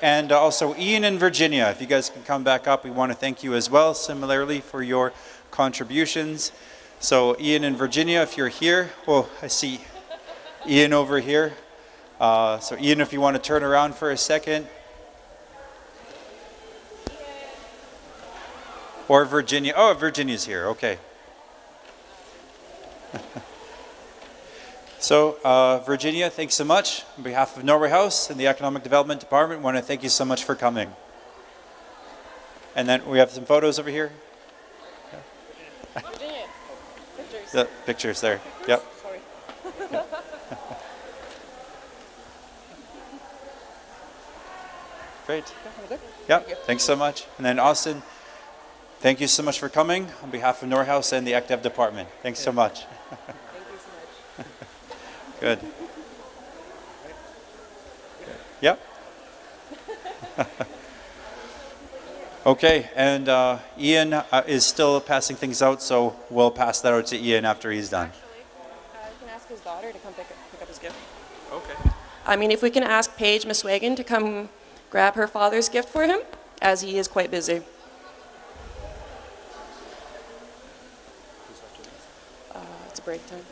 and also Ian and Virginia. If you guys can come back up, we want to thank you as well, similarly, for your contributions. So Ian and Virginia, if you're here, oh, I see Ian over here. So Ian, if you want to turn around for a second. Or Virginia. Oh, Virginia's here. Okay. So, Virginia, thanks so much. On behalf of Norway House and the Economic Development Department, I want to thank you so much for coming. And then we have some photos over here. Virginia, pictures. The pictures there. Yep. Sorry. Great. Yep. Thanks so much. And then Austin, thank you so much for coming on behalf of Norway House and the Ec Dev Department. Thanks so much. Thank you so much. Good. Yep. Okay, and Ian is still passing things out, so we'll pass that out to Ian after he's done. Actually, you can ask his daughter to come pick up his gift. Okay. I mean, if we can ask Paige Miswagon to come grab her father's gift for him, as he is quite busy. It's break time.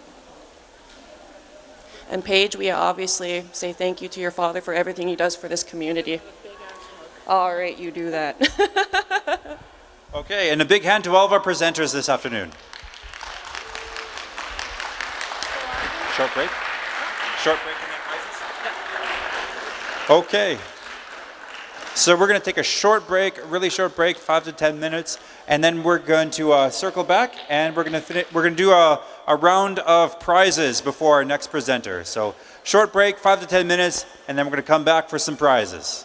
And Paige, we obviously say thank you to your father for everything he does for this community. All right, you do that. Okay, and a big hand to all of our presenters this afternoon. Short break? Short break and then prizes? Okay. So we're going to take a short break, a really short break, 5 to 10 minutes, and then we're going to circle back and we're going to do a round of prizes before our next presenter. So short break, 5 to 10 minutes, and then we're going to come back for some prizes.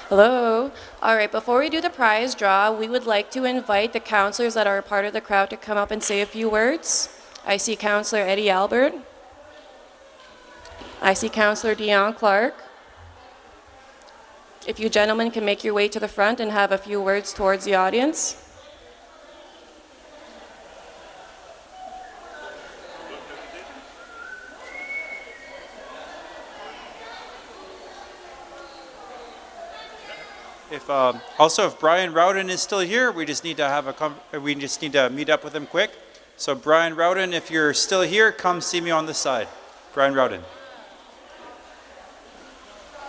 Hello. All right, before we do the prize draw, we would like to invite the counselors that are a part of the crowd to come up and say a few words. I see Counselor Eddie Albert. I see Counselor Dion Clark. If you gentlemen can make your way to the front and have a few words towards the audience. If Brian Rowden is still here, we just need to meet up with him quick. So Brian Rowden, if you're still here, come see me on the side. Brian Rowden.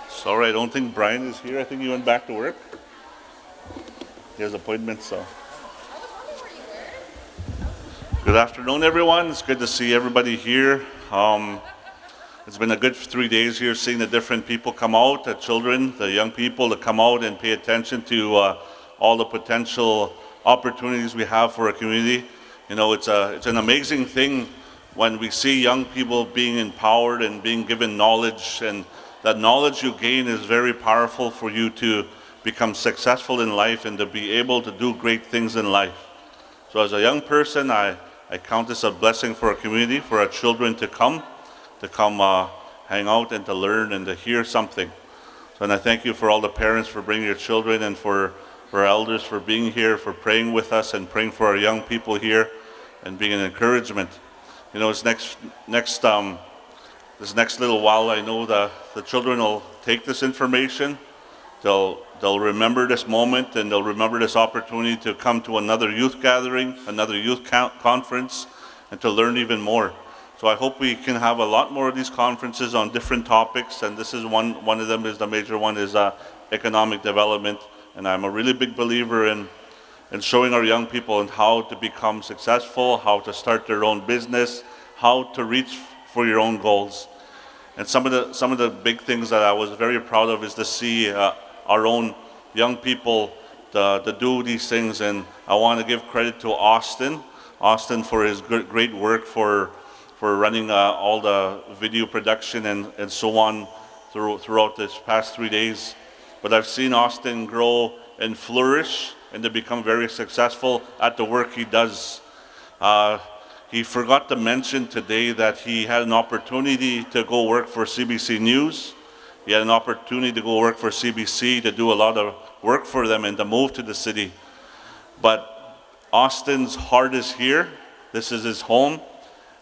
Sorry, I don't think Brian is here. I think he went back to work. He has appointments, so. Good afternoon, everyone. It's good to see everybody here. It's been a good 3 days here, seeing the different people come out, the children, the young people to come out and pay attention to all the potential opportunities we have for our community. You know, it's an amazing thing when we see young people being empowered and being given knowledge, and that knowledge you gain is very powerful for you to become successful in life and to be able to do great things in life. So as a young person, I count this a blessing for our community, for our children to come hang out and to learn and to hear something. So, and I thank you for all the parents for bringing your children, and for our elders for being here, for praying with us and praying for our young people here and being an encouragement. You know, this next little while, I know the children will take this information, they'll remember this moment, and they'll remember this opportunity to come to another youth gathering, another youth conference, and to learn even more. So I hope we can have a lot more of these conferences on different topics, and this is one of them. Is the major one is economic development, and I'm a really big believer in showing our young people and how to become successful, how to start their own business, how to reach for your own goals. And some of the big things that I was very proud of is to see our own young people to do these things, and I want to give credit to Austin for his great work for running all the video production and so on throughout this past 3 days. But I've seen Austin grow and flourish and to become very successful at the work he does. He forgot to mention today that he had an opportunity to go work for CBC News. He had an opportunity to go work for CBC, to do a lot of work for them and to move to the city. But Austin's heart is here. This is his home.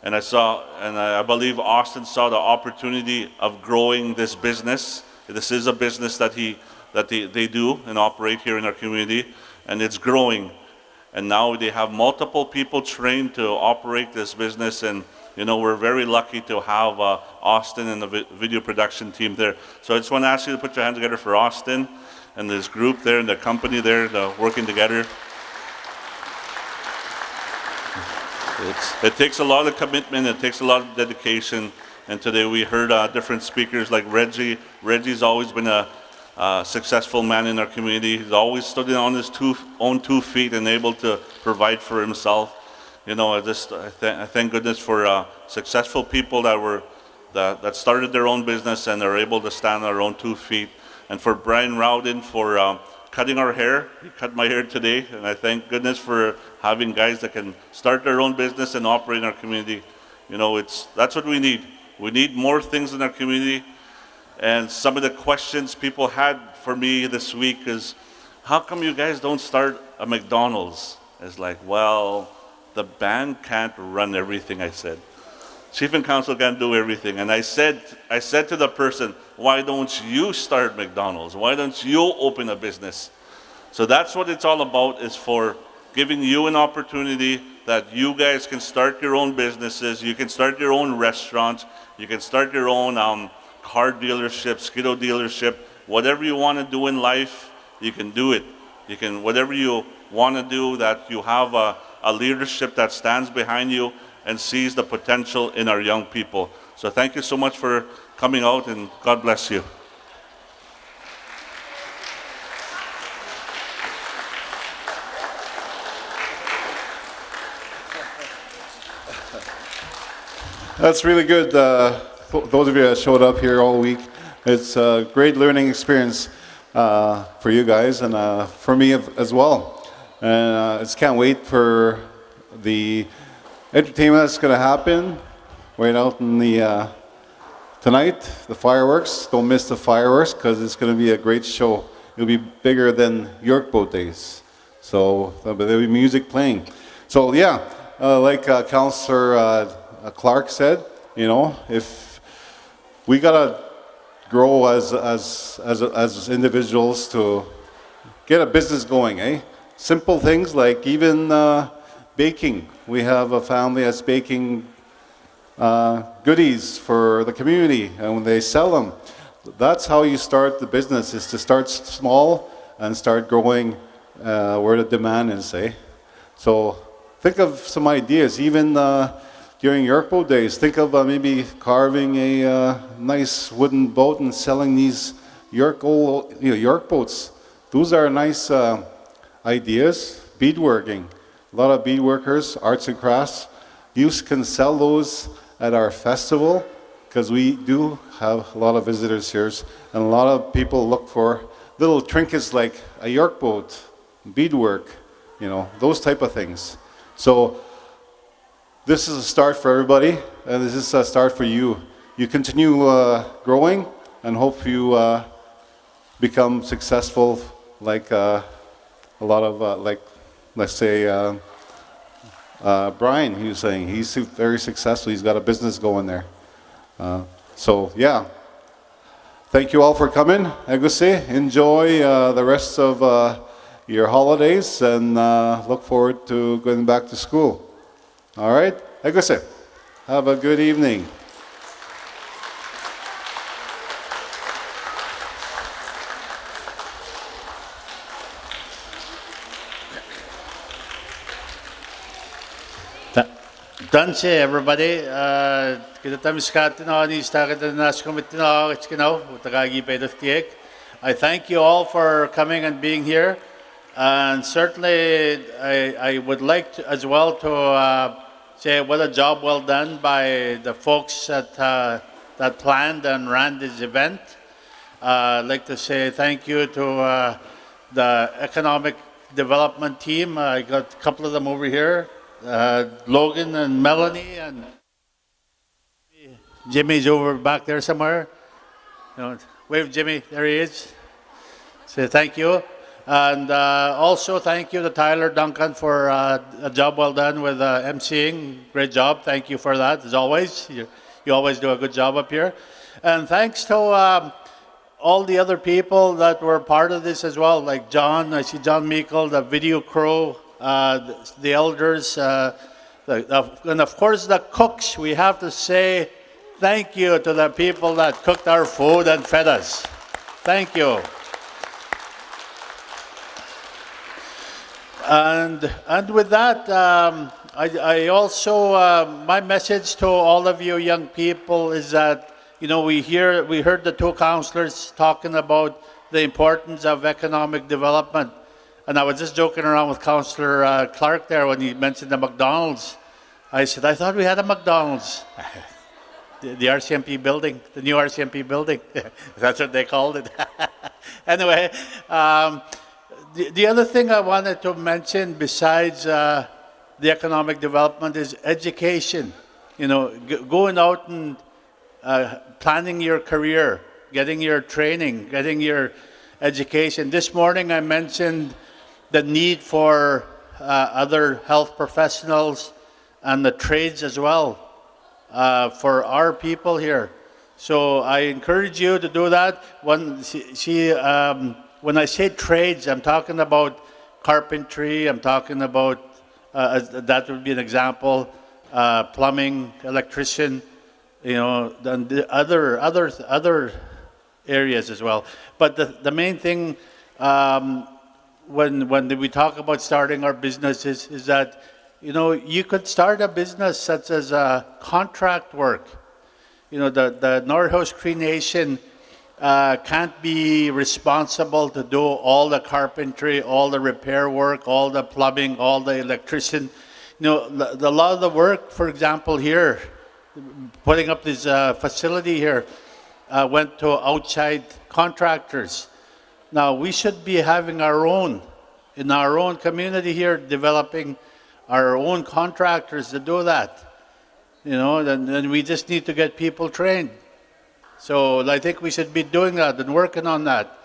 And I believe Austin saw the opportunity of growing this business. This is a business that they do and operate here in our community, and it's growing. And now they have multiple people trained to operate this business, and you know, we're very lucky to have Austin and the video production team there. So I just want to ask you to put your hands together for Austin and this group there and the company there, working together. It takes a lot of commitment, it takes a lot of dedication, and today we heard different speakers like Reggie. Reggie's always been a successful man in our community. He's always stood on his own two feet and able to provide for himself. You know, I thank goodness for successful people that started their own business and are able to stand on their own 2 feet. And for Brian Rowden for cutting our hair. He cut my hair today, and I thank goodness for having guys that can start their own business and operate in our community. You know, that's what we need. We need more things in our community. And some of the questions people had for me this week is, how come you guys don't start a McDonald's? It's like, well, the band can't run everything, I said. Chief and council can't do everything. And I said to the person, why don't you start McDonald's? Why don't you open a business? So that's what it's all about, is for giving you an opportunity that you guys can start your own businesses. You can start your own restaurants. You can start your own car dealership, Skidoo dealership. Whatever you want to do in life, you can do it. You can, whatever you want to do, that you have a leadership that stands behind you and sees the potential in our young people. So thank you so much for coming out, and God bless you. That's really good. Those of you that showed up here all week, it's a great learning experience. for you guys and for me as well. And I just can't wait for the entertainment that's going to happen right out in the tonight, the fireworks. Don't miss the fireworks because it's going to be a great show. It'll be bigger than York Boat Days. So there'll be music playing. So yeah, like Councillor Clark said, you know, if we gotta grow as individuals to get a business going, eh? Simple things like even baking. We have a family that's baking goodies for the community, and when they sell them, that's how you start the business, is to start small and start growing where the demand is, eh? So think of some ideas, even during York Boat Days. Think of maybe carving a nice wooden boat and selling these York boats. Those are nice ideas. Beadworking. A lot of beadworkers, arts and crafts. You can sell those at our festival because we do have a lot of visitors here, and a lot of people look for little trinkets like a York boat, beadwork, you know, those type of things. So this is a start for everybody, and this is a start for you. You continue growing, and hope you become successful like a lot of, like, let's say, Brian, he was saying, he's very successful. He's got a business going there. So, yeah. Thank you all for coming. Aguse, enjoy the rest of your holidays, and look forward to going back to school. All right? Aguse, have a good evening. Danse everybody. Kita tamiskat na ni started na nas committee na it's utagagi pedoftiek. I thank you all for coming and being here, and certainly I would like to, as well to say what a job well done by the folks that planned and ran this event. I'd like to say thank you to the economic development team. I got a couple of them over here. Logan and Melanie, and Jimmy's over back there somewhere. Wave Jimmy, there he is. Say thank you. And also thank you to Tyler Duncan for a job well done with emceeing. Great job. Thank you for that, as always. You always do a good job up here. And thanks to all the other people that were part of this as well, like John. I see John Meikle, the video crew, the elders, and of course the cooks. We have to say thank you to the people that cooked our food and fed us. Thank you. And with that, I also, my message to all of you young people is that, we heard the two councillors talking about the importance of economic development. And I was just joking around with Councillor Clark there when he mentioned the McDonald's. I said, I thought we had a McDonald's. the RCMP building, the new RCMP building. That's what they called it. Anyway, the other thing I wanted to mention besides the economic development is education. Going out and planning your career, getting your training, getting your education. This morning I mentioned the need for other health professionals and the trades as well for our people here. So I encourage you to do that. When I say trades, I'm talking about carpentry, I'm talking about, that would be an example, plumbing, electrician, and the other areas as well. But the main thing when we talk about starting our businesses is that you could start a business such as contract work. The Norway Cree Nation can't be responsible to do all the carpentry, all the repair work, all the plumbing, all the electrician. A lot of the work, for example, here, putting up this facility here, went to outside contractors. Now, we should be having our own, in our own community here, developing our own contractors to do that. You know, then we just need to get people trained. So I think we should be doing that and working on that.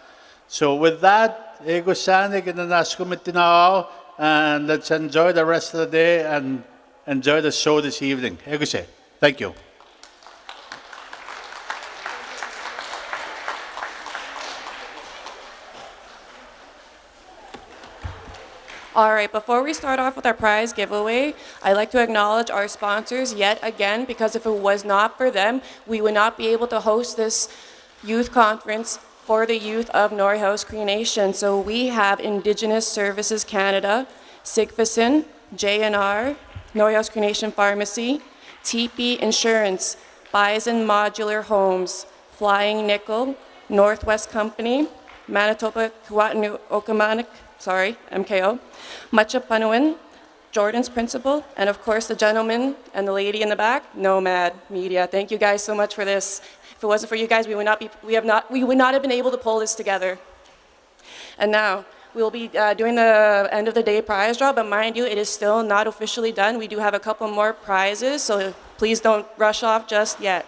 So with that, ego sanig and naskumitinao, and let's enjoy the rest of the day and enjoy the show this evening. Ego se. Thank you. All right, before we start off with our prize giveaway, I'd like to acknowledge our sponsors yet again, because if it was not for them, we would not be able to host this youth conference for the youth of Norway House Cree Nation. So we have Indigenous Services Canada, Sigfusson, JNR, Norway House Cree Nation Pharmacy, TP Insurance, Bison Modular Homes, Flying Nickel, Northwest Company, Manitoba Kuatnu Okamanik, MKO, Machapanuan, Jordan's Principal, and of course the gentleman and the lady in the back, Nomad Media. Thank you guys so much for this. If it wasn't for you guys, we would not have been able to pull this together. And now, we'll be doing the end of the day prize draw, but mind you, it is still not officially done. We do have a couple more prizes, so please don't rush off just yet.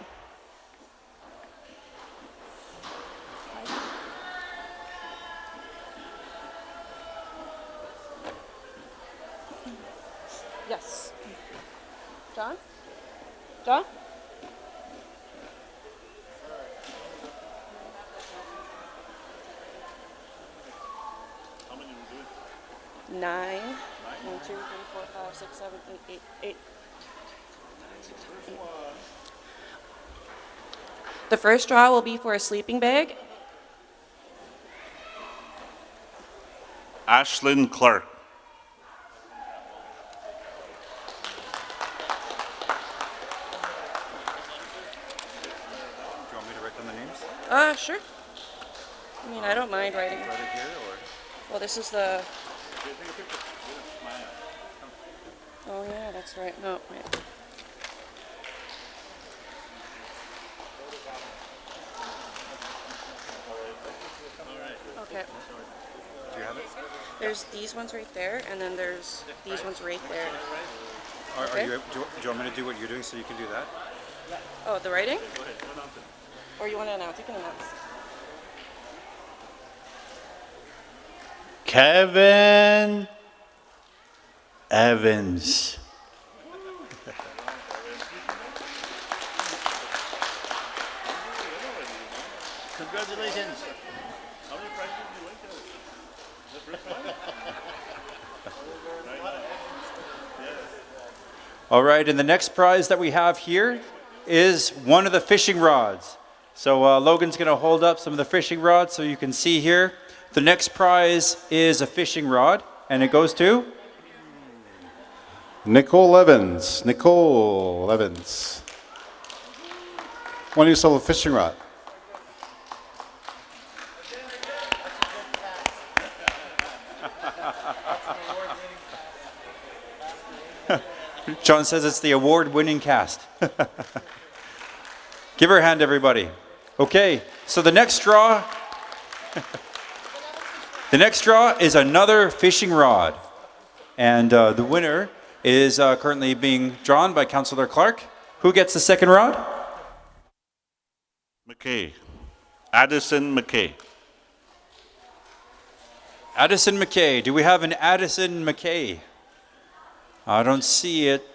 Yes. John? John? How many are we doing? 9. 1, 2, 3, 4, 5, 6, 7, 8, 8. The first draw will be for a sleeping bag. Ashlyn Clark. Do you want me to write down the names? Sure. I mean, I don't mind writing. Write it here, or? Well, this is the... Oh, yeah, that's right. No, wait. Okay. Do you have it? There's these ones right there, and then there's these ones right there. Do you want me to do what you're doing so you can do that? Oh, the writing? Or you want to announce? You can announce. Kevin Evans. Congratulations. How many prizes did you win, Kevin? All right, and the next prize that we have here is one of the fishing rods. So Logan's going to hold up some of the fishing rods so you can see here. The next prize is a fishing rod, and it goes to? Nicole Evans. Nicole Evans. Why don't you sell a fishing rod? John says it's the award-winning cast. Give her a hand, everybody. Okay, so the next draw... The next draw is another fishing rod. And the winner is currently being drawn by Councillor Clark. Who gets the second rod? McKay. Addison McKay. Addison McKay. Do we have an Addison McKay? I don't see it.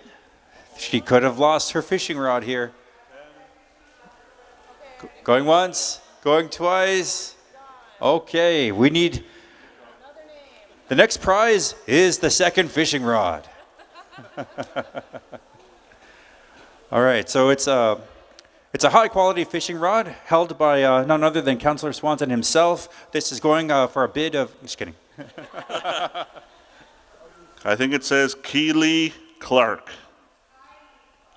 She could have lost her fishing rod here. Going once, going twice. Okay, we need... The next prize is the second fishing rod. All right, so it's a high quality fishing rod held by none other than Councillor Swanson himself. This is going for a bid of, just kidding. I think it says Keely Clark.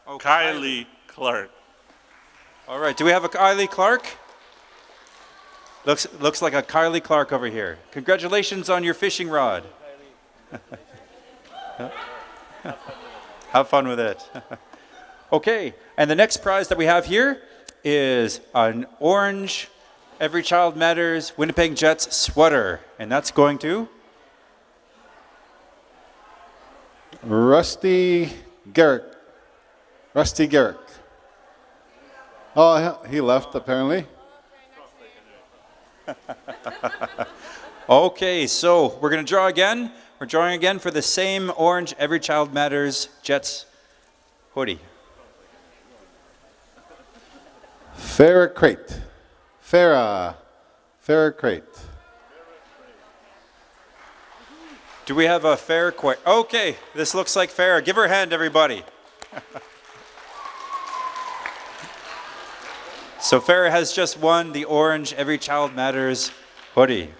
Oh, Kylie Clark. All right, do we have a Kylie Clark? Looks like a Kylie Clark over here. Congratulations on your fishing rod. Have fun with it. Okay, and the next prize that we have here is an orange Every Child Matters Winnipeg Jets sweater. And that's going to Rusty Garrick. Rusty Garrick. Oh, he left apparently. Okay, so we're going to draw again. We're drawing again for the same orange Every Child Matters Jets hoodie. Farah Crate. Farah Crate. Do we have a Farah Crate? Okay, this looks like Farah. Give her a hand, everybody. So Farah has just won the orange Every Child Matters hoodie.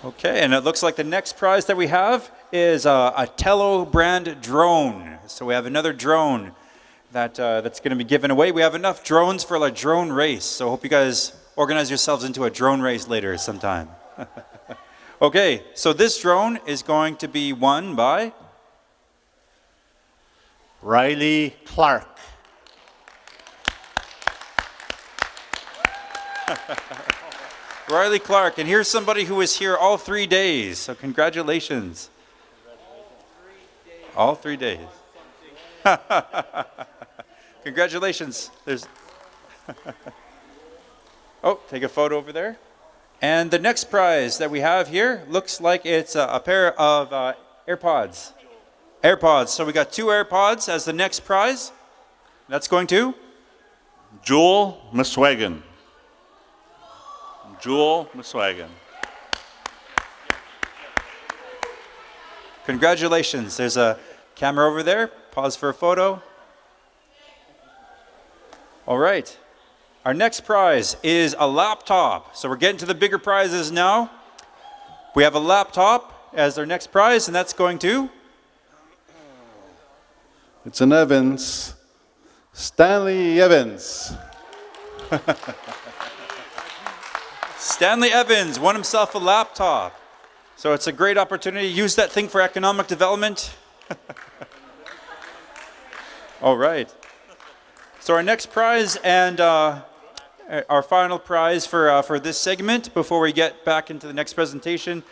Okay, and it looks like the next prize that we have is a Tello brand drone. So we have another drone that's going to be given away. We have enough drones for a drone race, so hope you guys organize yourselves into a drone race later sometime. Okay, so this drone is going to be won by Riley Clark. Riley Clark, and here's somebody who was here all 3 days, so congratulations. All 3 days. Congratulations. There's oh, take a photo over there. And the next prize that we have here looks like it's a pair of AirPods. AirPods, so we got 2 AirPods as the next prize. That's going to Joel Miswagon. Joel Miswagon. Congratulations. There's a camera over there. Pause for a photo. All right. Our next prize is a laptop. So we're getting to the bigger prizes now. We have a laptop as our next prize, and that's going to It's an Evans. Stanley Evans. Stanley Evans won himself a laptop. So it's a great opportunity. Use that thing for economic development. All right. So our next prize and our final prize for this segment before we get back into the next presentation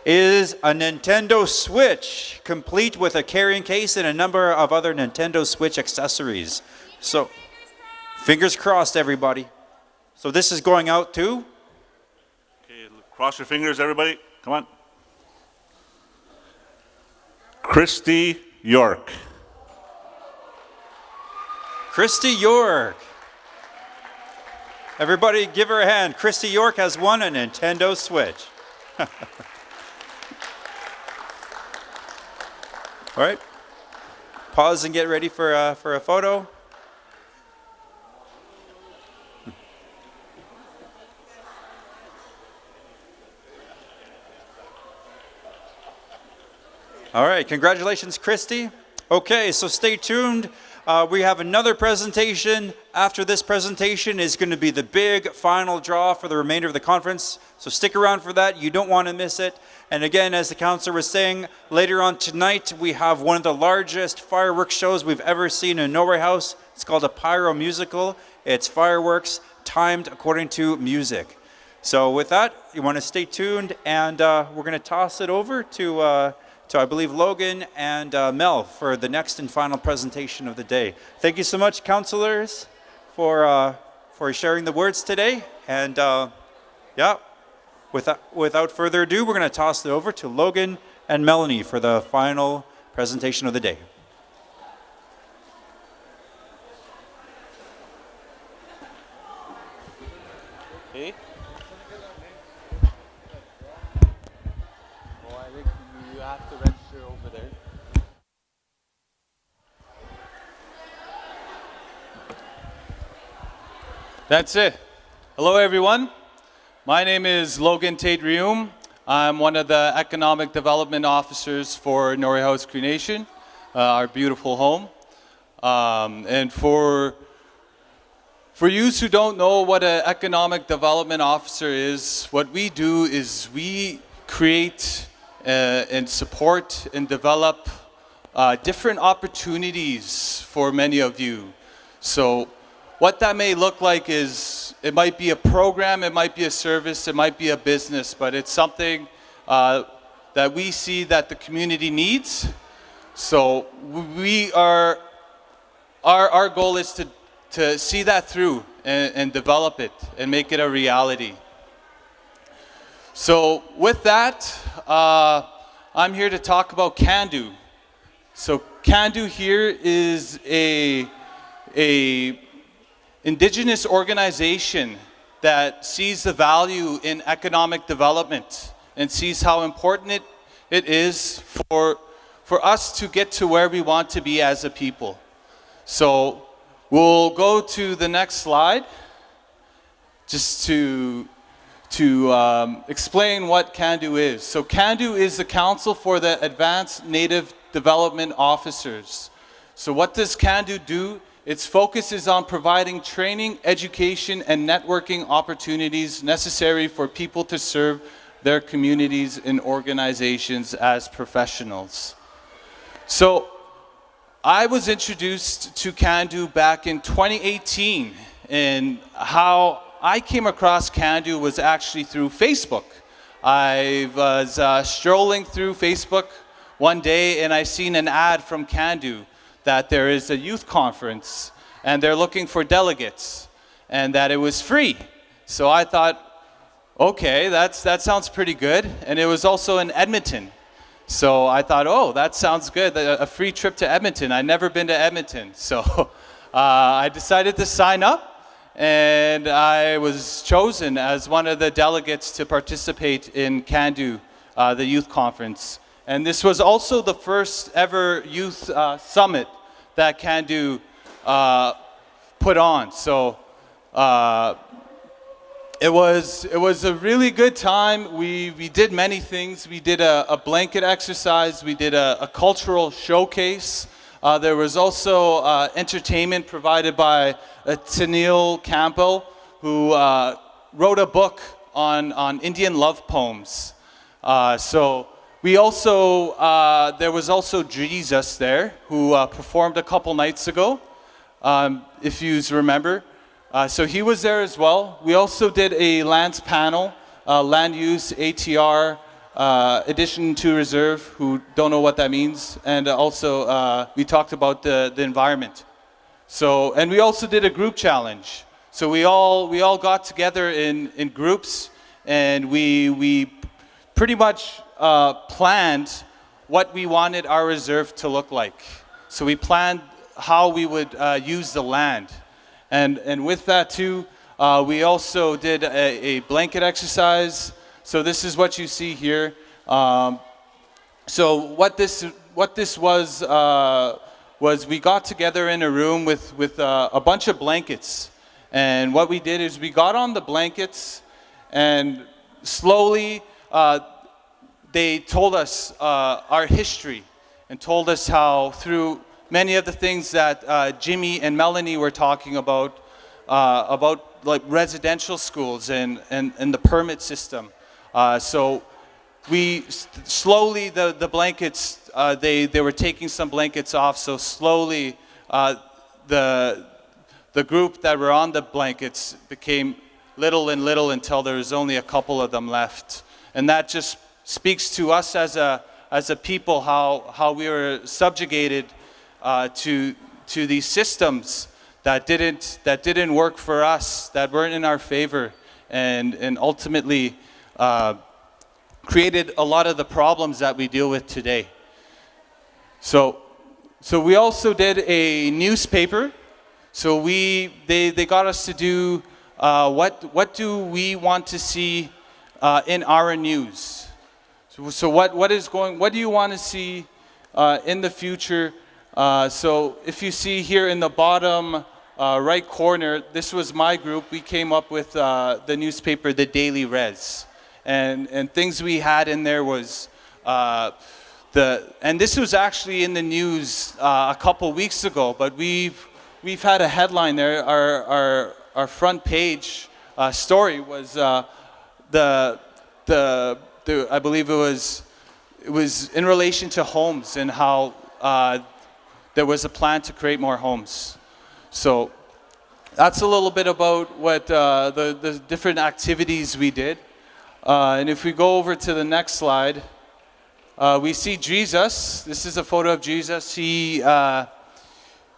is a Nintendo Switch, complete with a carrying case and a number of other Nintendo Switch accessories. So, fingers crossed, everybody. So this is going out to? Okay, cross your fingers, everybody. Come on. Christy York. Christy York. Everybody give her a hand. Christy York has won a Nintendo Switch. All right. Pause and get ready for a photo. All right, congratulations, Christy. Okay, so stay tuned. We have another presentation. After this presentation is going to be the big final draw for the remainder of the conference. So stick around for that. You don't want to miss it. And again, as the counselor was saying, later on tonight, we have one of the largest fireworks shows we've ever seen in Norway House. It's called a pyro musical. It's fireworks timed according to music. So with that, you want to stay tuned, and we're going to toss it over to I believe, Logan and Mel for the next and final presentation of the day. Thank you so much, counselors, for sharing the words today. And yeah, without further ado, we're going to toss it over to Logan and Melanie for the final presentation of the day. Okay. Well, I think you have to register over there. That's it. Hello, everyone. My name is Logan Tate-Rium. I'm one of the economic development officers for Norway House Cree Nation, our beautiful home. And for you who don't know what an economic development officer is, what we do is we create and support and develop different opportunities for many of you. So what that may look like is, it might be a program, it might be a service, it might be a business, but it's something that we see that the community needs. So our goal is to see that through and develop it and make it a reality. So with that, I'm here to talk about CANDO. So CANDO here is a Indigenous organization that sees the value in economic development and sees how important it is for us to get to where we want to be as a people. So we'll go to the next slide just to explain what CANDO is. So CANDO is the Council for the Advanced Native Development Officers. So what does CANDO do? Its focus is on providing training, education, and networking opportunities necessary for people to serve their communities and organizations as professionals. So I was introduced to CANDO back in 2018, and how I came across CANDO was actually through Facebook. I was strolling through Facebook one day and I seen an ad from CANDO that there is a youth conference and they're looking for delegates and that it was free. So I thought, okay, that sounds pretty good. And it was also in Edmonton. So I thought, oh, that sounds good, a free trip to Edmonton. I'd never been to Edmonton. So I decided to sign up, and I was chosen as one of the delegates to participate in CANDO, the youth conference. And this was also the first ever youth summit that CANDO put on. So it was a really good time. We did many things. We did a blanket exercise. We did a cultural showcase. There was also entertainment provided by Tennille Campbell, who wrote a book on Indian love poems. So we also, there was also Jesus there, who performed a couple nights ago, if you remember. So he was there as well. We also did a lands panel, land use, ATR, addition to reserve, who don't know what that means. And also we talked about the environment. So, and we also did a group challenge. So we all got together in groups, and we pretty much planned what we wanted our reserve to look like. So we planned how we would use the land. And with that too, we also did a blanket exercise. So this is what you see here. So what this was we got together in a room with a bunch of blankets. And what we did is we got on the blankets, and slowly they told us our history and told us how through many of the things that Jimmy and Melanie were talking about like residential schools and the permit system. So we slowly, the blankets, they were taking some blankets off, so slowly the group that were on the blankets became little and little until there was only a couple of them left. And that just speaks to us as a people, how we were subjugated to these systems that didn't work for us, that weren't in our favor, and ultimately created a lot of the problems that we deal with today. So we also did a newspaper. So they got us to do what do we want to see in our news. So what do you want to see in the future? So if you see here in the bottom right corner, this was my group. We came up with the newspaper, The Daily Res. And things we had in there was, and this was actually in the news a couple weeks ago, but we've had a headline there. Our front page story was the I believe it was in relation to homes and how there was a plan to create more homes. So that's a little bit about what the different activities we did. And if we go over to the next slide, we see Jesus. This is a photo of Jesus.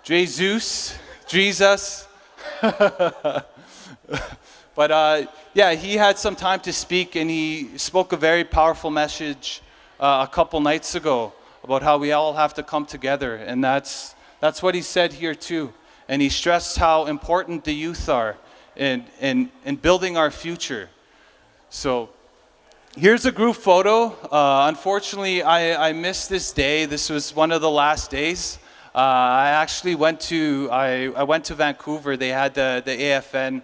Jesus. But yeah, he had some time to speak, and he spoke a very powerful message a couple nights ago about how we all have to come together, and that's what he said here too. And he stressed how important the youth are in building our future. So here's a group photo. Unfortunately, I missed this day. This was one of the last days. I actually went to Vancouver. They had the AFN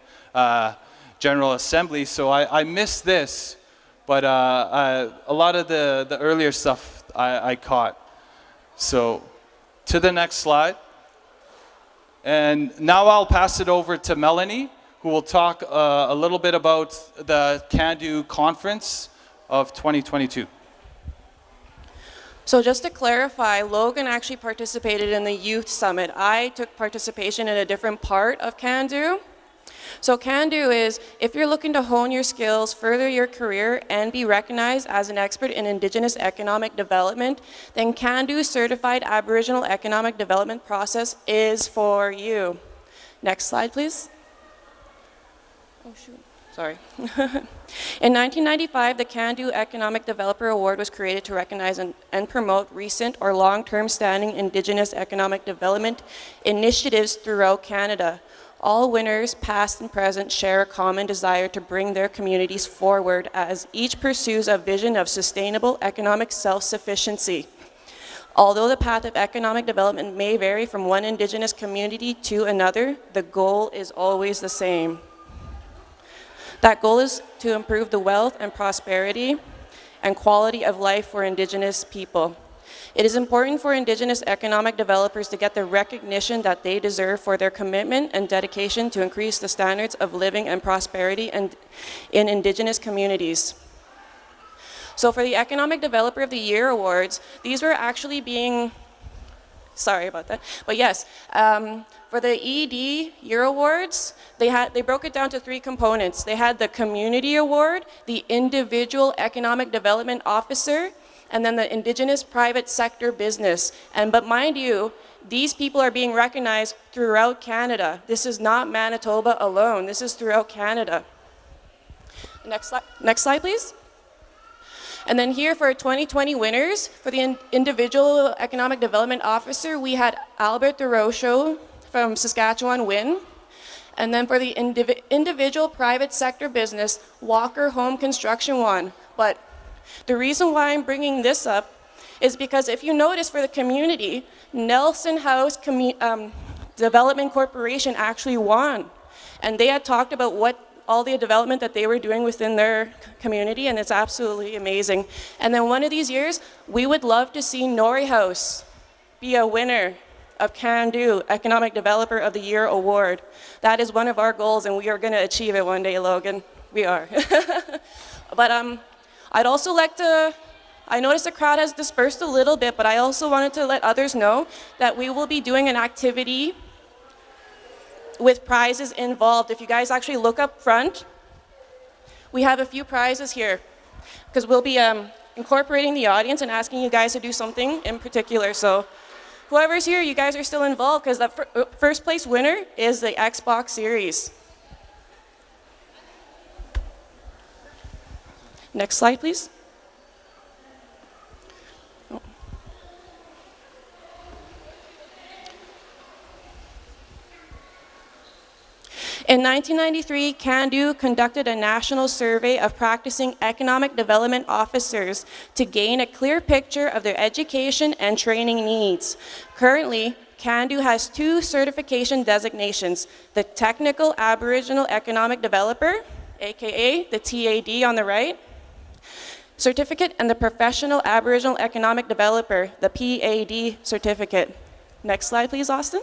General Assembly, so I missed this. But a lot of the earlier stuff I caught. So to the next slide. And now I'll pass it over to Melanie, who will talk a little bit about the Can-Do Conference of 2022. So just to clarify, Logan actually participated in the Youth Summit. I took participation in a different part of Can-Do. So Can-Do is, if you're looking to hone your skills, further your career, and be recognized as an expert in Indigenous economic development, then Can-Do Certified Aboriginal Economic Development Process is for you. Next slide, please. Oh, shoot. Sorry. In 1995, the Can-Do Economic Developer Award was created to recognize and promote recent or long-term standing Indigenous economic development initiatives throughout Canada. All winners, past and present, share a common desire to bring their communities forward as each pursues a vision of sustainable economic self-sufficiency. Although the path of economic development may vary from one Indigenous community to another, the goal is always the same. That goal is to improve the wealth and prosperity and quality of life for Indigenous people. It is important for Indigenous economic developers to get the recognition that they deserve for their commitment and dedication to increase the standards of living and prosperity in Indigenous communities. So for the Economic Developer of the Year Awards, these were actually being, sorry about that, but yes, for the ED Year Awards, they broke it down to 3 components. They had the Community Award, the Individual Economic Development Officer, and then the Indigenous Private Sector Business. But mind you, these people are being recognized throughout Canada. This is not Manitoba alone. This is throughout Canada. Next slide, please. And then here for 2020 winners, for the Individual Economic Development Officer, we had Albert DeRocho from Saskatchewan win. And then for the Individual Private Sector Business, Walker Home Construction won. But the reason why I'm bringing this up is because if you notice for the community, Nelson House Development Corporation actually won. And they had talked about all the development that they were doing within their community, and it's absolutely amazing. And then one of these years, we would love to see Norway House be a winner of Can-Do Economic Developer of the Year Award. That is one of our goals, and we are going to achieve it one day, Logan. We are. But I'd also like to, I noticed the crowd has dispersed a little bit, but I also wanted to let others know that we will be doing an activity with prizes involved. If you guys actually look up front, we have a few prizes here, because we'll be incorporating the audience and asking you guys to do something in particular. So whoever's here, you guys are still involved, because the first place winner is the Xbox Series. Next slide, please. In 1993, Can-Do conducted a national survey of practicing economic development officers to gain a clear picture of their education and training needs. Currently, Can-Do has 2 certification designations: the Technical Aboriginal Economic Developer, aka the TAD on the right, certificate, and the Professional Aboriginal Economic Developer, the PAD certificate. Next slide, please, Austin.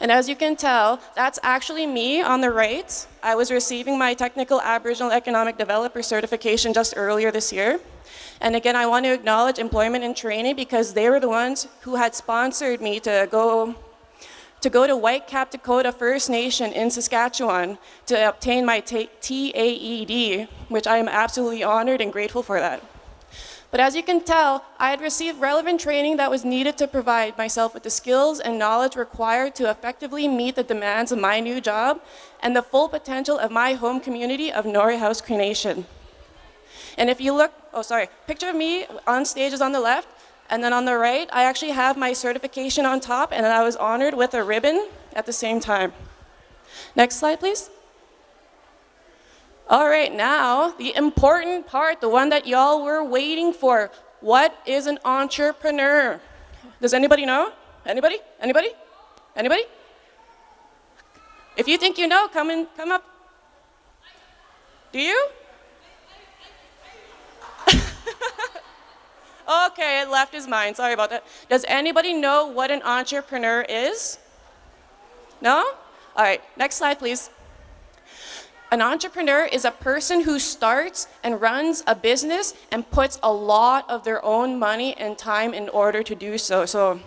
And as you can tell, that's actually me on the right. I was receiving my Technical Aboriginal Economic Developer certification just earlier this year. And again, I want to acknowledge employment and training because they were the ones who had sponsored me to go to Whitecap Dakota First Nation in Saskatchewan to obtain my TAED, which I am absolutely honored and grateful for that. But as you can tell, I had received relevant training that was needed to provide myself with the skills and knowledge required to effectively meet the demands of my new job and the full potential of my home community of Norway House Cree Nation. And if you look, picture of me on stage is on the left, and then on the right, I actually have my certification on top, and I was honored with a ribbon at the same time. Next slide, please. All right, now, the important part, the one that y'all were waiting for. What is an entrepreneur? Does anybody know? Anybody? Anybody? Anybody? If you think you know, come up. Do you? Okay, it left his mind. Sorry about that. Does anybody know what an entrepreneur is? No? All right, next slide, please. An entrepreneur is a person who starts and runs a business and puts a lot of their own money and time in order to do so. So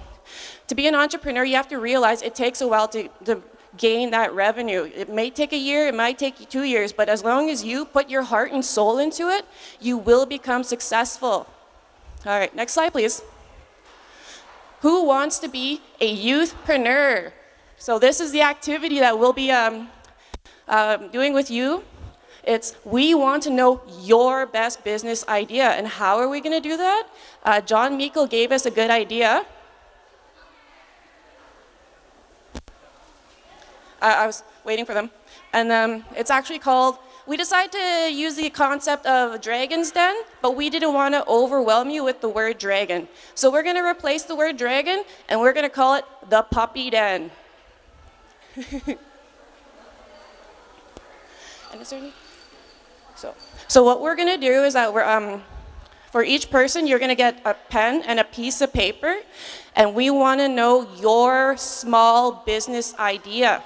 to be an entrepreneur, you have to realize it takes a while to gain that revenue. It may take a year, it might take you 2 years, but as long as you put your heart and soul into it, you will become successful. All right, next slide, please. Who wants to be a youthpreneur? So this is the activity that we'll be doing with you. It's we want to know your best business idea. And how are we going to do that? John Meikle gave us a good idea. I was waiting for them. And it's actually called, we decided to use the concept of Dragon's Den, but we didn't want to overwhelm you with the word dragon. So we're going to replace the word dragon, and we're going to call it the Puppy Den. And is there any? So what we're going to do is that we're, for each person, you're going to get a pen and a piece of paper, and we want to know your small business idea.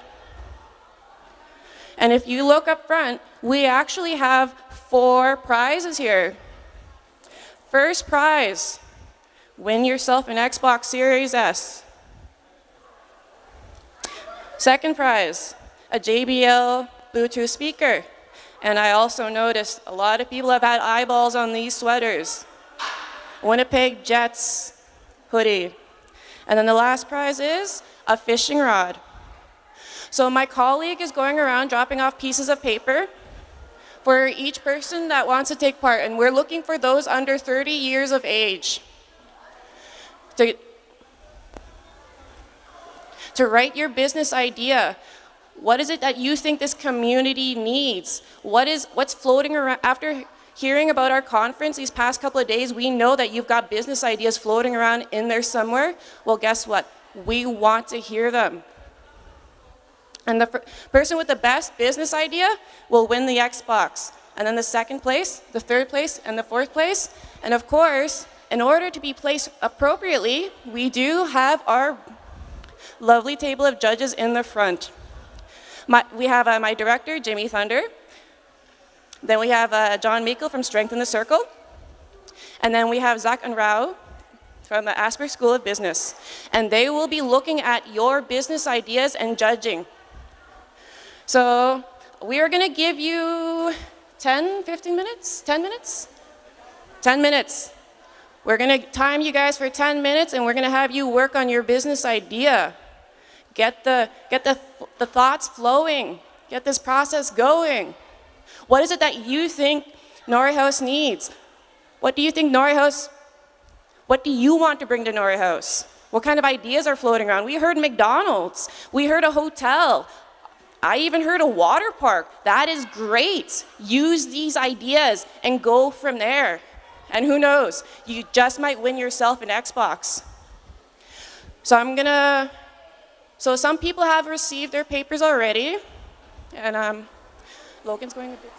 And if you look up front, we actually have 4 prizes here. First prize, win yourself an Xbox Series S. Second prize, a JBL Bluetooth speaker. And I also noticed a lot of people have had eyeballs on these sweaters. Winnipeg Jets hoodie. And then the last prize is a fishing rod. So my colleague is going around dropping off pieces of paper for each person that wants to take part, and we're looking for those under 30 years of age to write your business idea. What is it that you think this community needs? What's floating around? After hearing about our conference these past couple of days, we know that you've got business ideas floating around in there somewhere. Well, guess what? We want to hear them. And the person with the best business idea will win the Xbox. And then the second place, the third place, and the fourth place. And of course, in order to be placed appropriately, we do have our lovely table of judges in the front. We have my director, Jimmy Thunder. Then we have John Meikle from Strength in the Circle. And then we have Zach and Rao from the Asper School of Business. And they will be looking at your business ideas and judging. So we are going to give you 10, 15 minutes, 10 minutes? 10 minutes. We're going to time you guys for 10 minutes, and we're going to have you work on your business idea. Get the thoughts flowing. Get this process going. What is it that you think Norway House needs? What do you think Norway House, what do you want to bring to Norway House? What kind of ideas are floating around? We heard McDonald's. We heard a hotel. I even heard a water park. That is great. Use these ideas and go from there. And who knows, you just might win yourself an Xbox. So some people have received their papers already. And Logan's going a bit.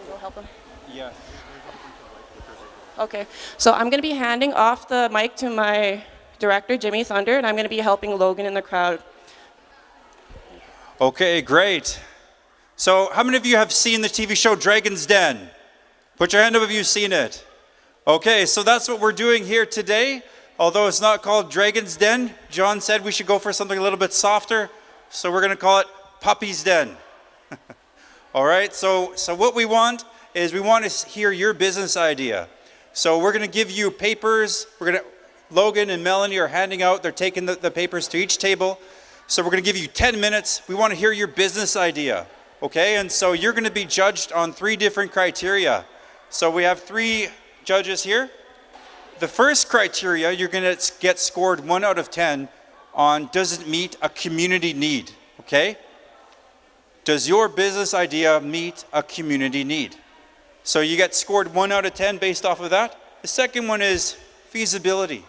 Go help him. Yes. Okay, so I'm going to be handing off the mic to my director, Jimmy Thunder, and I'm going to be helping Logan in the crowd. Okay, great. So how many of you have seen the TV show Dragon's Den? Put your hand up if you've seen it. Okay, so that's what we're doing here today. Although it's not called Dragon's Den, John said we should go for something a little bit softer, so we're going to call it Puppy's Den. All right, so what we want is we want to hear your business idea. So we're going to give you papers. Logan and Melanie are handing out, they're taking the papers to each table. So we're going to give you 10 minutes. We want to hear your business idea, okay? And so you're going to be judged on 3 different criteria. So we have 3 judges here. The first criteria, you're going to get scored 1 out of 10 on does it meet a community need, okay? Does your business idea meet a community need? So you get scored 1 out of 10 based off of that. The second one is feasibility.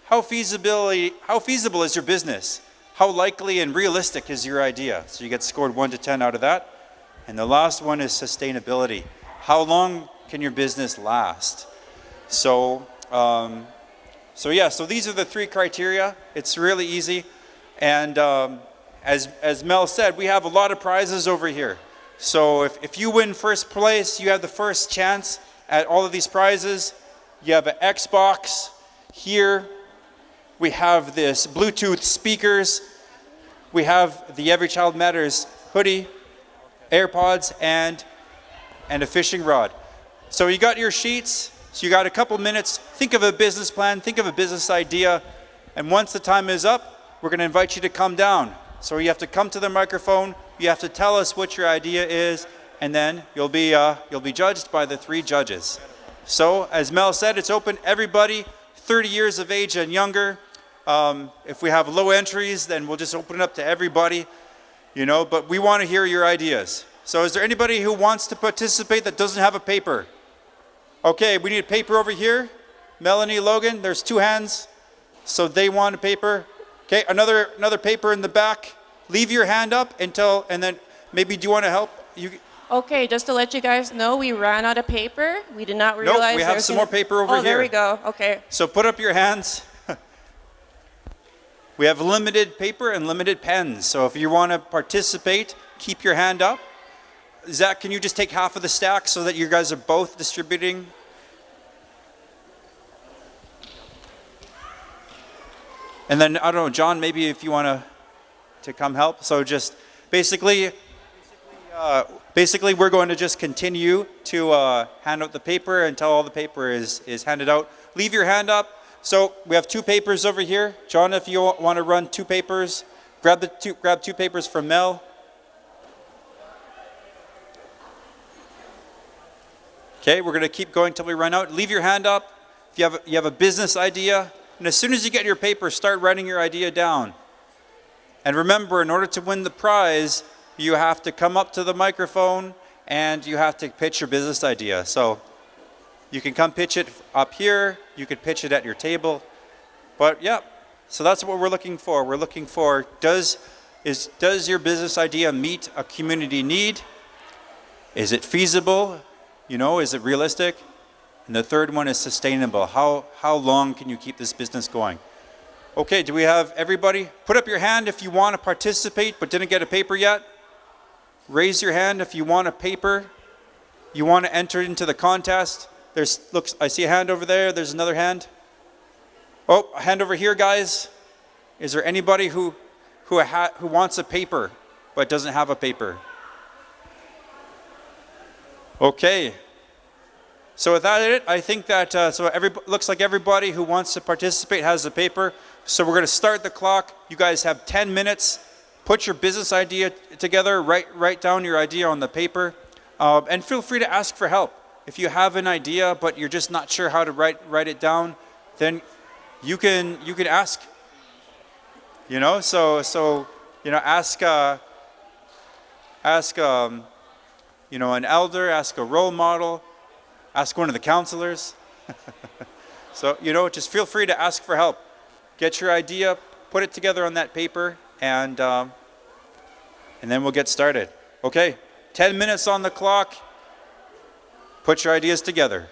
How feasible is your business? How likely and realistic is your idea? So you get scored 1 to 10 out of that. And the last one is sustainability. How long can your business last? So these are the 3 criteria. It's really easy. And as Mel said, we have a lot of prizes over here. So if you win first place, you have the first chance at all of these prizes. You have an Xbox here. We have this Bluetooth speakers. We have the Every Child Matters hoodie, AirPods, and a fishing rod. So you got your sheets. So you got a couple minutes. Think of a business plan. Think of a business idea. And once the time is up, we're going to invite you to come down. So you have to come to the microphone. You have to tell us what your idea is, and then you'll be judged by the 3 judges. So as Mel said, it's open everybody 30 years of age and younger. If we have low entries, then we'll just open it up to everybody, but we want to hear your ideas. So is there anybody who wants to participate that doesn't have a paper? Okay, we need a paper over here. Melanie, Logan, there's 2 hands. So they want a paper. Okay, another paper in the back. Leave your hand up and then maybe do you want to help? Okay, just to let you guys know, we ran out of paper. We did not realize. Nope, we have some more paper over here. Oh, there we go. Okay. So put up your hands. We have limited paper and limited pens. So if you want to participate, keep your hand up. Zach, can you just take half of the stack so that you guys are both distributing? And then, I don't know, John, maybe if you want to come help. So just basically we're going to just continue to hand out the paper until all the paper is handed out. Leave your hand up. So we have 2 papers over here. John, if you want to run 2 papers, grab 2 papers from Mel. Okay, we're going to keep going till we run out. Leave your hand up if you have a business idea. And as soon as you get your paper, start writing your idea down. And remember, in order to win the prize, you have to come up to the microphone and you have to pitch your business idea. So you can come pitch it up here. You could pitch it at your table. But yeah, so that's what we're looking for. We're looking for, does your business idea meet a community need? Is it feasible? Is it realistic? And the third one is sustainable. How long can you keep this business going? Okay, do we have everybody? Put up your hand if you want to participate but didn't get a paper yet. Raise your hand if you want a paper. You want to enter into the contest. I see a hand over there. There's another hand. Oh, a hand over here, guys. Is there anybody who wants a paper but doesn't have a paper? Okay. So with that, I think that looks like everybody who wants to participate has a paper. So we're going to start the clock. You guys have 10 minutes. Put your business idea together. Write down your idea on the paper, and feel free to ask for help. If you have an idea but you're just not sure how to write it down, then you can ask. Ask an elder, ask a role model. Ask one of the counselors. So, just feel free to ask for help. Get your idea, put it together on that paper, and then we'll get started. Okay, 10 minutes on the clock. Put your ideas together.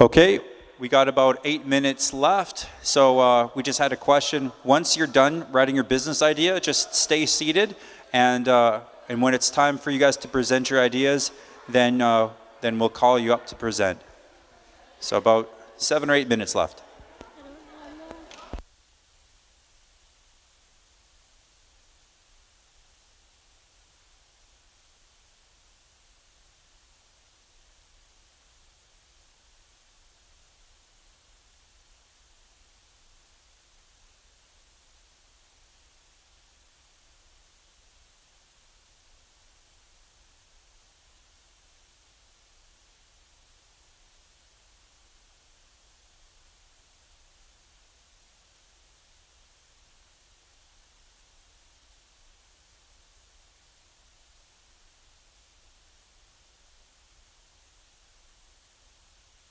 Okay, we got about 8 minutes left. So we just had a question. Once you're done writing your business idea, just stay seated, and when it's time for you guys to present your ideas, then we'll call you up to present. So about 7 or 8 minutes left.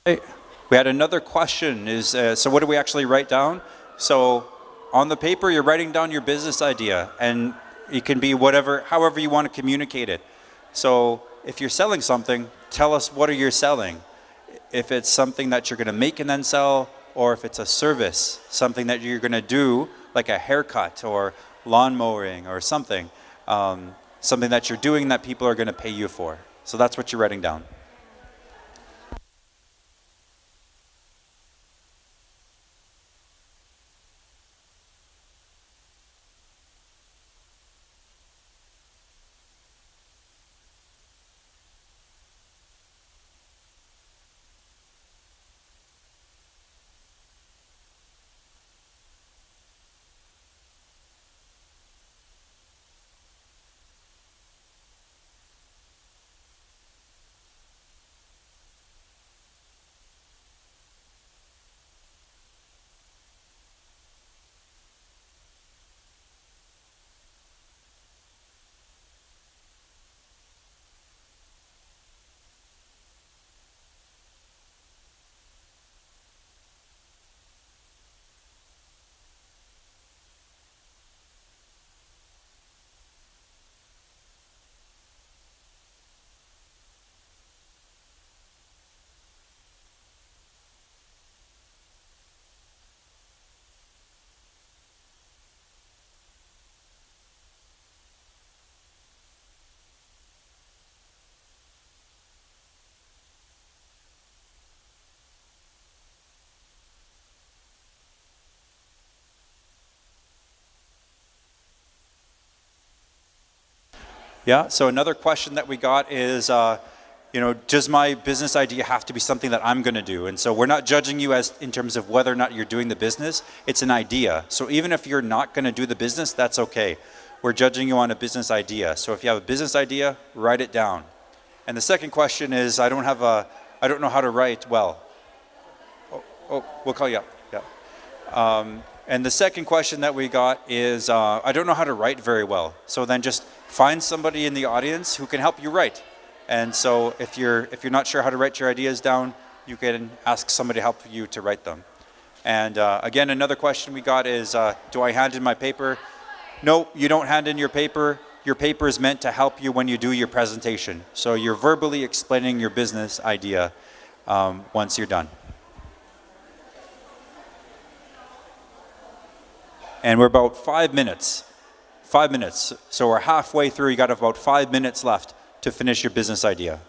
Hey, we had another question. So what do we actually write down? So on the paper, you're writing down your business idea, and it can be however you want to communicate it. So if you're selling something, tell us what are you selling. If it's something that you're going to make and then sell, or if it's a service, something that you're going to do, like a haircut or lawn mowing or something, something that you're doing that people are going to pay you for. So that's what you're writing down. Yeah, so another question that we got is, does my business idea have to be something that I'm going to do? And so we're not judging you in terms of whether or not you're doing the business. It's an idea. So even if you're not going to do the business, that's okay. We're judging you on a business idea. So if you have a business idea, write it down. And the second question is, I don't know how to write well. Oh, we'll call you up. Yeah. And the second question that we got is, I don't know how to write very well. So then just find somebody in the audience who can help you write. And so if you're not sure how to write your ideas down, you can ask somebody to help you to write them. And again, another question we got is, do I hand in my paper? No, you don't hand in your paper. Your paper is meant to help you when you do your presentation. So you're verbally explaining your business idea once you're done. And we're about 5 minutes. 5 minutes. So we're halfway through. You got about 5 minutes left to finish your business idea.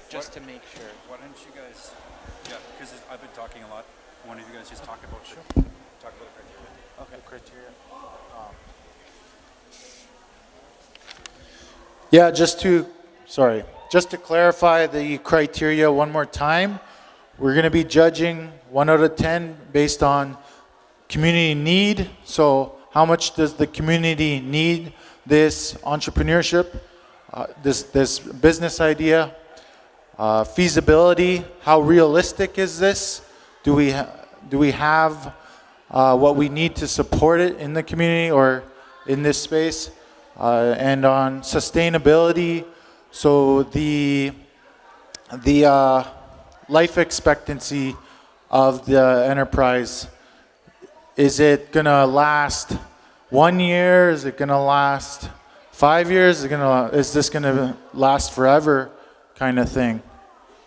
Just to make sure. Why don't you guys, because I've been talking a lot. One of you guys just talk about the criteria. Okay. The criteria. Yeah, just to clarify the criteria one more time, we're going to be judging 1 out of 10 based on community need. So how much does the community need this entrepreneurship, this business idea? Feasibility, how realistic is this? Do we have what we need to support it in the community or in this space? And on sustainability, so the life expectancy of the enterprise, is it gonna last 1 year? Is it gonna last 5 years? Is this gonna last forever, kind of thing?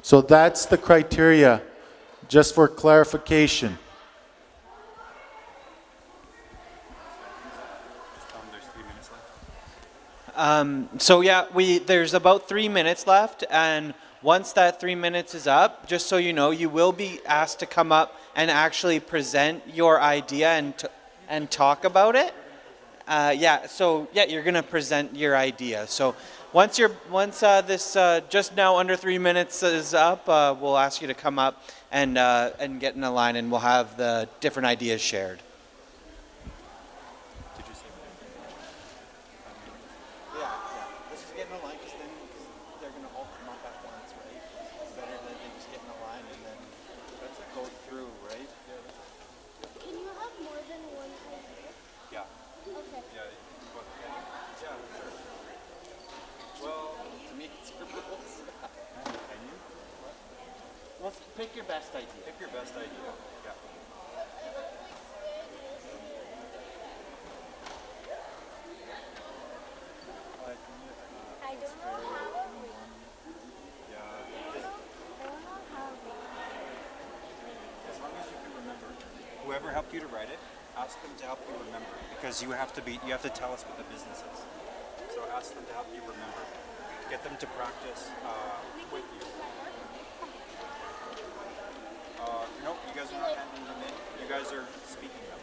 So that's the criteria, just for clarification. So yeah, there's about 3 minutes left, and once that 3 minutes is up, just so you know, you will be asked to come up and actually present your idea and talk about it. You're gonna present your idea. So once this just now under 3 minutes is up, we'll ask you to come up and get in a line, and we'll have the different ideas shared. Pick your best idea. Pick your best idea. Yeah. I don't know how. As long as you can remember. Whoever helped you to write it, ask them to help you remember, because you have to tell us what the business is. So ask them to help you remember. Get them to practice with you. Nope, you guys are not handing them in. You guys are speaking them.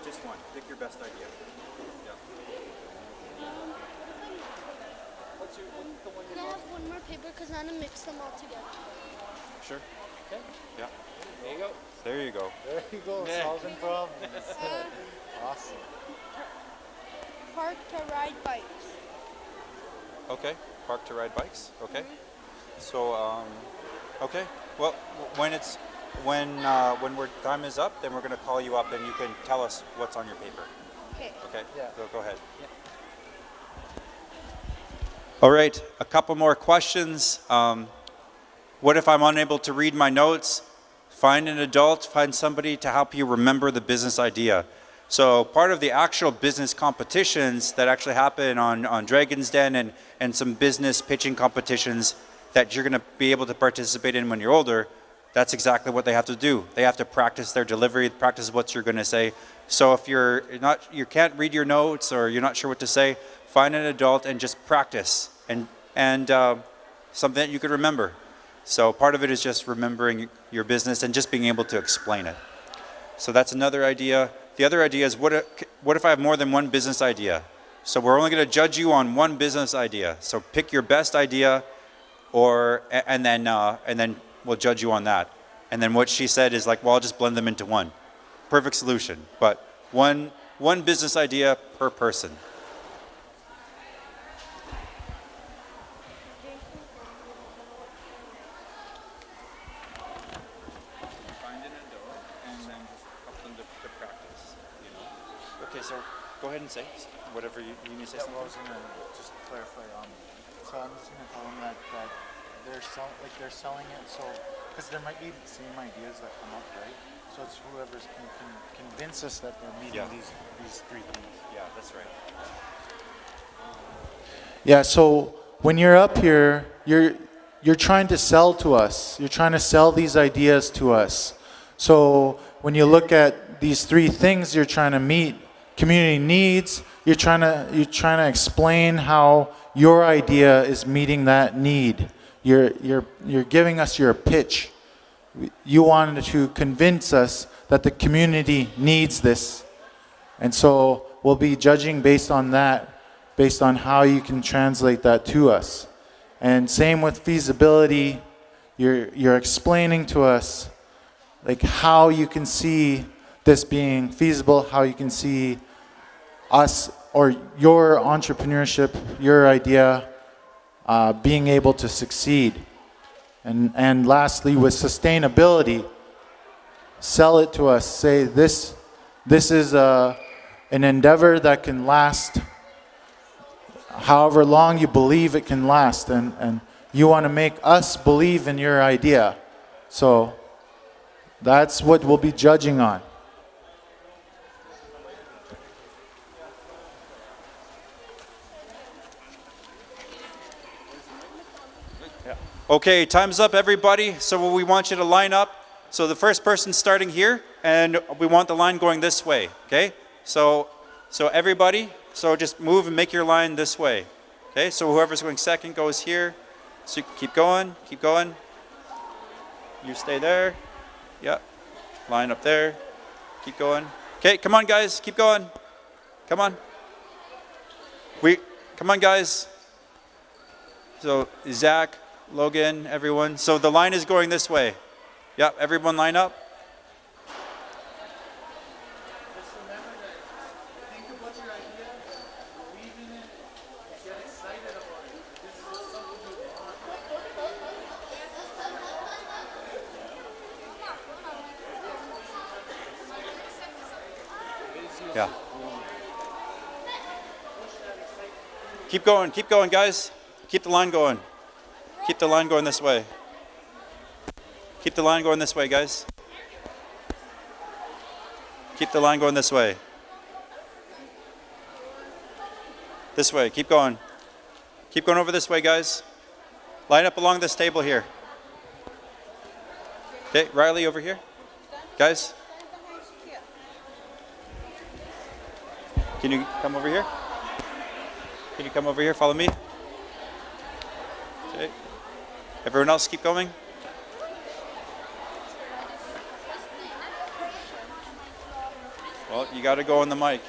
Just one. Pick your best idea. Yeah. Can I have one more paper because I'm going to mix them all together? Sure. Okay. Yeah. There you go. There you go. There you go, solving problems. Awesome. Park to ride bikes. Okay. Park to ride bikes. Okay. So, okay. Well, when we're time is up, then we're going to call you up, and you can tell us what's on your paper. Okay. Okay. Yeah. Go ahead. Yeah. All right. A couple more questions. What if I'm unable to read my notes? Find an adult. Find somebody to help you remember the business idea. So part of the actual business competitions that actually happen on Dragon's Den and some business pitching competitions that you're going to be able to participate in when you're older, that's exactly what they have to do. They have to practice their delivery, practice what you're going to say. So if you can't read your notes or you're not sure what to say, find an adult and just practice and something that you could remember. So part of it is just remembering your business and just being able to explain it. So that's another idea. The other idea is what if I have more than one business idea? So we're only going to judge you on one business idea. So pick your best idea, and then we'll judge you on that. And then what she said is like, well, I'll just blend them into one. Perfect solution. But one business idea per person. Okay, so go ahead and say whatever you need to say. Well, I was gonna just clarify. So I'm just gonna tell them that they're selling it. So because there might be the same ideas that come up, right? So it's whoever's can convince us that they're meeting these three things. Yeah, that's right. Yeah. So when you're up here, you're trying to sell to us. You're trying to sell these ideas to us. So when you look at these three things you're trying to meet, community needs, you're trying to explain how your idea is meeting that need. You're giving us your pitch. You wanted to convince us that the community needs this. And so we'll be judging based on that, based on how you can translate that to us. And same with feasibility, you're explaining to us like how you can see this being feasible, how you can see us or your entrepreneurship, your idea being able to succeed. And lastly, with sustainability, sell it to us. Say this is an endeavor that can last however long you believe it can last, and you want to make us believe in your idea. So that's what we'll be judging on. Okay, time's up, everybody. So we want you to line up. So the first person starting here, and we want the line going this way, okay? So everybody, so just move and make your line this way, okay? So whoever's going second goes here. So you keep going, keep going. You stay there. Yeah, line up there. Keep going. Okay, come on, guys, keep going. Come on. Come on, guys. So Zach, Logan, everyone. So the line is going this way. Yep, everyone line up. Yeah. Keep going, guys. Keep the line going. Keep the line going this way. Keep the line going this way, guys. Keep the line going this way. This way, keep going. Keep going over this way, guys. Line up along this table here. Okay, Riley over here. Guys. Can you come over here? Can you come over here, follow me? Okay. Everyone else keep going. Well, you got to go on the mic.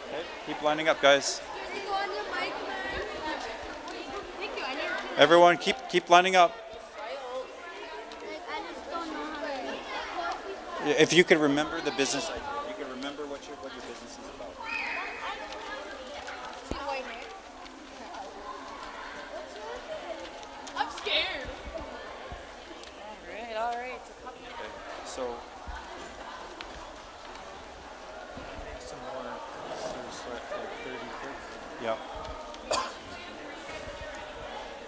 Okay, keep lining up, guys. Everyone, keep lining up. If you could remember the business idea, if you could remember what your business is about. I'm scared. All right. Okay, so. Yeah.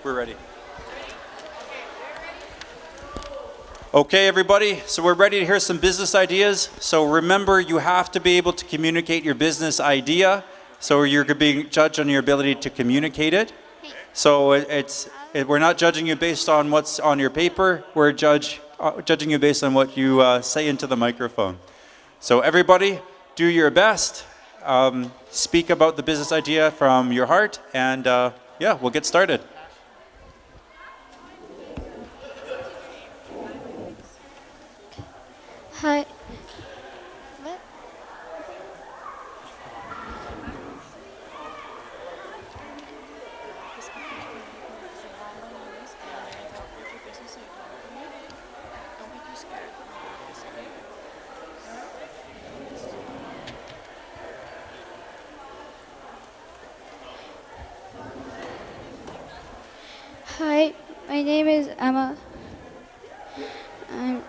We're ready. Okay, everybody, so we're ready to hear some business ideas. So remember, you have to be able to communicate your business idea. So you're being judged on your ability to communicate it. So we're not judging you based on what's on your paper. We're judging you based on what you say into the microphone. So everybody, do your best. Speak about the business idea from your heart, and yeah, we'll get started. Hi. What? Hi, my name is Emma. I'm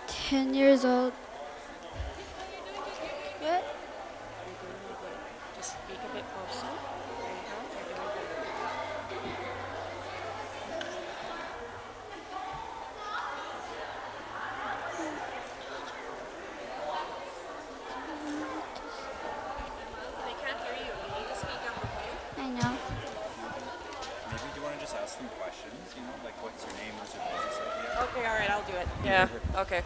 10 years old. What? Just speak a bit closer. They can't hear you. You need to speak up, okay? I know. Maybe do you want to just ask them questions? You know, like what's your name, what's your business idea? Okay, all right, I'll do it. Yeah, okay.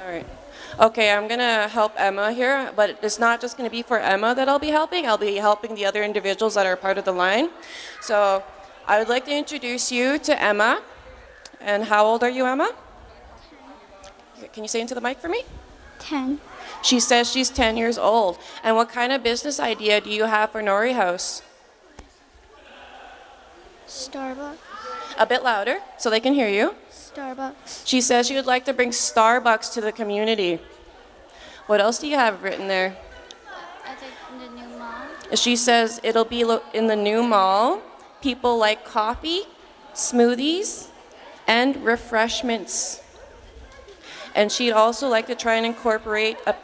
All right. Okay, I'm going to help Emma here, but it's not just going to be for Emma that I'll be helping. I'll be helping the other individuals that are part of the line. So I would like to introduce you to Emma. And how old are you, Emma? Can you say into the mic for me? 10. She says she's 10 years old. And what kind of business idea do you have for Norway House? Starbucks. A bit louder so they can hear you. Starbucks. She says she would like to bring Starbucks to the community. What else do you have written there? I think the new mall. She says it'll be in the new mall. People like coffee, smoothies, and refreshments. And she'd also like to try and incorporate a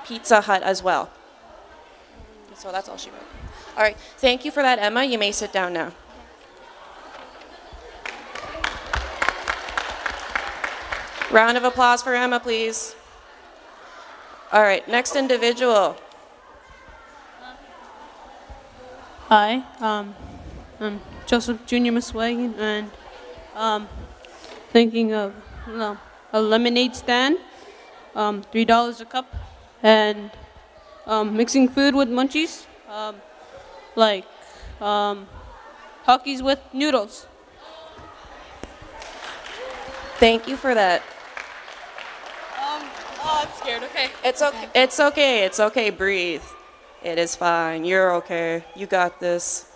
Pizza Hut as well. So that's all she wrote. All right, thank you for that, Emma. You may sit down now. Round of applause for Emma, please. All right, next individual. Hi, I'm Joseph Jr. Muswagon, and thinking of a lemonade stand, $3 a cup, and mixing food with munchies, like Hockeys with noodles. Thank you for that. Oh, I'm scared. Okay. It's okay. It's okay. It's okay. Breathe. It is fine. You're okay. You got this.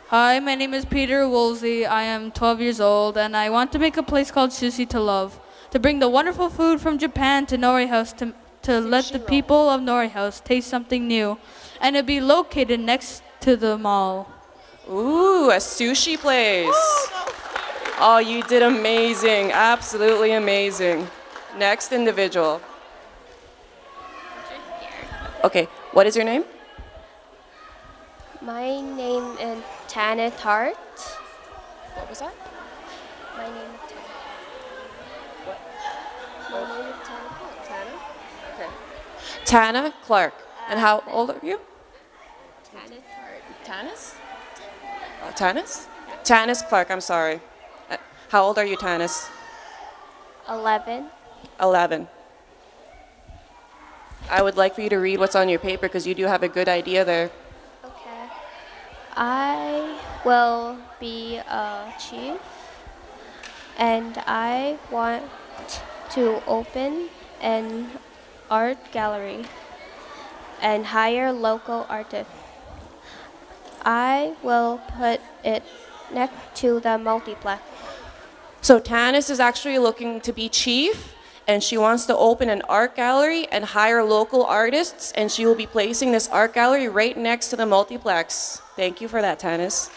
Hi, my name is Peter Woolsey. I am 12 years old, and I want to make a place called Sushi to Love, to bring the wonderful food from Japan to Norway House, to let the people of Norway House taste something new, and to be located next to the mall. Ooh, a sushi place. Oh, you did amazing. Absolutely amazing. Next individual. Okay, what is your name? My name is Tana Tart. What was that? My name is Tana. What? My name is Tana Clark. Tana? Okay. Tana Clark. And how old are you? Tana Tart. Tanis? Tanis? Tanis Clark, I'm sorry. How old are you, Tanis? 11. 11. I would like for you to read what's on your paper because you do have a good idea there. Okay. I will be a chief, and I want to open an art gallery and hire local artists. I will put it next to the multiplex. So Tanis is actually looking to be chief, and she wants to open an art gallery and hire local artists, and she will be placing this art gallery right next to the multiplex. Thank you for that, Tanis.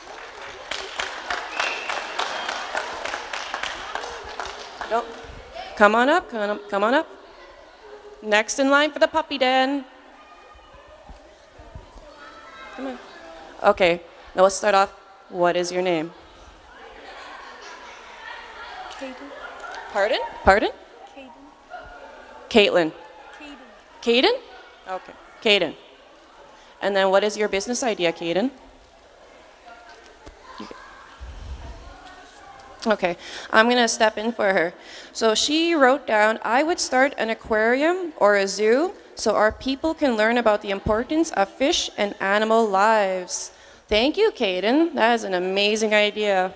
Nope. Come on up, come on up. Next in line for the puppy den. Come on. Okay, now let's start off. What is your name? Caden. Pardon? Pardon? Caitlin. Caden? Okay, Caden. And then what is your business idea, Caden? Okay, I'm gonna step in for her. So she wrote down, I would start an aquarium or a zoo so our people can learn about the importance of fish and animal lives. Thank you, Caden. That is an amazing idea.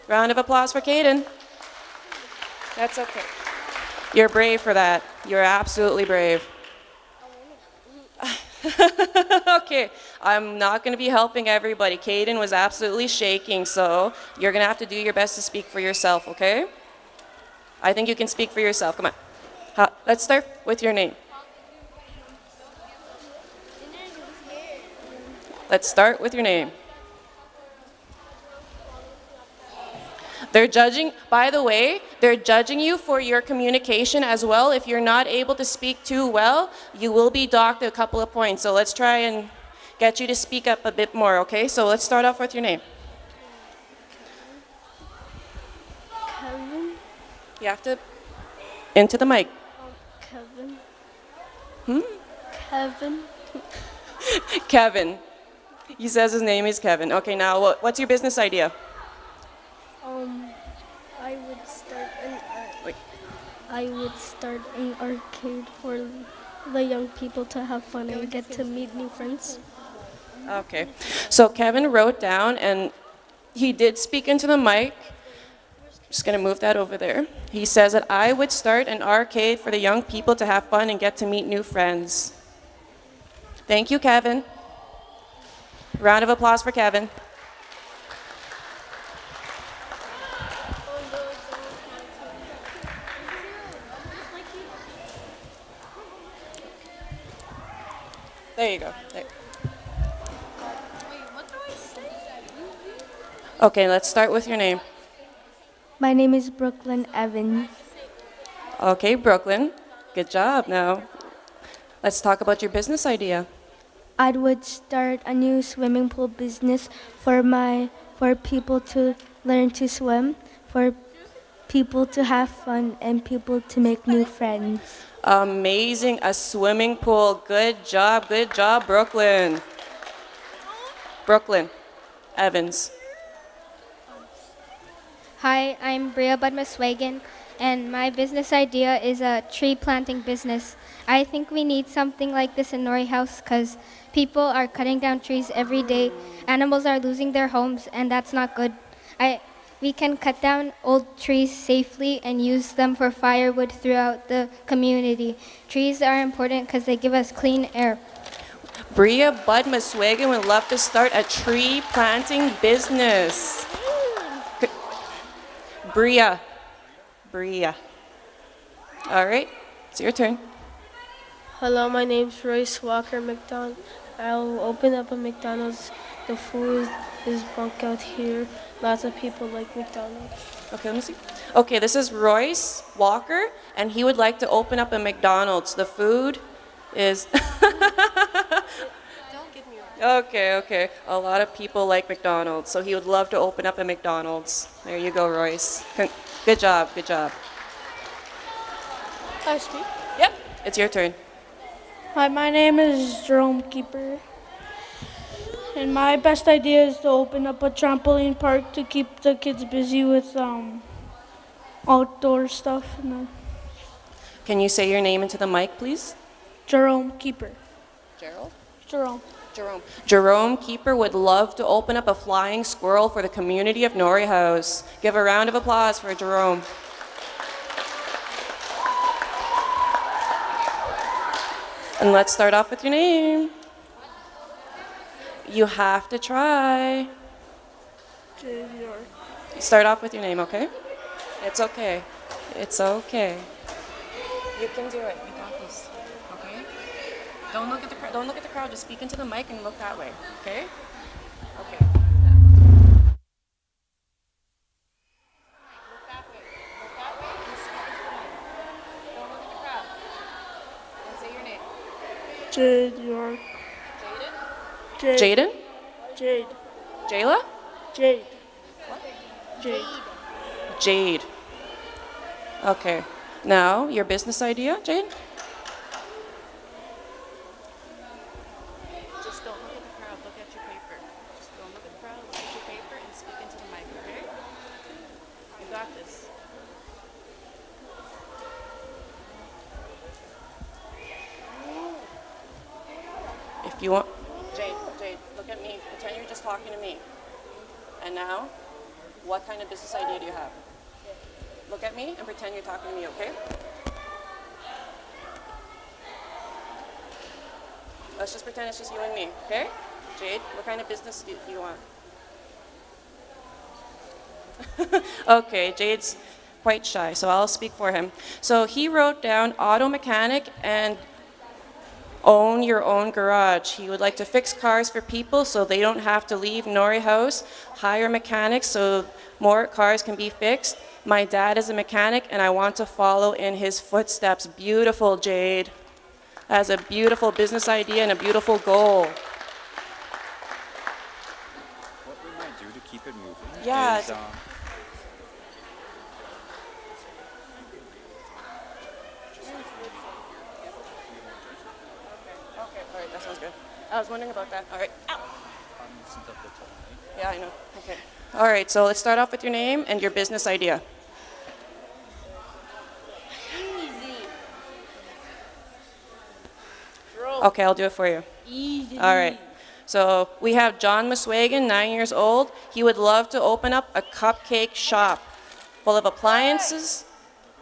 Round of applause for Caden. That's okay. You're brave for that. You're absolutely brave. Okay, I'm not going to be helping everybody. Caden was absolutely shaking, so you're going to have to do your best to speak for yourself, okay? I think you can speak for yourself. Come on. Let's start with your name. Let's start with your name. They're judging, by the way, they're judging you for your communication as well. If you're not able to speak too well, you will be docked a couple of points. So let's try and get you to speak up a bit more, okay? So let's start off with your name. Kevin. You have to, into the mic. Kevin. Kevin. Kevin. He says his name is Kevin. Okay, now what's your business idea? I would start an arcade for the young people to have fun and get to meet new friends. Okay, so Kevin wrote down, and he did speak into the mic. Just gonna move that over there. He says that I would start an arcade for the young people to have fun and get to meet new friends. Thank you, Kevin. Round of applause for Kevin. There you go. There. Okay, let's start with your name. My name is Brooklyn Evans. Okay, Brooklyn. Good job. Now, let's talk about your business idea. I would start a new swimming pool business for people to learn to swim, for people to have fun, and people to make new friends. Amazing. A swimming pool. Good job, Brooklyn. Brooklyn Evans. Hi, I'm Bria Budmaswagan, and my business idea is a tree planting business. I think we need something like this in Norway House because people are cutting down trees every day. Animals are losing their homes, and that's not good. We can cut down old trees safely and use them for firewood throughout the community. Trees are important because they give us clean air. Bria Budmaswagan would love to start a tree planting business. Bria. All right, it's your turn. Hello, my name's Royce Walker McDonald. I'll open up a McDonald's. The food is bunk out here. Lots of people like McDonald's. Okay, let me see. Okay, this is Royce Walker, and he would like to open up a McDonald's. The food is... Okay. A lot of people like McDonald's, so he would love to open up a McDonald's. There you go, Royce. Good job. I speak. Yep, it's your turn. Hi, my name is Jerome Keeper. And my best idea is to open up a trampoline park to keep the kids busy with outdoor stuff. Can you say your name into the mic, please? Jerome Keeper. Gerald? Jerome. Keeper would love to open up a flying squirrel for the community of Norway House. Give a round of applause for Jerome. And let's start off with your name. You have to try. Start off with your name, okay? It's okay. You can do it. You got this. Okay? Don't look at the crowd. Just speak into the mic and look that way. Okay? Okay. Look that way. Look that way and speak into the mic. Don't look at the crowd. And say your name. Jade York. Jaden? Jade. Jayla? Jade. What? Jade. Jade. Okay. Now, your business idea, Jade? Just don't look at the crowd, look at your paper. Just don't look at the crowd, look at your paper and speak into the mic, okay? You got this. If you want... Jade, look at me. Pretend you're just talking to me. And now, what kind of business idea do you have? Look at me and pretend you're talking to me, okay? Let's just pretend it's just you and me, okay? Jade, what kind of business do you want? Okay, Jade's quite shy, so I'll speak for him. So he wrote down auto mechanic and own your own garage. He would like to fix cars for people so they don't have to leave Norway House, hire mechanics so more cars can be fixed. My dad is a mechanic and I want to follow in his footsteps. Beautiful, Jade. That's a beautiful business idea and a beautiful goal. What we might do to keep it moving Yeah. is... Okay, all right, that sounds good. I was wondering about that. All right. Ow. Yeah, I know. Okay. All right, so let's start off with your name and your business idea. Okay, I'll do it for you. Easy. All right. So we have John Muswagan, 9 years old. He would love to open up a cupcake shop full of appliances.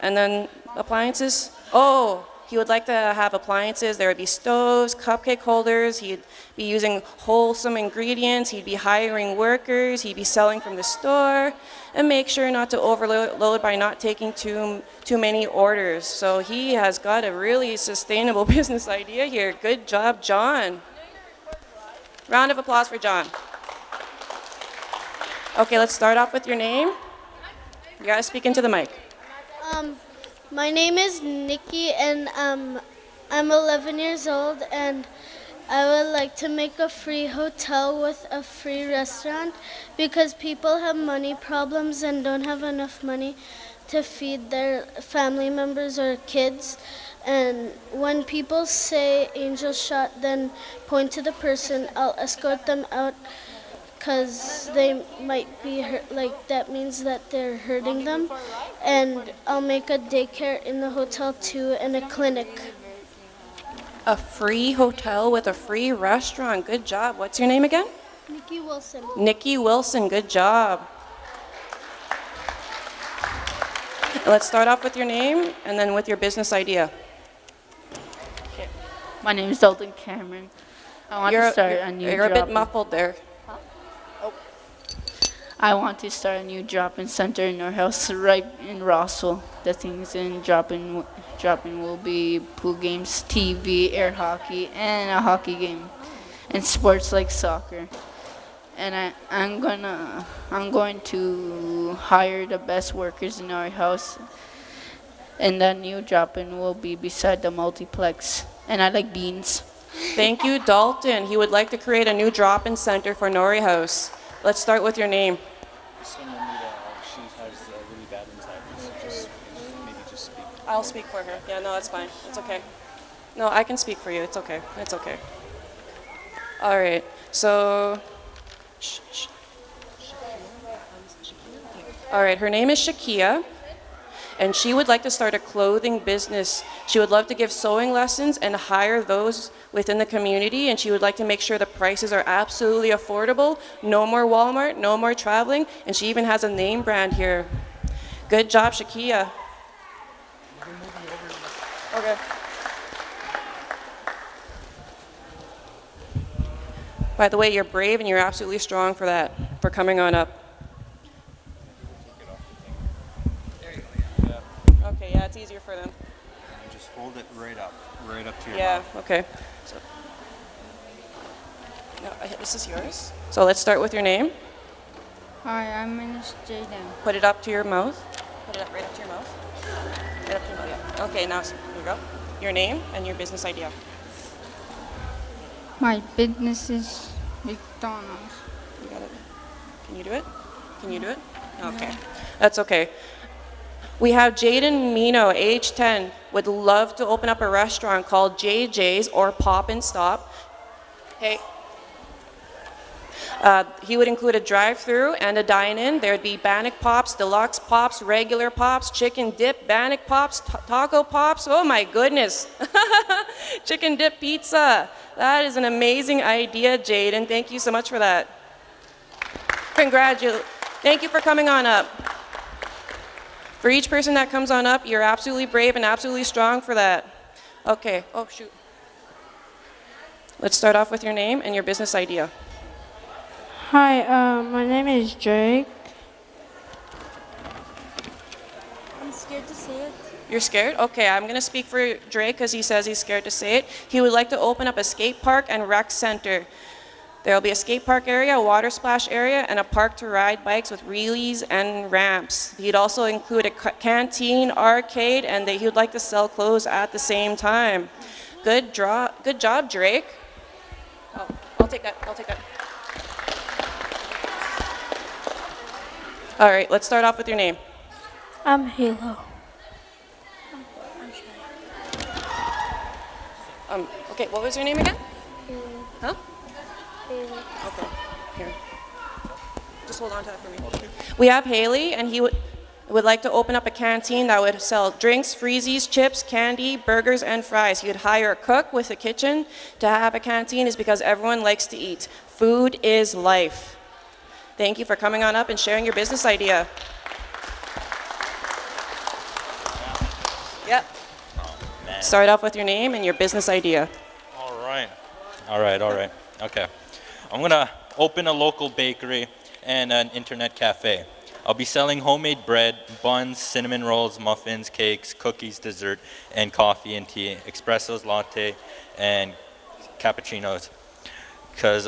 And then appliances. Oh, He would like to have appliances. There would be stoves, cupcake holders. He'd be using wholesome ingredients. He'd be hiring workers. He'd be selling from the store, and make sure not to overload by not taking too many orders. So he has got a really sustainable business idea here. Good job, John. Round of applause for John. Okay, let's start off with your name. You gotta speak into the mic. My name is Nikki, and I'm 11 years old, and I would like to make a free hotel with a free restaurant because people have money problems and don't have enough money to feed their family members or kids. And when people say angel shot, then point to the person. I'll escort them out because they might be hurt, like that means that they're hurting them. And I'll make a daycare in the hotel too, and a clinic. A free hotel with a free restaurant. Good job. What's your name again? Nikki Wilson. Nikki Wilson. Good job. Let's start off with your name and then with your business idea. My name is Dalton Cameron. I want to start a new You're a job. bit muffled there. I want to start a new drop-in center in our house right in Rossville. The things in drop-in will be pool games, TV, air hockey, and a hockey game, and sports like soccer. And I'm going to hire the best workers in our house. And that new drop-in will be beside the multiplex. And I like beans. Thank you, Dalton. He would like to create a new drop-in center for Norway House. Let's start with your name. I'll speak for her. Yeah, no, that's fine. It's okay. No, I can speak for you. It's okay. It's okay. All right. So, all right. Her name is Shakia, and she would like to start a clothing business. She would love to give sewing lessons and hire those within the community, and she would like to make sure the prices are absolutely affordable. No more Walmart, no more traveling, and she even has a name brand here. Good job, Shakia. Okay. By the way, you're brave and you're absolutely strong for that, for coming on up. Okay, yeah, it's easier for them. And just hold it right up to your Yeah, mouth. okay. So, no, this is yours. So let's start with your name. Hi, I'm Minister Jaden. Put it up to your mouth. Put it up right up to your mouth. Right up to your mouth, yeah. Okay, now, here you go. Your name and your business idea. My business is McDonald's. You got it. Can you do it? Can you do it? Okay. That's okay. We have Jaden Mino, age 10, would love to open up a restaurant called JJ's or Pop and Stop. Hey. He would include a drive-through and a dine-in. There would be Bannock Pops, Deluxe Pops, regular Pops, chicken dip, Bannock Pops, taco Pops. Oh my goodness. Chicken dip pizza. That is an amazing idea, Jaden. Thank you so much for that. Congratulations. Thank you for coming on up. For each person that comes on up, you're absolutely brave and absolutely strong for that. Okay. Oh, shoot. Let's start off with your name and your business idea. Hi, my name is Jake. I'm scared to say it. You're scared? Okay, I'm going to speak for Drake because he says he's scared to say it. He would like to open up a skate park and rec center. There will be a skate park area, a water splash area, and a park to ride bikes with wheelies and ramps. He'd also include a canteen, arcade, and he would like to sell clothes at the same time. Good job, Drake. Oh, I'll take that. I'll take that. All right, let's start off with your name. I'm Halo. Okay, what was your name again? Huh? Okay. Here. Just hold on to that for me. We have Haley, and he would like to open up a canteen that would sell drinks, freezies, chips, candy, burgers, and fries. He would hire a cook with a kitchen. To have a canteen is because everyone likes to eat. Food is life. Thank you for coming on up and sharing your business idea. Yep. Oh, man. Start off with your name and your business idea. All right. All right, all right. Okay. I'm going to open a local bakery and an internet cafe. I'll be selling homemade bread, buns, cinnamon rolls, muffins, cakes, cookies, dessert, and coffee and tea, espressos, latte, and cappuccinos. Because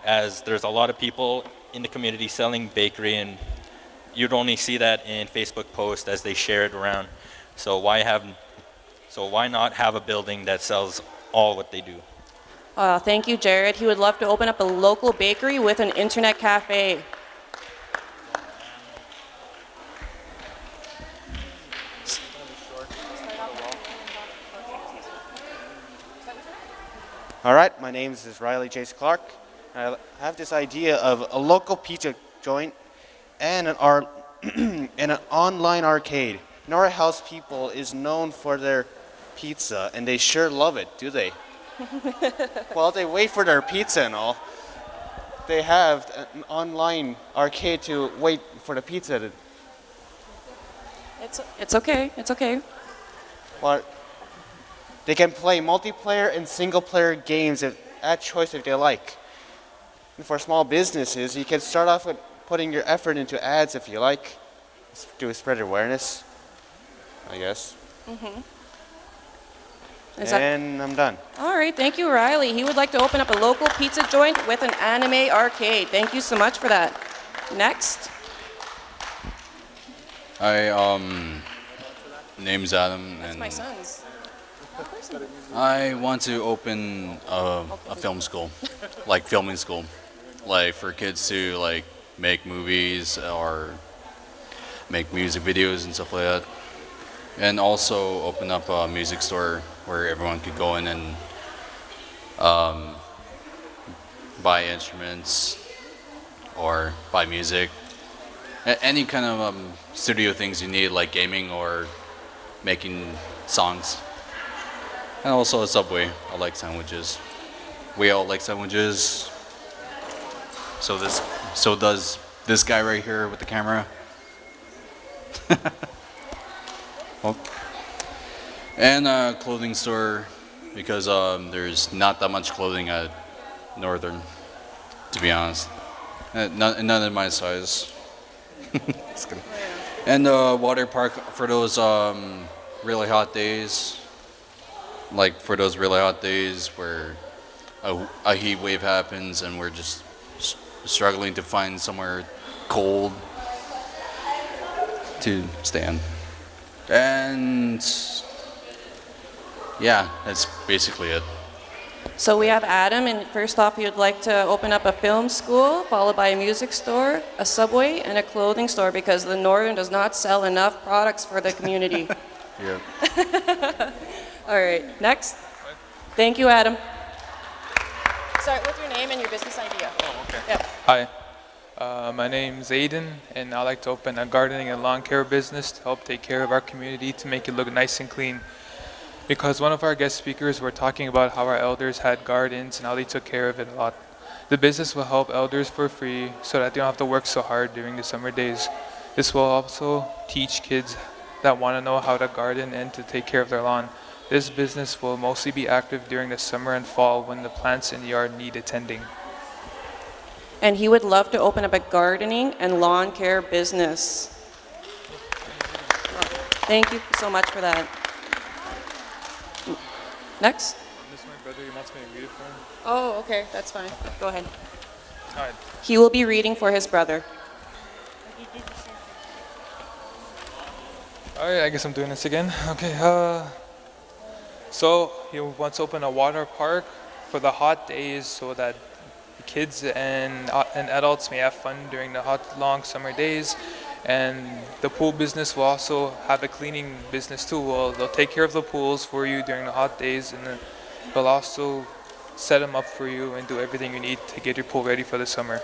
as there's a lot of people in the community selling bakery, and you'd only see that in Facebook posts as they share it around. So why not have a building that sells all what they do? Thank you, Jared. He would love to open up a local bakery with an internet cafe. All right, my name is Riley Chase Clark. I have this idea of a local pizza joint and and an online arcade. Norway House people is known for their pizza, and they sure love it, do they? While they wait for their pizza and all, they have an online arcade to wait for the pizza to... It's okay, it's okay. Well, they can play multiplayer and single-player games at choice if they like. And for small businesses, you can start off with putting your effort into ads if you like, to spread awareness, I guess. And I'm done. All right, thank you, Riley. He would like to open up a local pizza joint with an anime arcade. Thank you so much for that. Next. Hi, name's Adam, That's and my son's. I want to open a film school, like filming school, like for kids to like make movies or make music videos and stuff like that, and also open up a music store where everyone could go in and buy instruments or buy music, any kind of studio things you need, like gaming or making songs. And also a Subway. I like sandwiches. We all like sandwiches. So does this guy right here with the camera. Well, and a clothing store, because there's not that much clothing at Northern, to be honest. None of my size. And a water park for those really hot days. Like for those really hot days where a heat wave happens and we're just struggling to find somewhere cold to stand. And yeah, that's basically it. So we have Adam, and first off, he would like to open up a film school, followed by a music store, a Subway, and a clothing store, because the Northern does not sell enough products for the community. Yeah. All right, next. Thank you, Adam. Start with your name and your business idea. Oh, okay. Yep. Hi, my name's Aiden, and I like to open a gardening and lawn care business to help take care of our community, to make it look nice and clean. Because one of our guest speakers were talking about how our elders had gardens and how they took care of it a lot. The business will help elders for free so that they don't have to work so hard during the summer days. This will also teach kids that want to know how to garden and to take care of their lawn. This business will mostly be active during the summer and fall when the plants in the yard need attending. And he would love to open up a gardening and lawn care business. Thank you so much for that. Next. This is my brother. He wants me to read it for him. Oh, okay, that's fine. Go ahead. All right. He will be reading for his brother. All right, I guess I'm doing this again. Okay. So he wants to open a water park for the hot days so that kids and adults may have fun during the hot, long summer days. And the pool business will also have a cleaning business too. Well, they'll take care of the pools for you during the hot days, and then they'll also set them up for you and do everything you need to get your pool ready for the summer.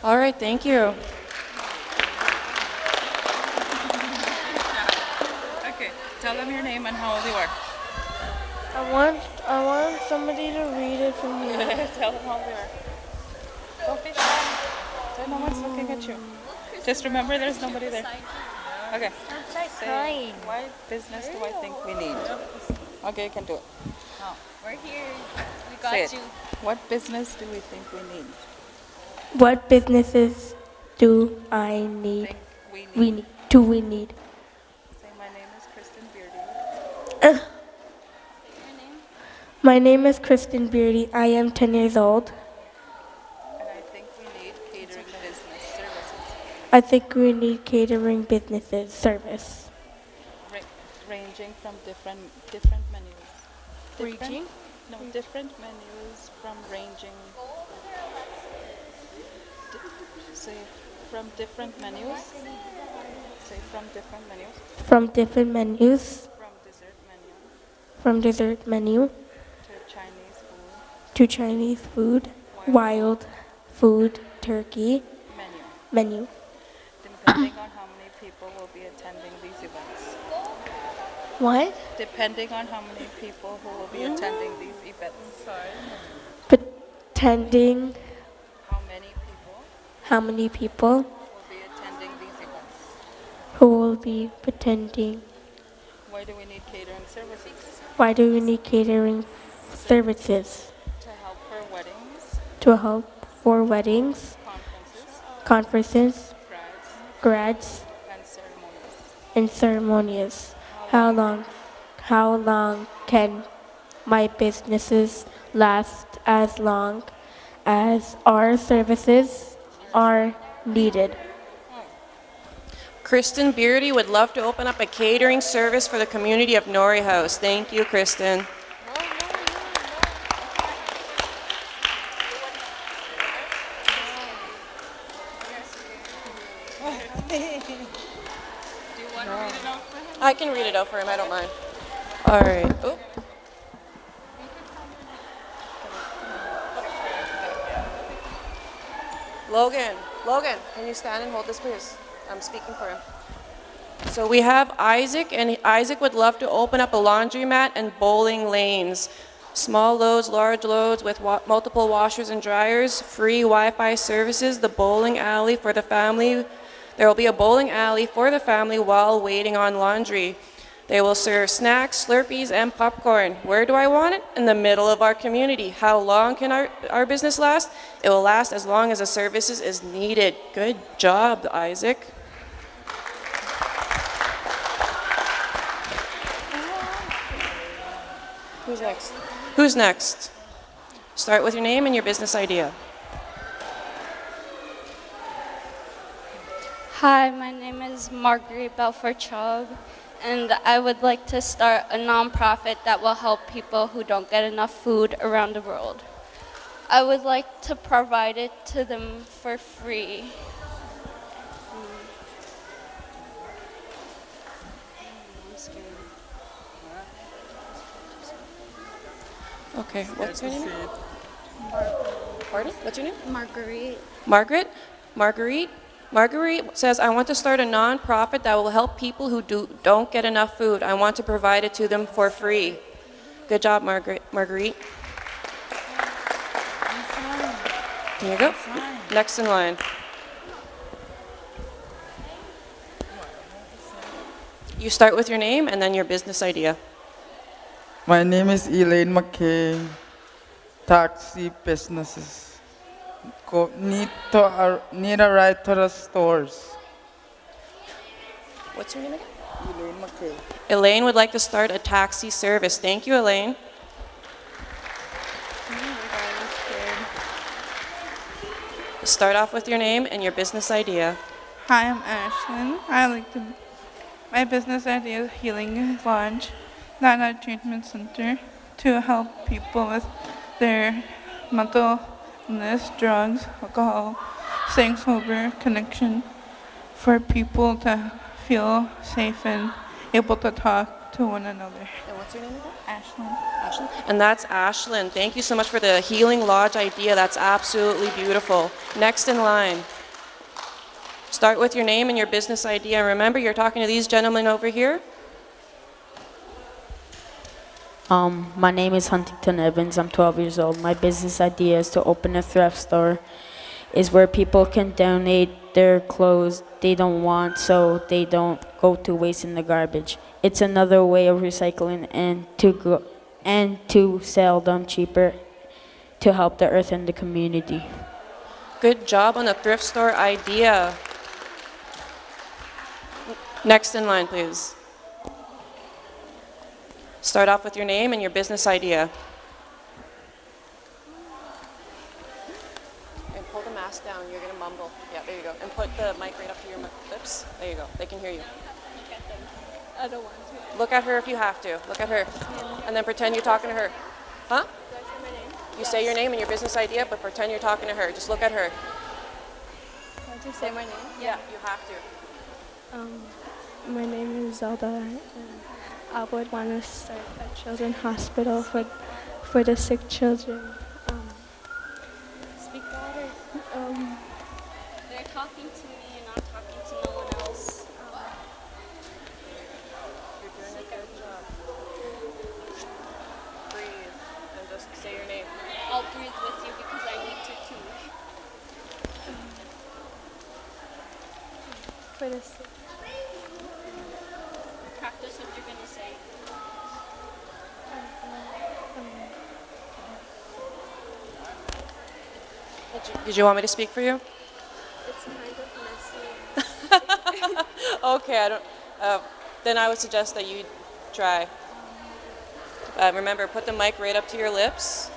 All right, thank you. Okay, tell them your name and how old you are. I want somebody to read it for me. Tell them how old you are. Don't be shy. No one's looking at you. Just remember there's nobody there. Okay. Start Say, crying. what business do I think we need? Okay, you can do it. We're here. We Say got it. you. What business do we think we need? What businesses do I need? We need. Say, my name is Kristen Beardy. My name is Kristen Beardy. I am 10 years old. And I think we need catering business services. I think we need catering businesses service. Ranging from different menus. Ranging? No, different menus from ranging. Say from different menus. Say from different menus. From different menus. From dessert menu From dessert menu to Chinese food to Chinese food, wild food, turkey menu. depending on how many people will be attending these events. What? Depending on how many people who will be attending these events. Pretending How many people how many people will be attending these events. who will be pretending. Why do we need catering services? Why do we need catering services? To help for weddings, To help for weddings, conferences, grads, and ceremonies. and ceremonies. How long can my businesses last as long as our services are needed? Kristen Beardy would love to open up a catering service for the community of Norway House. Thank you, Kristen. I can read it out for him, I don't mind. All right. Oh. Logan, can you stand and hold this, please? I'm speaking for him. So we have Isaac, and Isaac would love to open up a laundromat and bowling lanes. Small loads, large loads with multiple washers and dryers, free Wi-Fi services, the bowling alley for the family. There will be a bowling alley for the family while waiting on laundry. They will serve snacks, Slurpees, and popcorn. Where do I want it? In the middle of our community. How long can our business last? It will last as long as the services is needed. Good job, Isaac. Who's next? Who's next? Start with your name and your business idea. Hi, my name is Marguerite Belfort-Chog, and I would like to start a nonprofit that will help people who don't get enough food around the world. I would like to provide it to them for free. Okay, what's your name? Pardon? What's your name? Marguerite. Marguerite says, I want to start a nonprofit that will help people who don't get enough food. I want to provide it to them for free. Good job, Marguerite. Here you go. Next in line. You start with your name and then your business idea. My name is Elaine McKay. Taxi businesses need a ride to the stores. What's your name again? Elaine McKay. Elaine would like to start a taxi service. Thank you, Elaine. Start off with your name and your business idea. Hi, I'm Ashlyn. My business idea is Healing Lodge, not a treatment center, to help people with their mental illness, drugs, alcohol, staying sober, connection, for people to feel safe and able to talk to one another. And what's your name again? Ashlyn. And that's Ashlyn. Thank you so much for the Healing Lodge idea. That's absolutely beautiful. Next in line. Start with your name and your business idea. And remember, you're talking to these gentlemen over here. My name is Huntington Evans. I'm 12 years old. My business idea is to open a thrift store. Is where people can donate their clothes they don't want so they don't go to waste in the garbage. It's another way of recycling and to sell them cheaper to help the earth and the community. Good job on the thrift store idea. Next in line, please. Start off with your name and your business idea. And pull the mask down. You're going to mumble. Yeah, there you go. And put the mic right up to your lips. There you go. They can hear you. I don't want to. Look at her if you have to. Look at her. And then pretend you're talking to her. Huh? Do I say my name? You say your name and your business idea, but pretend you're talking to her. Just look at her. Want to say my name? Yeah, you have to. My name is Zelda, and I would want to start a children's hospital for the sick children. Speak louder. They're talking to me and I'm talking to no one else. You're doing a good job. Breathe and just say your name. I'll breathe with you because I need to too. For the sick. Practice what you're going to say. Did you want me to speak for you? It's kind of messy. Okay, I don't. Then I would suggest that you try. Remember, put the mic right up to your lips.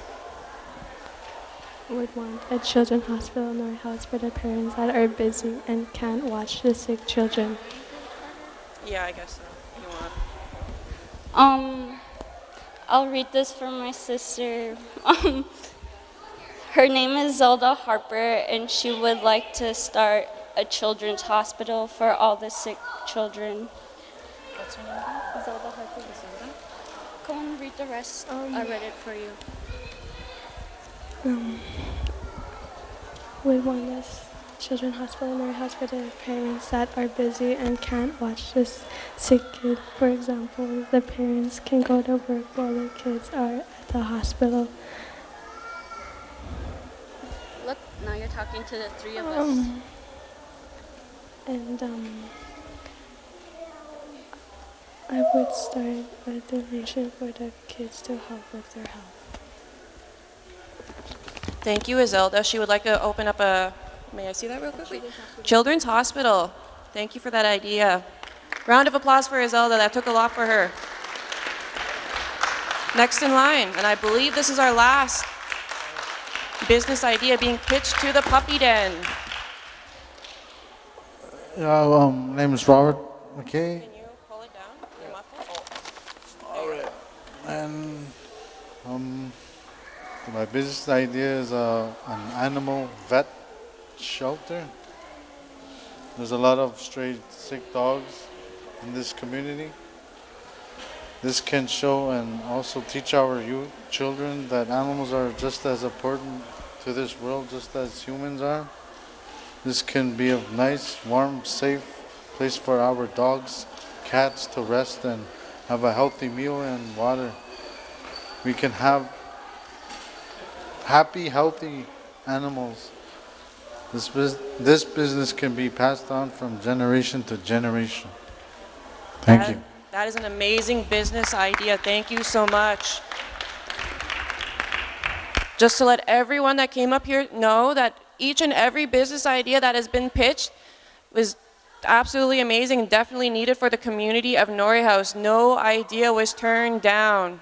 Would want a children's hospital in our house for the parents that are busy and can't watch the sick children. Yeah, I guess so. If you want. I'll read this for my sister. Her name is Zelda Harper, and she would like to start a children's hospital for all the sick children. What's her name? Zelda Harper. Go and read the rest. I read it for you. We want this children's hospital in our house for the parents that are busy and can't watch this sick kid. For example, the parents can go to work while the kids are at the hospital. Look, now you're talking to the three of us. And I would start a donation for the kids to help with their health. Thank you, Izelda. She would like to open up a, may I see that real quickly? Children's Hospital. Thank you for that idea. Round of applause for Izelda. That took a lot for her. Next in line, and I believe this is our last business idea being pitched to the puppy den. Yeah, my name is Robert McKay. Can you pull it down? Your muffler? All right. And my business idea is an animal vet shelter. There's a lot of stray sick dogs in this community. This can show and also teach our youth children that animals are just as important to this world just as humans are. This can be a nice, warm, safe place for our dogs, cats to rest and have a healthy meal and water. We can have happy, healthy animals. This business can be passed on from generation to generation. Thank you. That is an amazing business idea. Thank you so much. Just to let everyone that came up here know that each and every business idea that has been pitched was absolutely amazing and definitely needed for the community of Norway House. No idea was turned down.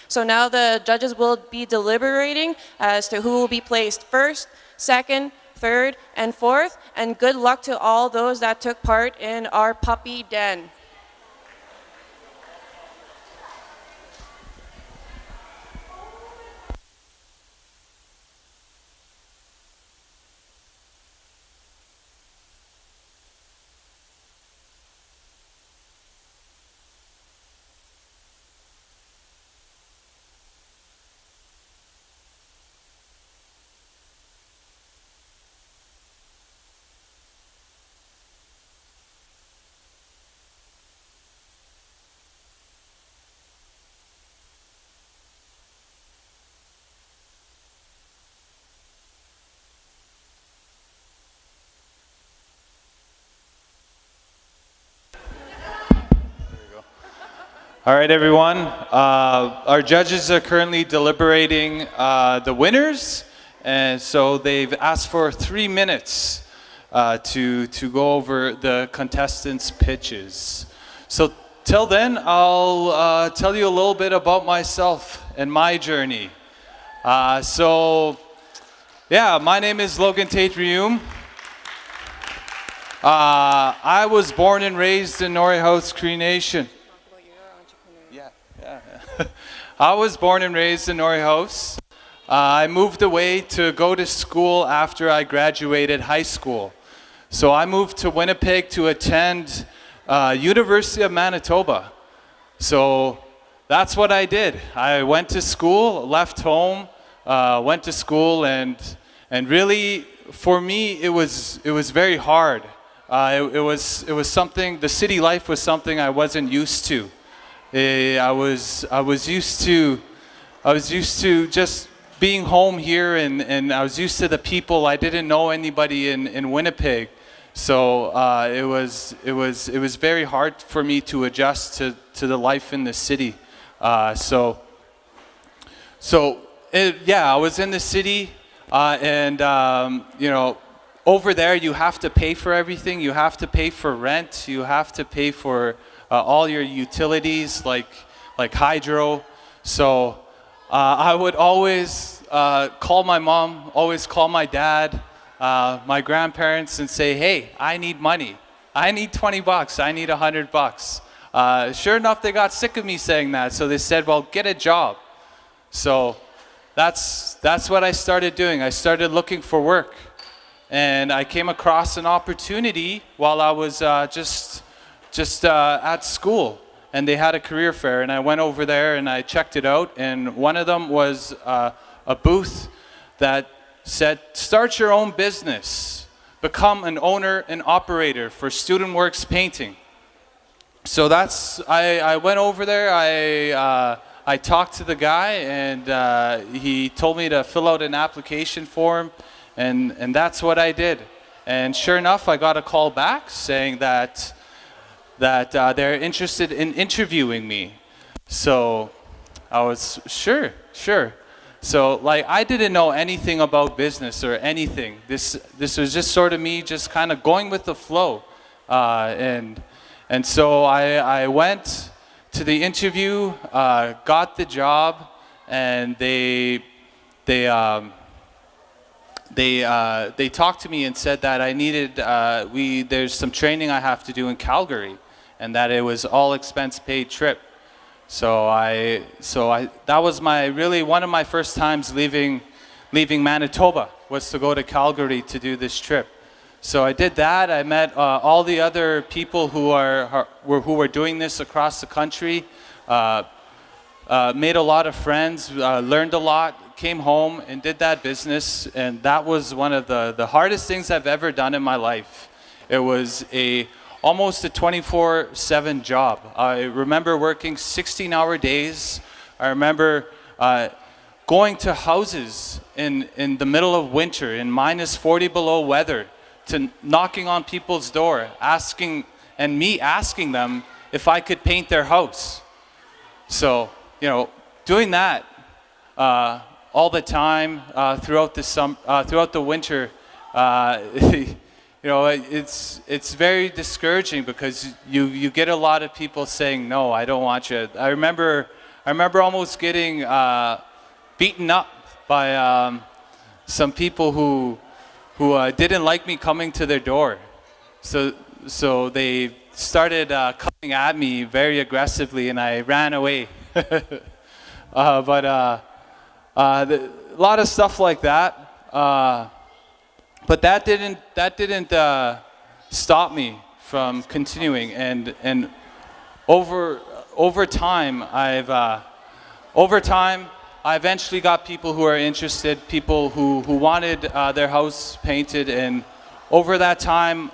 So now the judges will be deliberating as to who will be placed first, second, third, and fourth. And good luck to all those that took part in our puppy den. All right, everyone. Our judges are currently deliberating the winners, and so they've asked for 3 minutes to go over the contestants' pitches. So till then, I'll tell you a little bit about myself and my journey. Yeah, my name is Logan Tate-Rium. I was born and raised in Norway House, Cree Nation. I was born and raised in Norway House. I moved away to go to school after I graduated high school. So I moved to Winnipeg to attend University of Manitoba. So that's what I did. I went to school, left home, went to school, and really for me it was very hard. It was something. The city life was something I wasn't used to. I was used to just being home here, and I was used to the people. I didn't know anybody in Winnipeg, so it was very hard for me to adjust to the life in the city. I was in the city, and you know, over there you have to pay for everything. You have to pay for rent. You have to pay for all your utilities like hydro. So I would always call my mom, always call my dad, my grandparents, and say, hey, I need money. I need 20 bucks. I need 100 bucks. Sure enough, they got sick of me saying that. So they said, well, get a job. So that's what I started doing. I started looking for work. And I came across an opportunity while I was just at school, and they had a career fair, and I went over there and I checked it out, and one of them was a booth that said, start your own business, become an owner and operator for Student Works Painting. So I went over there, I talked to the guy, and he told me to fill out an application form, and that's what I did. And sure enough, I got a call back saying that they're interested in interviewing me. So I was sure. So like I didn't know anything about business or anything. This was just sort of me just kind of going with the flow. And so I went to the interview, got the job, and they talked to me and said that I needed there's some training I have to do in Calgary, and that it was all expense paid trip. So that was one of my first times leaving Manitoba, was to go to Calgary to do this trip. So I did that. I met all the other people who were doing this across the country. Made a lot of friends, learned a lot, came home and did that business, and that was one of the hardest things I've ever done in my life. It was almost a 24/7 job. I remember working 16-hour days. I remember going to houses in the middle of winter in minus 40 below weather, to knocking on people's door, asking them if I could paint their house. So, you know, doing that all the time throughout the winter, you know, it's very discouraging, because you get a lot of people saying, no, I don't want you. I remember almost getting beaten up by some people who didn't like me coming to their door. So they started coming at me very aggressively, and I ran away. But a lot of stuff like that. But that didn't stop me from continuing. And over time, I eventually got people who are interested, people who wanted their house painted, and over that time,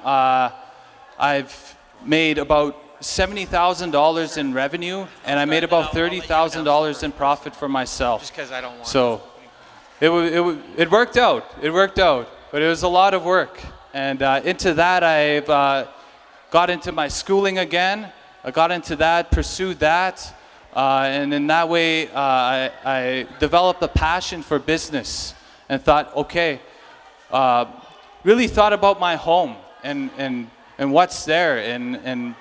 I've made about $70,000 in revenue, and I made about $30,000 in profit for myself. Just because I don't want So it worked out. It worked out, but it was a lot of work. And into that, I've got into my schooling again. I got into that, pursued that. And in that way, I developed a passion for business and thought, okay, really thought about my home and what's there and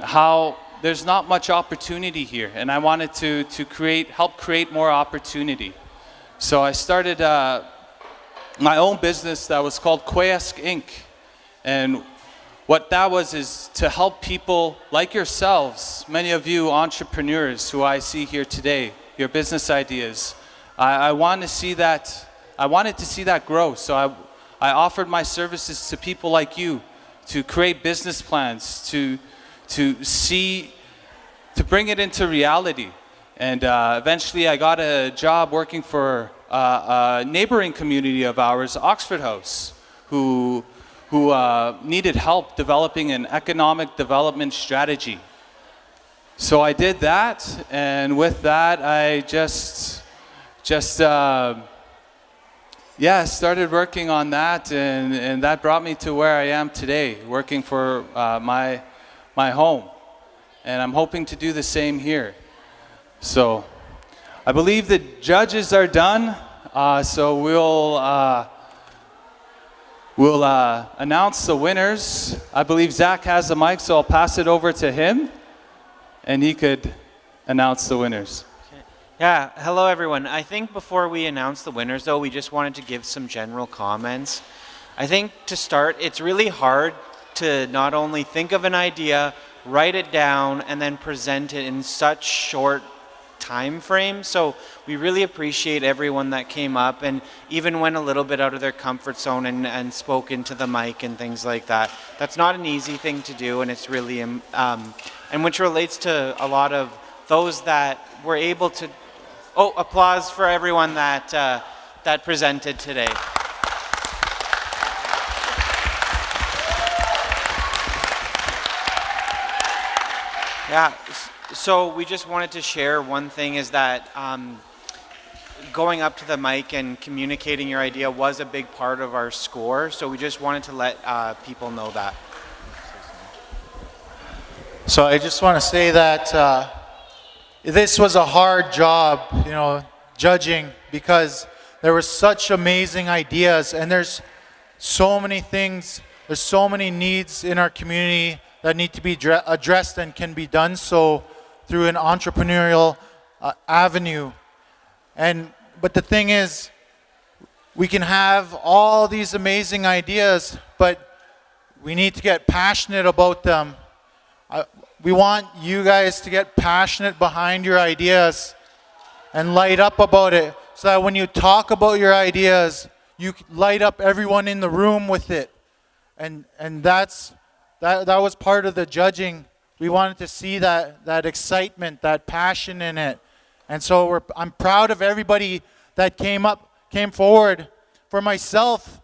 how there's not much opportunity here. And I wanted to help create more opportunity. So I started my own business that was called Quayask Inc. And what that was is to help people like yourselves, many of you entrepreneurs who I see here today, your business ideas. I wanted to see that grow. So I offered my services to people like you to create business plans, to bring it into reality. And eventually I got a job working for a neighboring community of ours, Oxford House, who needed help developing an economic development strategy. So I did that, and with that I started working on that, and that brought me to where I am today, working for my home. And I'm hoping to do the same here. So I believe the judges are done, so we'll announce the winners. I believe Zach has the mic, so I'll pass it over to him, and he could announce the winners. Yeah, hello everyone. I think before we announce the winners though, we just wanted to give some general comments. I think to start, it's really hard to not only think of an idea, write it down, and then present it in such short time frame. So we really appreciate everyone that came up and even went a little bit out of their comfort zone and spoke into the mic and things like that. That's not an easy thing to do, and it's really, and which relates to a lot of those that were able to, applause for everyone that presented today. Yeah, so we just wanted to share one thing is that going up to the mic and communicating your idea was a big part of our score, so we just wanted to let people know that. So I just want to say that this was a hard job, judging, because there were such amazing ideas, and there's so many things, there's so many needs in our community that need to be addressed and can be done so through an entrepreneurial avenue. But the thing is, we can have all these amazing ideas, but we need to get passionate about them. We want you guys to get passionate behind your ideas and light up about it, so that when you talk about your ideas, you light up everyone in the room with it. And that was part of the judging. We wanted to see that excitement, that passion in it. And so I'm proud of everybody that came forward. For myself,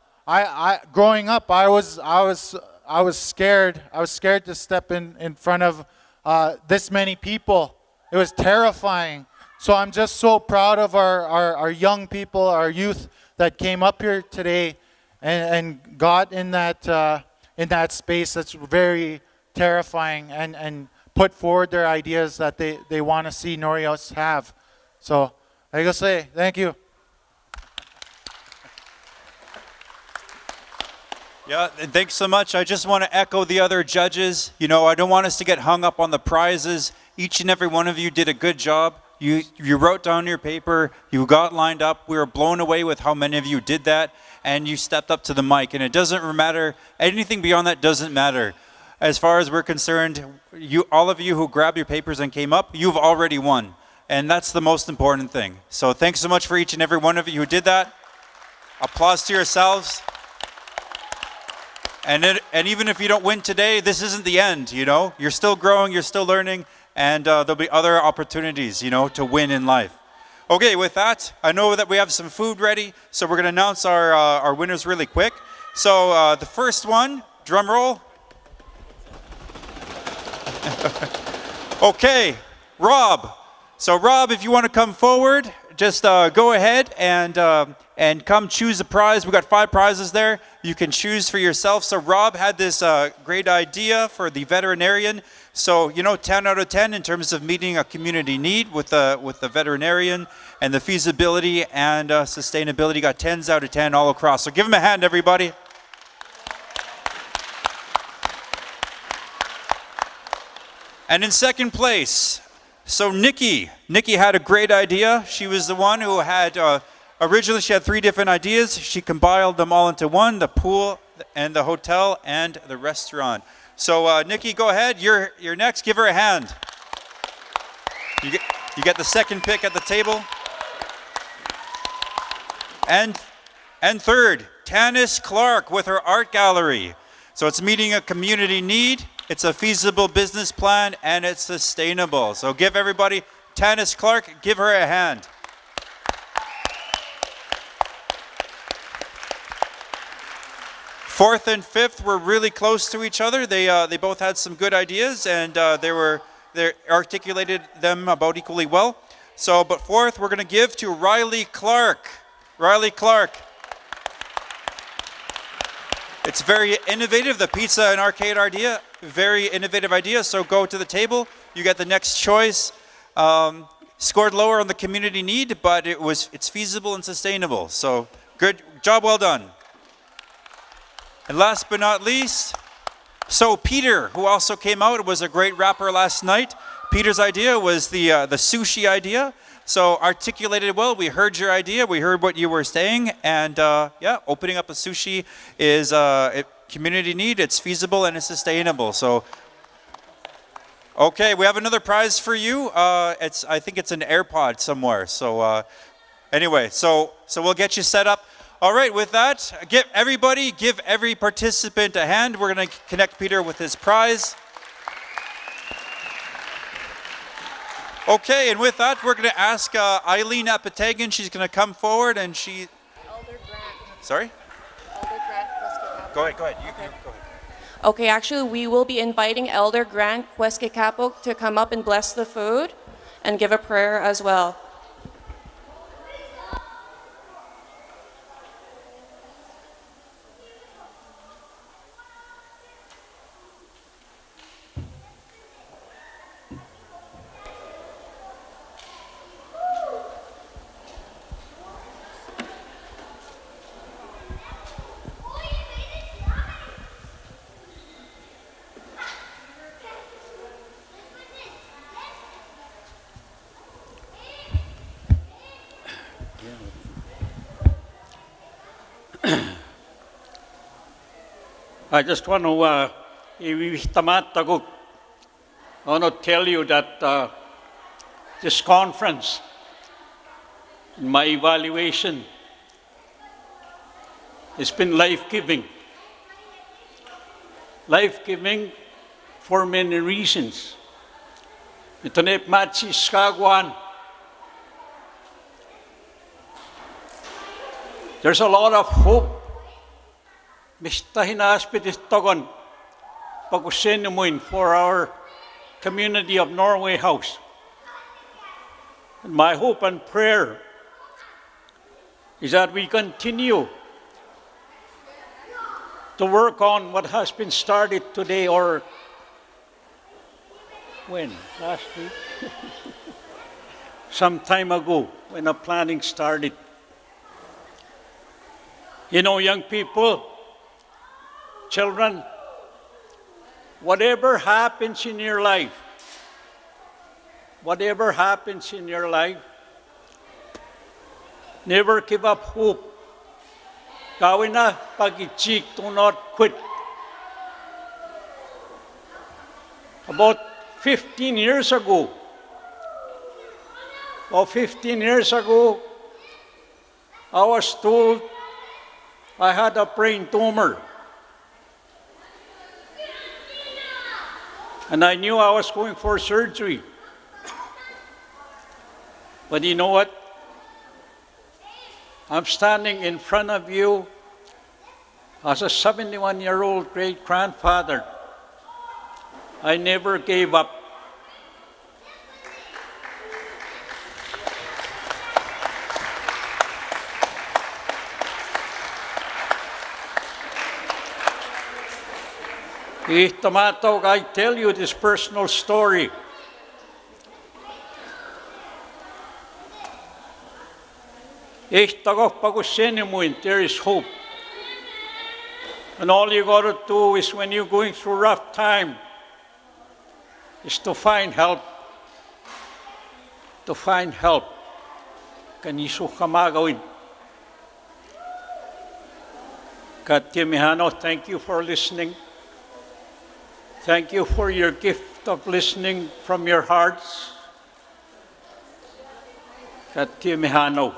growing up, I was scared. I was scared to step in front of this many people. It was terrifying. So I'm just so proud of our young people, our youth that came up here today and got in that space that's very terrifying and put forward their ideas that they want to see Norway have. So I gotta say thank you. Yeah, and thanks so much. I just want to echo the other judges. I don't want us to get hung up on the prizes. Each and every one of you did a good job. You wrote down your paper, you got lined up. We were blown away with how many of you did that, and you stepped up to the mic. And it doesn't matter, anything beyond that doesn't matter. As far as we're concerned, all of you who grabbed your papers and came up, you've already won. And that's the most important thing. So thanks so much for each and every one of you who did that. Applause to yourselves. And even if you don't win today, this isn't the end, You're still growing, you're still learning, and there'll be other opportunities, to win in life. Okay, with that, I know that we have some food ready, so we're going to announce our winners really quick. So the first one, drum roll. Okay, Rob. So Rob, if you want to come forward, just go ahead and come choose a prize. We got 5 prizes there. You can choose for yourself. So Rob had this great idea for the veterinarian. So, 10 out of 10 in terms of meeting a community need with the veterinarian, and the feasibility and sustainability got 10s out of 10 all across. So give them a hand, everybody. And in second place, so Nikki had a great idea. She was the one who had, originally she had 3 different ideas. She compiled them all into one: the pool and the hotel and the restaurant. So Nikki, go ahead. You're next. Give her a hand. You get the second pick at the table. And third, Tanis Clark with her art gallery. So it's meeting a community need, it's a feasible business plan, and it's sustainable. So give everybody, Tanis Clark, give her a hand. Fourth and fifth were really close to each other. They both had some good ideas, and they articulated them about equally well. So, but fourth, we're going to give to Riley Clark. Riley Clark. It's very innovative, the pizza and arcade idea. Very innovative idea. So go to the table. You get the next choice. Scored lower on the community need, but it's feasible and sustainable. So good job, well done. And last but not least, so Peter, who also came out, was a great rapper last night. Peter's idea was the sushi idea. So articulated well. We heard your idea. We heard what you were saying, and yeah, opening up a sushi is a community need. It's feasible and it's sustainable. So, okay, we have another prize for you. I think it's an AirPod somewhere. So anyway, so we'll get you set up. All right, with that, give every participant a hand. We're going to connect Peter with his prize. Okay, and with that, we're going to ask Eileen Apatagan. She's going to come forward, and she... Elder Grant. Sorry? Elder Grant. Go ahead. You go ahead. Okay, actually, we will be inviting Elder Grant Queskekapok to come up and bless the food and give a prayer as well. I just want to tell you that this conference, in my evaluation, has been life-giving. Life-giving for many reasons. Ito na matsi skagwan. There's a lot of hope. Mistahinaaspitistogon pag-usenumin for our community of Norway House. And my hope and prayer is that we continue to work on what has been started today, or when? Last week? Some time ago when the planning started. You know, young people, children, whatever happens in your life, never give up hope. Gawin na pag-ichik, do not quit. About 15 years ago, I was told I had a brain tumor. And I knew I was going for surgery. But you know what? I'm standing in front of you as a 71-year-old great-grandfather. I never gave up. Ihtamatog, I tell you this personal story. Ihtagok pagusenemuin, there is hope. And all you got to do is when you're going through rough time, is to find help. To find help. Kaniso kamagawin. Katimihano, thank you for listening. Thank you for your gift of listening from your hearts. Katimihano,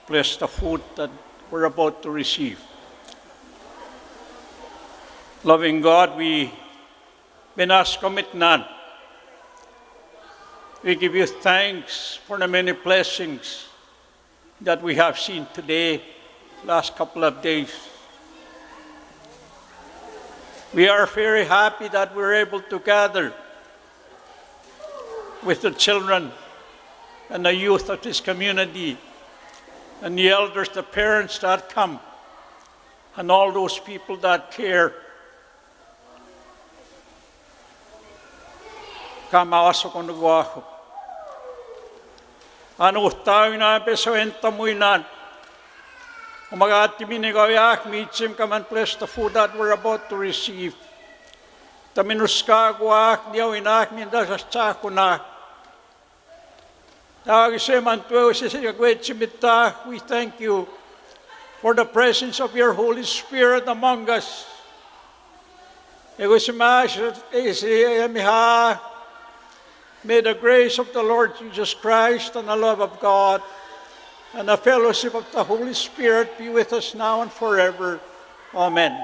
bless the food that we're about to receive. Loving God, we binascomitnan. We give you thanks for the many blessings that we have seen today, last couple of days. We are very happy that we're able to gather with the children and the youth of this community and the elders, the parents that come, and all those people that care. Kamaso ko nagwaho. Ano tayo na beso entamuinan. Umagati minigayak mitsim kaman bless the food that we're about to receive. Taminuska guak niyaw inak minda sa tsako na. We thank you for the presence of your Holy Spirit among us. May the grace of the Lord Jesus Christ and the love of God and the fellowship of the Holy Spirit be with us now and forever. Amen.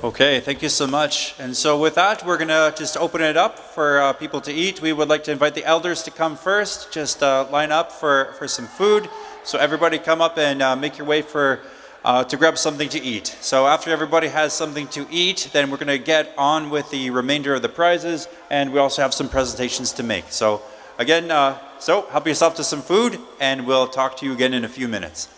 Okay, thank you so much. And so with that, we're going to just open it up for people to eat. We would like to invite the elders to come first. Just line up for some food. So everybody come up and make your way to grab something to eat. So after everybody has something to eat, then we're going to get on with the remainder of the prizes. And we also have some presentations to make. So again, so help yourself to some food, and we'll talk to you again in a few minutes.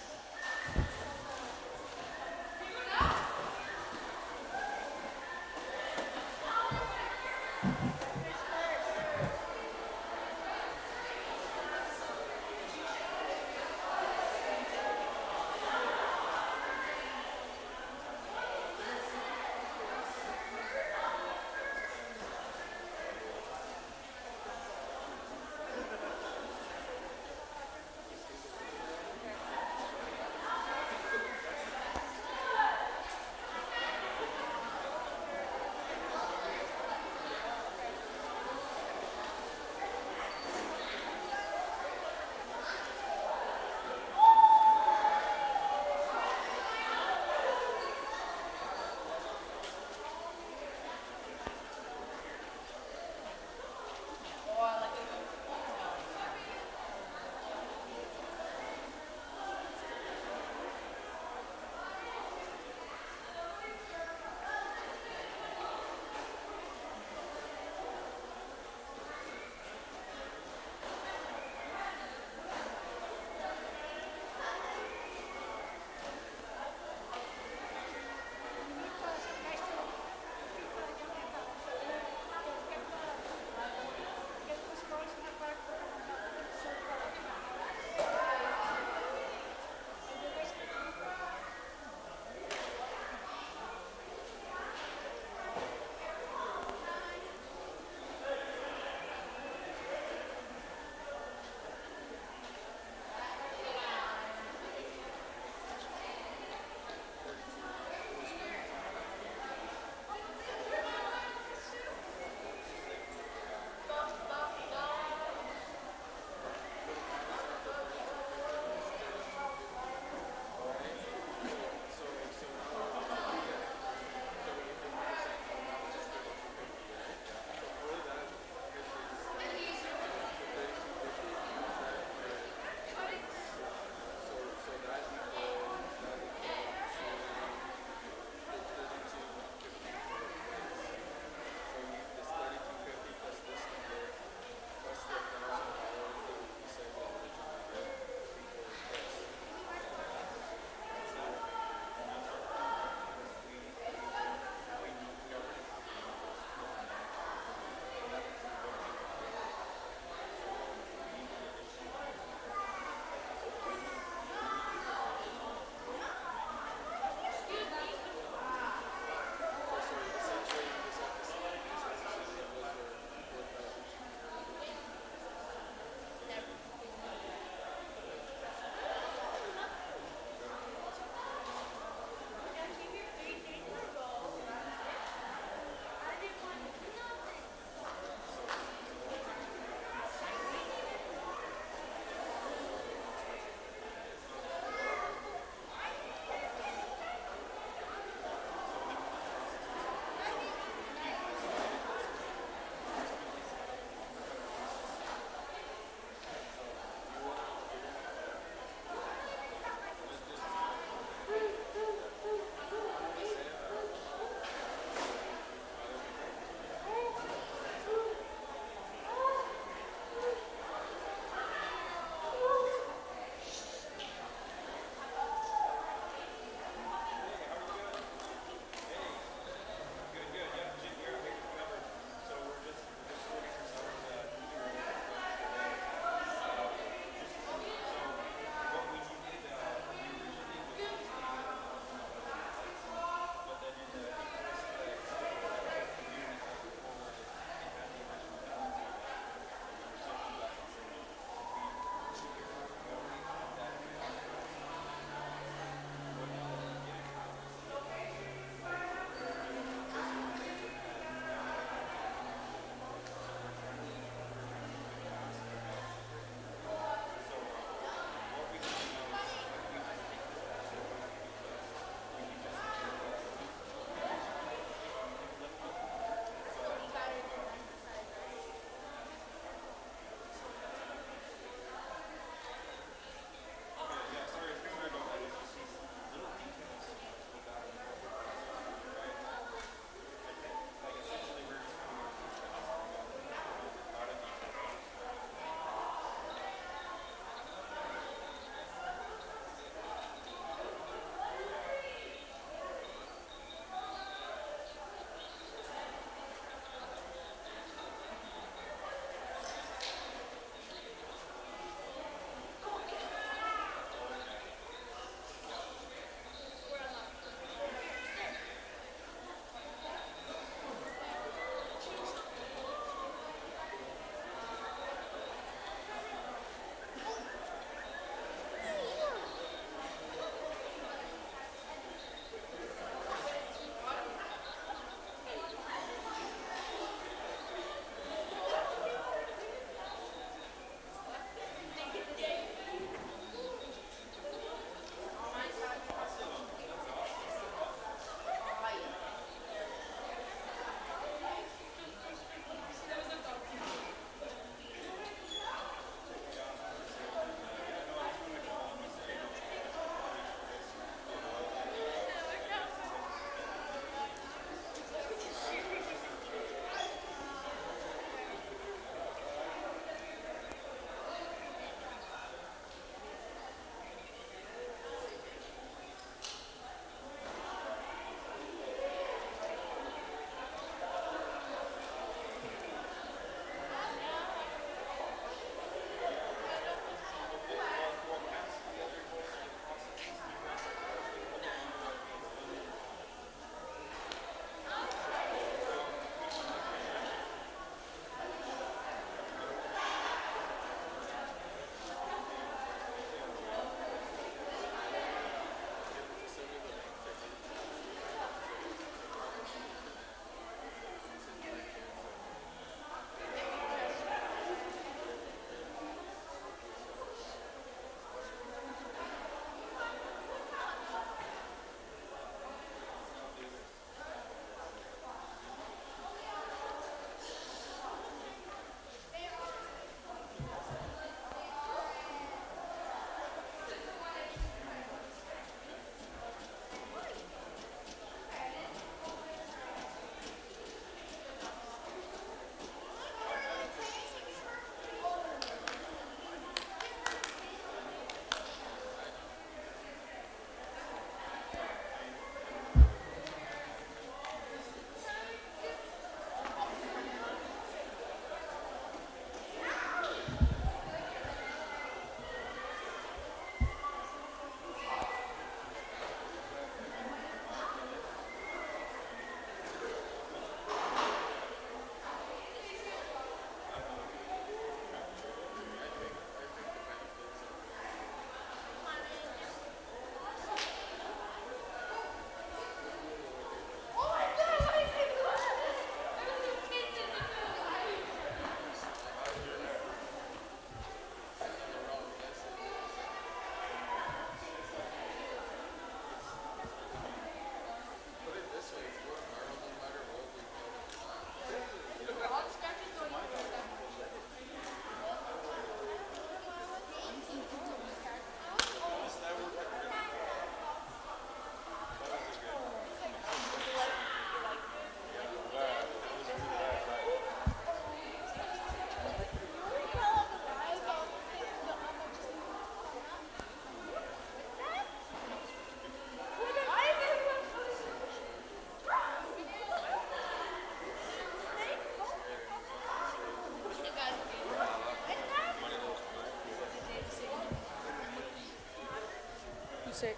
Say,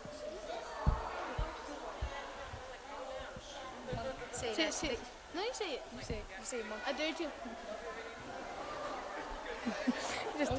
Say. No, you say it. you say monkey. I dare to. Just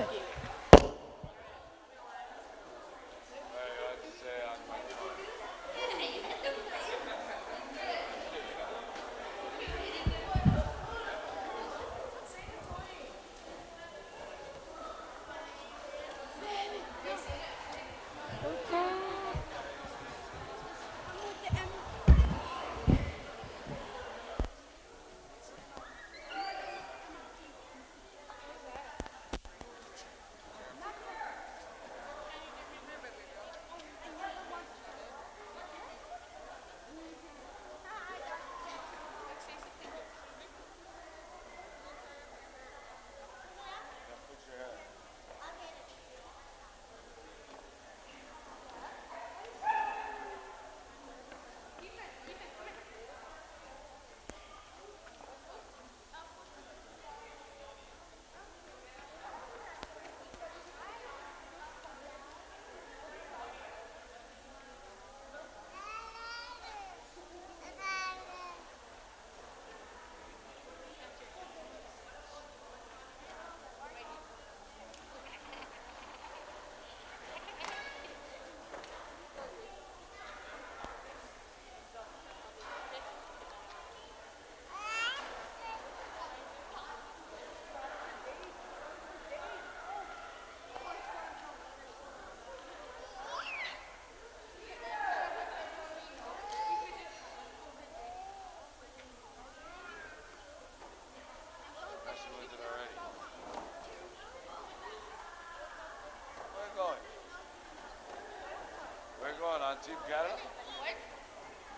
on Team Canada?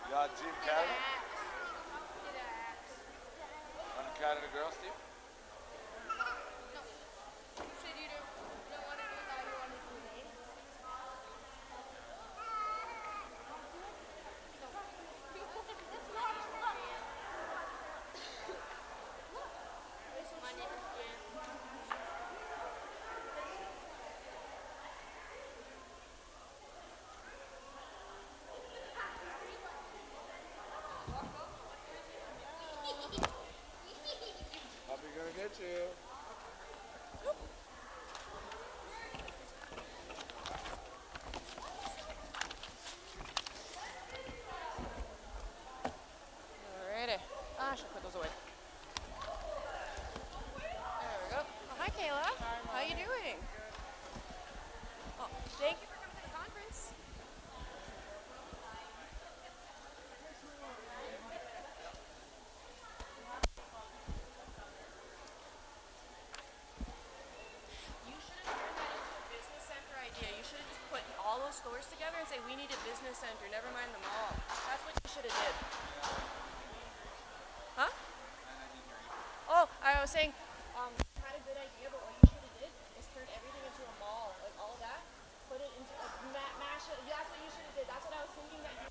You on Team Canada? On the Canada girls team? Bobby gonna get you. Alrighty. I should put those away. There we go. Oh, hi, Kayla. How you doing? Oh, thank you for coming to the conference. You should have turned that into a business center idea. You should have just put all those stores together and say, we need a business center, never mind the mall. That's what you should have did. Huh? Oh, I was saying, you had a good idea, but what you should have did is turned everything into a mall. Like all that, put it into, like, mash it. That's what you should have did. That's what I was thinking that you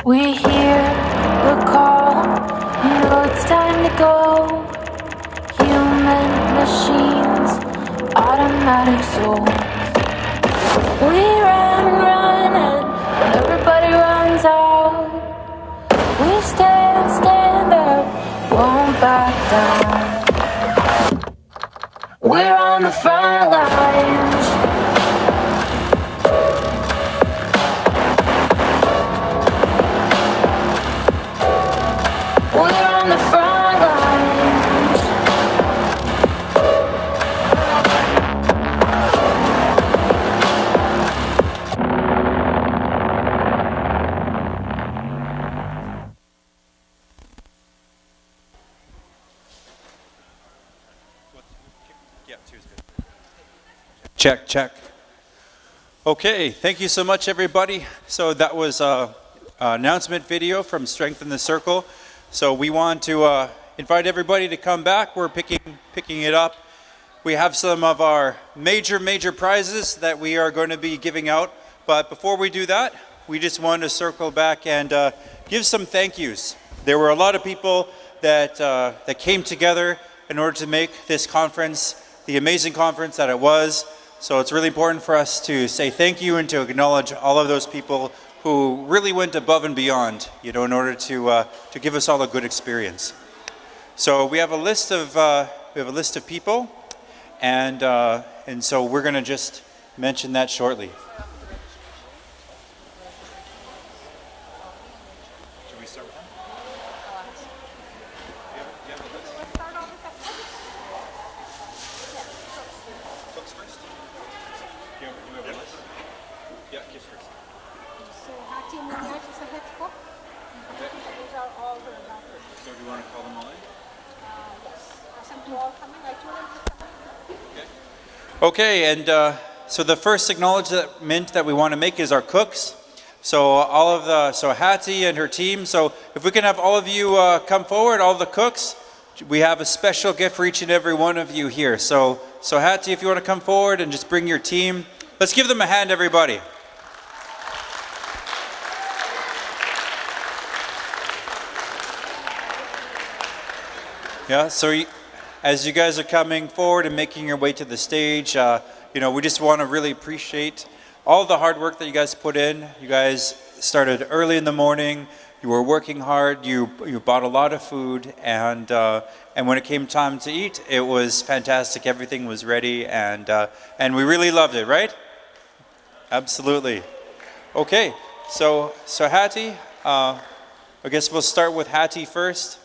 We hear the call, you know it's time to go. Human machines, automatic souls. We run, and when everybody runs out, we stand up, won't back down. We're on the front lines. We're on the front lines. Check, check. Okay, thank you so much, everybody. So that was an announcement video from Strengthen the Circle. So we want to invite everybody to come back. We're picking it up. We have some of our major prizes that we are going to be giving out. But before we do that, we just want to circle back and give some thank yous. There were a lot of people that came together in order to make this conference the amazing conference that it was. So it's really important for us to say thank you and to acknowledge all of those people who really went above and beyond, in order to give us all a good experience. So we have a list of people, and so we're going to just mention that shortly. Should we start with them? Cooks first? Do you have a list? Yeah, kids first. So Hati Munoz is the head cook. Those are all the doctors. So do you want to call them all in? Yes. Are some two all coming? I told them to come. Okay, and so the first acknowledgement that we want to make is our cooks. So Hattie and her team. So if we can have all of you come forward, all the cooks, we have a special gift for each and every one of you here. So Hattie, if you want to come forward and just bring your team, let's give them a hand, everybody. Yeah, so as you guys are coming forward and making your way to the stage, we just want to really appreciate all the hard work that you guys put in. You guys started early in the morning. You were working hard. You bought a lot of food, and when it came time to eat, it was fantastic. Everything was ready, and we really loved it, right? Absolutely. Okay, so Hattie, I guess we'll start with Hattie first.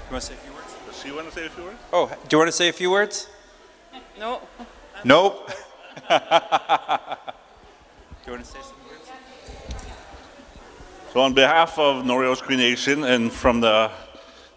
You want to say a few words? Does she want to say a few words? Oh, do you want to say a few words? No. Nope. Do you want to say some words? So on behalf of Norway's Cree Nation and from the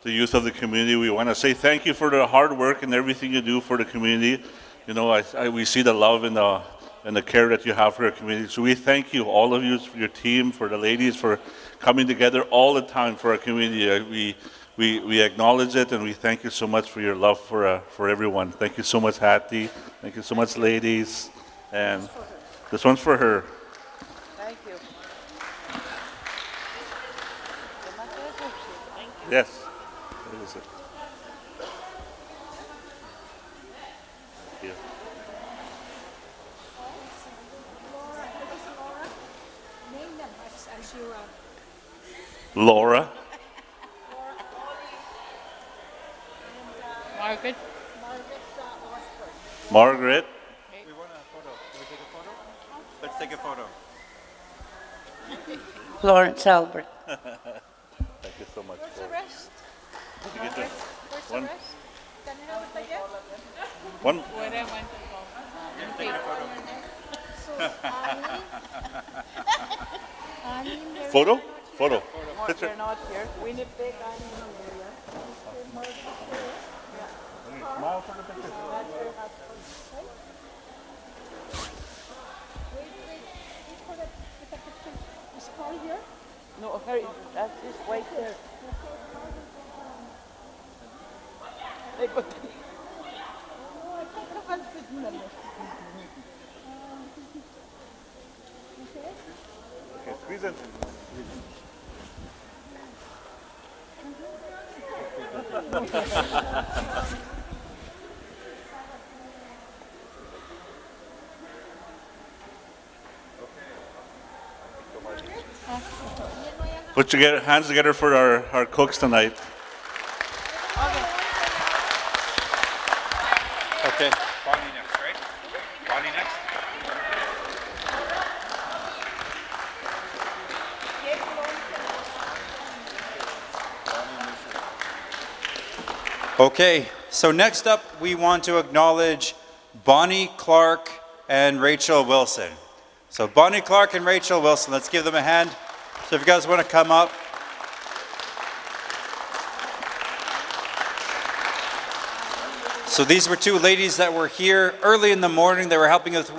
youth of the community, we want to say thank you for the hard work and everything you do for the community. We see the love and the care that you have for your community. So we thank you, all of you, for your team, for the ladies, for coming together all the time for our community. We acknowledge it, and we thank you so much for your love for everyone. Thank you so much, Hattie. Thank you so much, ladies. And this one's for her. Thank you. Yes. What is it? Here. Name them as you Laura. Margaret. Margaret. We want a photo. Can we take a photo? Let's take a photo. Florence Albert. Thank you so much. Where's the rest? Did you get this? Where's the One. rest? Can you have it again? One. Where I went to go. Take a photo. Photo? Photo. Picture. They're not here. Winnipeg, Annie, and Amelia. Smile for the picture. Is Carl here? No, that's just right there. They put Okay, squeeze in. Put your hands together for our cooks tonight. Okay. Bonnie next, right? Bonnie next. Okay, so next up we want to acknowledge Bonnie Clark and Rachel Wilson. So Bonnie Clark and Rachel Wilson, let's give them a hand. So if you guys want to come up. So these were two ladies that were here early in the morning. They were helping us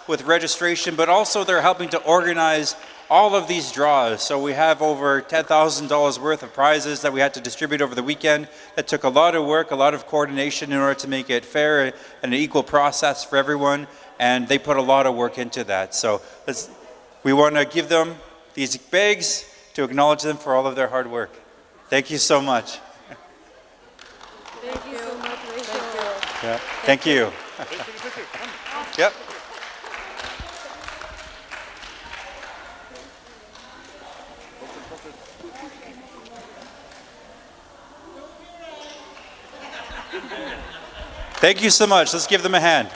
with registration, but also they're helping to organize all of these draws. So we have over $10,000 worth of prizes that we had to distribute over the weekend. That took a lot of work, a lot of coordination in order to make it fair and an equal process for everyone. And they put a lot of work into that. So we want to give them these bags to acknowledge them for all of their hard work. Thank you so much. Thank you so much, Rachel. Yeah. Thank you. Yep. Thank you so much. Let's give them a hand.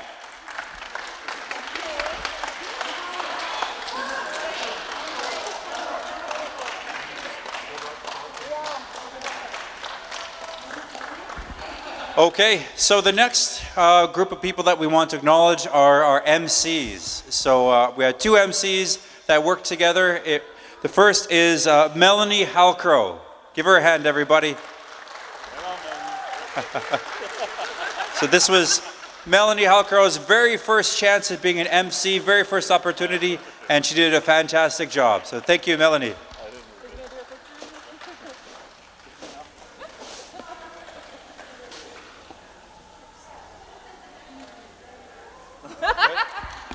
Okay, so the next group of people that we want to acknowledge are our MCs. So we had two MCs that worked together. The first is Melanie Halcrow. Give her a hand, everybody. So this was Melanie Halcrow's very first chance at being an MC, very first opportunity, and she did a fantastic job. So thank you, Melanie.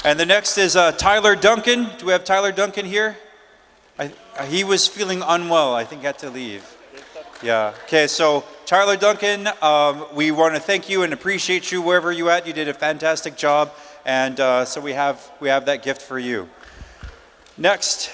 And the next is Tyler Duncan. Do we have Tyler Duncan here? He was feeling unwell. I think he had to leave. Yeah. Okay, so Tyler Duncan, we want to thank you and appreciate you wherever you're at. You did a fantastic job, and so we have that gift for you. Next,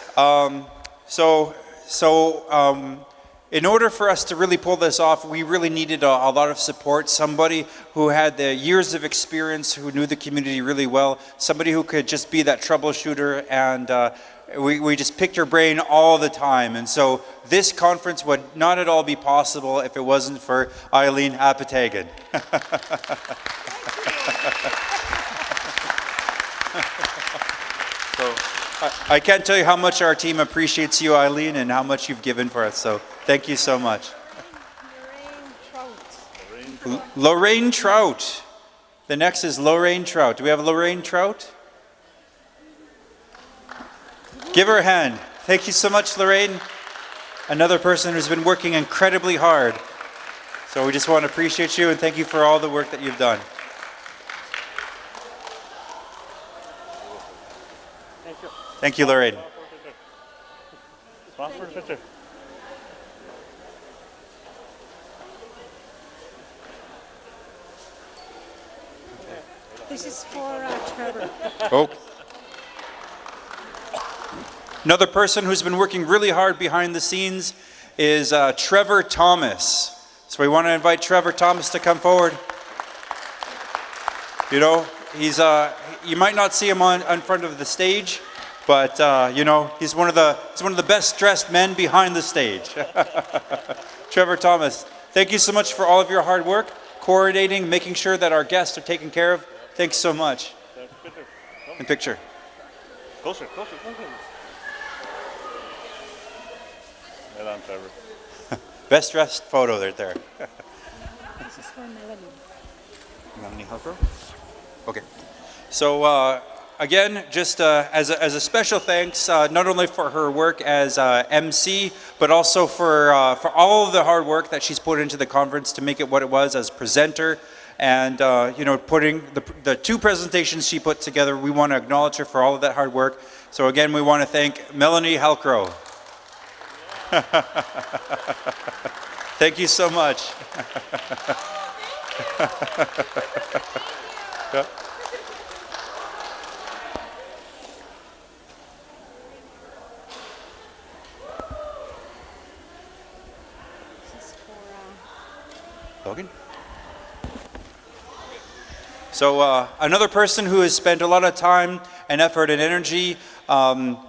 in order for us to really pull this off, we really needed a lot of support, somebody who had the years of experience, who knew the community really well, somebody who could just be that troubleshooter, and we just picked your brain all the time. And so this conference would not at all be possible if it wasn't for Eileen Apatagan. So I can't tell you how much our team appreciates you, Eileen, and how much you've given for us. So thank you so much. Lorraine Trout. The next is Lorraine Trout. Do we have Lorraine Trout? Give her a hand. Thank you so much, Lorraine. Another person who's been working incredibly hard. So we just want to appreciate you and thank you for all the work that you've done. Thank you, Lorraine. This is for Trevor. Oh. Another person who's been working really hard behind the scenes is Trevor Thomas. So we want to invite Trevor Thomas to come forward. You know, you might not see him in front of the stage, but you know, he's one of the best dressed men behind the stage. Trevor Thomas, thank you so much for all of your hard work, coordinating, making sure that our guests are taken care of. Thanks so much. And picture. Closer. Right on, Trevor. Best dressed photo right there. This is for Melanie. Melanie Halcrow? Okay. So again, just as a special thanks, not only for her work as MC, but also for all of the hard work that she's put into the conference to make it what it was as presenter. and putting the two presentations she put together. We want to acknowledge her for all of that hard work. So again, we want to thank Melanie Halcrow. Thank you so much. Yeah. Logan? So another person who has spent a lot of time and effort and energy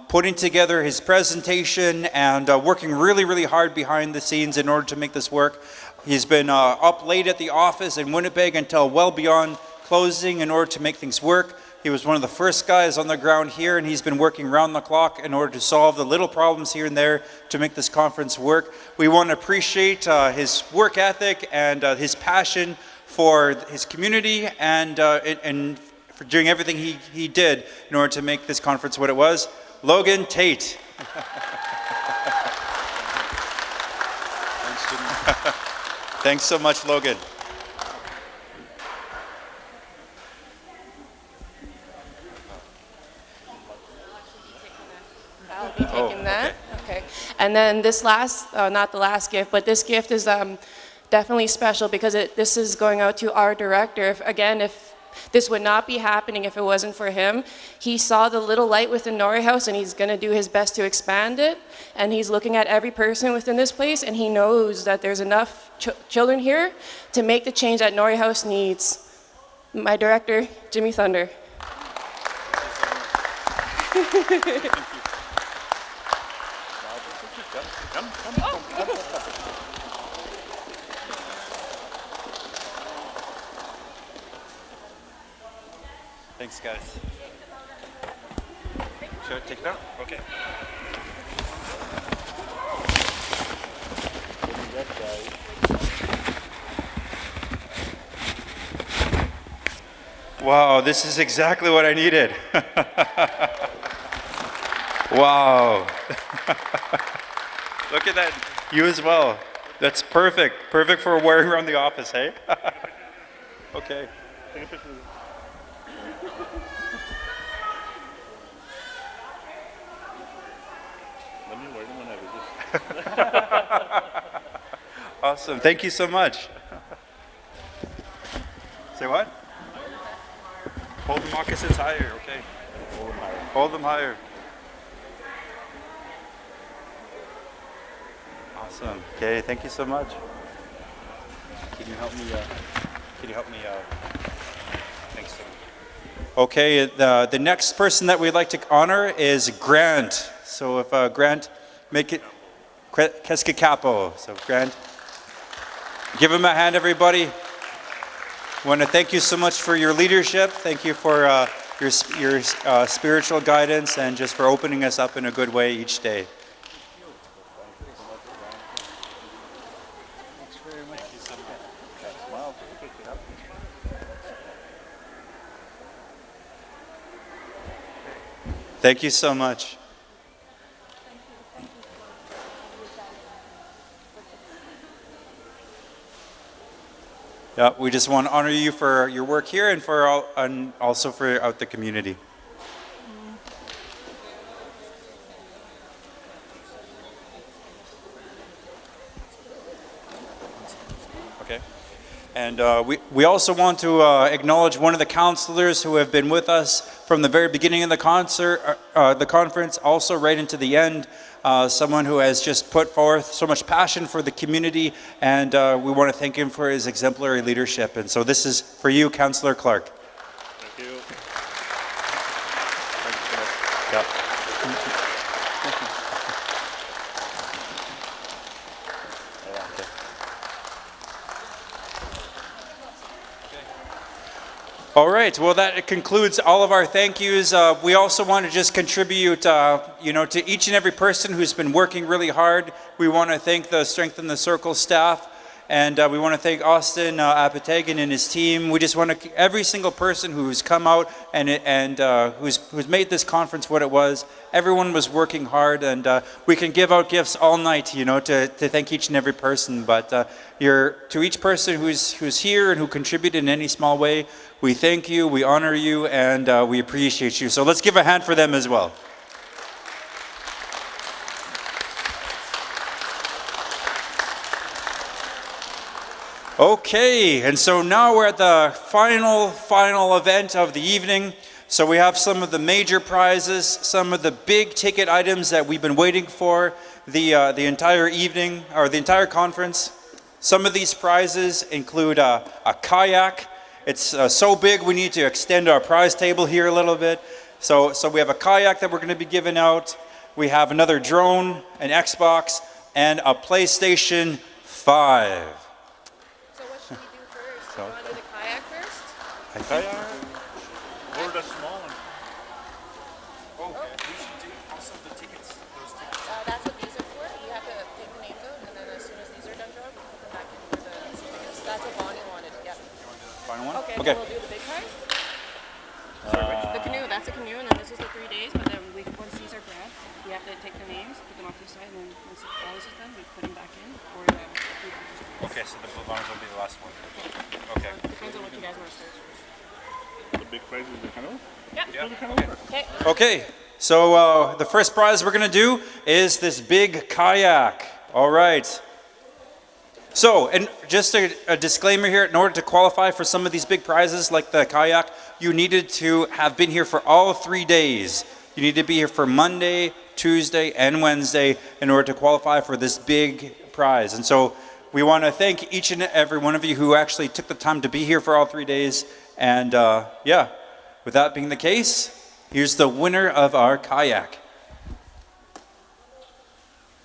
putting together his presentation and working really, really hard behind the scenes in order to make this work. He's been up late at the office in Winnipeg until well beyond closing in order to make things work. He was one of the first guys on the ground here, and he's been working round the clock in order to solve the little problems here and there to make this conference work. We want to appreciate his work ethic and his passion for his community and for doing everything he did in order to make this conference what it was. Logan Tate. Thanks so much, Logan. I'll be taking that. Okay. And then this last, not the last gift, but this gift is definitely special because this is going out to our director. If this would not be happening if it wasn't for him. He saw the little light within Norway House, and he's going to do his best to expand it. And he's looking at every person within this place, and he knows that there's enough children here to make the change that Norway House needs. My director, Jimmy Thunder. Thanks, guys. Should I take it out? Okay. Wow, this is exactly what I needed. Wow. Look at that. You as well. That's perfect. Perfect for wearing around the office, hey? Okay. Awesome. Thank you so much. Say what? Hold the moccasins higher. Okay. Hold them higher. Hold them higher. Awesome. Okay. Thank you so much. Can you help me? Thanks. Okay. The next person that we'd like to honor is Grant. So if Grant, make it Keska Capo. So Grant, give him a hand, everybody. I want to thank you so much for your leadership. Thank you for your spiritual guidance and just for opening us up in a good way each day. Thank you so much. Yeah, we just want to honor you for your work here and and also for out the community. Okay. And we also want to acknowledge one of the counselors who have been with us from the very beginning of the conference, also right into the end. Someone who has just put forth so much passion for the community, and we want to thank him for his exemplary leadership. And so this is for you, Councillor Clark. Thank you. Yeah. All right, well that concludes all of our thank yous. We also want to just contribute, to each and every person who's been working really hard. We want to thank the Strength in the Circle staff And we want to thank Austin Apategan and his team. We just want to, every single person who's come out and who's made this conference what it was. Everyone was working hard, and we can give out gifts all night, you know, to thank each and every person. But to each person who's here and who contributed in any small way, we thank you, we honor you, and we appreciate you. So let's give a hand for them as well. Okay, and so now we're at the final event of the evening. So we have some of the major prizes, some of the big ticket items that we've been waiting for the entire evening, or the entire conference. Some of these prizes include a kayak. It's so big we need to extend our prize table here a little bit. So we have a kayak that we're going to be giving out. We have another drone, an Xbox, and a PlayStation 5. So, you want to do the kayak first? A kayak? Or the small one? Oh, we should do also the tickets. Those tickets. That's what these are for. You have to take the names out, and then as soon as these are done, John, we put them back in for the tickets. That's what Bonnie wanted. Yeah. You want to do the final one? Okay. Then we'll do the big prize. The canoe. That's a canoe, and then this is the 3 days. But then once these are grabbed, we have to take the names, put them off to the side, and then once all this is done, we put them back in. Or Okay, so the bonus will be the last one. Okay. Depends on what you guys want to start first. The big prize is the canoe? Yeah. Okay. Okay, so the first prize we're going to do is this big kayak. All right. So, and just a disclaimer here, in order to qualify for some of these big prizes like the kayak, you needed to have been here for all 3 days. You need to be here for Monday, Tuesday, and Wednesday in order to qualify for this big prize. And so we want to thank each and every one of you who actually took the time to be here for all 3 days. And yeah, with that being the case, here's the winner of our kayak.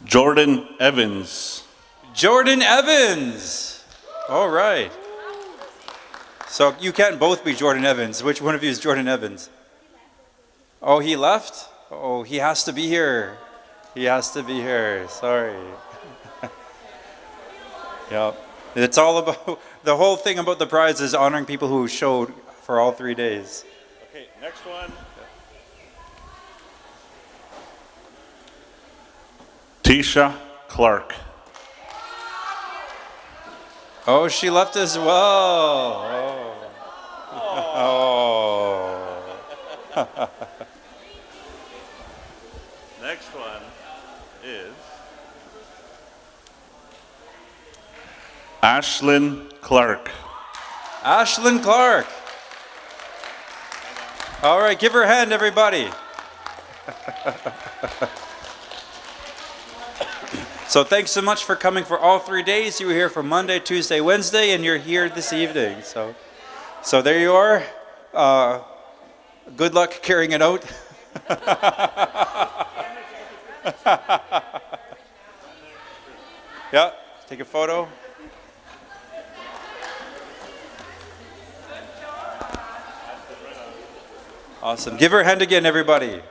Jordan Evans. Jordan Evans. All right. So you can't both be Jordan Evans. Which one of you is Jordan Evans? Oh, he left? Oh, he has to be here. He has to be here. Sorry. Yep. It's all about, the whole thing about the prize is honoring people who showed for all 3 days. Okay, next one. Tisha Clark. Oh, she left as well. Oh. Oh. Next one is Ashlyn Clark. Ashlyn Clark. All right, give her a hand, everybody. So thanks so much for coming for all 3 days. You were here for Monday, Tuesday, Wednesday, and you're here this evening. So there you are. Good luck carrying it out. Yeah, take a photo. Awesome. Give her a hand again, everybody.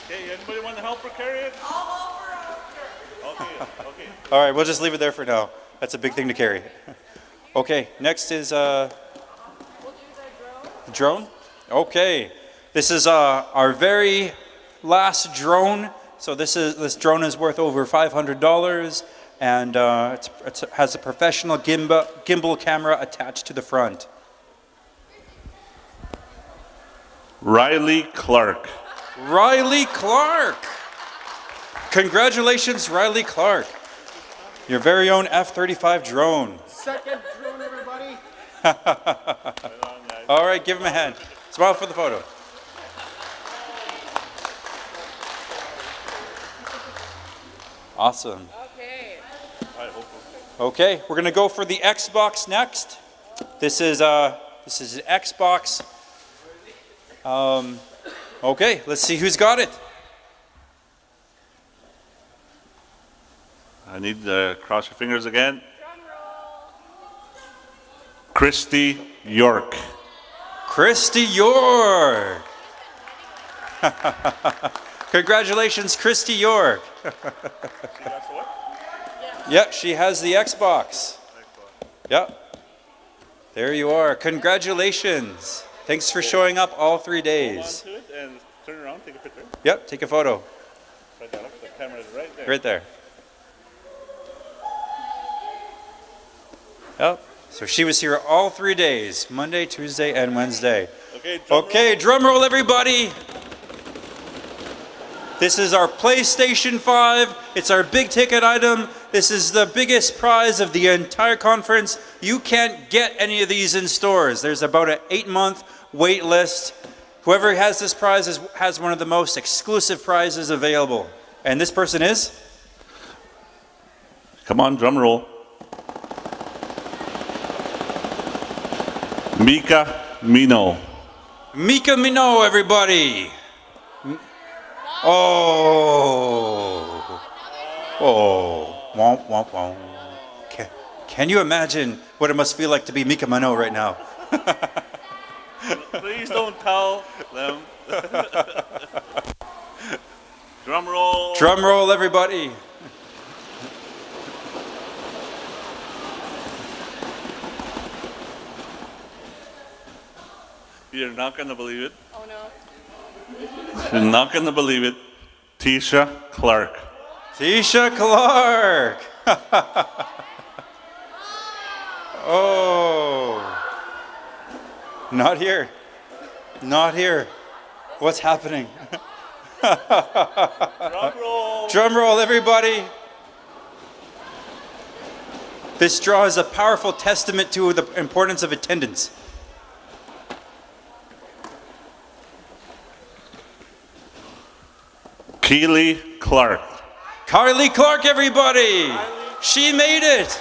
Okay, anybody want to help her carry it? I'll help her. Okay. All right, we'll just leave it there for now. That's a big thing to carry. Okay, next is drone. Okay, this is our very last drone. So this drone is worth over $500, and it has a professional gimbal camera attached to the front. Riley Clark. Riley Clark. Congratulations, Riley Clark. Your very own F-35 drone. Second drone, everybody. All right, give him a hand. Smile for the photo. Awesome. Okay, we're gonna go for the Xbox next. This is an Xbox. Okay, let's see who's got it. I need to cross your fingers again. Christy York. Christy York. Congratulations, Christy York. Yep, she has the Xbox. Yep. There you are. Congratulations. Thanks for showing up all 3 days. Hold on to it and turn around, take a picture. Yep, take a photo. Right there, look, the camera is right there. Right there. Yep. So she was here all 3 days, Monday, Tuesday, and Wednesday. Okay, drum roll everybody. This is our PlayStation 5. It's our big ticket item. This is the biggest prize of the entire conference. You can't get any of these in stores. There's about an 8-month wait list. Whoever has this prize has one of the most exclusive prizes available. And this person is? Come on, drum roll. Mika Mino. Mika Mino, everybody. Oh. Oh. Womp, womp, womp. Can you imagine what it must feel like to be Mika Mino right now? Please don't tell them. Drum roll. Drum roll, everybody. You're not going to believe it. Oh no. You're not going to believe it. Tisha Clark. Tisha Clark. Oh. Not here. Not here. What's happening? Drum roll. Drum roll, everybody. This draw is a powerful testament to the importance of attendance. Keely Clark. Kylie Clark, everybody. She made it.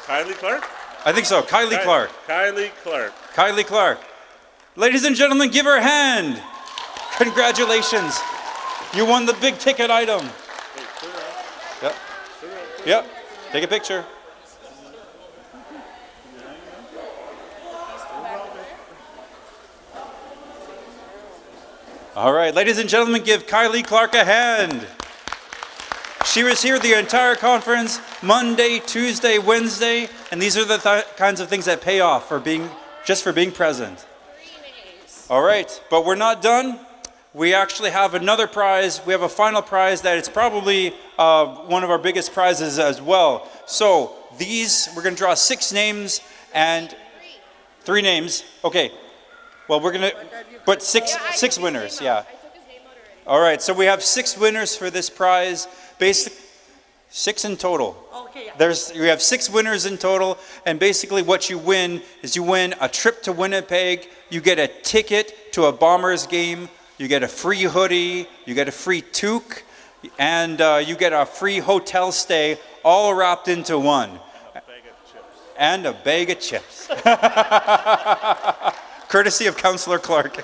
Kylie Clark? I think so. Kylie Clark. Kylie Clark. Kylie Clark. Ladies and gentlemen, give her a hand. Congratulations. You won the big ticket item. Yep. Yep. Take a picture. All right, ladies and gentlemen, give Kylie Clark a hand. She was here the entire conference, Monday, Tuesday, Wednesday, and these are the kinds of things that pay off for being present. All right, but we're not done. We actually have another prize. We have a final prize that it's probably one of our biggest prizes as well. So these, we're going to draw 6 names and 3 names. Okay. Well, we're going to, but six winners, yeah. All right, so we have 6 winners for this prize. 6 in total. We have 6 winners in total, and basically what you win is you win a trip to Winnipeg, you get a ticket to a Bombers game, you get a free hoodie, you get a free toque, and you get a free hotel stay, all wrapped into one. And a bag of chips. Courtesy of Councillor Clark.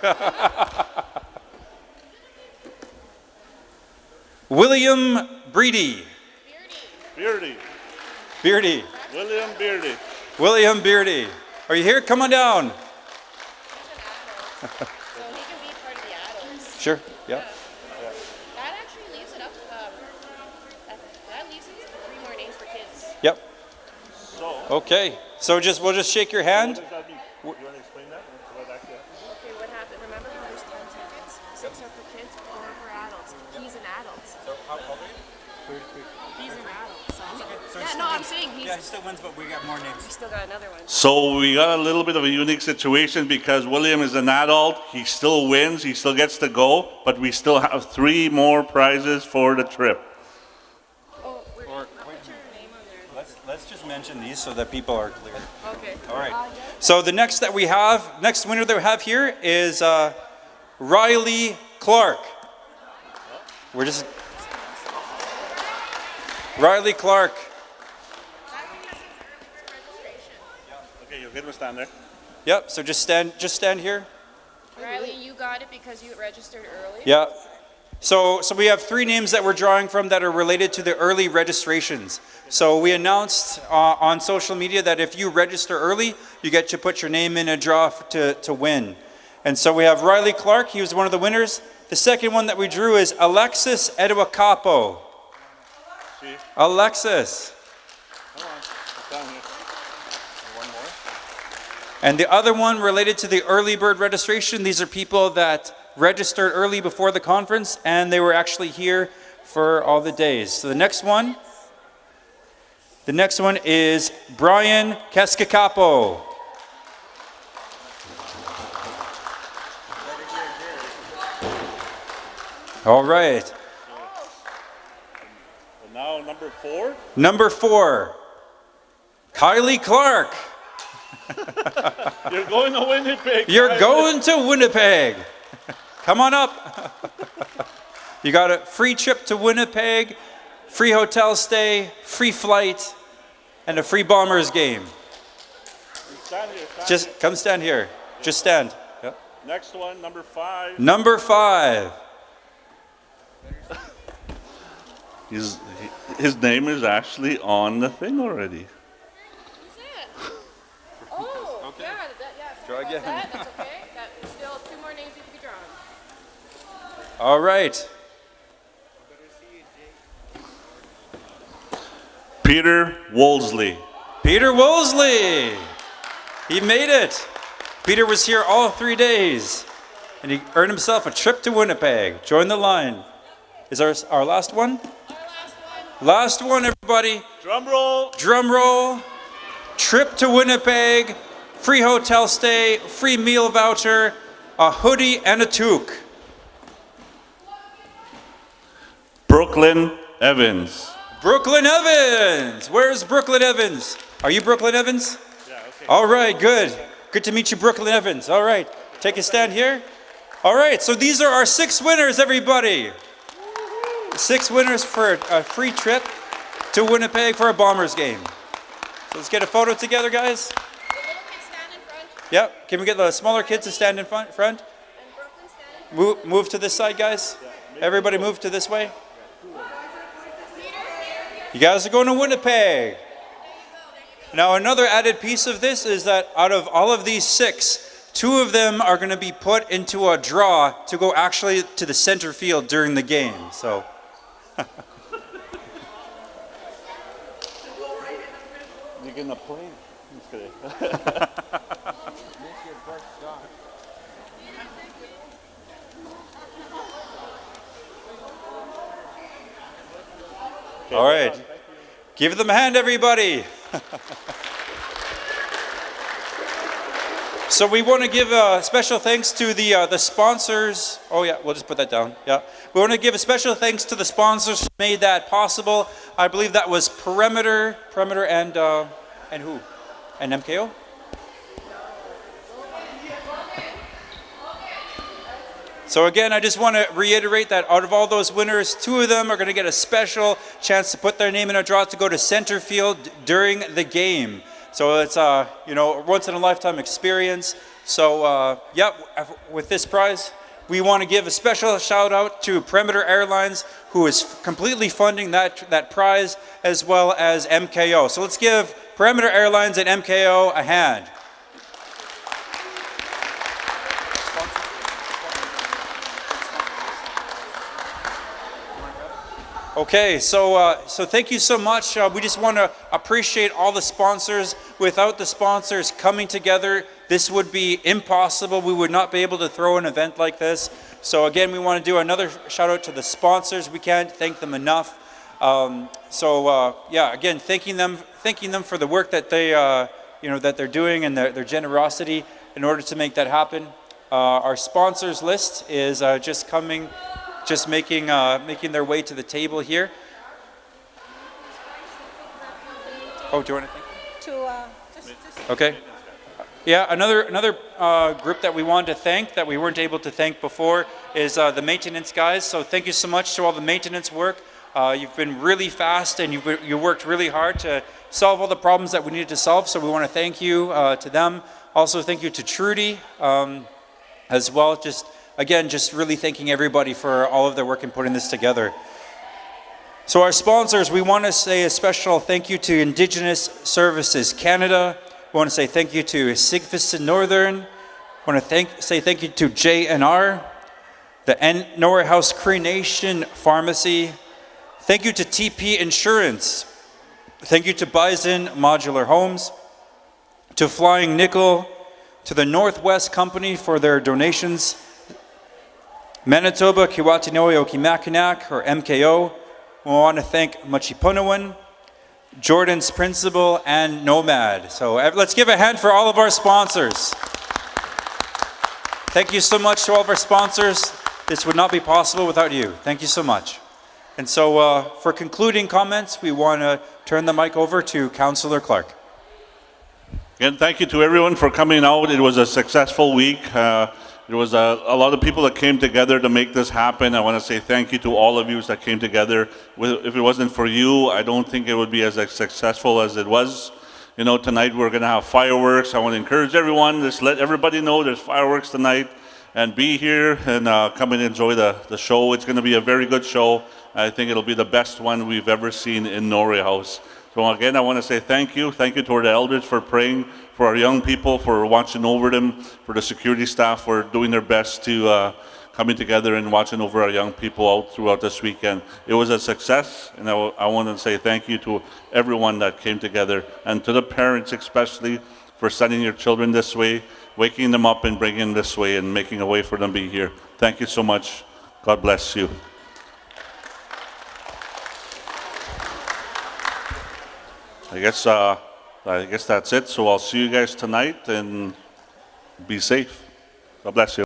William Breedy. Beardy. Beardy. William Beardy. William Beardy. Are you here? Come on down. So he can be part of the adults. Sure, yeah. That actually leaves it up. That leaves it 3 more names for kids. Yep. Okay, so we'll just shake your hand. What does that mean? You want to explain that? Okay, what happened? Remember how there's 10 tickets? 6 are for kids, 4 are for adults. He's an adult. So how old are you? He's an adult. So yeah, no, I'm saying he's... Yeah, he still wins, but we got more names. We still got another one. So we got a little bit of a unique situation because William is an adult. He still wins. He still gets to go, but we still have 3 more prizes for the trip. Oh, I'll put your name on there. Let's just mention these so that people are clear. Okay. All right. So the next winner that we have here is Riley Clark. We're just Riley Clark. Okay, you'll get him a stand there. Yep. So just stand here. Riley, you got it because you registered early? Yeah. So we have 3 names that we're drawing from that are related to the early registrations. So we announced on social media that if you register early, you get to put your name in a draw to win. And so we have Riley Clark. He was one of the winners. The second one that we drew is Alexis Eduacapo. Alexis. Come on, it's down here. One more. And the other one related to the early bird registration. These are people that registered early before the conference and they were actually here for all the days. So the next one is Brian Cascacapo. All right. And now number 4. Number 4, Kylie Clark. You're going to Winnipeg. You're going to Winnipeg. Come on up. You got a free trip to Winnipeg, free hotel stay, free flight, and a free Bombers game. Stand here, Just come stand here. Just stand. Yep. Next one, number 5. Number 5. His name is actually on the thing already. Oh, Okay. yeah. Try again. That's okay. That's still 2 more names need to be drawn. All right. Peter Wolseley. Peter Wolseley. He made it. Peter was here all 3 days, and he earned himself a trip to Winnipeg. Join the line. Is our last one? Last one, everybody. Drum roll. Drum roll. Trip to Winnipeg. Free hotel stay. Free meal voucher. A hoodie and a toque. Brooklyn Evans. Brooklyn Evans. Where's Brooklyn Evans? Are you Brooklyn Evans? Yeah, okay. All right, good. Good to meet you, Brooklyn Evans. All right, take a stand here. All right, so these are our 6 winners, everybody. 6 winners for a free trip to Winnipeg for a Bombers game. So let's get a photo together, guys. Yep, can we get the smaller kids to stand in front? Move to this side, guys. Everybody move to this way. You guys are going to Winnipeg. Now another added piece of this is that out of all of these 6, 2 of them are going to be put into a draw to go actually to the center field during the game. So. You getting a plane? Just kidding. All right. Give them a hand, everybody. So we want to give a special thanks to the sponsors. Oh yeah, we'll just put that down. Yeah, we want to give a special thanks to the sponsors who made that possible. I believe that was Perimeter, and who? And MKO. So again, I just want to reiterate that out of all those winners, 2 of them are going to get a special chance to put their name in a draw to go to center field during the game. So it's a once in a lifetime experience. So with this prize, we want to give a special shout out to Perimeter Airlines, who is completely funding that prize, as well as MKO. So let's give Perimeter Airlines and MKO a hand. Okay, so thank you so much. We just want to appreciate all the sponsors. Without the sponsors coming together, this would be impossible. We would not be able to throw an event like this. So again, we want to do another shout out to the sponsors. We can't thank them enough. Again, thanking them for the work that they that they're doing and their generosity in order to make that happen. Our sponsors list is just making their way to the table here. Oh, do you want to think? Okay. Yeah, another group that we wanted to thank that we weren't able to thank before is the maintenance guys. So thank you so much to all the maintenance work. You've been really fast and you worked really hard to solve all the problems that we needed to solve. So we want to thank you to them. Also thank you to Trudy as well. Just really thanking everybody for all of their work in putting this together. So our sponsors, we want to say a special thank you to Indigenous Services Canada. We want to say thank you to Sigfusson Northern. We want to say thank you to JNR, the Norway House Cree Nation Pharmacy. Thank you to TP Insurance. Thank you to Bison Modular Homes, to Flying Nickel, to the Northwest Company for their donations, Manitoba Kiwatinoi Okimakinak, or MKO. We want to thank Machipunawan, Jordan's Principal, and Nomad. So let's give a hand for all of our sponsors. Thank you so much to all of our sponsors. This would not be possible without you. Thank you so much. And so for concluding comments, we want to turn the mic over to Councillor Clark. Again, thank you to everyone for coming out. It was a successful week. There was a lot of people that came together to make this happen. I want to say thank you to all of you that came together. If it wasn't for you, I don't think it would be as successful as it was. You know, tonight we're going to have fireworks. I want to encourage everyone, just let everybody know there's fireworks tonight, and be here and come and enjoy the show. It's going to be a very good show. I think it'll be the best one we've ever seen in Norway House. So again, I want to say thank you. Thank you to our elders for praying for our young people, for watching over them, for the security staff for doing their best to coming together and watching over our young people out throughout this weekend. It was a success, and I want to say thank you to everyone that came together, and to the parents especially for sending your children this way, waking them up and bringing them this way and making a way for them to be here. Thank you so much. God bless you. I guess that's it. So I'll see you guys tonight, and be safe. God bless you.